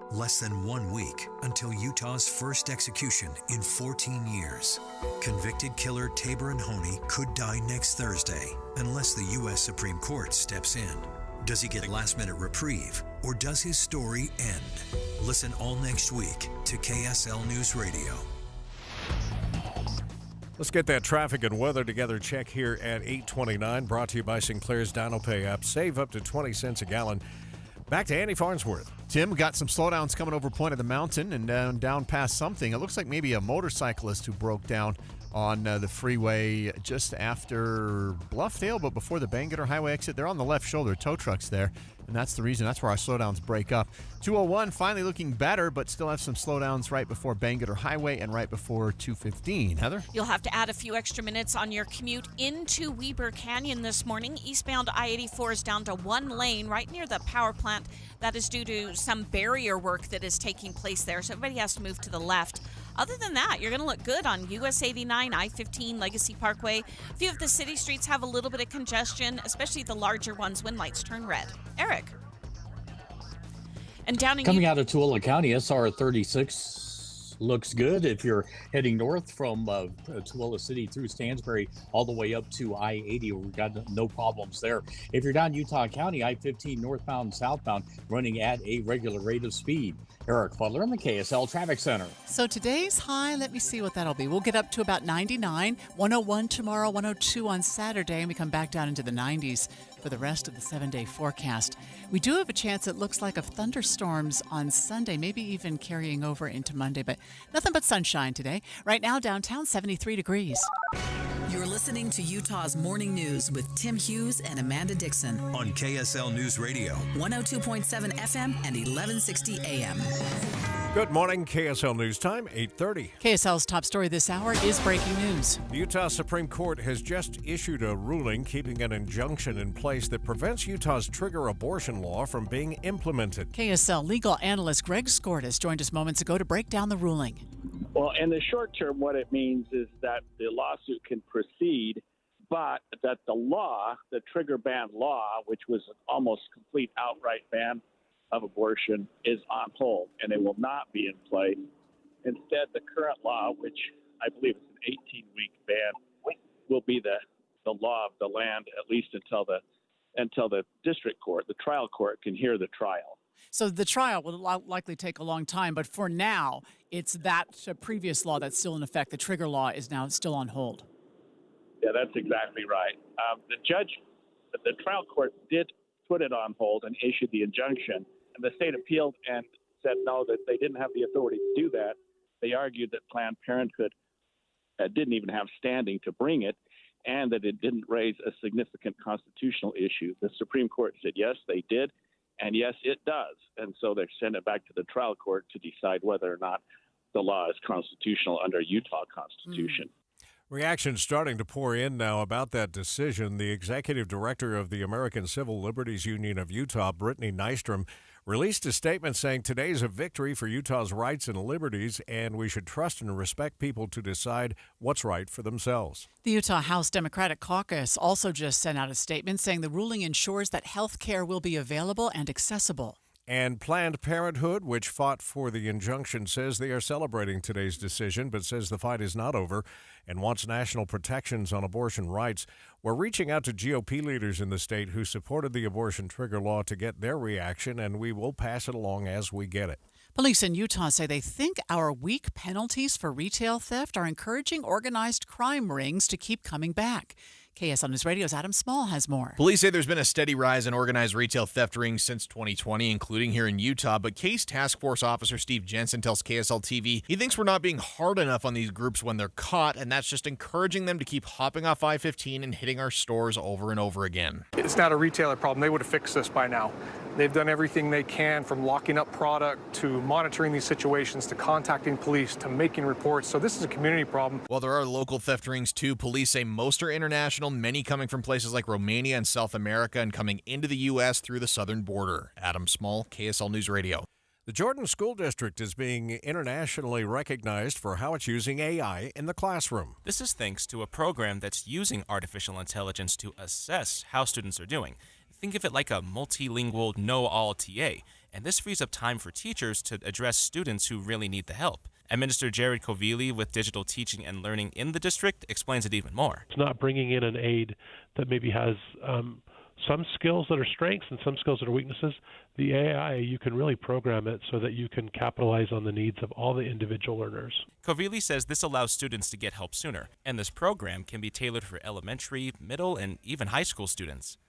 Less than 1 week until Utah's first execution in 14 years. Convicted killer Tabor and Honey could die next Thursday unless the U.S. Supreme Court steps in. Does he get last-minute reprieve, or does his story end? Listen all next week to KSL News Radio. Let's get that traffic and weather together check here at 8:29, brought to you by Sinclair's DinoPay app. Save up to 20 cents a gallon. Back to Andy Farnsworth. Tim, got some slowdowns coming over Point of the Mountain and down past something. It looks like maybe a motorcyclist who broke down on the freeway just after Bluffdale, but before the Bangerter Highway exit. They're on the left shoulder, tow trucks there, and that's the reason. That's where our slowdowns break up. 201 finally looking better, but still have some slowdowns right before Bangerter Highway and right before 215. Heather? You'll have to add a few extra minutes on your commute into Weber Canyon this morning. Eastbound I-84 is down to one lane right near the power plant. That is due to some barrier work that is taking place there, so everybody has to move to the left. Other than that, you're going to look good on US 89, I-15, Legacy Parkway. A few of the city streets have a little bit of congestion, especially the larger ones when lights turn red. Eric. And down in Coming out of Tooele County, SR 36 looks good. If you're heading north from Tooele City through Stansbury all the way up to I-80, we've got no problems there. If you're down Utah County, I-15 northbound, southbound, running at a regular rate of speed. Eric Butler in the KSL Traffic Center. So today's high, let me see what that'll be. We'll get up to about 99, 101 tomorrow, 102 on Saturday, and we come back down into the 90s for the rest of the 7-day forecast. We do have a chance, it looks like, of thunderstorms on Sunday, maybe even carrying over into Monday, but nothing but sunshine today. Right now, downtown, 73 degrees. You're listening to Utah's Morning News with Tim Hughes and Amanda Dixon on KSL News Radio, 102.7 FM and 1160 AM. Good morning, KSL News Time, 8:30. KSL's top story this hour is breaking news. The Utah Supreme Court has just issued a ruling keeping an injunction in place that prevents Utah's trigger abortion law from being implemented. KSL legal analyst Greg Skordas joined us moments ago to break down the ruling. Well, in the short term, what it means is that the lawsuit can proceed, but that the law, the trigger ban law, which was an almost complete outright ban of abortion, is on hold, and it will not be in place. Instead, the current law, which I believe is an 18-week ban, will be the law of the land, at least until the district court, the trial court, can hear the trial. So the trial will likely take a long time, but for now, it's that previous law that's still in effect. The trigger law is now still on hold. Yeah, that's exactly right. The trial court did put it on hold and issued the injunction, and the state appealed and said no, that they didn't have the authority to do that. They argued that Planned Parenthood didn't even have standing to bring it, and that it didn't raise a significant constitutional issue. The Supreme Court said yes, they did. And yes, it does. And so they sent it back to the trial court to decide whether or not the law is constitutional under Utah Constitution. Reactions starting to pour in now about that decision. The executive director of the American Civil Liberties Union of Utah, Brittany Nystrom, released a statement saying today's a victory for Utah's rights and liberties, and we should trust and respect people to decide what's right for themselves. The Utah House Democratic Caucus also just sent out a statement saying the ruling ensures that health care will be available and accessible. And Planned Parenthood, which fought for the injunction, says they are celebrating today's decision, but says the fight is not over and wants national protections on abortion rights. We're reaching out to GOP leaders in the state who supported the abortion trigger law to get their reaction, and we will pass it along as we get it. Police in Utah say they think our weak penalties for retail theft are encouraging organized crime rings to keep coming back. KSL News Radio's Adam Small has more. Police say there's been a steady rise in organized retail theft rings since 2020, including here in Utah. But Case Task Force Officer Steve Jensen tells KSL TV he thinks we're not being hard enough on these groups when they're caught, and that's just encouraging them to keep hopping off I-15 and hitting our stores over and over again. It's not a retailer problem. They would have fixed this by now. They've done everything they can, from locking up product to monitoring these situations to contacting police to making reports. So this is a community problem. While there are local theft rings too, police say most are international, many coming from places like Romania and South America and coming into the U.S. through the southern border. Adam Small, KSL News Radio. The Jordan School District is being internationally recognized for how it's using AI in the classroom. This is thanks to a program that's using artificial intelligence to assess how students are doing. Think of it like a multilingual know-all TA, and this frees up time for teachers to address students who really need the help. Administrator Jared Kovili with Digital Teaching and Learning in the district explains it even more. It's not bringing in an aide that maybe has some skills that are strengths and some skills that are weaknesses. The AI, you can really program it so that you can capitalize on the needs of all the individual learners. Kovili says this allows students to get help sooner, and this program can be tailored for elementary, middle, and even high school students.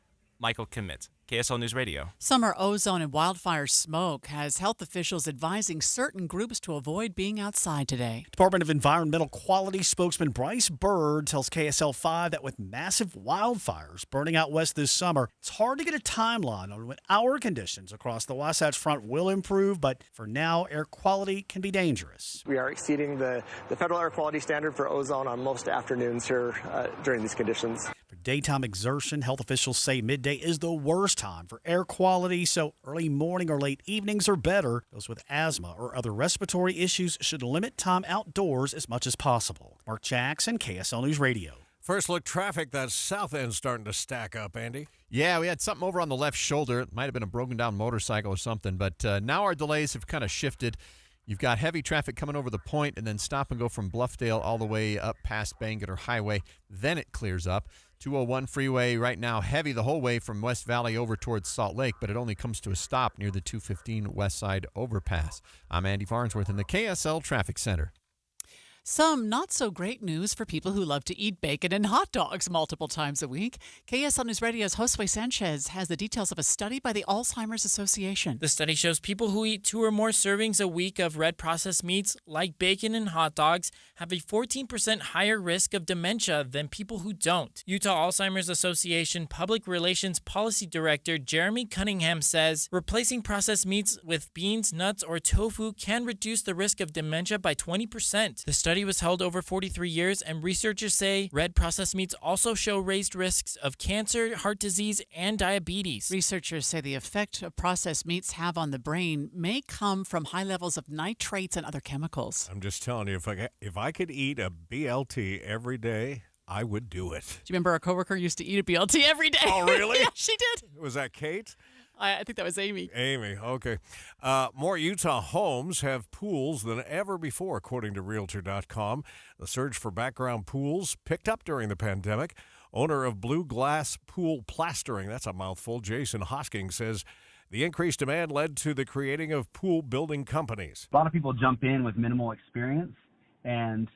Michael Commit, KSL News Radio. Summer ozone and wildfire smoke has health officials advising certain groups to avoid being outside today. Department of Environmental Quality spokesman Bryce Bird tells KSL5 that with massive wildfires burning out west this summer, it's hard to get a timeline on when our conditions across the Wasatch Front will improve, but for now, air quality can be dangerous. We are exceeding the federal air quality standard for ozone on most afternoons here during these conditions. For daytime exertion, health officials say midday is the worst time for air quality, so early morning or late evenings are better. Those with asthma or other respiratory issues should limit time outdoors as much as possible. Mark Jackson, KSL News Radio. First look traffic, that south end starting to stack up, Andy. Yeah, we had something over on the left shoulder. It might have been a broken down motorcycle or something, but now our delays have kind of shifted. You've got heavy traffic coming over the point and then stop and go from Bluffdale all the way up past Bangerter Highway. Then it clears up. 201 freeway right now heavy the whole way from West Valley over towards Salt Lake, but it only comes to a stop near the 215 West Side overpass. I'm Andy Farnsworth in the KSL Traffic Center. Some not so great news for people who love to eat bacon and hot dogs multiple times a week. KSL News Radio's Josue Sanchez has the details of a study by the Alzheimer's Association. The study shows people who eat 2 or more servings a week of red processed meats like bacon and hot dogs have a 14% higher risk of dementia than people who don't. Utah Alzheimer's Association Public Relations Policy Director Jeremy Cunningham says replacing processed meats with beans, nuts, or tofu can reduce the risk of dementia by 20%. The study was held over 43 years, and researchers say red processed meats also show raised risks of cancer, heart disease, and diabetes. Researchers say the effect processed meats have on the brain may come from high levels of nitrates and other chemicals. I'm just telling you, if I could eat a BLT every day, I would do it. Do you remember our coworker used to eat a BLT every day? Oh, really? Yeah, she did. Was that Kate? I think that was Amy. Amy, okay. More Utah homes have pools than ever before, according to Realtor.com. The surge for background pools picked up during the pandemic. Owner of Blue Glass Pool Plastering, that's a mouthful, Jason Hosking, says the increased demand led to the creating of pool building companies. A lot of people jump in with minimal experience, and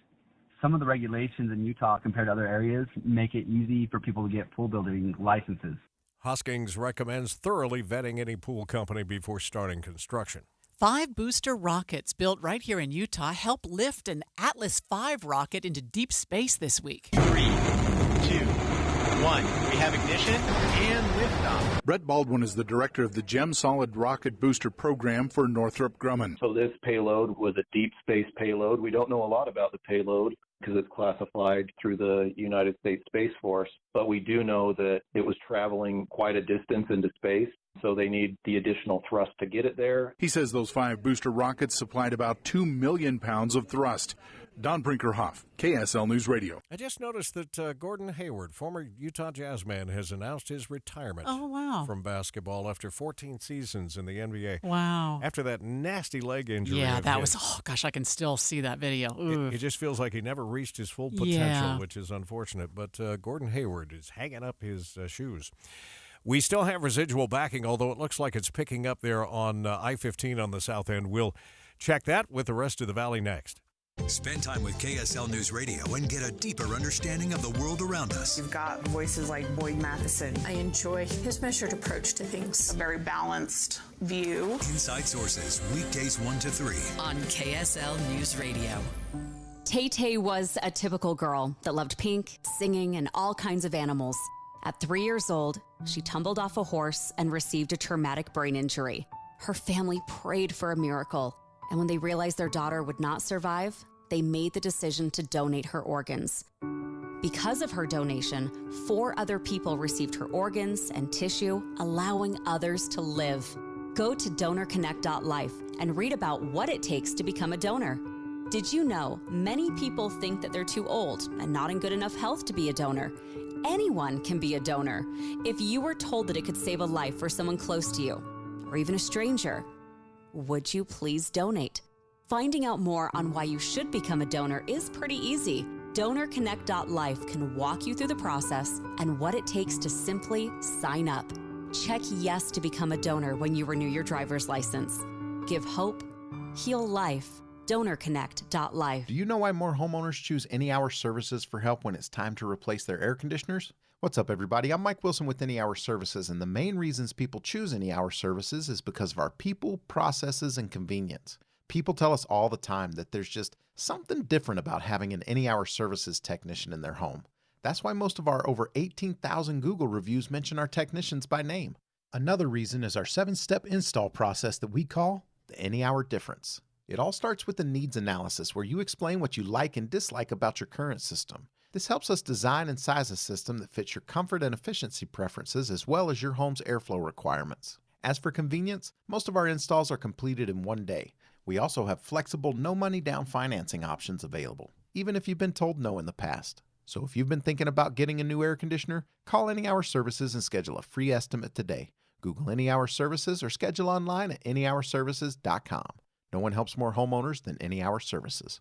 some of the regulations in Utah compared to other areas make it easy for people to get pool building licenses. Hoskins recommends thoroughly vetting any pool company before starting construction. 5 booster rockets built right here in Utah help lift an Atlas V rocket into deep space this week. 3, 2, 1. We have ignition and liftoff. Brett Baldwin is the director of the GEM Solid Rocket Booster Program for Northrop Grumman. So this payload was a deep space payload. We don't know a lot about the payload because it's classified through the United States Space Force, but we do know that it was traveling quite a distance into space, so they need the additional thrust to get it there. He says those 5 booster rockets supplied about 2 million pounds of thrust. Don Brinkerhoff, KSL News Radio. I just noticed that Gordon Hayward, former Utah Jazz man, has announced his retirement from basketball after 14 seasons in the NBA. Wow. After that nasty leg injury. Yeah, that was, I can still see that video. It just feels like he never reached his full potential, which is unfortunate. But Gordon Hayward is hanging up his shoes. We still have residual backing, although it looks like it's picking up there on I-15 on the south end. We'll check that with the rest of the valley next. Spend time with KSL News Radio and get a deeper understanding of the world around us. You've got voices like Boyd Matheson. I enjoy his measured approach to things. A very balanced view. Inside Sources, weekdays 1 to 3. On KSL News Radio. Tay-Tay was a typical girl that loved pink, singing, and all kinds of animals. At 3 years old, she tumbled off a horse and received a traumatic brain injury. Her family prayed for a miracle, and when they realized their daughter would not survive, they made the decision to donate her organs. Because of her donation, 4 other people received her organs and tissue, allowing others to live. Go to donorconnect.life and read about what it takes to become a donor. Did you know many people think that they're too old and not in good enough health to be a donor? Anyone can be a donor. If you were told that it could save a life for someone close to you, or even a stranger, would you please donate? Finding out more on why you should become a donor is pretty easy. DonorConnect.life can walk you through the process and what it takes to simply sign up. Check yes to become a donor when you renew your driver's license. Give hope, heal life. DonorConnect.life. Do you know why more homeowners choose Any Hour Services for help when it's time to replace their air conditioners? What's up, everybody? I'm Mike Wilson with Any Hour Services, and the main reasons people choose Any Hour Services is because of our people, processes, and convenience. People tell us all the time that there's just something different about having an Any Hour Services technician in their home. That's why most of our over 18,000 Google reviews mention our technicians by name. Another reason is our 7-step install process that we call the Any Hour Difference. It all starts with the needs analysis, where you explain what you like and dislike about your current system. This helps us design and size a system that fits your comfort and efficiency preferences as well as your home's airflow requirements. As for convenience, most of our installs are completed in one day. We also have flexible, no money down financing options available, even if you've been told no in the past. So if you've been thinking about getting a new air conditioner, call Any Hour Services and schedule a free estimate today. Google Any Hour Services or schedule online at anyhourservices.com. No one helps more homeowners than Any Hour Services.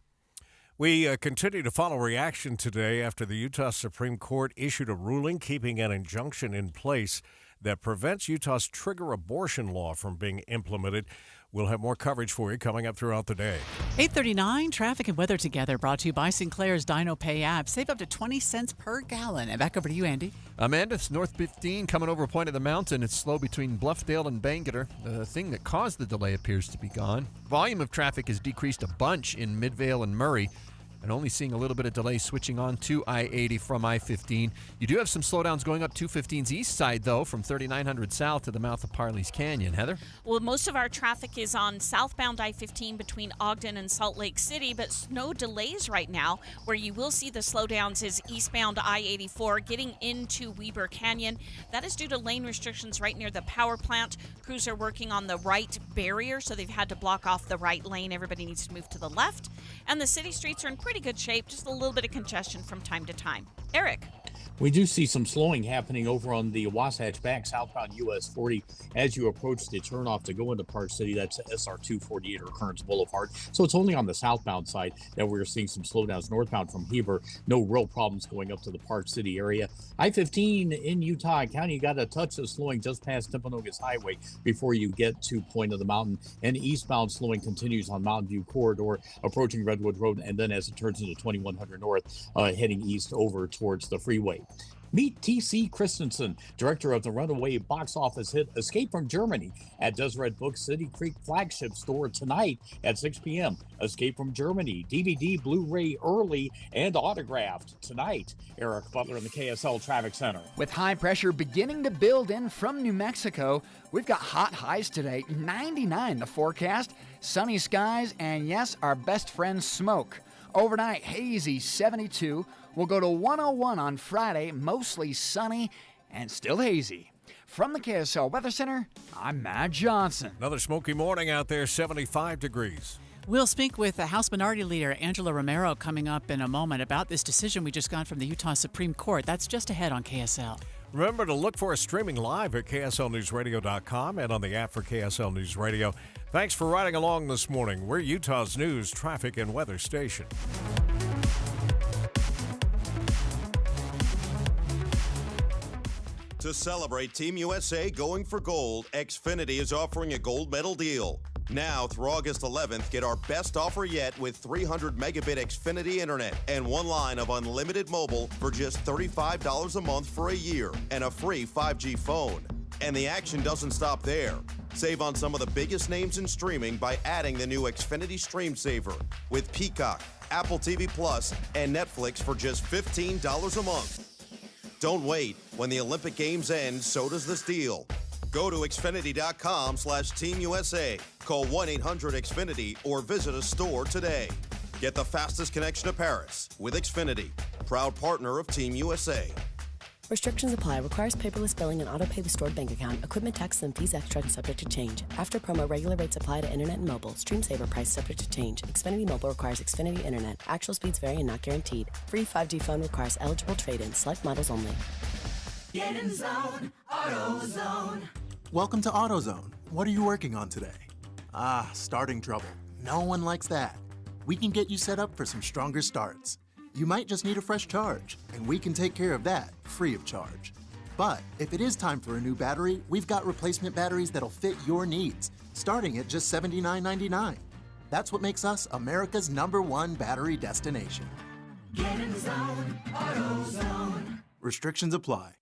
We continue to follow reaction today after the Utah Supreme Court issued a ruling keeping an injunction in place that prevents Utah's trigger abortion law from being implemented. We'll have more coverage for you coming up throughout the day. 8:39, traffic and weather together, brought to you by Sinclair's Dino Pay app. Save up to 20 cents per gallon. And back over to you, Andy. Amanda, it's North 15 coming over Point of the Mountain. It's slow between Bluffdale and Bangerter. The thing that caused the delay appears to be gone. Volume of traffic has decreased a bunch in Midvale and Murray, and only seeing a little bit of delay switching on to I-80 from I-15. You do have some slowdowns going up 215's east side, though, from 3900 south to the mouth of Parley's Canyon. Heather? Well, most of our traffic is on southbound I-15 between Ogden and Salt Lake City, but no delays right now. Where you will see the slowdowns is eastbound I-84 getting into Weber Canyon. That is due to lane restrictions right near the power plant. Crews are working on the right barrier, so they've had to block off the right lane. Everybody needs to move to the left. And the city streets are in pretty good shape, just a little bit of congestion from time to time. Eric? We do see some slowing happening over on the Wasatch Back southbound US 40 as you approach the turnoff to go into Park City. That's SR 248 or Kearns Boulevard. So it's only on the southbound side that we're seeing some slowdowns northbound from Heber. No real problems going up to the Park City area. I-15 in Utah County, you got a touch of slowing just past Timpanogos Highway before you get to Point of the Mountain. And eastbound slowing continues on Mountain View Corridor, approaching Redwood Road, and then as it turns into 2100 North, heading east over towards the freeway. Meet T.C. Christensen, director of the runaway box office hit Escape from Germany at Deseret Books City Creek flagship store tonight at 6 p.m. Escape from Germany, DVD, Blu-ray early and autographed tonight. Eric Butler in the KSL Traffic Center. With high pressure beginning to build in from New Mexico, we've got hot highs today, 99 the forecast, sunny skies, and yes, our best friend smoke. Overnight, hazy, 72. We'll go to 101 on Friday, mostly sunny and still hazy. From the KSL Weather Center, I'm Matt Johnson. Another smoky morning out there, 75 degrees. We'll speak with the House Minority Leader Angela Romero coming up in a moment about this decision we just got from the Utah Supreme Court. That's just ahead on KSL. Remember to look for us streaming live at KSLNewsRadio.com and on the app for KSL News Radio. Thanks for riding along this morning. We're Utah's news, traffic, and weather station. To celebrate Team USA going for gold, Xfinity is offering a gold medal deal. Now through August 11th, get our best offer yet with 300 megabit Xfinity internet and one line of unlimited mobile for just $35 a month for a year and a free 5G phone. And the action doesn't stop there. Save on some of the biggest names in streaming by adding the new Xfinity Stream Saver with Peacock, Apple TV Plus, and Netflix for just $15 a month. Don't wait. When the Olympic Games end, so does this deal. Go to Xfinity.com/Team USA. Call 1-800-XFINITY or visit a store today. Get the fastest connection to Paris with Xfinity, proud partner of Team USA. Restrictions apply. Requires paperless billing and auto-pay with stored bank account. Equipment tax and fees extra and subject to change. After promo, regular rates apply to internet and mobile. Stream Saver price subject to change. Xfinity Mobile requires Xfinity Internet. Actual speeds vary and not guaranteed. Free 5G phone requires eligible trade-in. Select models only. Get in zone, AutoZone. Welcome to AutoZone. What are you working on today? Starting trouble. No one likes that. We can get you set up for some stronger starts. You might just need a fresh charge, and we can take care of that free of charge. But if it is time for a new battery, we've got replacement batteries that'll fit your needs, starting at just $79.99. That's what makes us America's #1 battery destination. Get in zone, AutoZone. Restrictions apply.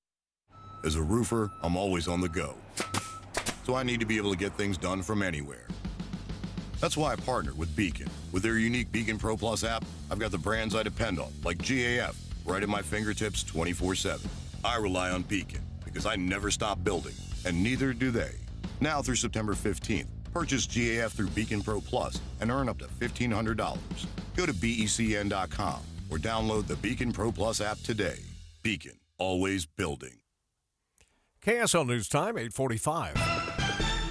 As a roofer, I'm always on the go. So I need to be able to get things done from anywhere. That's why I partnered with Beacon. With their unique Beacon Pro Plus app, I've got the brands I depend on, like GAF, right at my fingertips 24/7. I rely on Beacon because I never stop building, and neither do they. Now through September 15th, purchase GAF through Beacon Pro Plus and earn up to $1,500. Go to BECN.com or download the Beacon Pro Plus app today. Beacon, always building. KSL News Time, 8:45.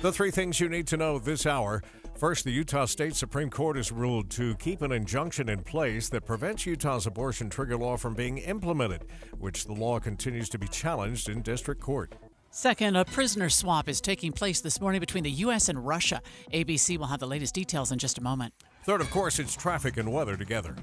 The three things you need to know this hour. First, the Utah State Supreme Court has ruled to keep an injunction in place that prevents Utah's abortion trigger law from being implemented, which the law continues to be challenged in district court. Second, a prisoner swap is taking place this morning between the U.S. and Russia. ABC will have the latest details in just a moment. Third, of course, it's traffic and weather together.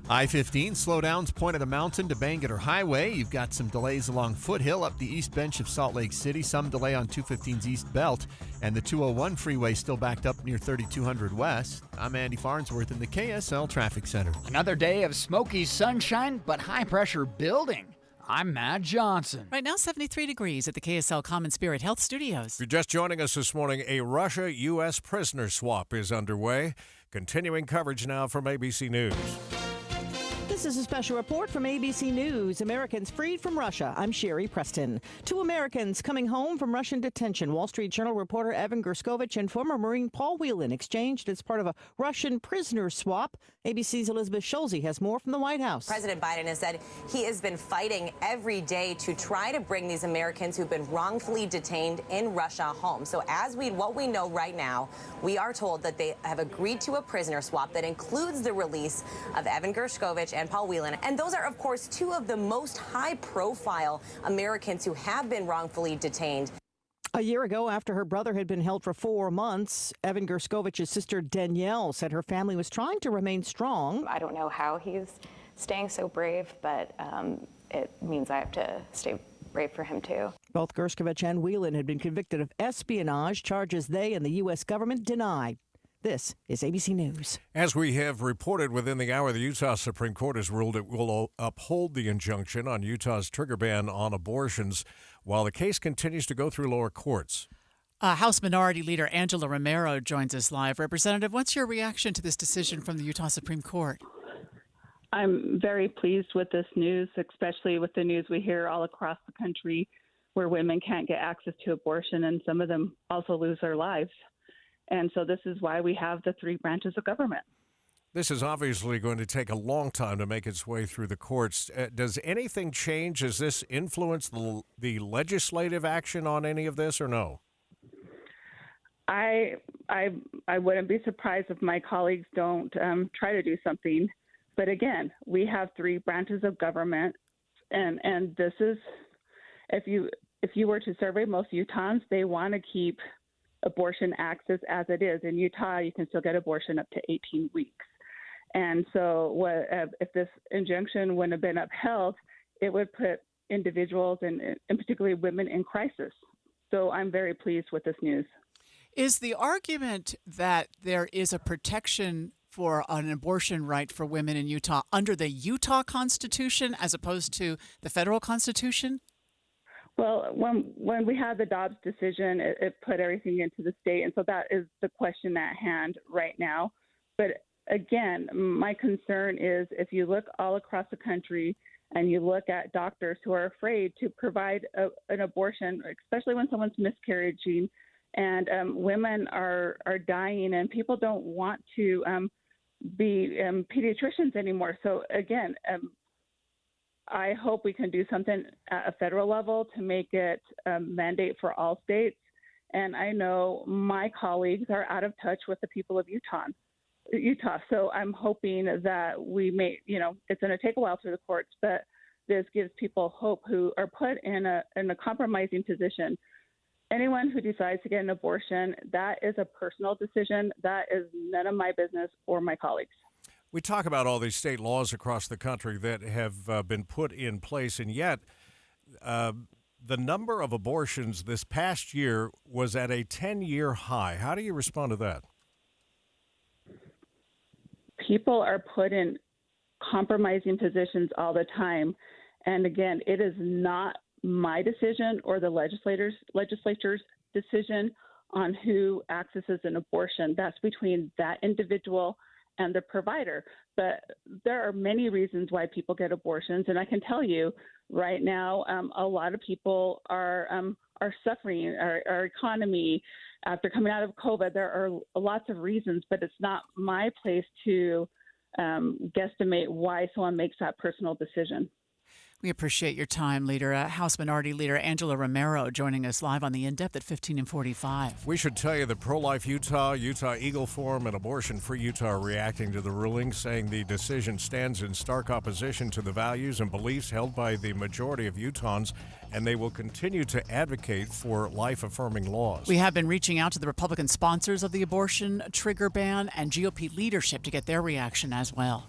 I-15 slowdowns point at a mountain to Bangerter Highway. You've got some delays along Foothill up the east bench of Salt Lake City. Some delay on 215's east belt. And the 201 freeway still backed up near 3200 west. I'm Andy Farnsworth in the KSL Traffic Center. Another day of smoky sunshine, but high pressure building. I'm Matt Johnson. Right now, 73 degrees at the KSL Common Spirit Health Studios. If you're just joining us this morning, a Russia-U.S. prisoner swap is underway. Continuing coverage now from ABC News. This is a special report from ABC News. Americans freed from Russia. I'm Sherry Preston. Two Americans coming home from Russian detention. Wall Street Journal reporter Evan Gerskovich and former Marine Paul Whelan exchanged as part of a Russian prisoner swap. ABC's Elizabeth Schulze has more from the White House. President Biden has said he has been fighting every day to try to bring these Americans who've been wrongfully detained in Russia home. So what we know right now, we are told that they have agreed to a prisoner swap that includes the release of Evan Gerskovich and Paul Whelan. And those are, of course, two of the most high-profile Americans who have been wrongfully detained. A year ago, after her brother had been held for 4 months, Evan Gerskovich's sister Danielle said her family was trying to remain strong. I don't know how he's staying so brave, but it means I have to stay brave for him, too. Both Gerskovich and Whelan had been convicted of espionage, charges they and the U.S. government deny. This is ABC News. As we have reported within the hour, the Utah Supreme Court has ruled it will uphold the injunction on Utah's trigger ban on abortions while the case continues to go through lower courts. House Minority Leader Angela Romero joins us live. Representative, what's your reaction to this decision from the Utah Supreme Court? I'm very pleased with this news, especially with the news we hear all across the country where women can't get access to abortion and some of them also lose their lives. And so this is why we have the three branches of government. This is obviously going to take a long time to make its way through the courts. Does anything change? Does this influence the legislative action on any of this or no? I wouldn't be surprised if my colleagues don't try to do something. But again, we have three branches of government. And this is, if you were to survey most Utahns, they want to keep abortion access as it is. In Utah, you can still get abortion up to 18 weeks. And so if this injunction wouldn't have been upheld, it would put individuals and particularly women in crisis. So I'm very pleased with this news. Is the argument that there is a protection for an abortion right for women in Utah under the Utah Constitution as opposed to the federal Constitution? Well, when we had the Dobbs decision, it put everything into the state, and so that is the question at hand right now. But again, my concern is if you look all across the country and you look at doctors who are afraid to provide an abortion, especially when someone's miscarrying, and women are dying, and people don't want to be pediatricians anymore. So again, I hope we can do something at a federal level to make it a mandate for all states. And I know my colleagues are out of touch with the people of Utah. So I'm hoping that we may, it's going to take a while through the courts, but this gives people hope who are put in a compromising position. Anyone who decides to get an abortion, that is a personal decision. That is none of my business or my colleagues. We talk about all these state laws across the country that have been put in place, and yet the number of abortions this past year was at a 10-year high. How do you respond to that? People are put in compromising positions all the time, And again, it is not my decision or the legislature's decision on who accesses an abortion. That's between that individual and the provider. But there are many reasons why people get abortions. And I can tell you right now, a lot of people are suffering. Our economy, after coming out of COVID, there are lots of reasons, but it's not my place to guesstimate why someone makes that personal decision. We appreciate your time, Leader. House Minority Leader Angela Romero joining us live on the In-Depth at 15 and 45. We should tell you that Pro-Life Utah, Utah Eagle Forum, and Abortion Free Utah are reacting to the ruling, saying the decision stands in stark opposition to the values and beliefs held by the majority of Utahns, and they will continue to advocate for life-affirming laws. We have been reaching out to the Republican sponsors of the abortion trigger ban and GOP leadership to get their reaction as well.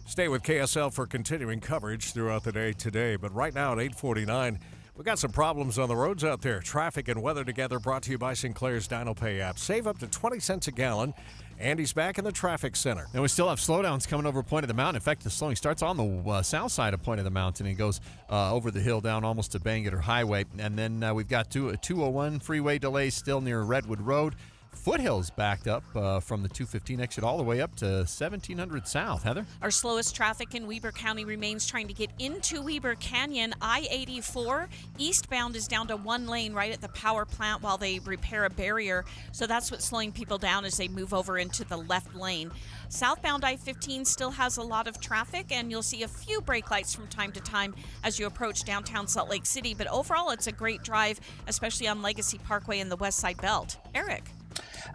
Stay with KSL for continuing coverage throughout the day today. But right now at 8:49, we got some problems on the roads out there. Traffic and weather together brought to you by Sinclair's DinoPay app. Save up to 20 cents a gallon. Andy's back in the traffic center. And we still have slowdowns coming over Point of the Mountain. In fact, the slowing starts on the south side of Point of the Mountain and goes over the hill down almost to Bangor Highway. And then we've got 201 freeway delays still near Redwood Road. Foothills backed up from the 215 exit all the way up to 1700 South. Heather? Our slowest traffic in Weber County remains trying to get into Weber Canyon. I-84 eastbound is down to one lane right at the power plant while they repair a barrier. So that's what's slowing people down as they move over into the left lane. Southbound I-15 still has a lot of traffic, and you'll see a few brake lights from time to time as you approach downtown Salt Lake City. But overall, it's a great drive, especially on Legacy Parkway in the West Side Belt. Eric?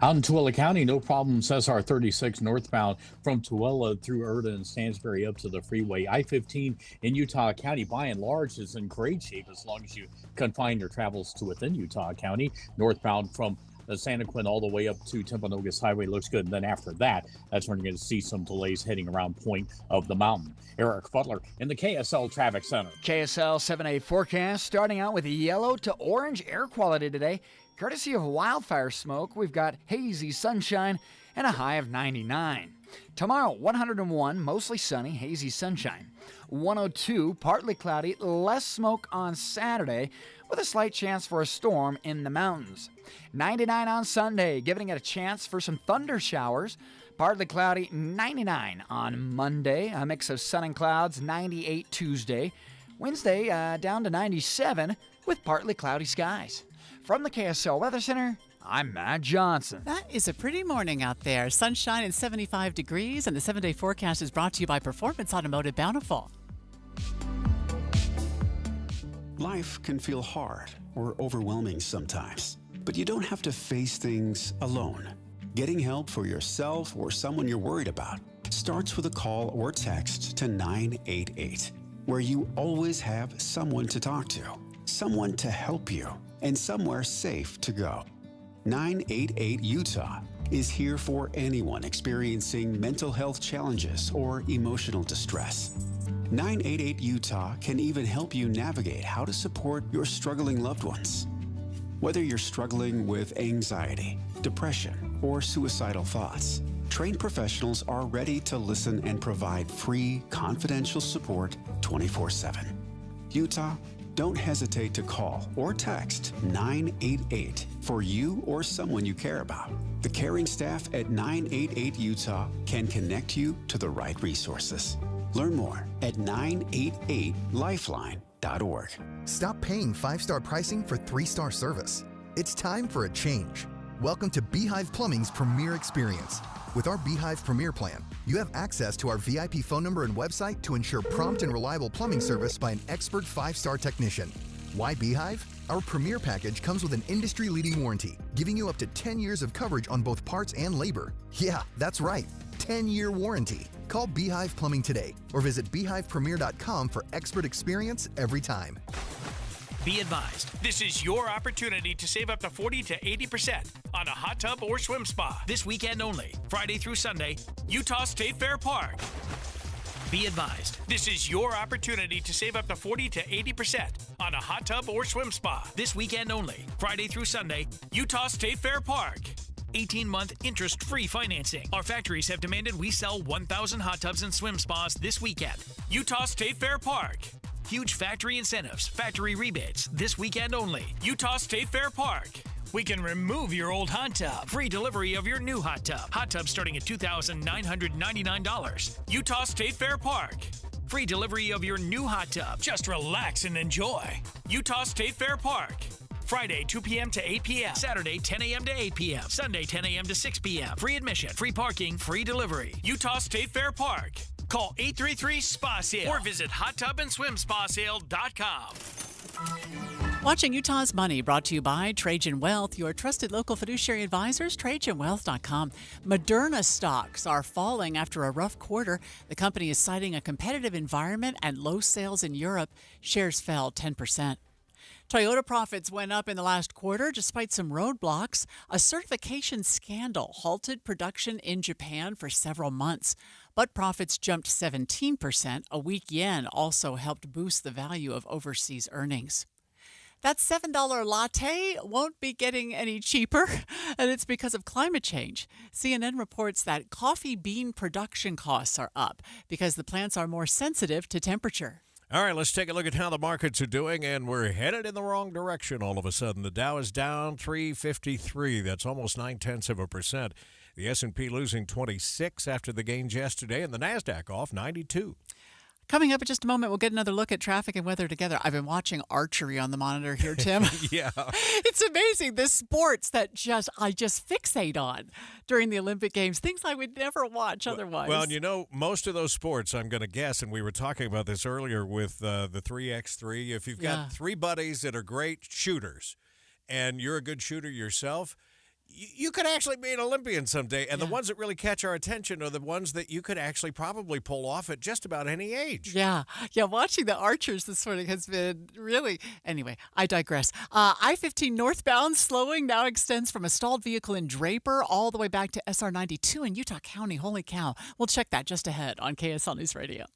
Out in Tooele County, no problems. SR 36 northbound from Tooele through Erda and Stansbury up to the freeway. I-15 in Utah County, by and large, is in great shape as long as you confine your travels to within Utah County. Northbound from Santa Quinn all the way up to Timpanogos Highway looks good. And then after that, that's when you're going to see some delays heading around Point of the Mountain. Eric Butler in the KSL Traffic Center. KSL 7-day forecast starting out with yellow to orange air quality today. Courtesy of wildfire smoke, we've got hazy sunshine and a high of 99. Tomorrow, 101, mostly sunny, hazy sunshine. 102, partly cloudy, less smoke on Saturday, with a slight chance for a storm in the mountains. 99 on Sunday, giving it a chance for some thunder showers. Partly cloudy, 99 on Monday, a mix of sun and clouds, 98 Tuesday. Wednesday, down to 97 with partly cloudy skies. From the KSL Weather Center, I'm Matt Johnson. That is a pretty morning out there. Sunshine and 75 degrees, and the 7-day forecast is brought to you by Performance Automotive Bountiful. Life can feel hard or overwhelming sometimes, but you don't have to face things alone. Getting help for yourself or someone you're worried about starts with a call or text to 988, where you always have someone to talk to, someone to help you, and somewhere safe to go. 988 Utah is here for anyone experiencing mental health challenges or emotional distress. 988 Utah can even help you navigate how to support your struggling loved ones. Whether you're struggling with anxiety, depression, or suicidal thoughts, trained professionals are ready to listen and provide free, confidential support 24/7. Utah, don't hesitate to call or text 988 for you or someone you care about. The caring staff at 988 Utah can connect you to the right resources. Learn more at 988lifeline.org. Stop paying 5-star pricing for 3-star service. It's time for a change. Welcome to Beehive Plumbing's Premier Experience. With our Beehive Premier plan, you have access to our VIP phone number and website to ensure prompt and reliable plumbing service by an expert 5-star technician. Why Beehive? Our Premier package comes with an industry-leading warranty, giving you up to 10 years of coverage on both parts and labor. Yeah, that's right, 10-year warranty. Call Beehive Plumbing today or visit beehivepremier.com for expert experience every time. Be advised, this is your opportunity to save up to 40 to 80% on a hot tub or swim spa this weekend only, Friday through Sunday, Utah State Fair Park. Be advised, this is your opportunity to save up to 40 to 80% on a hot tub or swim spa this weekend only, Friday through Sunday, Utah State Fair Park. 18-month interest-free financing. Our factories have demanded we sell 1,000 hot tubs and swim spas this weekend. Utah State Fair Park. Huge factory incentives, factory rebates, this weekend only. Utah State Fair Park. We can remove your old hot tub. Free delivery of your new hot tub. Hot tub starting at $2,999. Utah State Fair Park. Free delivery of your new hot tub. Just relax and enjoy. Utah State Fair Park. Friday, 2 p.m. to 8 p.m. Saturday, 10 a.m. to 8 p.m. Sunday, 10 a.m. to 6 p.m. Free admission, free parking, free delivery. Utah State Fair Park. Call 833-SPA-SALE or visit hottubandswimspasale.com. Watching Utah's Money, brought to you by Trajan Wealth, your trusted local fiduciary advisors, TrajanWealth.com. Moderna stocks are falling after a rough quarter. The company is citing a competitive environment and low sales in Europe. Shares fell 10%. Toyota profits went up in the last quarter despite some roadblocks. A certification scandal halted production in Japan for several months, but profits jumped 17%. A weak yen also helped boost the value of overseas earnings. That $7 latte won't be getting any cheaper, and it's because of climate change. CNN reports that coffee bean production costs are up because the plants are more sensitive to temperature. All right, let's take a look at how the markets are doing, and we're headed in the wrong direction all of a sudden. The Dow is down 353. That's almost 0.9%. The S&P losing 26 after the gains yesterday, and the NASDAQ off 92. Coming up in just a moment, we'll get another look at traffic and weather together. I've been watching archery on the monitor here, Tim. Yeah. It's amazing, the sports that I just fixate on during the Olympic Games, things I would never watch otherwise. Well, and you know, most of those sports, I'm going to guess, and we were talking about this earlier with the 3x3, if you've got three buddies that are great shooters and you're a good shooter yourself, you could actually be an Olympian someday. And the ones that really catch our attention are the ones that you could actually probably pull off at just about any age. Yeah, watching the archers this morning has been really... Anyway, I digress. I-15 northbound slowing now extends from a stalled vehicle in Draper all the way back to SR 92 in Utah County. Holy cow. We'll check that just ahead on KSL News Radio.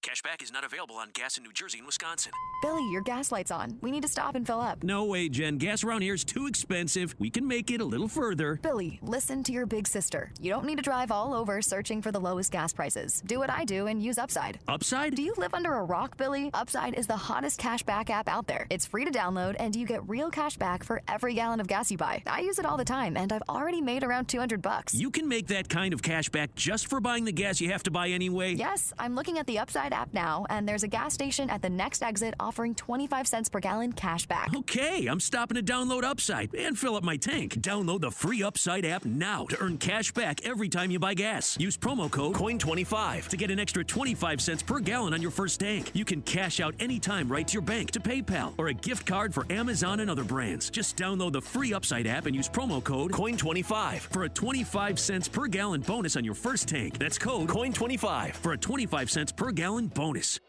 Cashback is not available on gas in New Jersey and Wisconsin. Billy, your gas light's on. We need to stop and fill up. No way, Jen. Gas around here is too expensive. We can make it a little further. Billy, listen to your big sister. You don't need to drive all over searching for the lowest gas prices. Do what I do and use Upside. Upside? Do you live under a rock, Billy? Upside is the hottest cashback app out there. It's free to download, and you get real cash back for every gallon of gas you buy. I use it all the time, and I've already made around $200. You can make that kind of cash back just for buying the gas you have to buy anyway? Yes, I'm looking at the Upside app now, and there's a gas station at the next exit offering 25 cents per gallon cash back. Okay, I'm stopping to download Upside and fill up my tank. Download the free Upside app now to earn cash back every time you buy gas. Use promo code COIN25 to get an extra 25 cents per gallon on your first tank. You can cash out anytime right to your bank, to PayPal, or a gift card for Amazon and other brands. Just download the free Upside app and use promo code COIN25 for a 25 cents per gallon bonus on your first tank. That's code COIN25 for a 25 cents per gallon bonus.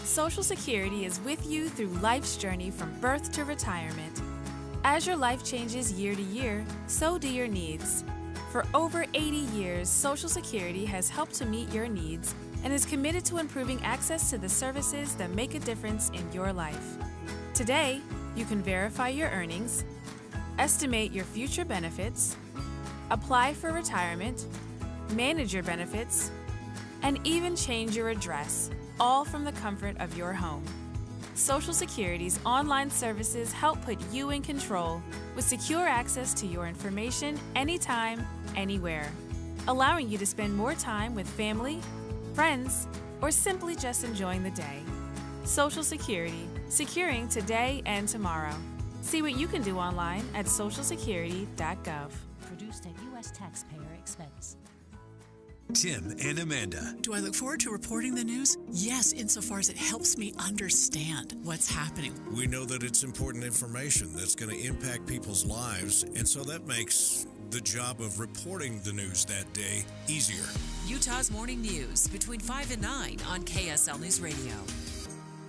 Social Security is with you through life's journey from birth to retirement. As your life changes year to year, so do your needs. For over 80 years, Social Security has helped to meet your needs and is committed to improving access to the services that make a difference in your life. Today, you can verify your earnings, estimate your future benefits, apply for retirement, manage your benefits, and even change your address, all from the comfort of your home. Social Security's online services help put you in control with secure access to your information anytime, anywhere, allowing you to spend more time with family, friends, or simply just enjoying the day. Social Security, securing today and tomorrow. See what you can do online at socialsecurity.gov. Produced at U.S. taxpayer expense. Tim and Amanda. Do I look forward to reporting the news? Yes, insofar as it helps me understand what's happening. We know that it's important information that's going to impact people's lives, and so that makes the job of reporting the news that day easier. Utah's Morning News between 5 and 9 on KSL News Radio.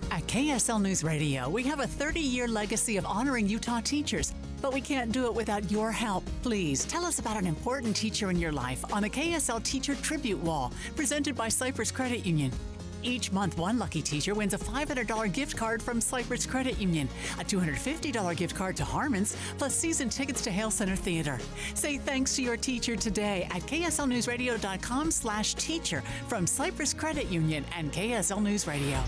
At KSL News Radio, we have a 30-year legacy of honoring Utah teachers, but we can't do it without your help. Please tell us about an important teacher in your life on the KSL Teacher Tribute Wall, presented by Cypress Credit Union. Each month, one lucky teacher wins a $500 gift card from Cypress Credit Union, a $250 gift card to Harmon's, plus season tickets to Hale Center Theater. Say thanks to your teacher today at kslnewsradio.com/teacher from Cypress Credit Union and KSL News Radio.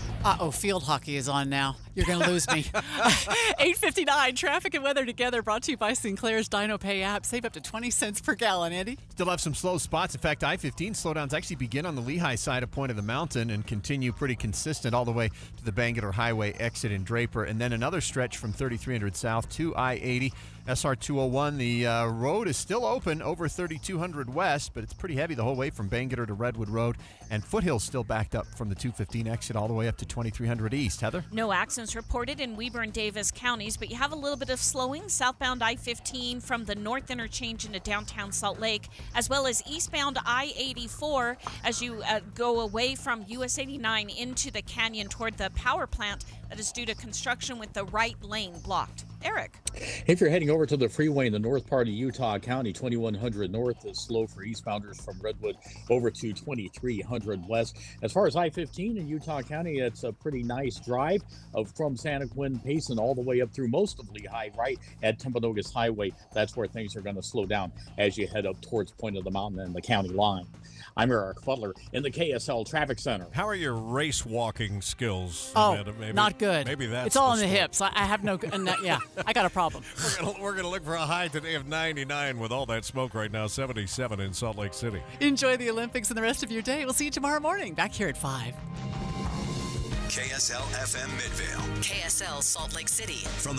Field hockey is on now. You're going to lose me. 8:59, traffic and weather together, brought to you by Sinclair's Dino Pay app. Save up to 20 cents per gallon, Andy. Still have some slow spots. In fact, I-15 slowdowns actually begin on the Lehigh side of Point of the Mountain and continue pretty consistent all the way to the Bangor Highway exit in Draper. And then another stretch from 3300 south to I-80. SR 201, the road is still open over 3200 west, but it's pretty heavy the whole way from Bangor to Redwood Road. And Foothill's still backed up from the 215 exit all the way up to 2300 east. Heather? No accidents reported in Weber and Davis counties, but you have a little bit of slowing southbound I-15 from the north interchange into downtown Salt Lake, as well as eastbound I-84 as you go away from US 89 into the canyon toward the power plant. That is due to construction with the right lane blocked. Eric. If you're heading over to the freeway in the north part of Utah County, 2100 north is slow for eastbounders from Redwood over to 2300 west. As far as I-15 in Utah County, it's a pretty nice drive from Santaquin, Payson, all the way up through most of Lehigh, right at Timpanogos Highway. That's where things are going to slow down as you head up towards Point of the Mountain and the county line. I'm Eric Butler in the KSL Traffic Center. How are your race walking skills, Oh, Amanda? Maybe, not good. Maybe that's it's all in the story. hips. I have no. Yeah, I got a problem. We're gonna look for a high today of 99 with all that smoke right now. 77 in Salt Lake City. Enjoy the Olympics and the rest of your day. We'll see you tomorrow morning back here at 5. KSL FM Midvale. KSL Salt Lake City. From